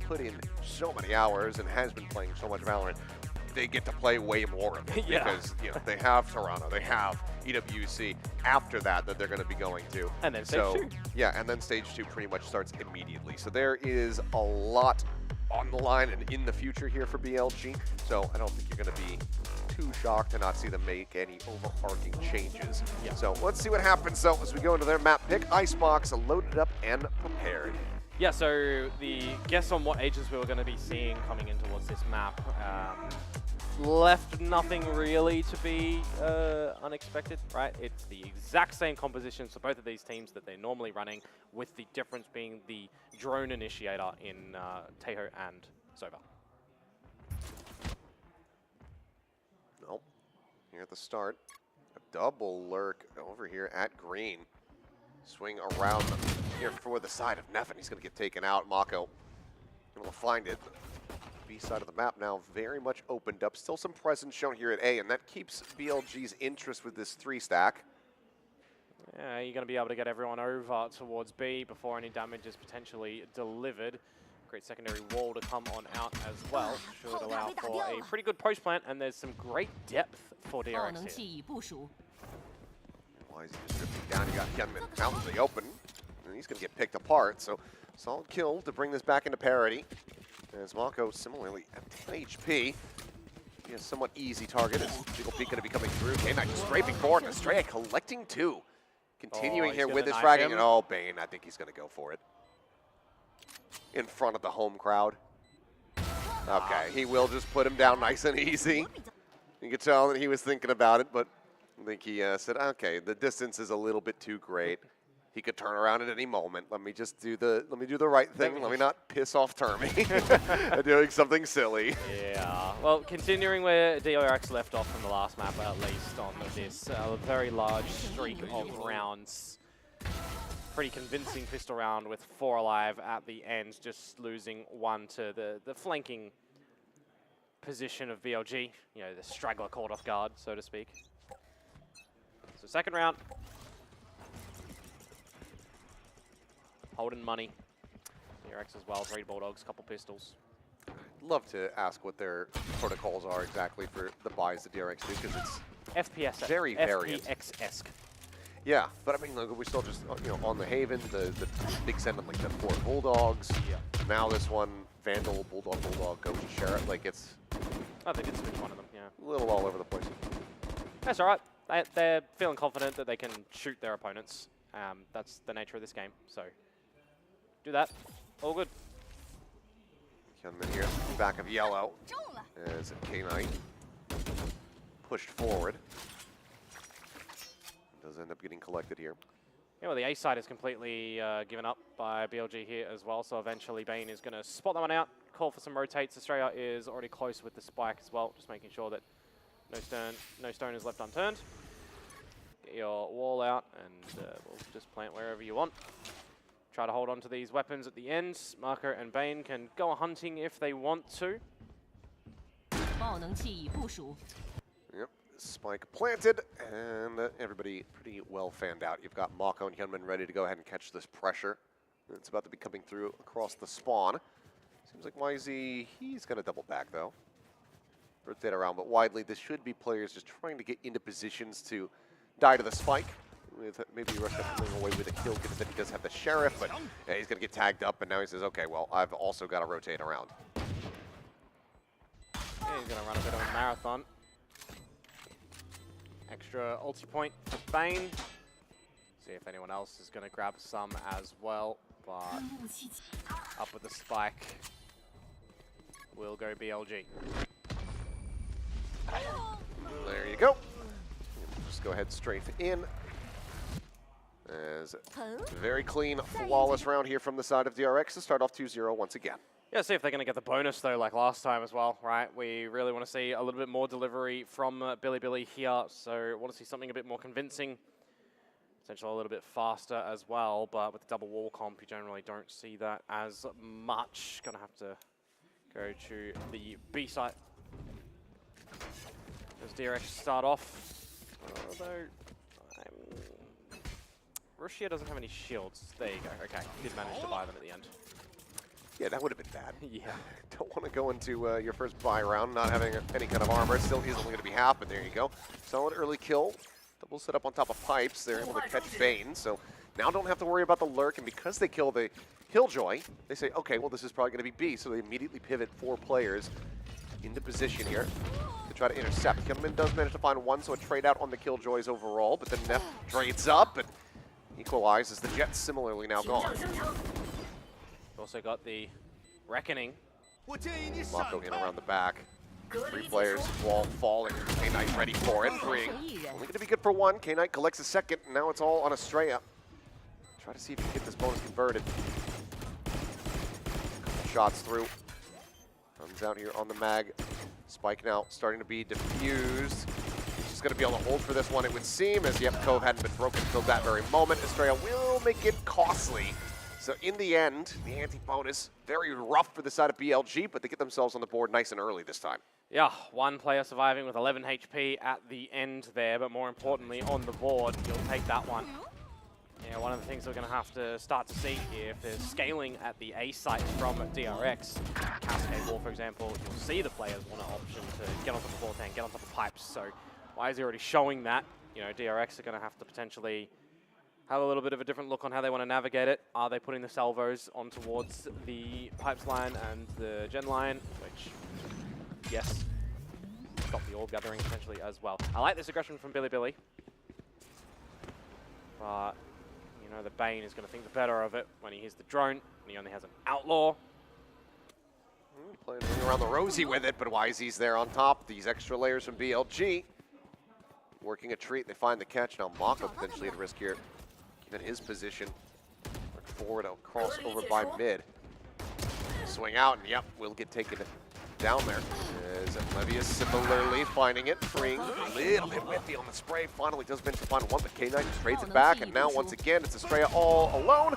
put in so many hours and has been playing so much Valorant. They get to play way more of it because they have Toronto, they have EWC after that they're going to be going to, and then stage 2. Yeah, and then stage 2 pretty much starts immediately. So there is a lot on the line and in the future here for BLG. So I don't think you're going to be too shocked to not see them make any overarching changes. So let's see what happens. So as we go into their map pick, Icebox loaded up and prepared. Yeah, so the guess on what agents we were going to be seeing coming in towards this map left nothing really to be unexpected, right? It's the exact same compositions for both of these teams that they're normally running, with the difference being the drone initiator in Teho and Sova. Nope. Here at the start, a double lurk over here at green. Swing around here for the side of Neffen. He's going to get taken out. Mako able to find it. B side of the map now very much opened up. Still some presence shown here at A, and that keeps BLG's interest with this 3-stack. Yeah, you're going to be able to get everyone over towards B before any damage is potentially delivered. Great secondary wall to come on out as well. Should allow for a pretty good post plant, and there's some great depth for DRX here. Why is he just drifting down? You got Hyunmin out in the open, and he's going to get picked apart. So solid kill to bring this back into parity. As Mako similarly at 10 HP. He has a somewhat easy target. As Jiggle Peak going to be coming through. K-Knight just strafing forward, and Estrella collecting 2. Continuing here with his fragging, and Bane, I think he's going to go for it. In front of the home crowd. Okay, he will just put him down nice and easy. You could tell that he was thinking about it, but I think he said, okay, the distance is a little bit too great. He could turn around at any moment. Let me do the right thing. Let me not piss off Termy doing something silly. Yeah. Well, continuing where DRX left off from the last map, at least on this very large streak of rounds. Pretty convincing pistol round with 4 alive at the end, just losing 1 to the flanking position of VLG. The straggler caught off guard, so to speak. So second round. Holding money. DRX as well, 3 Bulldogs, couple pistols. Love to ask what their protocols are exactly for the buys that DRX do, because it's FPS, very variant. FPX-esque. Yeah, but I mean, look, we're still just on the Haven, the big send on like the 4 Bulldogs. Yeah. Now this one, Vandal, Bulldog, goes to Sheriff. Like it's I think it's switch one of them, yeah. a little all over the place. That's all right. They're feeling confident that they can shoot their opponents. That's the nature of this game, so do that. All good. Hyunmin here, back of yellow, as K-Knight pushed forward. Does end up getting collected here. Yeah, well, the A side is completely given up by BLG here as well, so eventually Bane is going to spot that one out, call for some rotates. Australia is already close with the spike as well, just making sure that no stone is left unturned. Get your wall out, and we'll just plant wherever you want. Try to hold on to these weapons at the end. Marco and Bane can go hunting if they want to. Yep, spike planted, and everybody pretty well fanned out. You've got Mako and Hyunmin ready to go ahead and catch this pressure. It's about to be coming through across the spawn. Seems like YZ, he's going to double back though. Rotate around, but widely, this should be players just trying to get into positions to die to the spike. With maybe Russia pulling away with a kill, given that he does have the Sheriff, but yeah, he's going to get tagged up, and now he says, okay, well, I've also got to rotate around. Yeah, he's going to run a bit of a marathon. Extra ulti point for Bane. See if anyone else is going to grab some as well, but up with the spike will go BLG. There you go. Just go ahead straight in. As very clean, flawless round here from the side of DRX to start off 2-0 once again. Yeah, see if they're going to get the bonus, though, like last time as well, right? We really want to see a little bit more delivery from Billy here, so want to see something a bit more convincing. Potentially a little bit faster as well, but with the double wall comp, you generally don't see that as much. Going to have to go to the B site. Does DRX start off? Although, Russia doesn't have any shields. There you go. Okay, did manage to buy them at the end. Yeah, that would have been bad. Yeah. Don't want to go into your first buy round not having any kind of armor. It still is only going to be half, but there you go. Solid early kill. Double set up on top of pipes. They're able to catch Bane, so now don't have to worry about the lurk, and because they kill the Killjoy, they say, okay, well, this is probably going to be B, so they immediately pivot 4 players into position here to try to intercept. Hyunmin does manage to find one, so a trade out on the Killjoys overall, but then Neff trades up and equalizes. The Jets similarly now gone. Also got the Reckoning. Mako in around the back. 3 players, wall falling. K-Knight ready for it. Only going to be good for 1. K-Knight collects a second, and now it's all on Estrella. Try to see if you can get this bonus converted. Couple shots through. Comes out here on the mag. Spike now starting to be diffused. He's going to be able to hold for this one, it would seem, as yep, Cove hadn't been broken until that very moment. Estrella will make it costly. So in the end, the anti-bonus, very rough for the side of BLG, but they get themselves on the board nice and early this time. Yeah, 1 player surviving with 11 HP at the end there, but more importantly, on the board, you'll take that one. Yeah, one of the things we're going to have to start to see here, if there's scaling at the A site from DRX, Cascade Wall, for example, you'll see the players want an option to get on top of floor tank, get on top of pipes. So why is he already showing that? You know, DRX are going to have to potentially have a little bit of a different look on how they want to navigate it. Are they putting the salvos on towards the pipes line and the gen line, which, yes, stop the orb gathering potentially as well. I like this aggression from Billy, but you know, the Bane is going to think the better of it when he hears the drone, and he only has an outlaw. Playing around the rosy with it, but YZ's there on top. These extra layers from BLG. Working a treat, they find the catch. Now Mako potentially at risk here. Given his position. Look forward, a cross over by mid. Swing out, and yep, will get taken down there. As Levius similarly finding it, freeing a little bit whiffy on the spray. Finally does manage to find one, but K-Knight just trades it back, and now once again it's Estrella all alone.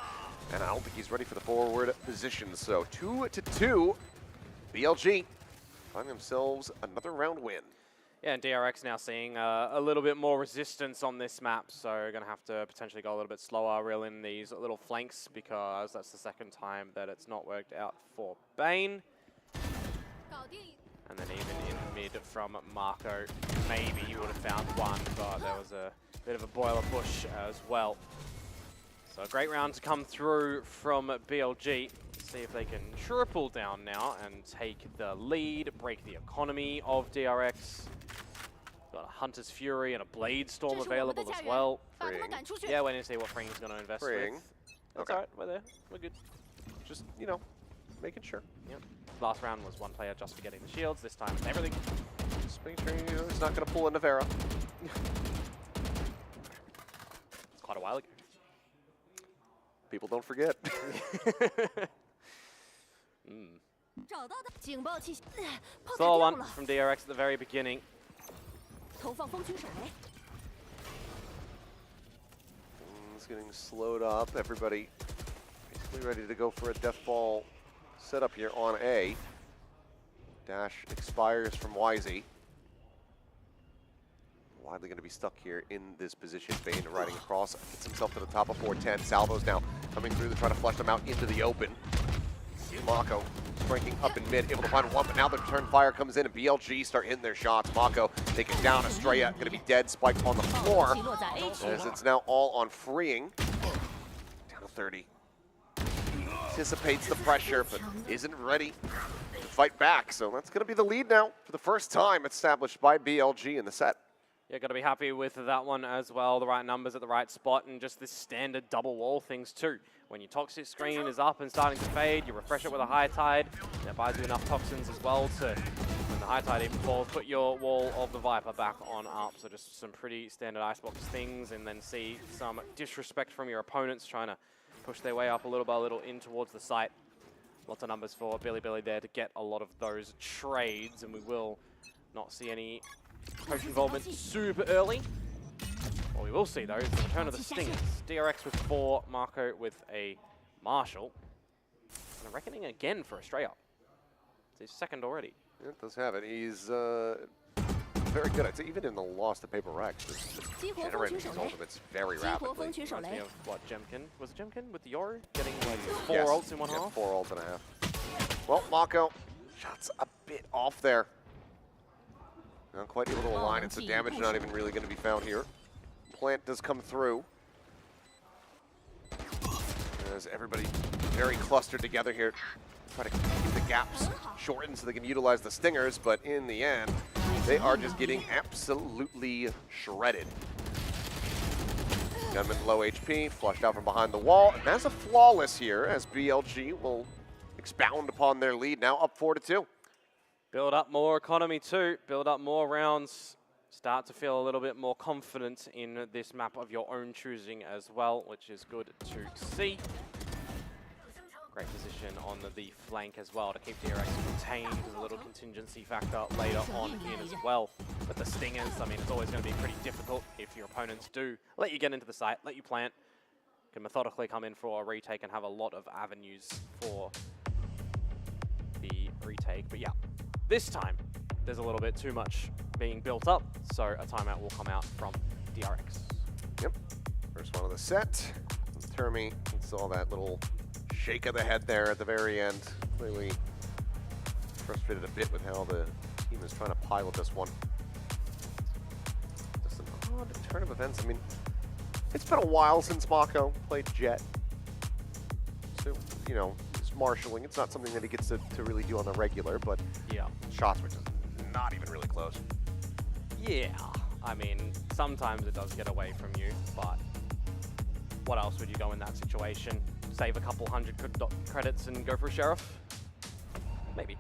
And I don't think he's ready for the forward position. So 2-2, BLG find themselves another round win. Yeah, and DRX now seeing a little bit more resistance on this map, so going to have to potentially go a little bit slower, reel in these little flanks, because that's the second time that it's not worked out for Bane. And then even in mid from Marco, maybe you would have found one, but there was a bit of a boiler push as well. So a great round to come through from BLG. See if they can triple down now and take the lead, break the economy of DRX. Got a Hunter's Fury and a Blade Storm available as well. Yeah, waiting to see what Fring's going to invest with. That's alright, we're there. We're good. Just, you know, making sure. Yep. Last round was one player just for getting the shields. This time it's everything. Just making sure he's not going to pull a Navera. It's quite a while ago. People don't forget. Saw one from DRX at the very beginning. It's getting slowed up. Everybody basically ready to go for a death ball setup here on A. Dash expires from YZ. Widely going to be stuck here in this position. Bane riding across, gets himself to the top of 410. Salvo's now coming through to try to flush them out into the open. Mako breaking up in mid, able to find one, but now the return fire comes in and BLG start hitting their shots. Mako taken down. Estrella going to be dead, spiked on the floor as it's now all on Freeing. Down to 30. Anticipates the pressure, but isn't ready to fight back. So that's going to be the lead now for the first time established by BLG in the set. Yeah, got to be happy with that one as well. The right numbers at the right spot, and just this standard double wall things too. When your toxic screen is up and starting to fade, you refresh it with a high tide. That buys you enough toxins as well to, when the high tide even falls, put your wall of the Viper back on up. So just some pretty standard icebox things, and then see some disrespect from your opponents trying to push their way up a little by little in towards the site. Lots of numbers for Billy there to get a lot of those trades, and we will not see any coach involvement super early. What we will see though is the return of the Stingers. DRX with 4, Marco with a Marshall. And a reckoning again for Estrella. It's his second already. Yeah, it does have it. He's very good. I'd say even in the loss to Paper Rex, just generating these ultimates very rapidly. Reminds me of what, Jemkin? Was it Jemkin with the Yoru? Getting like 4 ults in one half? 4 ults and a half. Well, Mako, shots a bit off there. Not quite able to align it, so damage not even really going to be found here. Plant does come through. As everybody very clustered together here. Try to keep the gaps shortened so they can utilize the Stingers, but in the end, they are just getting absolutely shredded. Gunman low HP, flushed out from behind the wall. And that's a flawless here as BLG will expound upon their lead, now up 4-2. Build up more economy too, build up more rounds, start to feel a little bit more confident in this map of your own choosing as well, which is good to see. Great position on the flank as well to keep DRX contained with a little contingency factor later on in as well. But the Stingers, I mean, it's always going to be pretty difficult if your opponents do let you get into the site, let you plant, can methodically come in for a retake and have a lot of avenues for the retake. But yeah. This time, there's a little bit too much being built up, so a timeout will come out from DRX. Yep, first one of the set. Termi saw that little shake of the head there at the very end. Clearly frustrated a bit with how the team is trying to pilot this one. Just an odd turn of events. I mean, it's been a while since Mako played Jet. So, you know, marshalling. It's not something that he gets to really do on the regular, but yeah, shots were just not even really close. Yeah, I mean, sometimes it does get away from you, but what else would you go in that situation? Save a couple hundred credits and go for a Sheriff? Maybe.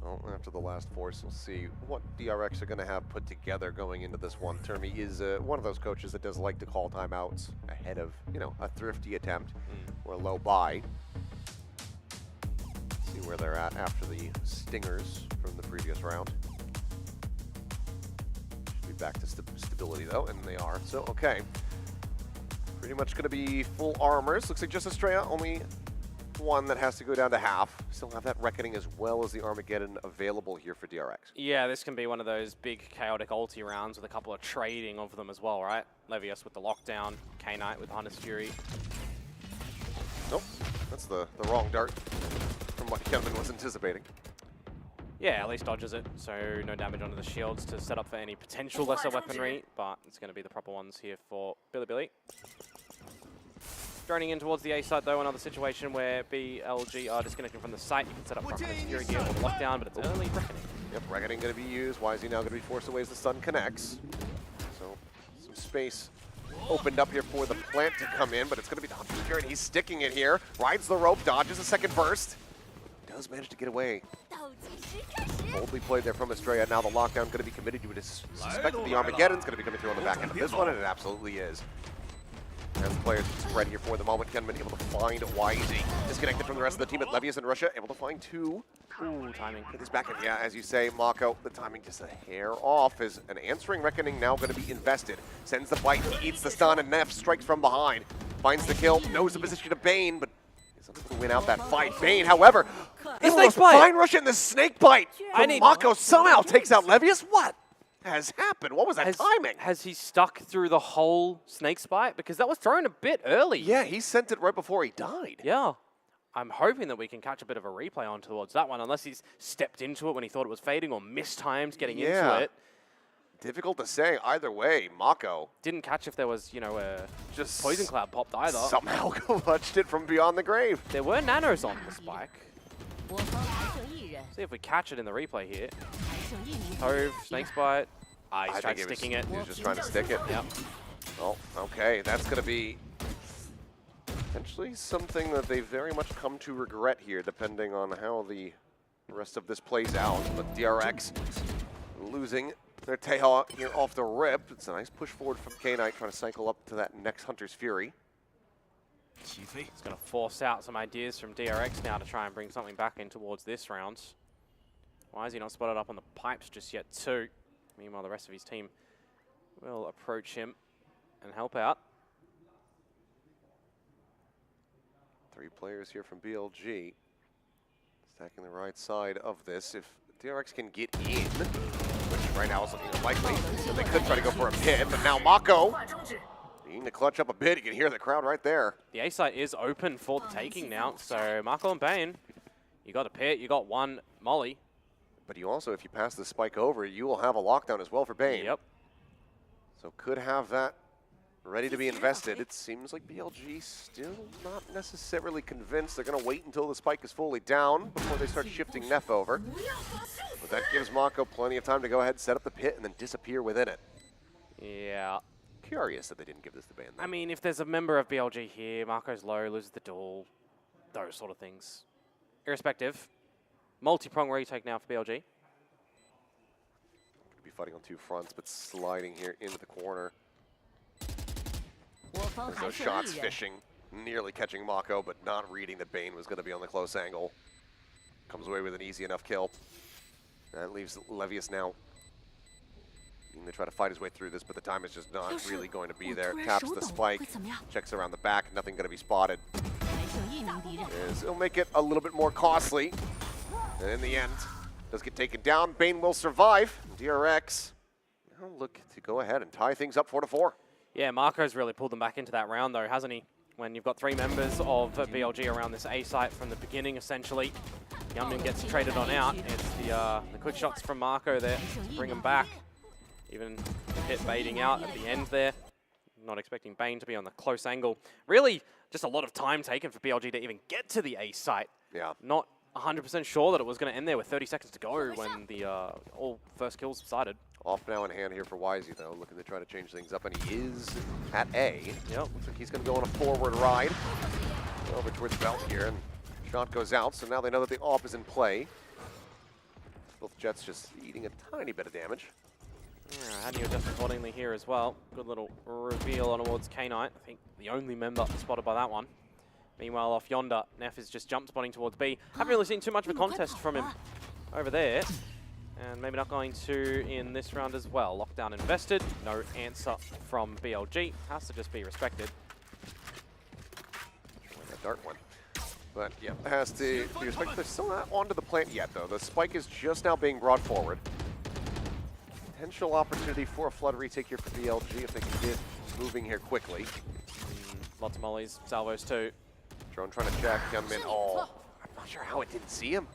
Well, after the last force, we'll see what DRX are going to have put together going into this one. Termi is one of those coaches that does like to call timeouts ahead of, you know, a thrifty attempt or a low buy. See where they're at after the Stingers from the previous round. Should be back to stability though, and they are. So, okay. Pretty much going to be full armors. Looks like just Estrella, only one that has to go down to half. Still have that Reckoning as well as the Armageddon available here for DRX. Yeah, this can be one of those big chaotic ulti rounds with a couple of trading of them as well, right? Levius with the lockdown, K-Knight with Hunter's Fury. Nope, that's the wrong dart from what Kevin was anticipating. Yeah, at least dodges it, so no damage onto the shields to set up for any potential lesser weaponry, but it's going to be the proper ones here for Billy. Droning in towards the A site though, another situation where BLG are disconnecting from the site. You can set up front Fury here or lockdown, but it's early Reckoning. Yep, Reckoning going to be used. Why is he now going to be forced away as the sun connects? So some space opened up here for the plant to come in, but it's going to be the here, and he's sticking it here. Rides the rope, dodges a second burst. Does manage to get away. Boldly played there from Estrella. Now the lockdown going to be committed. You would suspect that the Armageddon's going to be coming through on the back end of this one, and it absolutely is. As the players spread here for the moment, Gunman able to find Wisey. Disconnected from the rest of the team at Levius and Russia, able to find two. Ooh, timing. Get this back in. Yeah, as you say, Mako, the timing just a hair off. As an answering Reckoning now going to be invested. Sends the bite, he eats the stun, and Neff strikes from behind. Finds the kill, knows the position of Bane, but is unable to win out that fight. Bane, however, able to find Russia in the snake bite. Mako somehow takes out Levius. What has happened? What was that timing? Has he stuck through the whole snake bite? Because that was thrown a bit early. Yeah, he sent it right before he died. Yeah. I'm hoping that we can catch a bit of a replay on towards that one, unless he's stepped into it when he thought it was fading or mistimed getting into it. Difficult to say either way. Mako didn't catch if there was, you know, a just poison cloud popped either. Somehow clutched it from beyond the grave. There were nanos on the spike. See if we catch it in the replay here. Hove, snake bite. He's tried sticking it. He was just trying to stick it. Yep. Oh, okay. That's going to be potentially something that they very much come to regret here, depending on how the rest of this plays out. But DRX losing their Teha here off the rip. It's a nice push forward from K-Knight, trying to cycle up to that next Hunter's Fury. It's going to force out some ideas from DRX now to try and bring something back in towards this round. Why is he not spotted up on the pipes just yet too? Meanwhile, the rest of his team will approach him and help out. 3 players here from BLG. Stacking the right side of this. If DRX can get in, which right now is looking unlikely, so they could try to go for a pin, but now Mako needing to clutch up a bit. You can hear the crowd right there. The A site is open for the taking now, so Mako and Bane, you got a pit, you got one molly. But you also, if you pass the spike over, you will have a lockdown as well for Bane. Yep. So could have that ready to be invested. It seems like BLG still not necessarily convinced. They're going to wait until the spike is fully down before they start shifting Neff over. But that gives Mako plenty of time to go ahead, set up the pit, and then disappear within it. Yeah. Curious that they didn't give this to Bane. I mean, if there's a member of BLG here, Mako's low, loses the duel, those sort of things. Irrespective. Multi-prong retake now for BLG. Could be fighting on 2 fronts, but sliding here into the corner. There's those shots fishing, nearly catching Mako, but not reading that Bane was going to be on the close angle. Comes away with an easy enough kill. That leaves Levius now. They try to fight his way through this, but the time is just not really going to be there. Taps the spike, checks around the back, nothing going to be spotted. It'll make it a little bit more costly. And in the end, does get taken down. Bane will survive. DRX now look to go ahead and tie things up 4-4. Yeah, Mako's really pulled them back into that round though, hasn't he? When you've got 3 members of BLG around this A site from the beginning, essentially. Yunmin gets traded on out. It's the quick shots from Mako there to bring him back. Even the hit baiting out at the end there. Not expecting Bane to be on the close angle. Really, just a lot of time taken for BLG to even get to the A site. Yeah. Not 100% sure that it was going to end there with 30 seconds to go when the all first kills subsided. Off now in hand here for Wisey, though, looking to try to change things up, and he is at A. Yep. Looks like he's going to go on a forward ride over towards Belt here, and shot goes out, so now they know that the AWP is in play. Both jets just eating a tiny bit of damage. Yeah, how do you adjust accordingly here as well? Good little reveal on towards K-Knight. I think the only member spotted by that one. Meanwhile, off yonder, Neff is just jump spotting towards B. Haven't really seen too much of a contest from him over there. And maybe not going to in this round as well. Lockdown invested. No answer from BLG. Has to just be respected. A dark one. But yeah, has to be respected. They're still not onto the plant yet, though. The spike is just now being brought forward. Potential opportunity for a flood retake here for BLG if they can get moving here quickly. Lots of mollies, salvos too. Drone trying to check, Gunman. Oh, I'm not sure how it didn't see him.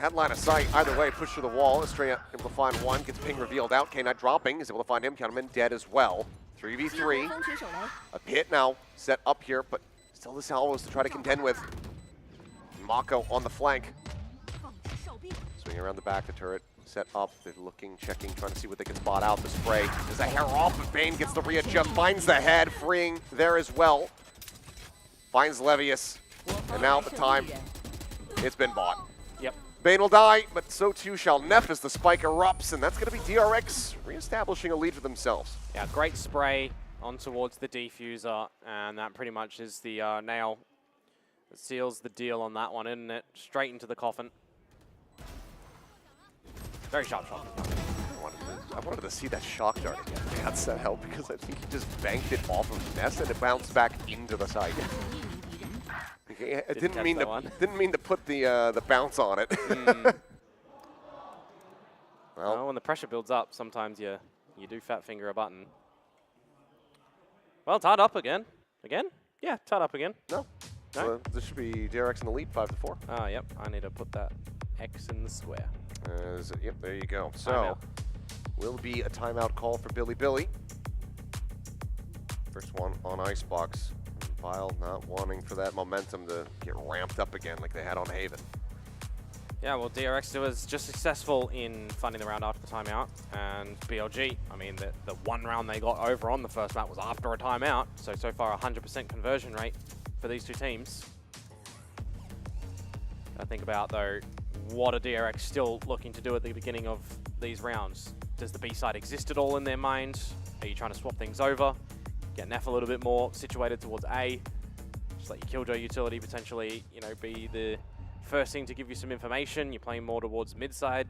had line of sight. Either way, push through the wall. Estrella able to find one, gets ping revealed out. K-Knight dropping, is able to find him. Count him in, dead as well. 3v3. A pit now set up here, but still the salvos to try to contend with. Mako on the flank. Swing around the back, the turret set up. They're looking, checking, trying to see what they can spot out. The spray is a hair off, but Bane gets the readjust, finds the head, freeing there as well. Finds Levius, and now the time, it's been bought. Yep. Bane will die, but so too shall Neff as the spike erupts, and that's going to be DRX reestablishing a lead for themselves. Yeah, great spray on towards the defuser, and that pretty much is the nail that seals the deal on that one, isn't it? Straight into the coffin. Very sharp shot. I wanted to see that shock dart again. Got set help because I think he just banked it off of Ness and it bounced back into the side. Okay, it didn't mean to put the bounce on it. Well, when the pressure builds up, sometimes you do fat finger a button. Well, tied up again. Again? Yeah, tied up again. No. No? So this should be DRX in the lead, 5-4. Ah, yep. I need to put that X in the square. Yep, there you go. So, will be a timeout call for Billy. First one on Icebox. Vile not wanting for that momentum to get ramped up again like they had on Haven. Yeah, well, DRX was just successful in funding the round after the timeout, and BLG, I mean, the one round they got over on the first map was after a timeout, so far 100% conversion rate for these two teams. I think about, though, what are DRX still looking to do at the beginning of these rounds? Does the B side exist at all in their mind? Are you trying to swap things over? Get Neff a little bit more situated towards A. Just let your Killjoy utility potentially, you know, be the first thing to give you some information. You're playing more towards mid side.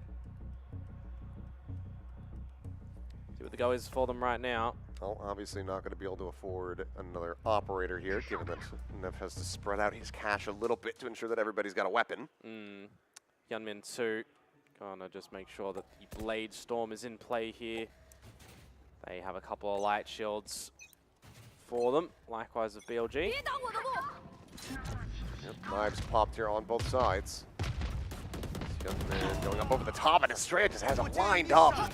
See what the go is for them right now. Well, obviously not going to be able to afford another operator here, given that Neff has to spread out his cash a little bit to ensure that everybody's got a weapon. Yunmin 2, gonna just make sure that the Blade Storm is in play here. They have a couple of light shields for them, likewise of BLG. Yep, knives popped here on both sides. Yunmin going up over the top, and Estrella just has it lined up.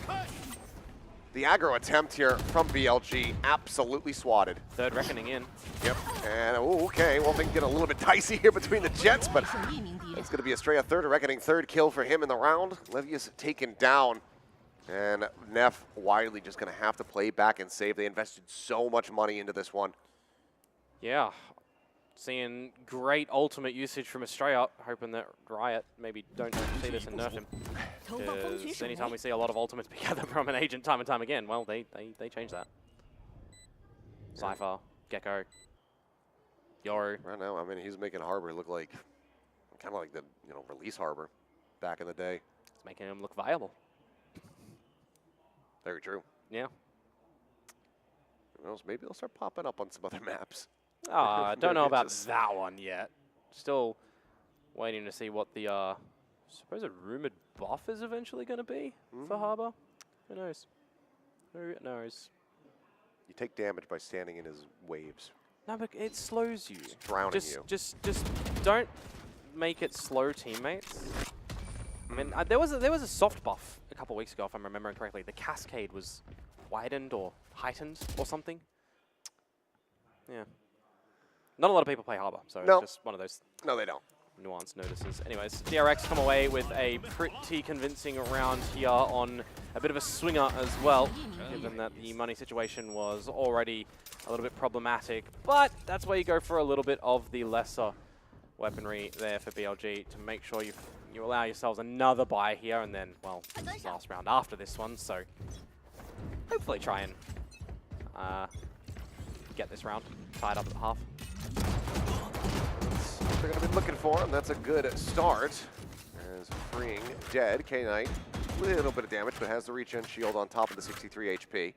The aggro attempt here from BLG, absolutely swatted. Third Reckoning in. Yep, and okay, well, things get a little bit dicey here between the Jets, but it's going to be Estrella third Reckoning, third kill for him in the round. Levius taken down, and Neff widely just going to have to play back and save. They invested so much money into this one. Yeah, seeing great ultimate usage from Estrella, hoping that Riot maybe don't see this and nerf him. Because anytime we see a lot of ultimates be gathered from an agent time and time again, well, they change that. Cypher, Gecko, Yoru. Right now, I mean, he's making Harbor look like, kind of like the, release Harbor back in the day. It's making him look viable. Very true. Yeah. Who knows, maybe they'll start popping up on some other maps. I don't know about that one yet. Still waiting to see what the, I suppose a rumored buff is eventually going to be for Harbor. Who knows? Who knows? You take damage by standing in his waves. No, but it slows you. It's drowning you. Just don't make it slow teammates. I mean, there was a soft buff a couple weeks ago, if I'm remembering correctly. The cascade was widened or heightened or something. Yeah. Not a lot of people play Harbor, so it's just one of those. No, they don't. Nuanced notices. Anyways, DRX come away with a pretty convincing round here on a bit of a swinger as well, given that the money situation was already a little bit problematic. But that's where you go for a little bit of the lesser weaponry there for BLG to make sure you allow yourselves another buy here, and then, well, last round after this one. So hopefully try and get this round tied up at the half. They're going to be looking for him. That's a good start. As freeing dead, K-Knight, a little bit of damage, but has the regen shield on top of the 63 HP.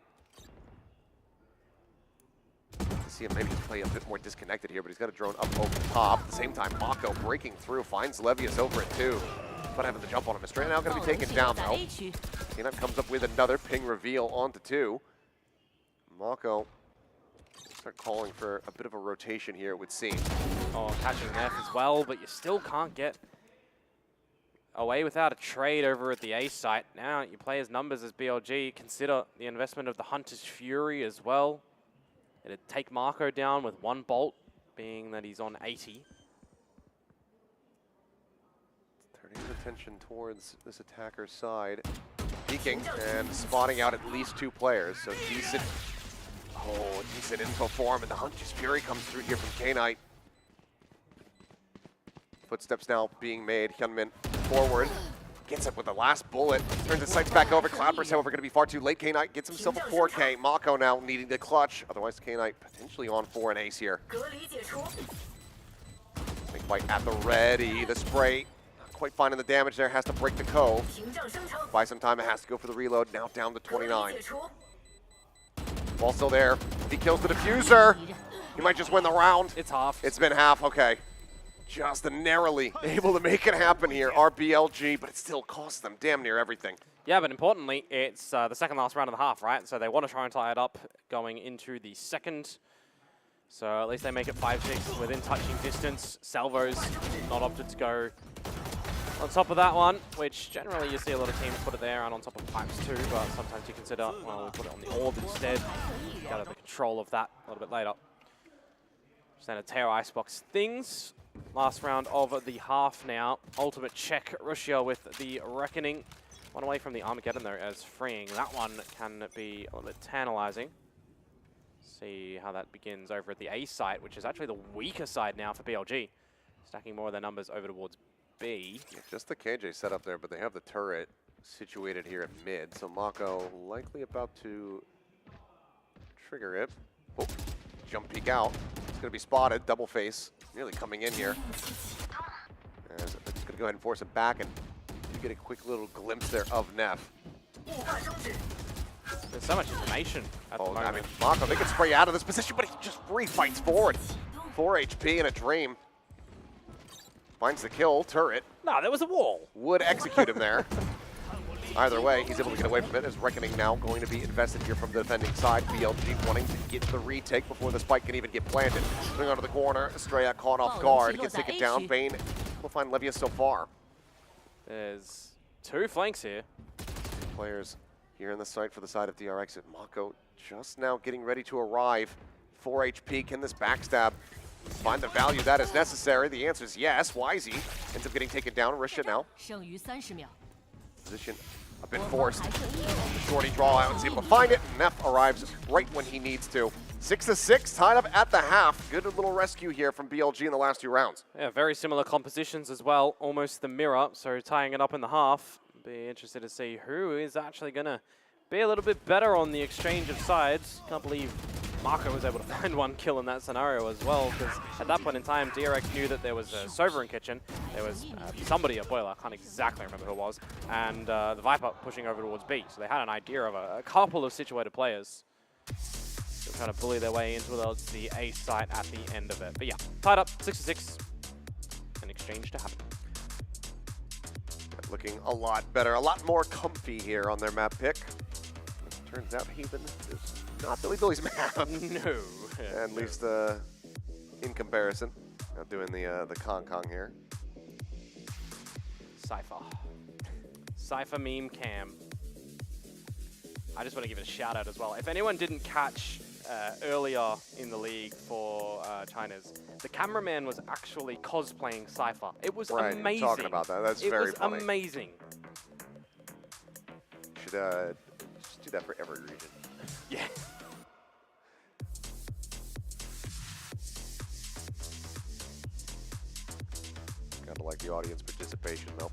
To see him maybe play a bit more disconnected here, but he's got a drone up over the top. At the same time, Mako breaking through, finds Levius over it too. But having the jump on him. Estrella now going to be taken down though. K-Knight comes up with another ping reveal onto 2. Mako start calling for a bit of a rotation here, it would seem. Oh, catching Neff as well, but you still can't get away without a trade over at the A site. Now you play as numbers as BLG. Consider the investment of the Hunter's Fury as well. It'd take Marco down with 1 bolt, being that he's on 80. Turning his attention towards this attacker's side. Peeking and spotting out at least 2 players. So decent info for him. And the Hunter's Fury comes through here from K-Knight. Footsteps now being made. Hyunmin forward. Gets it with the last bullet. Turns his sights back over. Cloudburst, however, going to be far too late. K-Knight gets himself a 4K. Mako now needing the clutch. Otherwise, K-Knight potentially on for an ace here. Big bite at the ready. The spray. Not quite finding the damage there. Has to break the cove. By some time, it has to go for the reload. Now down to 29. Ball still there. If he kills the diffuser, he might just win the round. It's half. It's been half. Okay. Just narrowly able to make it happen here, our BLG, but it still costs them damn near everything. Yeah, but importantly, it's the second last round of the half, right? So they want to try and tie it up going into the second. So at least they make it 5-6 within touching distance. Salvo's not opted to go on top of that one, which generally you see a lot of teams put it there and on top of pipes too, but sometimes you consider, well, we put it on the orb instead. Got the control of that a little bit later. Just then a tear icebox things. Last round of the half now. Ultimate check. Russia with the Reckoning. One away from the Armageddon though, as freeing. That one can be a little bit tantalizing. See how that begins over at the A site, which is actually the weaker side now for BLG. Stacking more of their numbers over towards B. Yeah, just the KJ set up there, but they have the turret situated here at mid. So Mako likely about to trigger it. Oh, jump peek out. It's going to be spotted. Double face. Nearly coming in here. As it's going to go ahead and force it back, and you get a quick little glimpse there of Neff. There's so much information at the moment. I mean, Mako, they can spray out of this position, but he just re-fights forward. 4 HP in a dream. Finds the kill, turret. No, there was a wall. Would execute him there. Either way, he's able to get away from it. As Reckoning now going to be invested here from the defending side. BLG wanting to get the retake before the spike can even get planted. Swing onto the corner. Estrella caught off guard. Gets taken down. Bane will find Levius so far. There's 2 flanks here. 2 players here in the site for the side of DRX. And Mako just now getting ready to arrive. 4 HP. Can this backstab find the value that is necessary? The answer is yes. Wisey ends up getting taken down. Risha now. Position a bit forced. Shorty draw out, is able to find it. Neff arrives right when he needs to. 6-6, tied up at the half. Good little rescue here from BLG in the last 2 rounds. Yeah, very similar compositions as well. Almost the mirror, so tying it up in the half. Be interested to see who is actually going to be a little bit better on the exchange of sides. Can't believe Marco was able to find 1 kill in that scenario as well, because at that point in time, DRX knew that there was a Sova in kitchen, there was somebody at Boiler, I can't exactly remember who it was, and the Viper pushing over towards B. So they had an idea of a couple of situated players who kind of bully their way into the A site at the end of it. But yeah, tied up, 6-6, an exchange to happen. Looking a lot better, a lot more comfy here on their map pick. Turns out Heathen is not Billy Billy's map. No. At least in comparison. Now doing the Kong here. Cypher meme cam. I just want to give it a shout out as well. If anyone didn't catch earlier in the league for China's, the cameraman was actually cosplaying Cypher. It was amazing. Talking about that. That's very funny. It was amazing. Should just do that for every region. Yeah. Gotta like the audience participation though.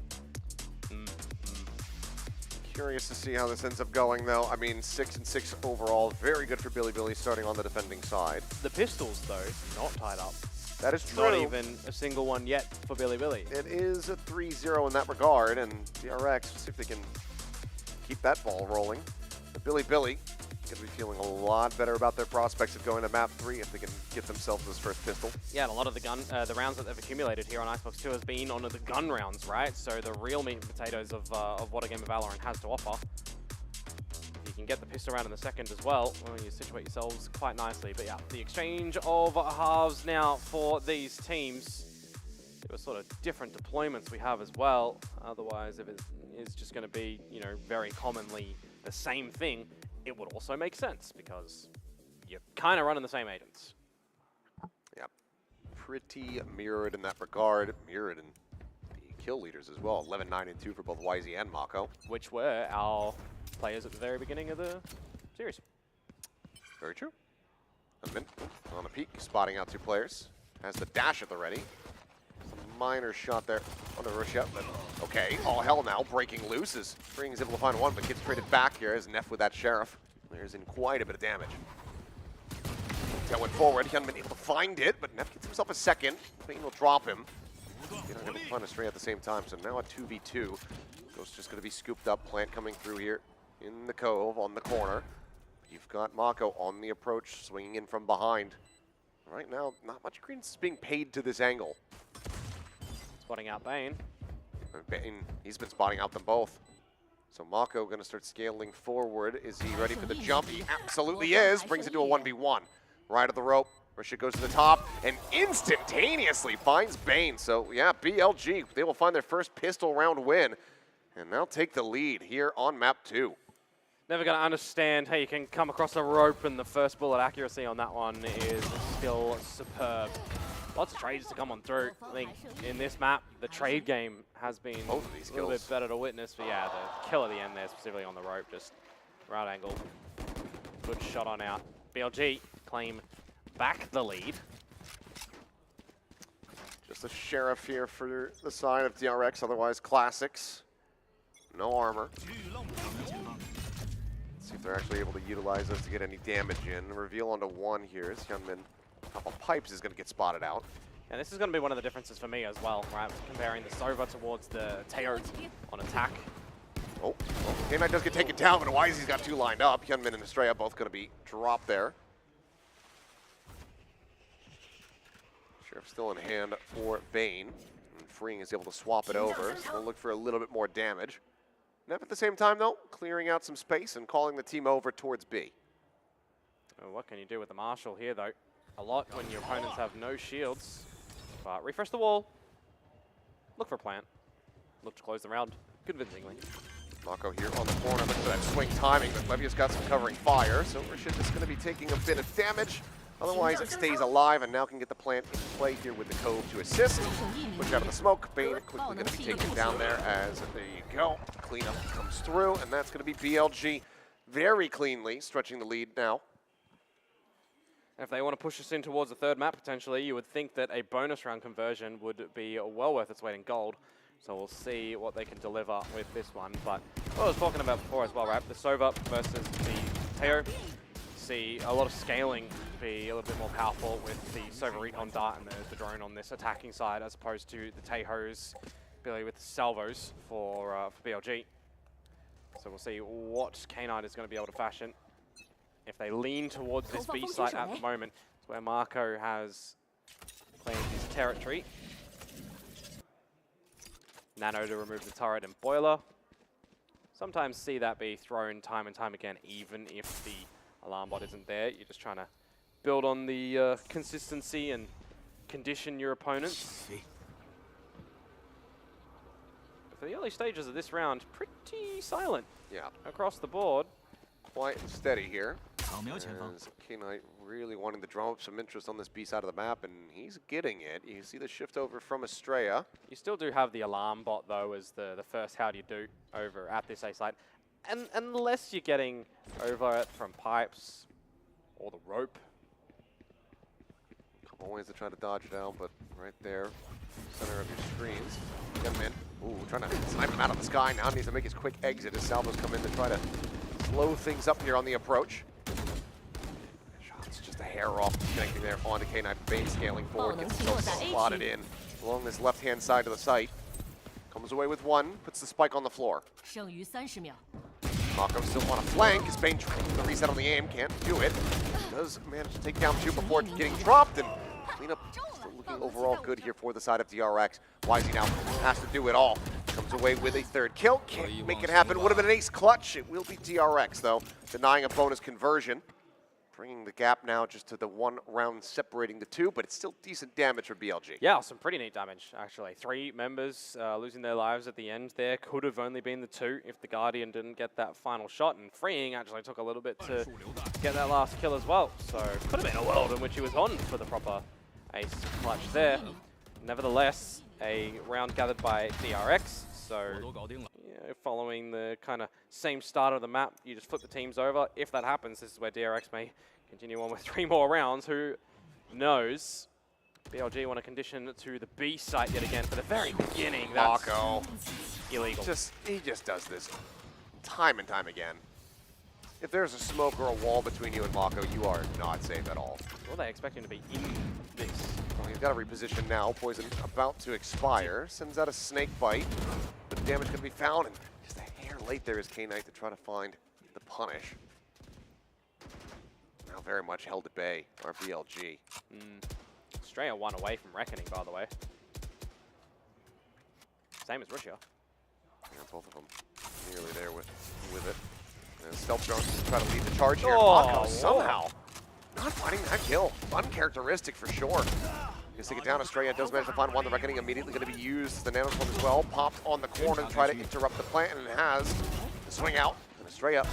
Curious to see how this ends up going though. I mean, 6-6 overall. Very good for Billy Billy starting on the defending side. The pistols though, not tied up. That is true. Not even a single one yet for Billy Billy. It is a 3-0 in that regard, and DRX, see if they can keep that ball rolling. But Billy Billy going to be feeling a lot better about their prospects of going to map 3 if they can get themselves this first pistol. Yeah, and a lot of the rounds that they've accumulated here on Icebox 2 has been on the gun rounds, right? So the real meat and potatoes of what a game of Valorant has to offer. If you can get the pistol round in the second as well, you situate yourselves quite nicely. But yeah, the exchange of halves now for these teams. see what sort of different deployments we have as well. Otherwise, if it is just going to be, you know, very commonly the same thing, it would also make sense because you're kind of running the same agents. Yep, pretty mirrored in that regard. Mirrored in the kill leaders as well. 11, 9, and 2 for both YZ and Mako. Which were our players at the very beginning of the series. Very true. Min on the peak, spotting out 2 players. Has the dash at the ready. Some minor shot there on the Rochette, but okay. All hell now, breaking loose as Spring is able to find one, but gets traded back here as Neff with that Sheriff. There's in quite a bit of damage. Tail went forward, Hyunmin able to find it, but Neff gets himself a second. Bane will drop him. You're not going to find a stray at the same time, so now a 2v2. Ghost just going to be scooped up. Plant coming through here in the cove on the corner. You've got Mako on the approach, swinging in from behind. Right now, not much greens is being paid to this angle. Spotting out Bane. Bane, he's been spotting out them both. So Mako going to start scaling forward. Is he ready for the jump? He absolutely is. Brings it to a 1v1. Right of the rope. Rashid goes to the top and instantaneously finds Bane. So yeah, BLG, they will find their first pistol round win. And they'll take the lead here on map 2. Never going to understand how you can come across a rope and the first bullet accuracy on that one is still superb. Lots of trades to come on through. I think in this map, the trade game has been a little bit better to witness. But yeah, the kill at the end there, specifically on the rope, just right angle. Good shot on out. BLG claim back the lead. Just a Sheriff here for the side of DRX, otherwise classics. No armor. See if they're actually able to utilize those to get any damage in. Reveal onto 1 here as Hyunmin, a couple pipes is going to get spotted out. And this is going to be one of the differences for me as well, right? Comparing the Sova towards the Teo on attack. Oh, well, K-Knight does get taken down, but YZ's got 2 lined up. Hyunmin and Estrella both going to be dropped there. Sheriff still in hand for Bane. And Freeing is able to swap it over, so they'll look for a little bit more damage. Neff at the same time, though, clearing out some space and calling the team over towards B. Oh, what can you do with the Marshal here, though? A lot when your opponents have no shields. But refresh the wall. Look for a plant. Look to close the round convincingly. Mako here on the corner, look for that swing timing, but Levia's got some covering fire, so Rashid is going to be taking a bit of damage. Otherwise, it stays alive and now can get the plant in play here with the Cove to assist. Push out of the smoke. Bane quickly going to be taken down there as, there you go, cleanup comes through, and that's going to be BLG very cleanly stretching the lead now. And if they want to push us in towards the third map, potentially, you would think that a bonus round conversion would be well worth its weight in gold. So we'll see what they can deliver with this one. But what I was talking about before as well, right? The Sova versus the Teo. See a lot of scaling be a little bit more powerful with the Sova Recon Dart and the drone on this attacking side as opposed to the Tejo's ability with the salvos for BLG. So we'll see what K-Knight is going to be able to fashion. If they lean towards this B site at the moment, it's where Mako has claimed his territory. Nano to remove the turret and boiler. Sometimes see that be thrown time and time again, even if the alarm bot isn't there. You're just trying to build on the consistency and condition your opponents. But for the early stages of this round, pretty silent. Yeah. Across the board. Quite steady here. As K-Knight really wanting to drum up some interest on this B side of the map, and he's getting it. You see the shift over from Estrella. You still do have the alarm bot, though, as the first how do you do over at this A site. And unless you're getting over it from pipes or the rope. Couple ways to try to dodge it out, but right there, center of your screens. Get him in. Ooh, trying to snipe him out of the sky. Now needs to make his quick exit as salvos come in to try to slow things up here on the approach. Shots just a hair off, connecting there onto K-Knight. Bane scaling forward, gets himself slotted in along this left-hand side of the site. Comes away with 1, puts the spike on the floor. Mako still on a flank as Bane trying to reset on the aim, can't do it. Does manage to take down 2 before getting dropped, and cleanup still looking overall good here for the side of DRX. YZ now has to do it all. Comes away with a 3rd kill, can't make it happen. Would have been an ace clutch. It will be DRX though, denying a bonus conversion. bringing the gap now just to the 1 round separating the two, but it's still decent damage for BLG. Yeah, some pretty neat damage, actually. 3 members losing their lives at the end there. Could have only been the 2 if the Guardian didn't get that final shot, and Freeing actually took a little bit to get that last kill as well. So could have been a world in which he was on for the proper ace clutch there. Nevertheless, a round gathered by DRX. So following the kind of same start of the map, you just flip the teams over. If that happens, this is where DRX may continue on with 3 more rounds. Who knows? BLG want to condition to the B site yet again for the very beginning. That's Mako. illegal. He just does this time and time again. If there's a smoke or a wall between you and Mako, you are not safe at all. Well, they expect him to be in this. Well, he's got to reposition now. Poison about to expire. Sends out a snake bite. But damage can be found. And just a hair late there is K-Knight to try to find the punish. Now very much held at bay, our BLG. Australia 1 away from Reckoning, by the way. Same as Russia. Yeah, both of them nearly there with it. And Stealth Drone trying to lead the charge here. Oh, Mako somehow not finding that kill. Uncharacteristic for sure. Just to get down, Australia does manage to find one. The Reckoning immediately going to be used. The Nanostorm as well. Popped on the corner to try to interrupt the plant, and it has. The swing out. And Australia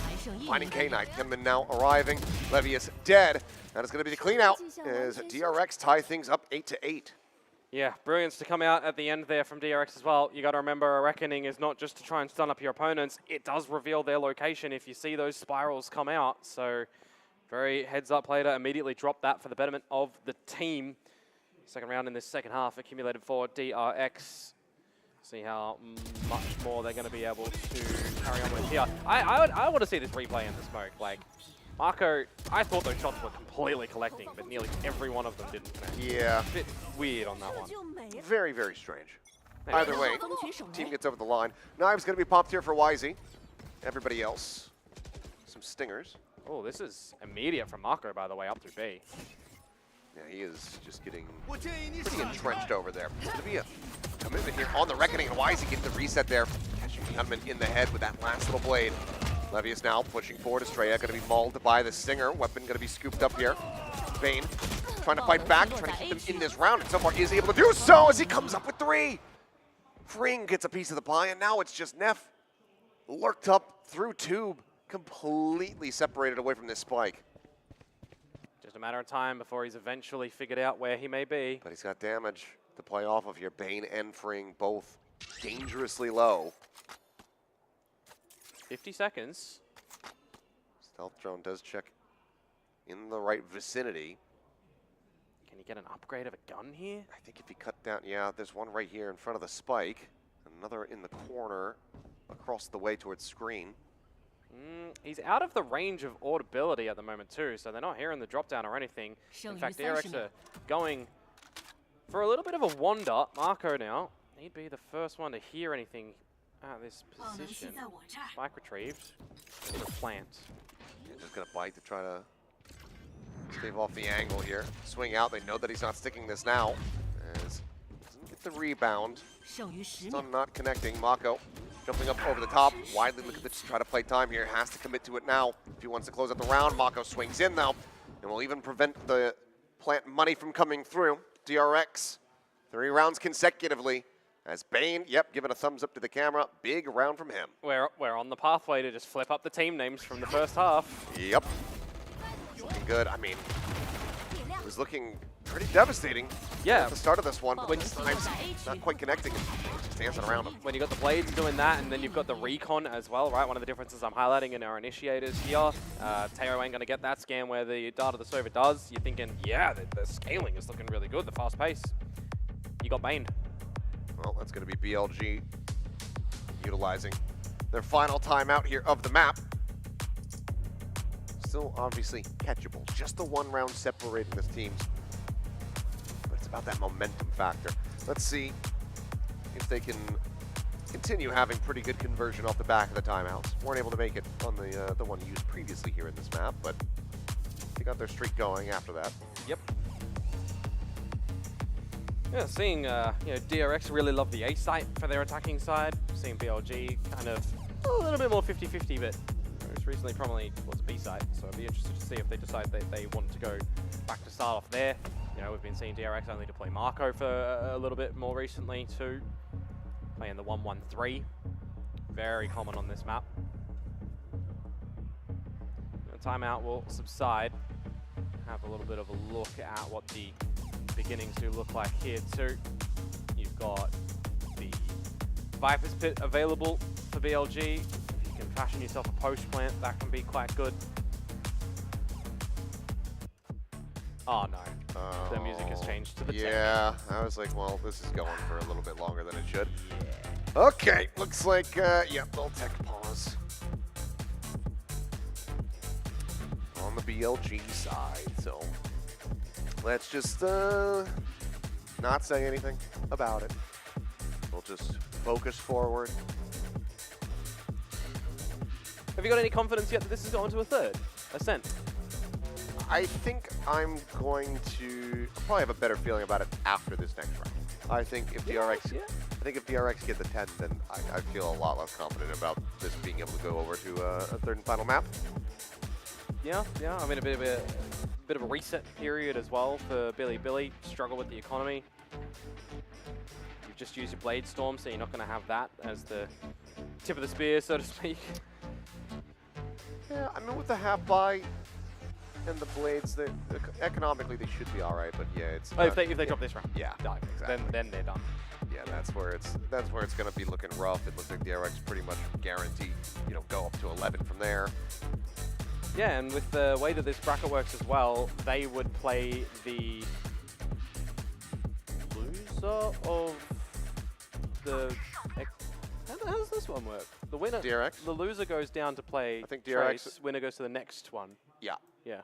finding K-Knight. Kenman now arriving. Levius dead. That is going to be the clean out as DRX tie things up 8-8. Yeah, brilliance to come out at the end there from DRX as well. You got to remember, a Reckoning is not just to try and stun up your opponents. It does reveal their location if you see those spirals come out. So very heads-up play to immediately drop that for the betterment of the team. Second round in this second half accumulated for DRX. See how much more they're going to be able to carry on with here. I want to see this replay in the smoke. Like, Mako, I thought those shots were completely collecting, but nearly every one of them didn't connect. Yeah. A bit weird on that one. Very, very strange. Maybe. Either way, team gets over the line. Knives going to be popped here for YZ. Everybody else, some stingers. Oh, this is immediate from Mako, by the way, up through B. Yeah, he is just getting pretty entrenched over there. It's going to be a commitment here on the Reckoning, and YZ getting the reset there. Catching Gunman in the head with that last little blade. Levius now pushing forward. Estrella going to be mauled by the Stinger. Weapon going to be scooped up here. Bane trying to fight back, trying to keep them in this round, and so far is able to do so as he comes up with 3. Fring gets a piece of the pie, and now it's just Neff lurked up through tube, completely separated away from this spike. Just a matter of time before he's eventually figured out where he may be. But he's got damage to play off of here. Bane and Fring both dangerously low. 50 seconds. Stealth Drone does check in the right vicinity. Can he get an upgrade of a gun here? I think if he cut down, yeah, there's one right here in front of the spike. Another in the corner across the way towards screen. He's out of the range of audibility at the moment too, so they're not hearing the drop down or anything. In fact, DRX are going for a little bit of a wander. Mako now, he'd be the first one to hear anything at this position. Spike retrieved. In the plant. Yeah, just gonna bite to try to stave off the angle here. Swing out, they know that he's not sticking this now. As doesn't get the rebound. Stun not connecting. Mako jumping up over the top. Widely looking to try to play time here. Has to commit to it now if he wants to close out the round. Mako swings in though, and will even prevent the plant money from coming through. DRX, 3 rounds consecutively. As Bane, giving a thumbs up to the camera. Big round from him. We're on the pathway to just flip up the team names from the first half. Yep. Looking good. I mean, it was looking pretty devastating at the start of this one, but when times not quite connecting, just dancing around him. When you've got the Blades doing that, and then you've got the Recon as well, right? One of the differences I'm highlighting in our initiators here. Teo ain't going to get that scan where the data the server does. You're thinking, yeah, the scaling is looking really good, the fast pace. You got Bane. Well, that's going to be BLG utilizing their final timeout here of the map. Still obviously catchable. Just the 1 round separating the teams. But it's about that momentum factor. Let's see if they can continue having pretty good conversion off the back of the timeouts. Weren't able to make it on the one used previously here in this map, but they got their streak going after that. Yep. Yeah, seeing DRX really love the A site for their attacking side. Seeing BLG kind of a little bit more 50-50, but most recently probably was a B site, so I'd be interested to see if they decide that they want to go back to start off there. You know, we've been seeing DRX only deploy Marco for a little bit more recently too. Playing the 1-1-3, very common on this map. The timeout will subside. Have a little bit of a look at what the beginnings do look like here too. You've got the Viper's Pit available for BLG. If you can fashion yourself a post plant, that can be quite good. Oh no, the music has changed to the Yeah, I was like, well, this is going for a little bit longer than it should. Okay, looks like, yep, little tech pause. On the BLG side, so let's just not say anything about it. We'll just focus forward. Have you got any confidence yet that this is going to a third ascent? I think I'm going to probably have a better feeling about it after this next round. I think if DRX, I think if DRX get the 10, then I feel a lot less confident about this being able to go over to a third and final map. Yeah. I mean, a bit of a reset period as well for Billy. Struggle with the economy. You just use your Blade Storm, so you're not going to have that as the tip of the spear, so to speak. Yeah, I mean, with the half buy and the blades, economically they should be all right. But yeah, it's if they drop this round, yeah, exactly. Then they're done. Yeah, that's where it's going to be looking rough. It looks like DRX pretty much guaranteed, you know, go up to 11 from there. Yeah, and with the way that this bracket works as well, they would play the loser of the. How does this one work? The winner. DRX. The loser goes down to play. I think DRX. Trace, winner goes to the next one. Yeah. Yeah.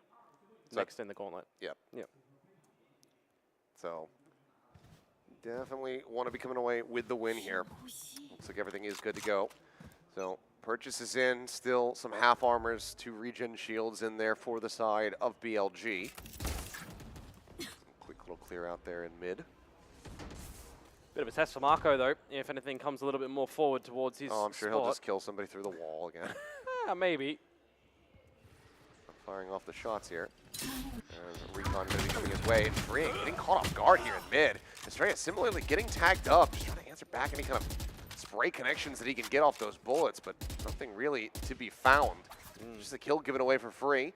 So next in the gauntlet. Yep. Yep. So definitely want to be coming away with the win here. Looks like everything is good to go. So purchases in, still some half armors, 2 regen shields in there for the side of BLG. Quick little clear out there in mid. Bit of a test for Marco though. If anything comes a little bit more forward towards his I'm sure spot. he'll just kill somebody through the wall again. Yeah, maybe. Firing off the shots here. Recon going to be coming his way. Free, getting caught off guard here in mid. Estrella similarly getting tagged up, just trying to answer back any kind of spray connections that he can get off those bullets, but nothing really to be found. Just a kill given away for free.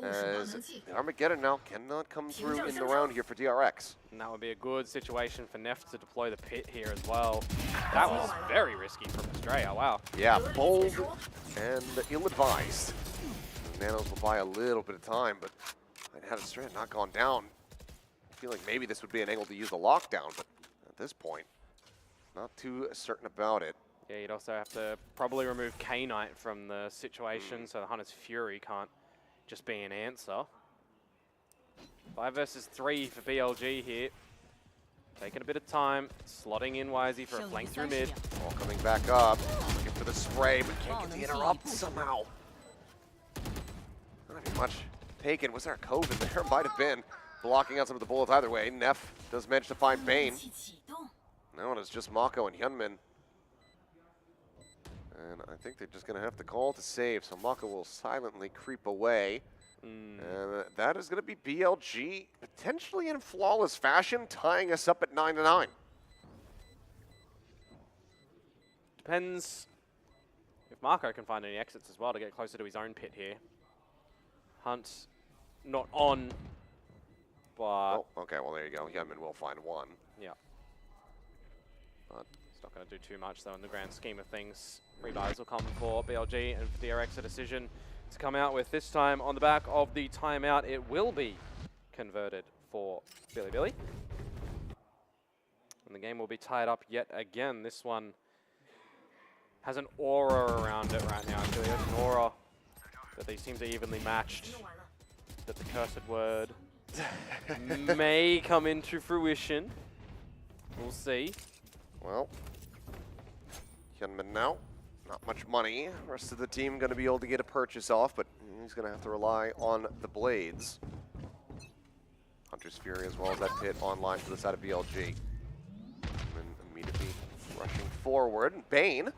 As the Armageddon now cannot come through in the round here for DRX. And that would be a good situation for Neff to deploy the pit here as well. That was very risky from Estrella, wow. Yeah, bold and ill-advised. Nanos will buy a little bit of time, but had Estrella not gone down, I feel like maybe this would be an angle to use the lockdown, but at this point, not too certain about it. Yeah, you'd also have to probably remove K-Knight from the situation, so the Hunter's Fury can't just be an answer. 5 versus 3 for BLG here. Taking a bit of time, slotting in Wisey for a flank through mid. All coming back up, looking for the spray, but can't get the interrupt somehow. Not even much taken. Was there a cove in there? Might have been. Blocking out some of the bullets either way. Neff does manage to find Bane. Now it's just Mako and Hyunmin. And I think they're just going to have to call to save, so Mako will silently creep away. And that is going to be BLG, potentially in flawless fashion, tying us up at 9-9. Depends if Marco can find any exits as well to get closer to his own pit here. Hunt not on, but... Oh, okay, well there you go. Hyunmin will find one. Yeah. But it's not going to do too much though in the grand scheme of things. Rebuys will come for BLG and for DRX a decision to come out with. This time on the back of the timeout, it will be converted for Billy. And the game will be tied up yet again. This one has an aura around it right now. Actually, there's an aura that they seem to evenly matched. That the cursed word may come into fruition. We'll see. Well, Hyunmin now. Not much money. Rest of the team going to be able to get a purchase off, but he's going to have to rely on the blades. Hunter's Fury as well as that pit online to the side of BLG. And then immediately rushing forward. Bane,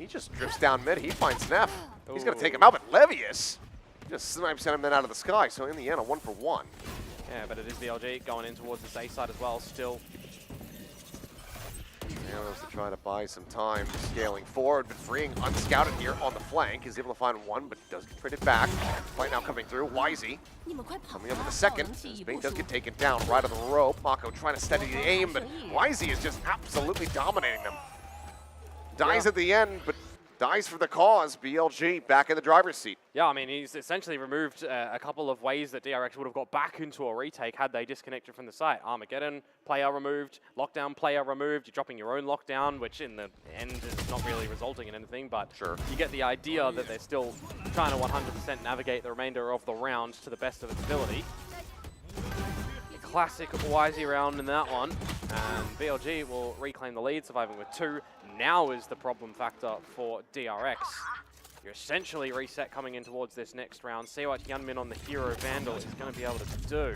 He just drifts down mid. He finds Neff. He's going to take him out, but Levius just snipes him then out of the sky. So in the end, a 1-for-1. Yeah, but it is BLG going in towards the A side as well, still. Nanos to try to buy some time, scaling forward, but freeing unscouted here on the flank. He's able to find one, but does get traded back. Fight now coming through. Wisey coming up with the second. Bane does get taken down right on the rope. Mako trying to steady the aim, but Wisey is just absolutely dominating them. Dies at the end, but dies for the cause. BLG back in the driver's seat. Yeah, I mean, he's essentially removed a couple of ways that DRX would have got back into a retake had they disconnected from the site. Armageddon, player removed, lockdown, player removed. You're dropping your own lockdown, which in the end is not really resulting in anything, but you get the idea that they're still trying to 100% navigate the remainder of the round to the best of its ability. Classic Wisey round in that one, and BLG will reclaim the lead, surviving with 2. Now is the problem factor for DRX. You're essentially reset coming in towards this next round. See what Hyunmin on the Hero Vandal is going to be able to do.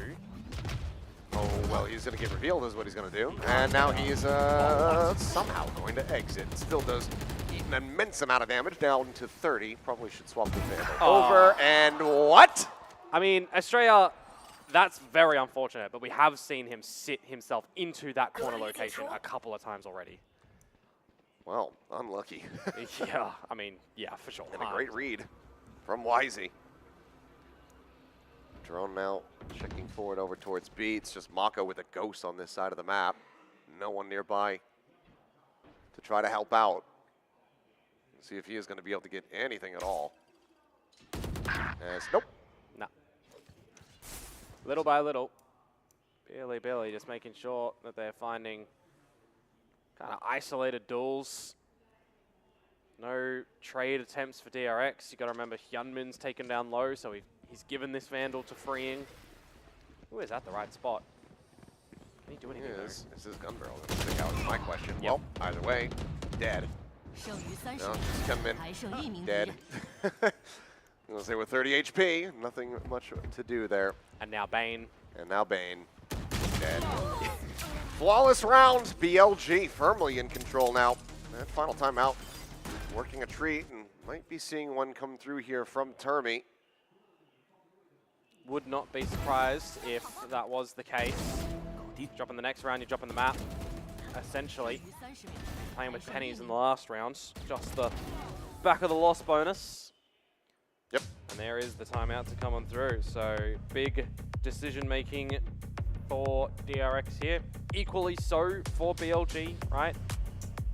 Oh, well, he's going to get revealed is what he's going to do. And now he's somehow going to exit. Still does eat an immense amount of damage, down to 30. Probably should swap the Vandal over. And what? I mean, Estrella, that's very unfortunate, but we have seen him sit himself into that corner location a couple of times already. Well, unlucky. Yeah, I mean, yeah, for sure. And a great read from Wisey. Drone now checking forward over towards B. It's just Mako with a ghost on this side of the map. No one nearby to try to help out. See if he is going to be able to get anything at all. As, nope. No. Little by little, barely just making sure that they're finding kind of isolated duels. No trade attempts for DRX. You got to remember Hyunmin's taken down low, so he's given this Vandal to freeing. Ooh, is that the right spot? Can he do anything there? Is this gun barrel going to stick out? Is my question. Yep. Well, either way, dead. No, just come in. Dead. I'm going to say with 30 HP, nothing much to do there. And now Bane. And now Bane. Dead. Flawless round. BLG firmly in control now. And final timeout. Working a treat and might be seeing one come through here from Termi. Would not be surprised if that was the case. Dropping the next round, you drop in the map. Essentially, playing with pennies in the last rounds. Just the back of the loss bonus. Yep. And there is the timeout to come on through. So big decision making for DRX here. Equally so for BLG, right?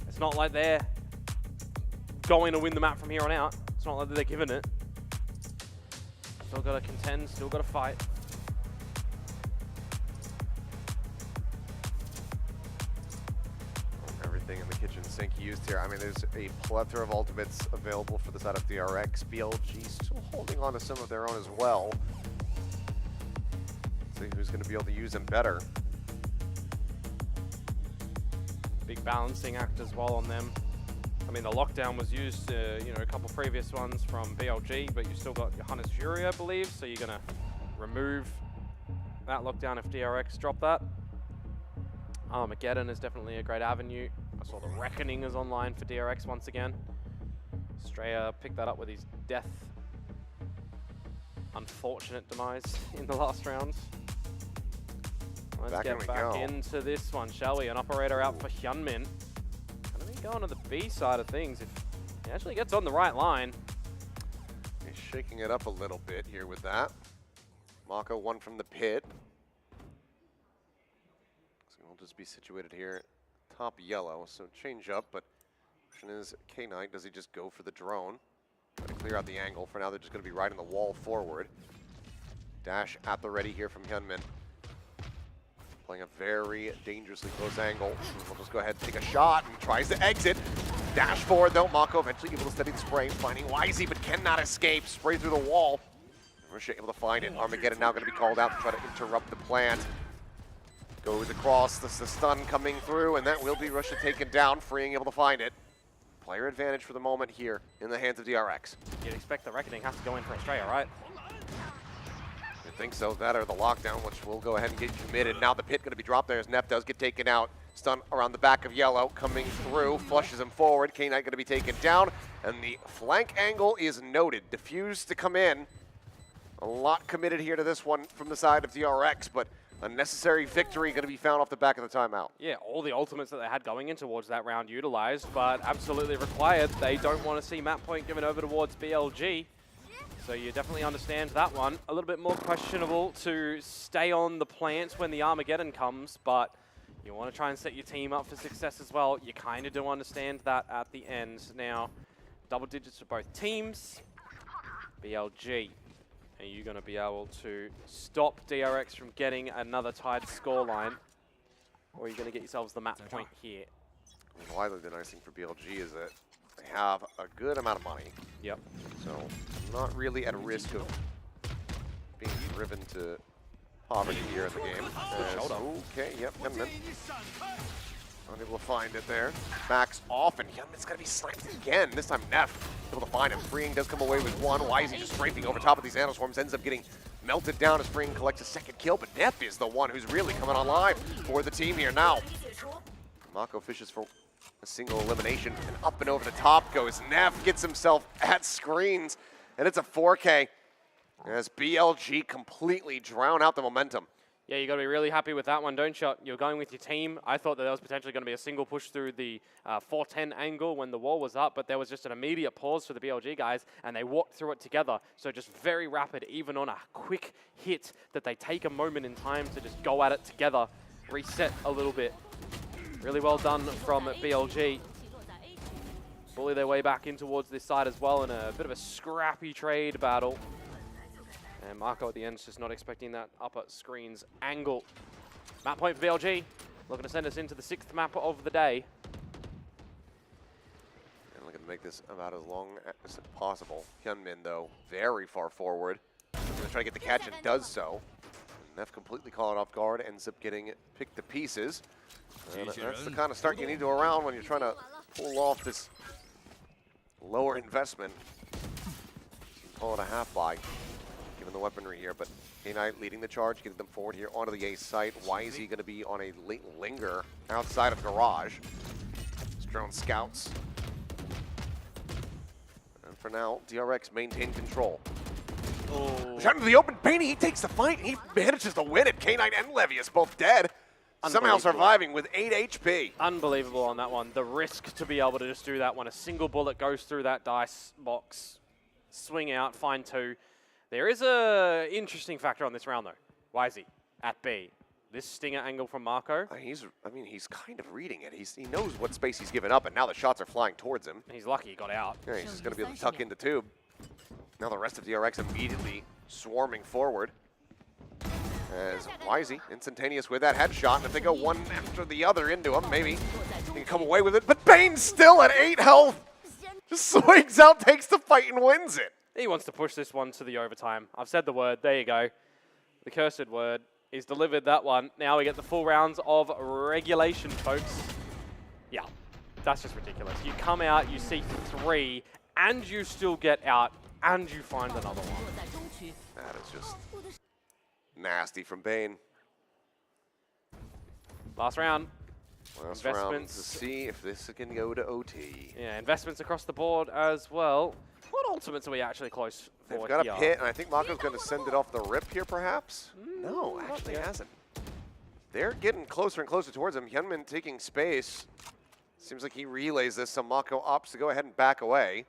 It's not like they're going to win the map from here on out. It's not like they're giving it. Still got to contend, still got to fight. Everything in the kitchen sink used here. I mean, there's a plethora of ultimates available for the side of DRX. BLG still holding on to some of their own as well. See who's going to be able to use them better. Big balancing act as well on them. I mean, the lockdown was used, you know, a couple previous ones from BLG, but you still got Johannes Fury, I believe, so you're going to remove that lockdown if DRX drop that. Armageddon is definitely a great avenue. I saw the Reckoning is online for DRX once again. Straya picked that up with his death. Unfortunate demise in the last round. Let's get back into this one, shall we? An operator out for Hyunmin. Going to the B side of things, if he actually gets on the right line. He's shaking it up a little bit here with that. Mako one from the pit. So we'll just be situated here, top yellow. So change up, but question is, K-Knight, does he just go for the drone? Try to clear out the angle. For now, they're just going to be riding the wall forward. Dash at the ready here from Hyunmin. Playing a very dangerously close angle. We'll just go ahead and take a shot and tries to exit. Dash forward though. Mako eventually able to steady the spray, finding Wisey, but cannot escape. Spray through the wall. Russia able to find it. Armageddon now going to be called out to try to interrupt the plant. Goes across. This is the stun coming through, and that will be Russia taken down, freeing able to find it. Player advantage for the moment here in the hands of DRX. You'd expect the Reckoning has to go in for Australia, right? I think so. That or the lockdown, which will go ahead and get committed. Now the pit going to be dropped there as Neff does get taken out. Stun around the back of Yellow, coming through, flushes him forward. K-Knight going to be taken down, and the flank angle is noted. Diffuse to come in. A lot committed here to this one from the side of DRX, but a necessary victory going to be found off the back of the timeout. Yeah, all the ultimates that they had going in towards that round utilized, but absolutely required. They don't want to see map point given over towards BLG. So you definitely understand that one. A little bit more questionable to stay on the plant when the Armageddon comes, but you want to try and set your team up for success as well. You kind of do understand that at the end. Now, double digits for both teams. BLG, are you going to be able to stop DRX from getting another tied scoreline? Or are you going to get yourselves the map point here? Widely, the nice thing for BLG is that they have a good amount of money. Yep. So not really at risk of being driven to poverty here in the game. Okay, yep, Hyunmin. Unable to find it there. Backs off, and Hyunmin's going to be sniped again. This time Neff able to find him. Freeing does come away with one. Why is he just strafing over top of these Nanoswarms? Ends up getting melted down as Freeing collects a second kill, but Neff is the one who's really coming online for the team here now. Mako fishes for a single elimination, and up and over the top goes Neff, gets himself at screens, and it's a 4K as BLG completely drown out the momentum. Yeah, you got to be really happy with that one, don't you? You're going with your team. I thought that there was potentially going to be a single push through the 410 angle when the wall was up, but there was just an immediate pause for the BLG guys, and they walked through it together. So just very rapid, even on a quick hit, that they take a moment in time to just go at it together, reset a little bit. Really well done from BLG. Bully their way back in towards this side as well in a bit of a scrappy trade battle. And Marco at the end is just not expecting that upper screens angle. Map point for BLG. Looking to send us into the 6th map of the day. And looking to make this about as long as possible. Hyunmin, though, very far forward. Going to try to get the catch and does so. And Neff completely caught off guard, ends up getting it picked to pieces. And that's the kind of start you need to around when you're trying to pull off this lower investment. Call it a half buy, given the weaponry here, but K-Knight leading the charge, getting them forward here onto the A site. Why is he going to be on a late linger outside of garage? His drone scouts. And for now, DRX maintain control. Shot into the open, Bainey, he takes the fight, he manages to win it. K-Knight and Levius both dead. Somehow surviving with 8 HP. Unbelievable on that one. The risk to be able to just do that when a single bullet goes through that dice box, swing out, find 2. There is a interesting factor on this round though. Wisey at B. This stinger angle from Marco. He's kind of reading it. He knows what space he's given up, and now the shots are flying towards him. He's lucky he got out. Yeah, he's just going to be able to tuck into tube. Now the rest of DRX immediately swarming forward. As Wisey, instantaneous with that headshot, and if they go one after the other into him, maybe he can come away with it. But Bane's still at 8 health. Just swings out, takes the fight, and wins it. He wants to push this one to the overtime. I've said the word. There you go. The cursed word. He's delivered that one. Now we get the full rounds of regulation, folks. Yeah, that's just ridiculous. You come out, you see 3, and you still get out, and you find another one. That is just nasty from Bane. Last round. Last round to see if this can go to OT. Yeah, investments across the board as well. What ultimates are we actually close for? They've got a pit, and I think Mako's going to send it off the rip here, perhaps? No, actually hasn't. They're getting closer and closer towards him. Hyunmin taking space. Seems like he relays this, so Mako opts to go ahead and back away.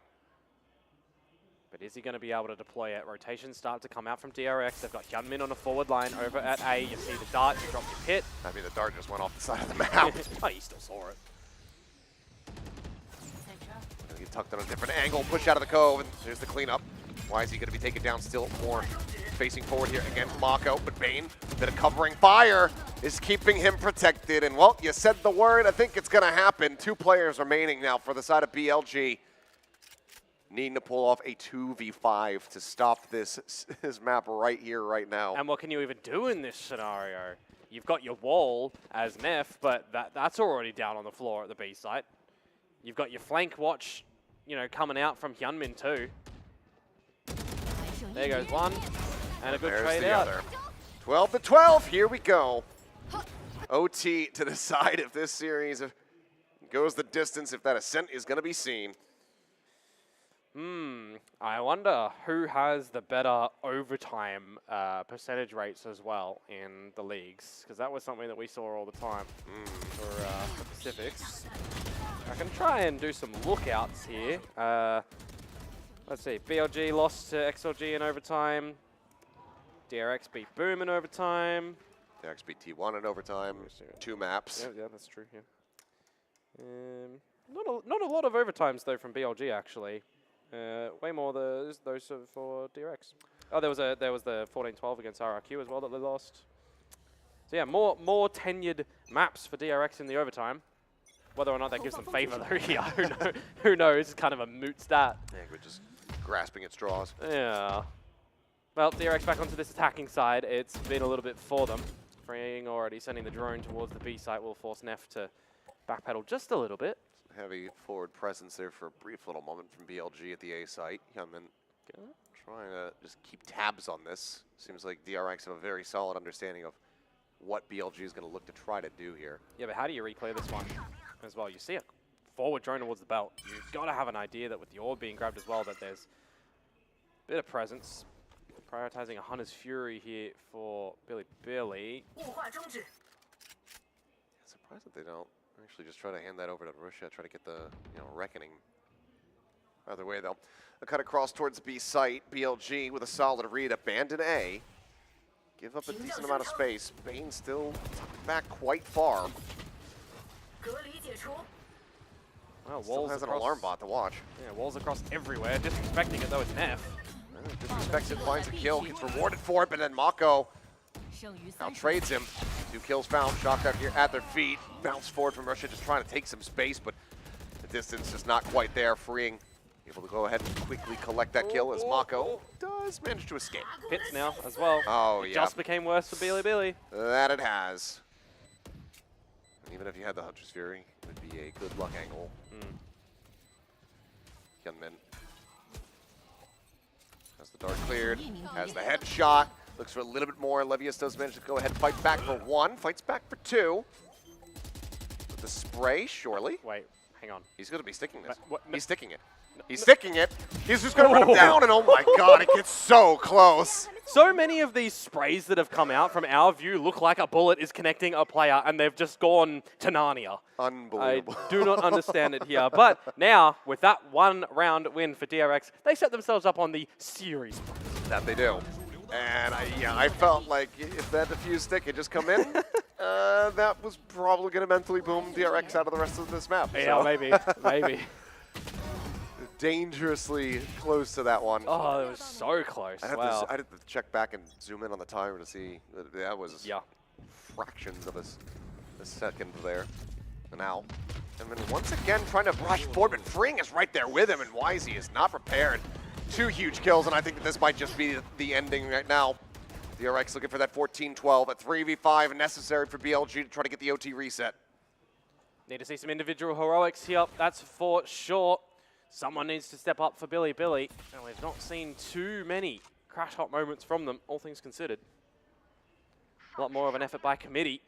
But is he going to be able to deploy it? Rotations start to come out from DRX. They've got Hyunmin on the forward line over at A. You see the dart, you drop your pit. I mean, the dart just went off the side of the map. Oh, you still saw it. He tucked on a different angle, push out of the cove, and there's the cleanup. Why is he going to be taken down still more? Facing forward here against Mako, but Bane, bit of covering fire, is keeping him protected. And, well, you said the word. I think it's going to happen. 2 players remaining now for the side of BLG. Needing to pull off a 2v5 to stop this map right here, right now. And what can you even do in this scenario? You've got your wall as Neff, but that's already down on the floor at the B site. You've got your flank watch, you know, coming out from Hyunmin too. There goes one, and a good trade out. Other. 12 to 12, here we go. OT to decide if this series goes the distance, if that ascent is going to be seen. I wonder who has the better overtime percentage rates as well in the leagues, because that was something that we saw all the time for the Pacifics. I can try and do some lookouts here. Let's see, BLG lost to XLG in overtime. DRX beat Boom in overtime. DRX beat T1 in overtime. 2 maps. Yeah, that's true, yeah. Not a lot of overtimes, though, from BLG, actually. Way more those for DRX. Oh, there was the 14-12 against RRQ as well that they lost. So yeah, more tenured maps for DRX in the overtime. Whether or not that gives them favor, though, yeah, who knows? It's kind of a moot stat. Yeah, we're just grasping at straws. Yeah. Well, DRX back onto this attacking side. It's been a little bit for them. Freeing already sending the drone towards the B site will force Neff to backpedal just a little bit. Heavy forward presence there for a brief little moment from BLG at the A site. Hyunmin trying to just keep tabs on this. Seems like DRX have a very solid understanding of what BLG is going to look to try to do here. Yeah, but how do you reclear this one as well? You see a forward drone towards the belt. You've got to have an idea that with the orb being grabbed as well, that there's a bit of presence. Prioritizing a Hunter's Fury here for Billy. Surprised that they don't actually just try to hand that over to Russia, try to get the reckoning. Either way, though, a cut across towards B site. BLG with a solid read, abandon A. Give up a decent amount of space. Bane still back quite far. Well, Still walls has an across, alarm bot to watch. Yeah, walls across everywhere. Disrespecting it though is Neff. Disrespects it, finds a kill, gets rewarded for it, but then Mako out-trades him. 2 kills found, shotgun here at their feet. Bounce forward from Russia, just trying to take some space, but the distance is not quite there, freeing. Able to go ahead and quickly collect that kill as Mako does manage to escape. Hits now as well. Oh, it yeah. just became worse for Billy. That it has. And even if you had the Hunter's Fury, it would be a good luck angle. Hyunmin has the dart cleared, has the headshot, looks for a little bit more. Levius does manage to go ahead and fight back for 1, fights back for 2. With the spray, surely. Wait, hang on. He's going to be sticking this. What? He's sticking it. He's sticking it. He's just going to run him down, and oh my god, it gets so close. So many of these sprays that have come out from our view look like a bullet is connecting a player, and they've just gone to Narnia. Unbelievable. I do not understand it here. But now, with that 1-round win for DRX, they set themselves up on the series. That they do. And I felt like if that defuse stick had just come in, that was probably going to mentally boom DRX out of the rest of this map. Yeah, so. maybe. Dangerously close to that one. Oh, it was so close. I had to check back and zoom in on the timer to see that was fractions of a second there. And now, and then once again trying to rush forward, but Freeing is right there with him, and YZ is not prepared. 2 huge kills, and I think that this might just be the ending right now. DRX looking for that 14-12, a 3v5 necessary for BLG to try to get the OT reset. Need to see some individual heroics here, that's for sure. Someone needs to step up for Billy. And we've not seen too many crash hot moments from them, all things considered. A lot more of an effort by committee.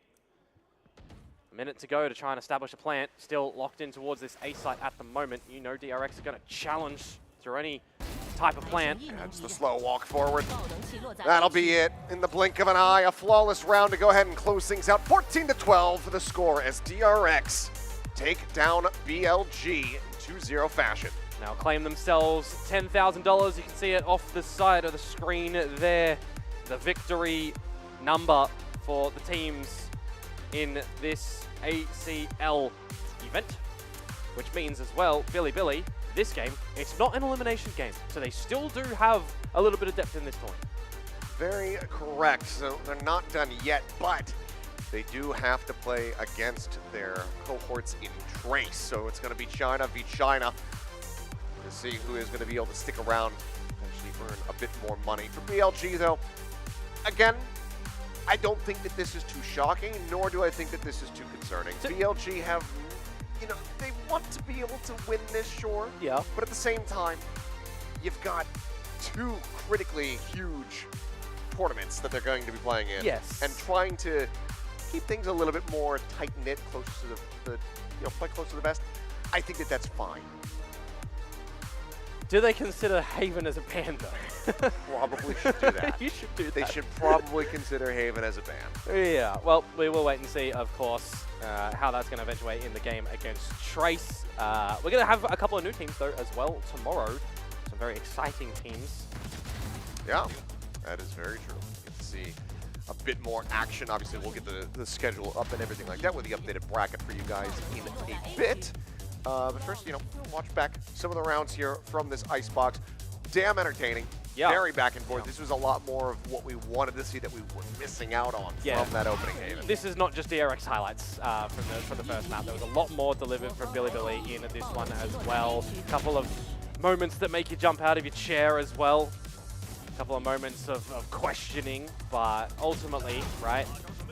A minute to go to try and establish a plant. Still locked in towards this A site at the moment. You know DRX are going to challenge through any type of plant. That's the slow walk forward. That'll be it. In the blink of an eye, a flawless round to go ahead and close things out. 14-12 for the score as DRX take down BLG in 2-0 fashion. Now claim themselves $10,000. You can see it off the side of the screen there. The victory number for the teams in this ACL event, which means as well, Billy, this game, it's not an elimination game, so they still do have a little bit of depth in this tournament. Very correct. So they're not done yet, but they do have to play against their cohorts in Trace. So it's going to be China v China to see who is going to be able to stick around, potentially earn a bit more money. For BLG, though, again, I don't think that this is too shocking, nor do I think that this is too concerning. BLG have, they want to be able to win this, sure. Yeah. But at the same time, you've got 2 critically huge tournaments that they're going to be playing in. Yes. And trying to keep things a little bit more tight-knit, close to the play close to the best, I think that that's fine. Do they consider Haven as a ban, though? Probably should do that. You should do that. They should probably consider Haven as a ban. Yeah, well, we will wait and see, of course, how that's going to eventuate in the game against Trace. We're going to have a couple of new teams, though, as well tomorrow. Some very exciting teams. Yeah, that is very true. You get to see a bit more action. Obviously, we'll get the schedule up and everything like that with the updated bracket for you guys in a bit. But first, we'll watch back some of the rounds here from this Icebox. Damn entertaining. Yeah. Very back and forth. This was a lot more of what we wanted to see that we were missing out on from that opening Haven. This is not just DRX highlights from the first map. There was a lot more delivered from Billy in this one as well. A couple of moments that make you jump out of your chair as well. A couple of moments of questioning, but ultimately, right,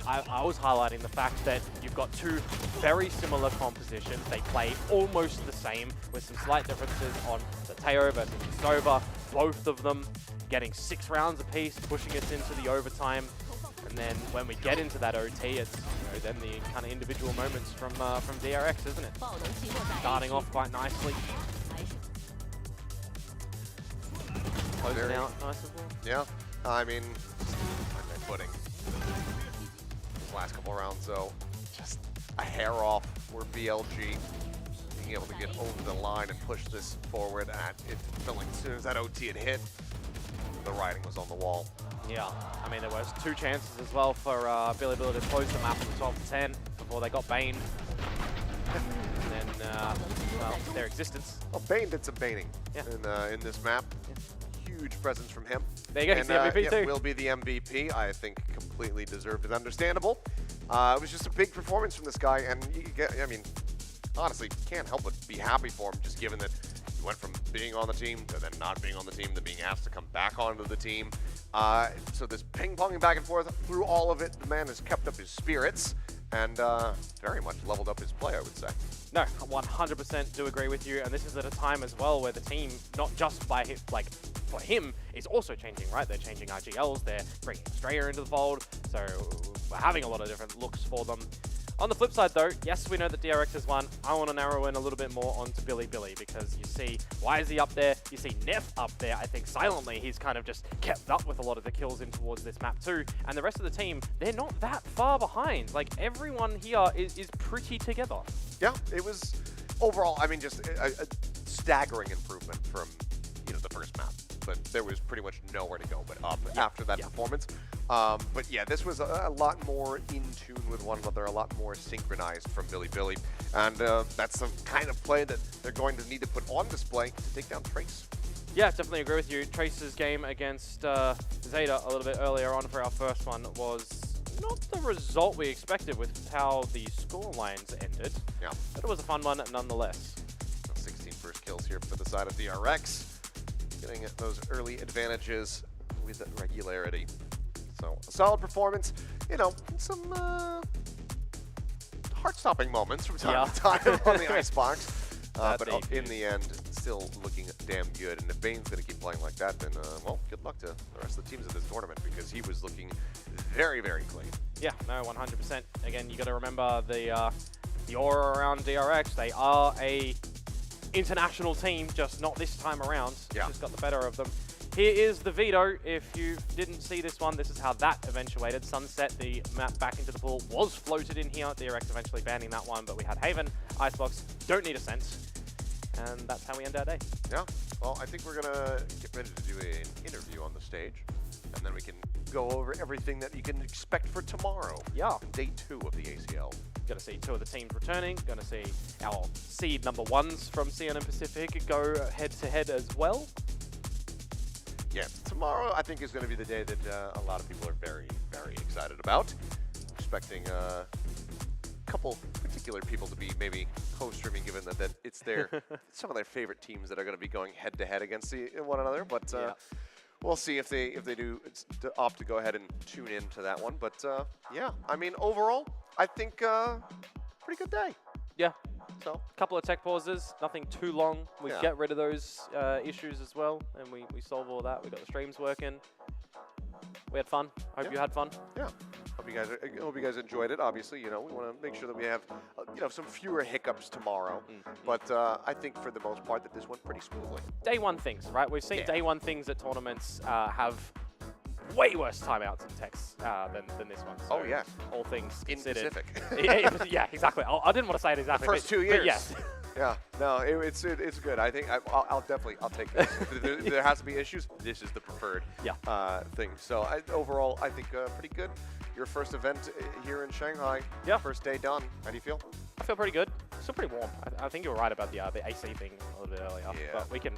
I was highlighting the fact that you've got two very similar compositions. They play almost the same with some slight differences on the Teo versus the Sova. Both of them getting 6 rounds apiece, pushing us into the overtime. And then when we get into that OT, it's then the kind of individual moments from DRX, isn't it? Starting off quite nicely. Closing out nice as well. Yeah, I mean, footing. These last couple rounds, though, just a hair off for BLG. Being able to get over the line and push this forward. It felt like as soon as that OT had hit, the writing was on the wall. Yeah, I mean, there was 2 chances as well for Billy to close the map from 12-10 before they got baned. And then, well, their existence. Well, Bane did some baning in this map. Huge presence from him. There you go, he's the MVP too. Will be the MVP. I think completely deserved and understandable. It was just a big performance from this guy, and I mean, honestly, can't help but be happy for him, just given that he went from being on the team to then not being on the team to being asked to come back onto the team. So this ping-ponging back and forth through all of it, the man has kept up his spirits and very much leveled up his play, I would say. No, 100% do agree with you, and this is at a time as well where the team, not just by for him, is also changing, right? They're changing IGLs, they're bringing Australia into the fold, so we're having a lot of different looks for them. On the flip side though, yes, we know that DRX has won. I want to narrow in a little bit more onto Billy, because you see YZ up there, you see Neff up there. I think silently he's kind of just kept up with a lot of the kills in towards this map too. And the rest of the team, they're not that far behind. Like, everyone here is pretty together. Yeah, it was overall, I mean, just a staggering improvement from, the first map. But there was pretty much nowhere to go but up after that performance. But yeah, this was a lot more in tune with one another, a lot more synchronized from Billy. And that's the kind of play that they're going to need to put on display to take down Trace. Yeah, definitely agree with you. Trace's game against ZETA a little bit earlier on for our first one was not the result we expected with how the score lines ended. Yeah. But it was a fun one nonetheless. 16 first kills here for the side of DRX. Getting those early advantages with regularity. So, a solid performance. Some heart-stopping moments from time to time on the Icebox. But in the end, still looking damn good. And if Bane's going to keep playing like that, then, well, good luck to the rest of the teams of this tournament, because he was looking very, very clean. Yeah, no, 100%. Again, you got to remember the aura around DRX. They are a international team, just not this time around. Yeah. Just got the better of them. Here is the veto. If you didn't see this one, this is how that eventuated. Sunset, the map back into the pool, was floated in here. DRX eventually banning that one, but we had Haven, Icebox, don't need a sense. And that's how we end our day. Yeah, well, I think we're going to get ready to do an interview on the stage, and then we can go over everything that you can expect for tomorrow. Yeah. Day 2 of the ACL. Going to see 2 of the teams returning. Going to see our seed number 1s from CNN Pacific go head-to-head as well. Yeah, tomorrow I think is going to be the day that a lot of people are very, very excited about. Expecting a couple particular people to be maybe co-streaming, given that it's some of their favorite teams that are going to be going head-to-head against one another. But we'll see if they do opt to go ahead and tune into that one. But yeah, I mean, overall, I think pretty good day. Yeah. So, a couple of tech pauses, nothing too long. We get rid of those issues as well, and we solve all that. We got the streams working. We had fun. Hope you had fun. Yeah. Hope you guys enjoyed it. Obviously, we want to make sure that we have, some fewer hiccups tomorrow. But I think for the most part that this went pretty smoothly. Day one things, right? We've seen day one things at tournaments have way worse timeouts and techs than this one. So oh yeah. All things in considered. Pacific. Yeah, exactly. I didn't want to say it exactly. The first 2 years. But yes. Yeah, no, it's good. I think I'll take this. If there has to be issues, this is the preferred thing. So overall, I think pretty good. Your first event here in Shanghai. Yeah. First day done. How do you feel? I feel pretty good. Still pretty warm. I think you were right about the AC thing a little bit earlier. Yeah. But we can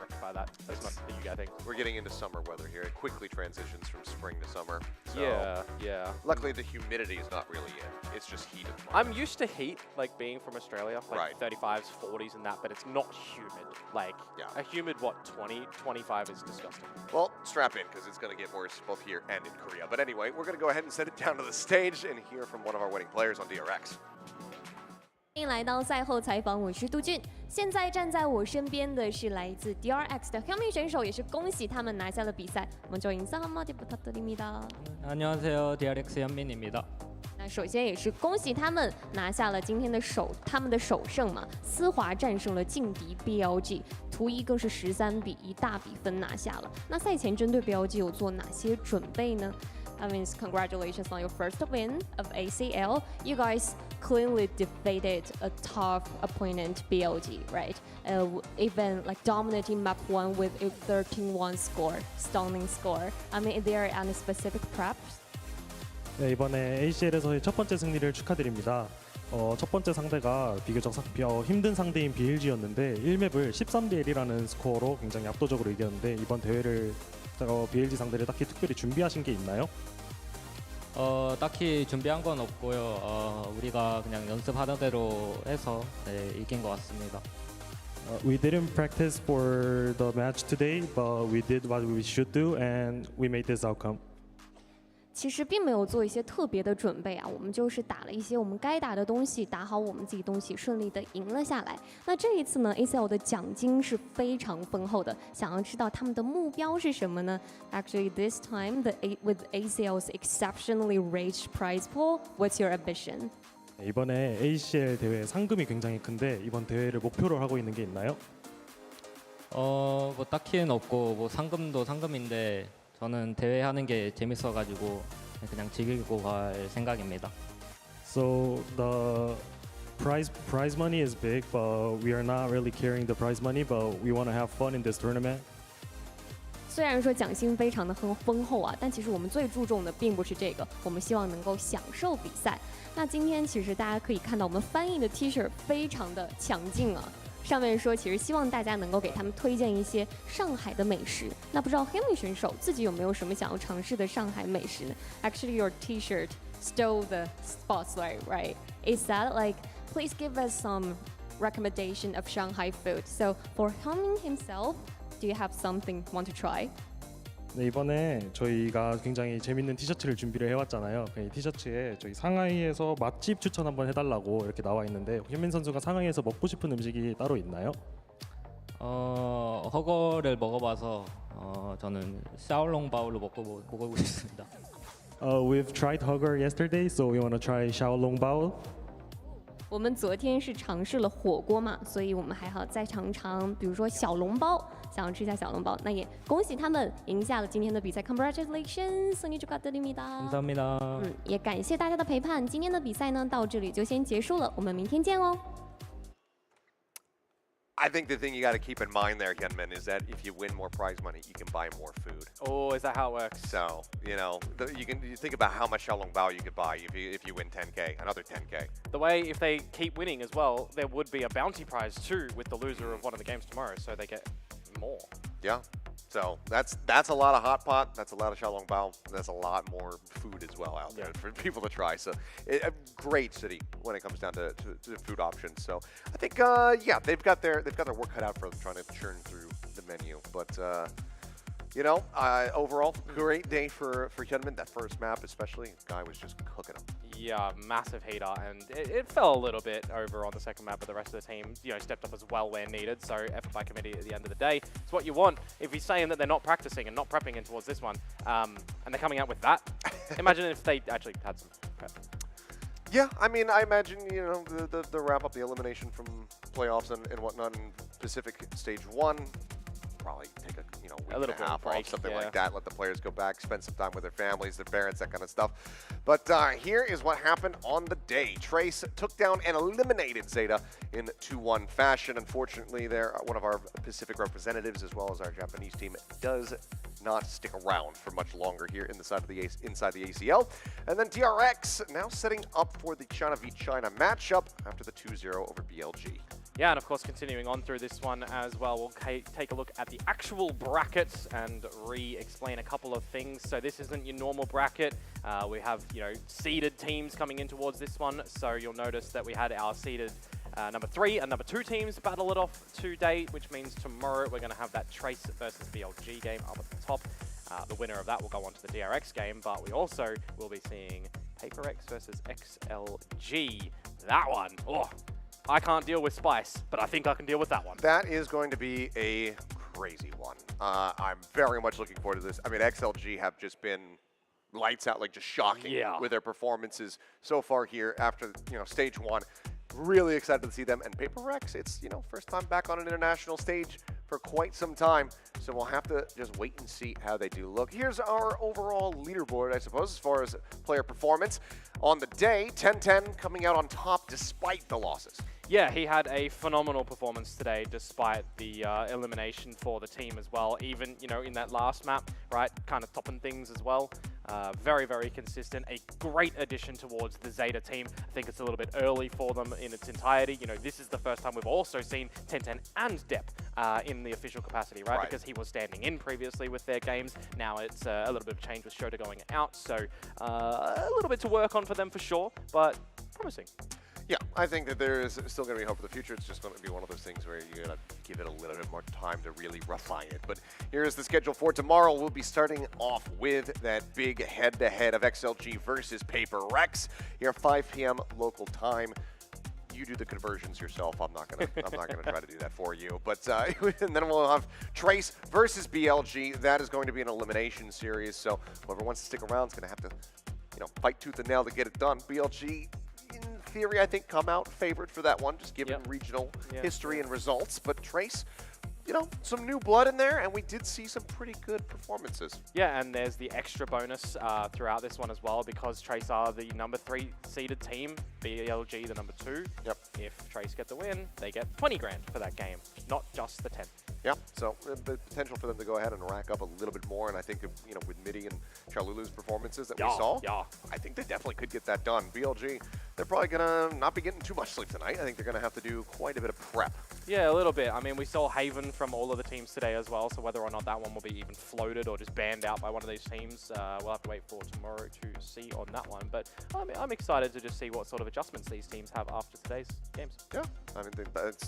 rectify that. That's not the UGA thing. We're getting into summer weather here. It quickly transitions from spring to summer. So yeah. Luckily, the humidity is not really in. It's just heat. I'm used to heat, like being from Australia, like right. 35s, 40s and that, but it's not humid. Like a humid, 20, 25 is disgusting. Well, strap in because it's going to get worse both here and in Korea. But anyway, we're going to go ahead and send it down to the stage and hear from one of our winning players on DRX. 欢迎来到赛后采访，我是杜俊。现在站在我身边的是来自 DRX 的현민选手，也是恭喜他们拿下了比赛。我们就인사 한마디 부탁드립니다。 안녕하세요, DRX 현민입니다。 那首先也是恭喜他们拿下了今天的他们的首胜嘛，丝滑战胜了劲敌 BLG， 图一更是13-1大比分拿下了。那赛前针对 BLG 有做哪些准备呢？ I mean, congratulations on your first win of ACL. You guys clearly defeated a tough opponent, BLG, right? Even like dominating map 1 with a 13-1 score, stunning score. I mean, is there any specific preps? 네, 이번에 ACL에서의 첫 번째 승리를 축하드립니다. 첫 번째 상대가 비교적 힘든 상대인 BLG였는데 1맵을 13-1이라는 스코어로 굉장히 압도적으로 이겼는데 이번 대회를 BLG 상대를 딱히 특별히 준비하신 게 있나요? 딱히 준비한 건 없고요. 우리가 그냥 연습하던 대로 해서 이긴 것 같습니다. We didn't practice for the match today, but we did what we should do, and we made this outcome. 其实并没有做一些特别的准备啊，我们就是打了一些我们该打的东西，打好我们自己东西，顺利的赢了下来。那这一次呢 ，ACL 的奖金是非常丰厚的。想要知道他们的目标是什么呢 ？Actually, this time with ACL's exceptionally rich prize pool, what's your ambition? 이번에 ACL 대회 상금이 굉장히 큰데 이번 대회를 목표로 하고 있는 게 있나요? 뭐 딱히는 없고 뭐 상금도 상금인데. 저는 대회 하는 게 재밌어가지고 그냥 즐기고 갈 생각입니다. So the prize money is big, but we are not really carrying the prize money, but we want to have fun in this tournament. 虽然说奖金非常的丰厚啊，但其实我们最注重的并不是这个，我们希望能够享受比赛。那今天其实大家可以看到我们翻译的 T 恤非常的强劲啊。上面说，其实希望大家能够给他们推荐一些上海的美食。那不知道 Henry 选手自己有没有什么想要尝试的上海美食呢 ？Actually, your T-shirt stole the spotlight, right? Is that like? Please give us some recommendation of Shanghai food. So for Henry himself, do you have something want to try? 네, 이번에 저희가 굉장히 재밌는 티셔츠를 준비를 해왔잖아요. 이 티셔츠에 저희 상하이에서 맛집 추천 한번 해달라고 이렇게 나와 있는데 현민 선수가 상하이에서 먹고 싶은 음식이 따로 있나요? 허거를 먹어봐서 저는 샤오롱바오를 먹어보고 싶습니다. We've tried Hugger yesterday, so we want to try xiaolongbao. 我们昨天是尝试了火锅嘛，所以我们还好再尝尝，比如说小笼包，想要吃一下小笼包。那也恭喜他们赢下了今天的比赛 ，Congratulations， 승리 축하드립니다。 감사합니다。 也感谢大家的陪伴。今天的比赛呢，到这里就先结束了，我们明天见哦。I think the thing you got to keep in mind there, Hyunmin, is that if you win more prize money, you can buy more food. Oh, is that how it works? So, you think about how much xiaolongbao you could buy if you win 10K, another 10K. The way, if they keep winning as well, there would be a bounty prize too with the loser of one of the games tomorrow, so they get more. Yeah. So that's a lot of hot pot. That's a lot of xiaolongbao. That's a lot more food as well out there for people to try. So a great city when it comes down to food options. So I think they've got their work cut out for them trying to churn through the menu. But You know, overall, great day for Hyunmin. That first map, especially, guy was just cooking them. Yeah, massive heater, and it fell a little bit over on the second map, but the rest of the team, stepped up as well where needed. So effort by committee at the end of the day, it's what you want. If he's saying that they're not practicing and not prepping in towards this one, and they're coming out with that, imagine if they actually had some prep. Yeah, I mean, I imagine, the wrap up, the elimination from playoffs and whatnot in Pacific Stage 1, probably take a week a little and a half break, off, something yeah. like that. Let the players go back, spend some time with their families, their parents, that kind of stuff. But here is what happened on the day. Trace took down and eliminated ZETA in 2-1 fashion. Unfortunately, one of our Pacific representatives, as well as our Japanese team, does not stick around for much longer here inside the ACL. And then DRX now setting up for the China v China matchup after the 2-0 over BLG. Yeah, and of course, continuing on through this one as well, we'll take a look at the actual brackets and re-explain a couple of things. So this isn't your normal bracket. We have, seeded teams coming in towards this one. So you'll notice that we had our seeded number 3 and number 2 teams battle it off today, which means tomorrow we're going to have that Trace versus BLG game up at the top. The winner of that will go on to the DRX game, but we also will be seeing PaperX versus XLG. That one, I can't deal with Spice, but I think I can deal with that one. That is going to be a crazy one. I'm very much looking forward to this. I mean, XLG have just been lights out, like just shocking with their performances so far here after, Stage 1. Really excited to see them. And PaperX, it's, first time back on an international stage for quite some time. So we'll have to just wait and see how they do look. Here's our overall leaderboard, I suppose, as far as player performance. On the day, 10-10 coming out on top despite the losses. Yeah, he had a phenomenal performance today despite the elimination for the team as well. Even, in that last map, right, kind of topping things as well. Very, very consistent. A great addition towards the ZETA team. I think it's a little bit early for them in its entirety. This is the first time we've also seen 10-10 and Depp in the official capacity, right? Because he was standing in previously with their games. Now it's a little bit of change with Shota going out. So a little bit to work on for them for sure, but promising. Yeah, I think that there is still going to be hope for the future. It's just going to be one of those things where you're going to give it a little bit more time to really refine it. But here's the schedule for tomorrow. We'll be starting off with that big head-to-head of XLG versus PaperX here, 5 p.m. local time. You do the conversions yourself. I'm not gonna try to do that for you. But and then we'll have Trace versus BLG. That is going to be an elimination series. So whoever wants to stick around is going to have to, fight tooth and nail to get it done. BLG, in theory, I think, come out favored for that one, just given regional history and results. But Trace, some new blood in there, and we did see some pretty good performances. Yeah, and there's the extra bonus throughout this one as well, because Trace are the number 3 seeded team, BLG the number 2. Yep. If Trace get the win, they get 20 grand for that game, not just the 10. Yeah, so the potential for them to go ahead and rack up a little bit more, and I think, with Midi and Charlulu's performances that we saw, I think they definitely could get that done. BLG, they're probably going to not be getting too much sleep tonight. I think they're going to have to do quite a bit of prep. Yeah, a little bit. I mean, we saw Haven from all of the teams today as well, so whether or not that one will be even floated or just banned out by one of these teams, we'll have to wait for tomorrow to see on that one. But I'm excited to just see what sort of adjustments these teams have after today's games. Yeah, I mean,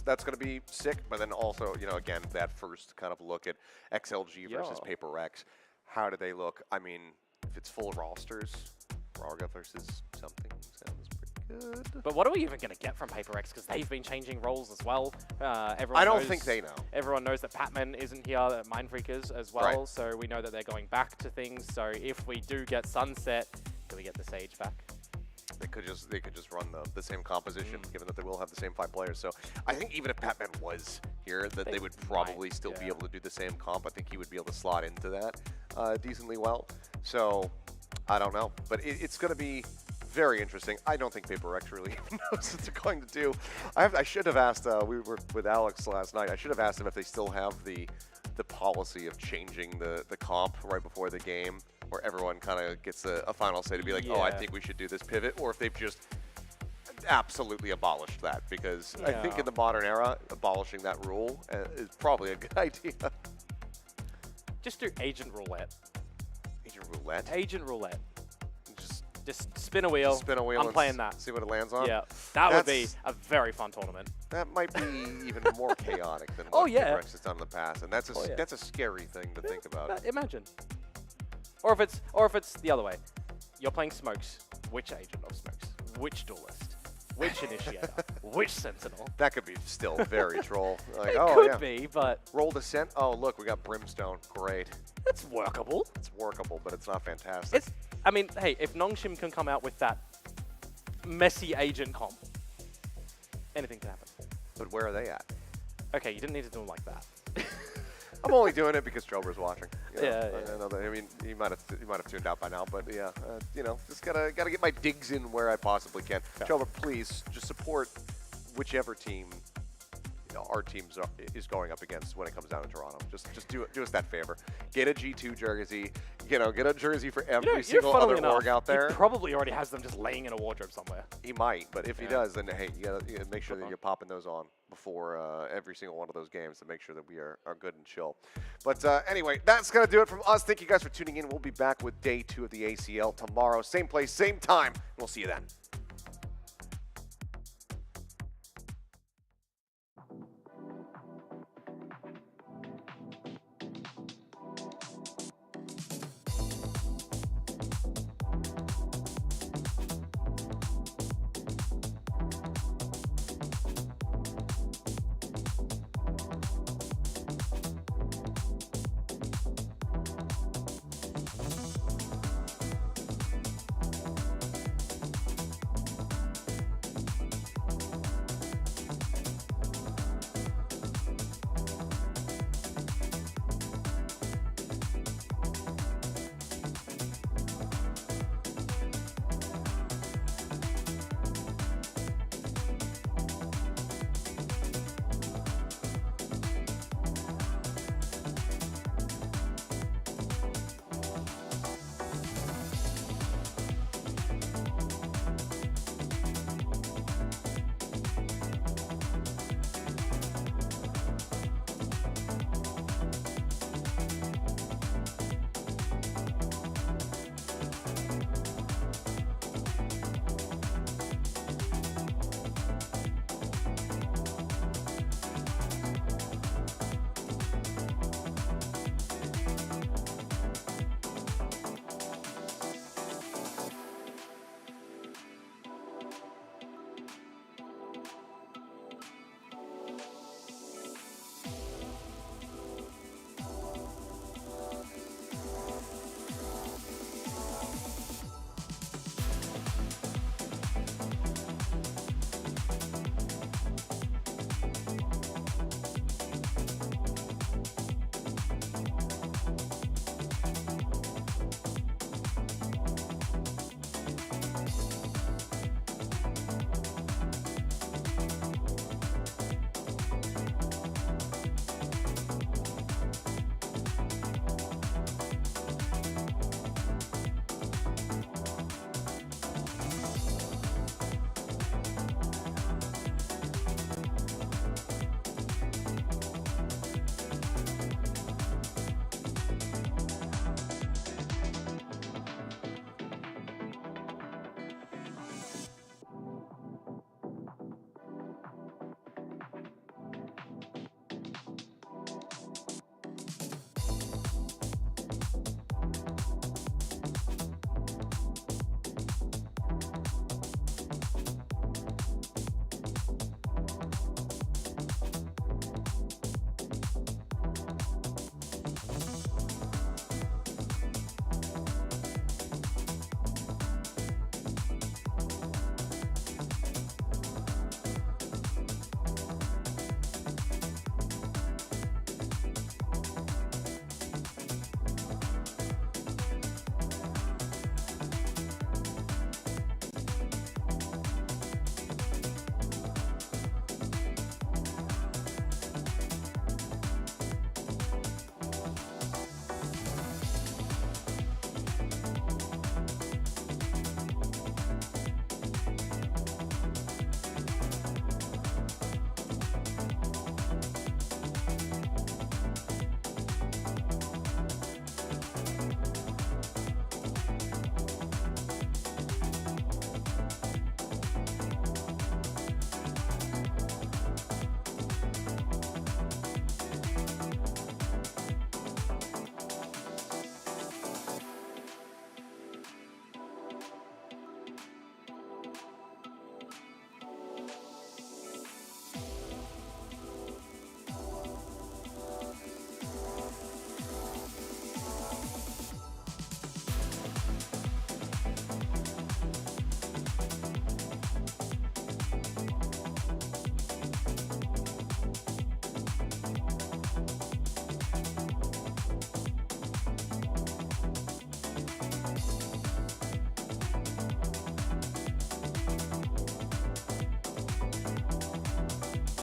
that's going to be sick, but then also, again, that first kind of look at XLG versus PaperX. How do they look? I mean, if it's full rosters, Raga versus something sounds pretty good. But what are we even going to get from PaperX? Because they've been changing roles as well. I don't think they know. Everyone knows that Patman isn't here, that Mindfreakers as well. So we know that they're going back to things. So if we do get Sunset, do we get the Sage back? They could just run the same composition, given that they will have the same 5 players. So I think even if Patman was here, that they would probably still be able to do the same comp. I think he would be able to slot into that decently well. So I don't know, but it's going to be very interesting. I don't think PaperX really knows what they're going to do. I should have asked. We were with Alex last night. I should have asked him if they still have the policy of changing the comp right before the game, where everyone kind of gets a final say to be like, oh, I think we should do this pivot, or if they've just absolutely abolished that, because I think in the modern era, abolishing that rule is probably a good idea. Just do Agent Roulette. Agent Roulette? Agent Roulette. Just spin a wheel. Just spin a wheel. I'm and playing that. See what it lands on. Yeah, that would be a very fun tournament. That might be even more chaotic than Oh, what yeah. DRX has done in the past, and that's a scary thing to think about. Imagine. Or if it's the other way, you're playing Smokes. Which agent of Smokes? Which duelist? Which initiator? Which sentinel? That could be still very troll. Like, It oh, could yeah. be, but Roll descent. Oh, look, we got Brimstone. Great. it's workable. It's workable, but it's not fantastic. I mean, hey, if Nongshim can come out with that messy agent comp, anything can happen. But where are they at? Okay, you didn't need to do them like that. I'm only doing it because Trober's watching. You know? Yeah. I know that, I mean, he might have tuned out by now, but yeah, you know, just gotta get my digs in where I possibly can. Yeah. Trober, please just support whichever team our team is going up against when it comes down to Toronto. Just do us that favor. Get a G2 jersey. You know, get a jersey for every single other org out there. He probably already has them just laying in a wardrobe somewhere. He might, but if he does, then hey, you gotta make sure that you're popping those on before every single one of those games to make sure that we are good and chill. But anyway, that's gonna do it from us. Thank you guys for tuning in. We'll be back with day 2 of the ACL tomorrow. Same place, same time. We'll see you then.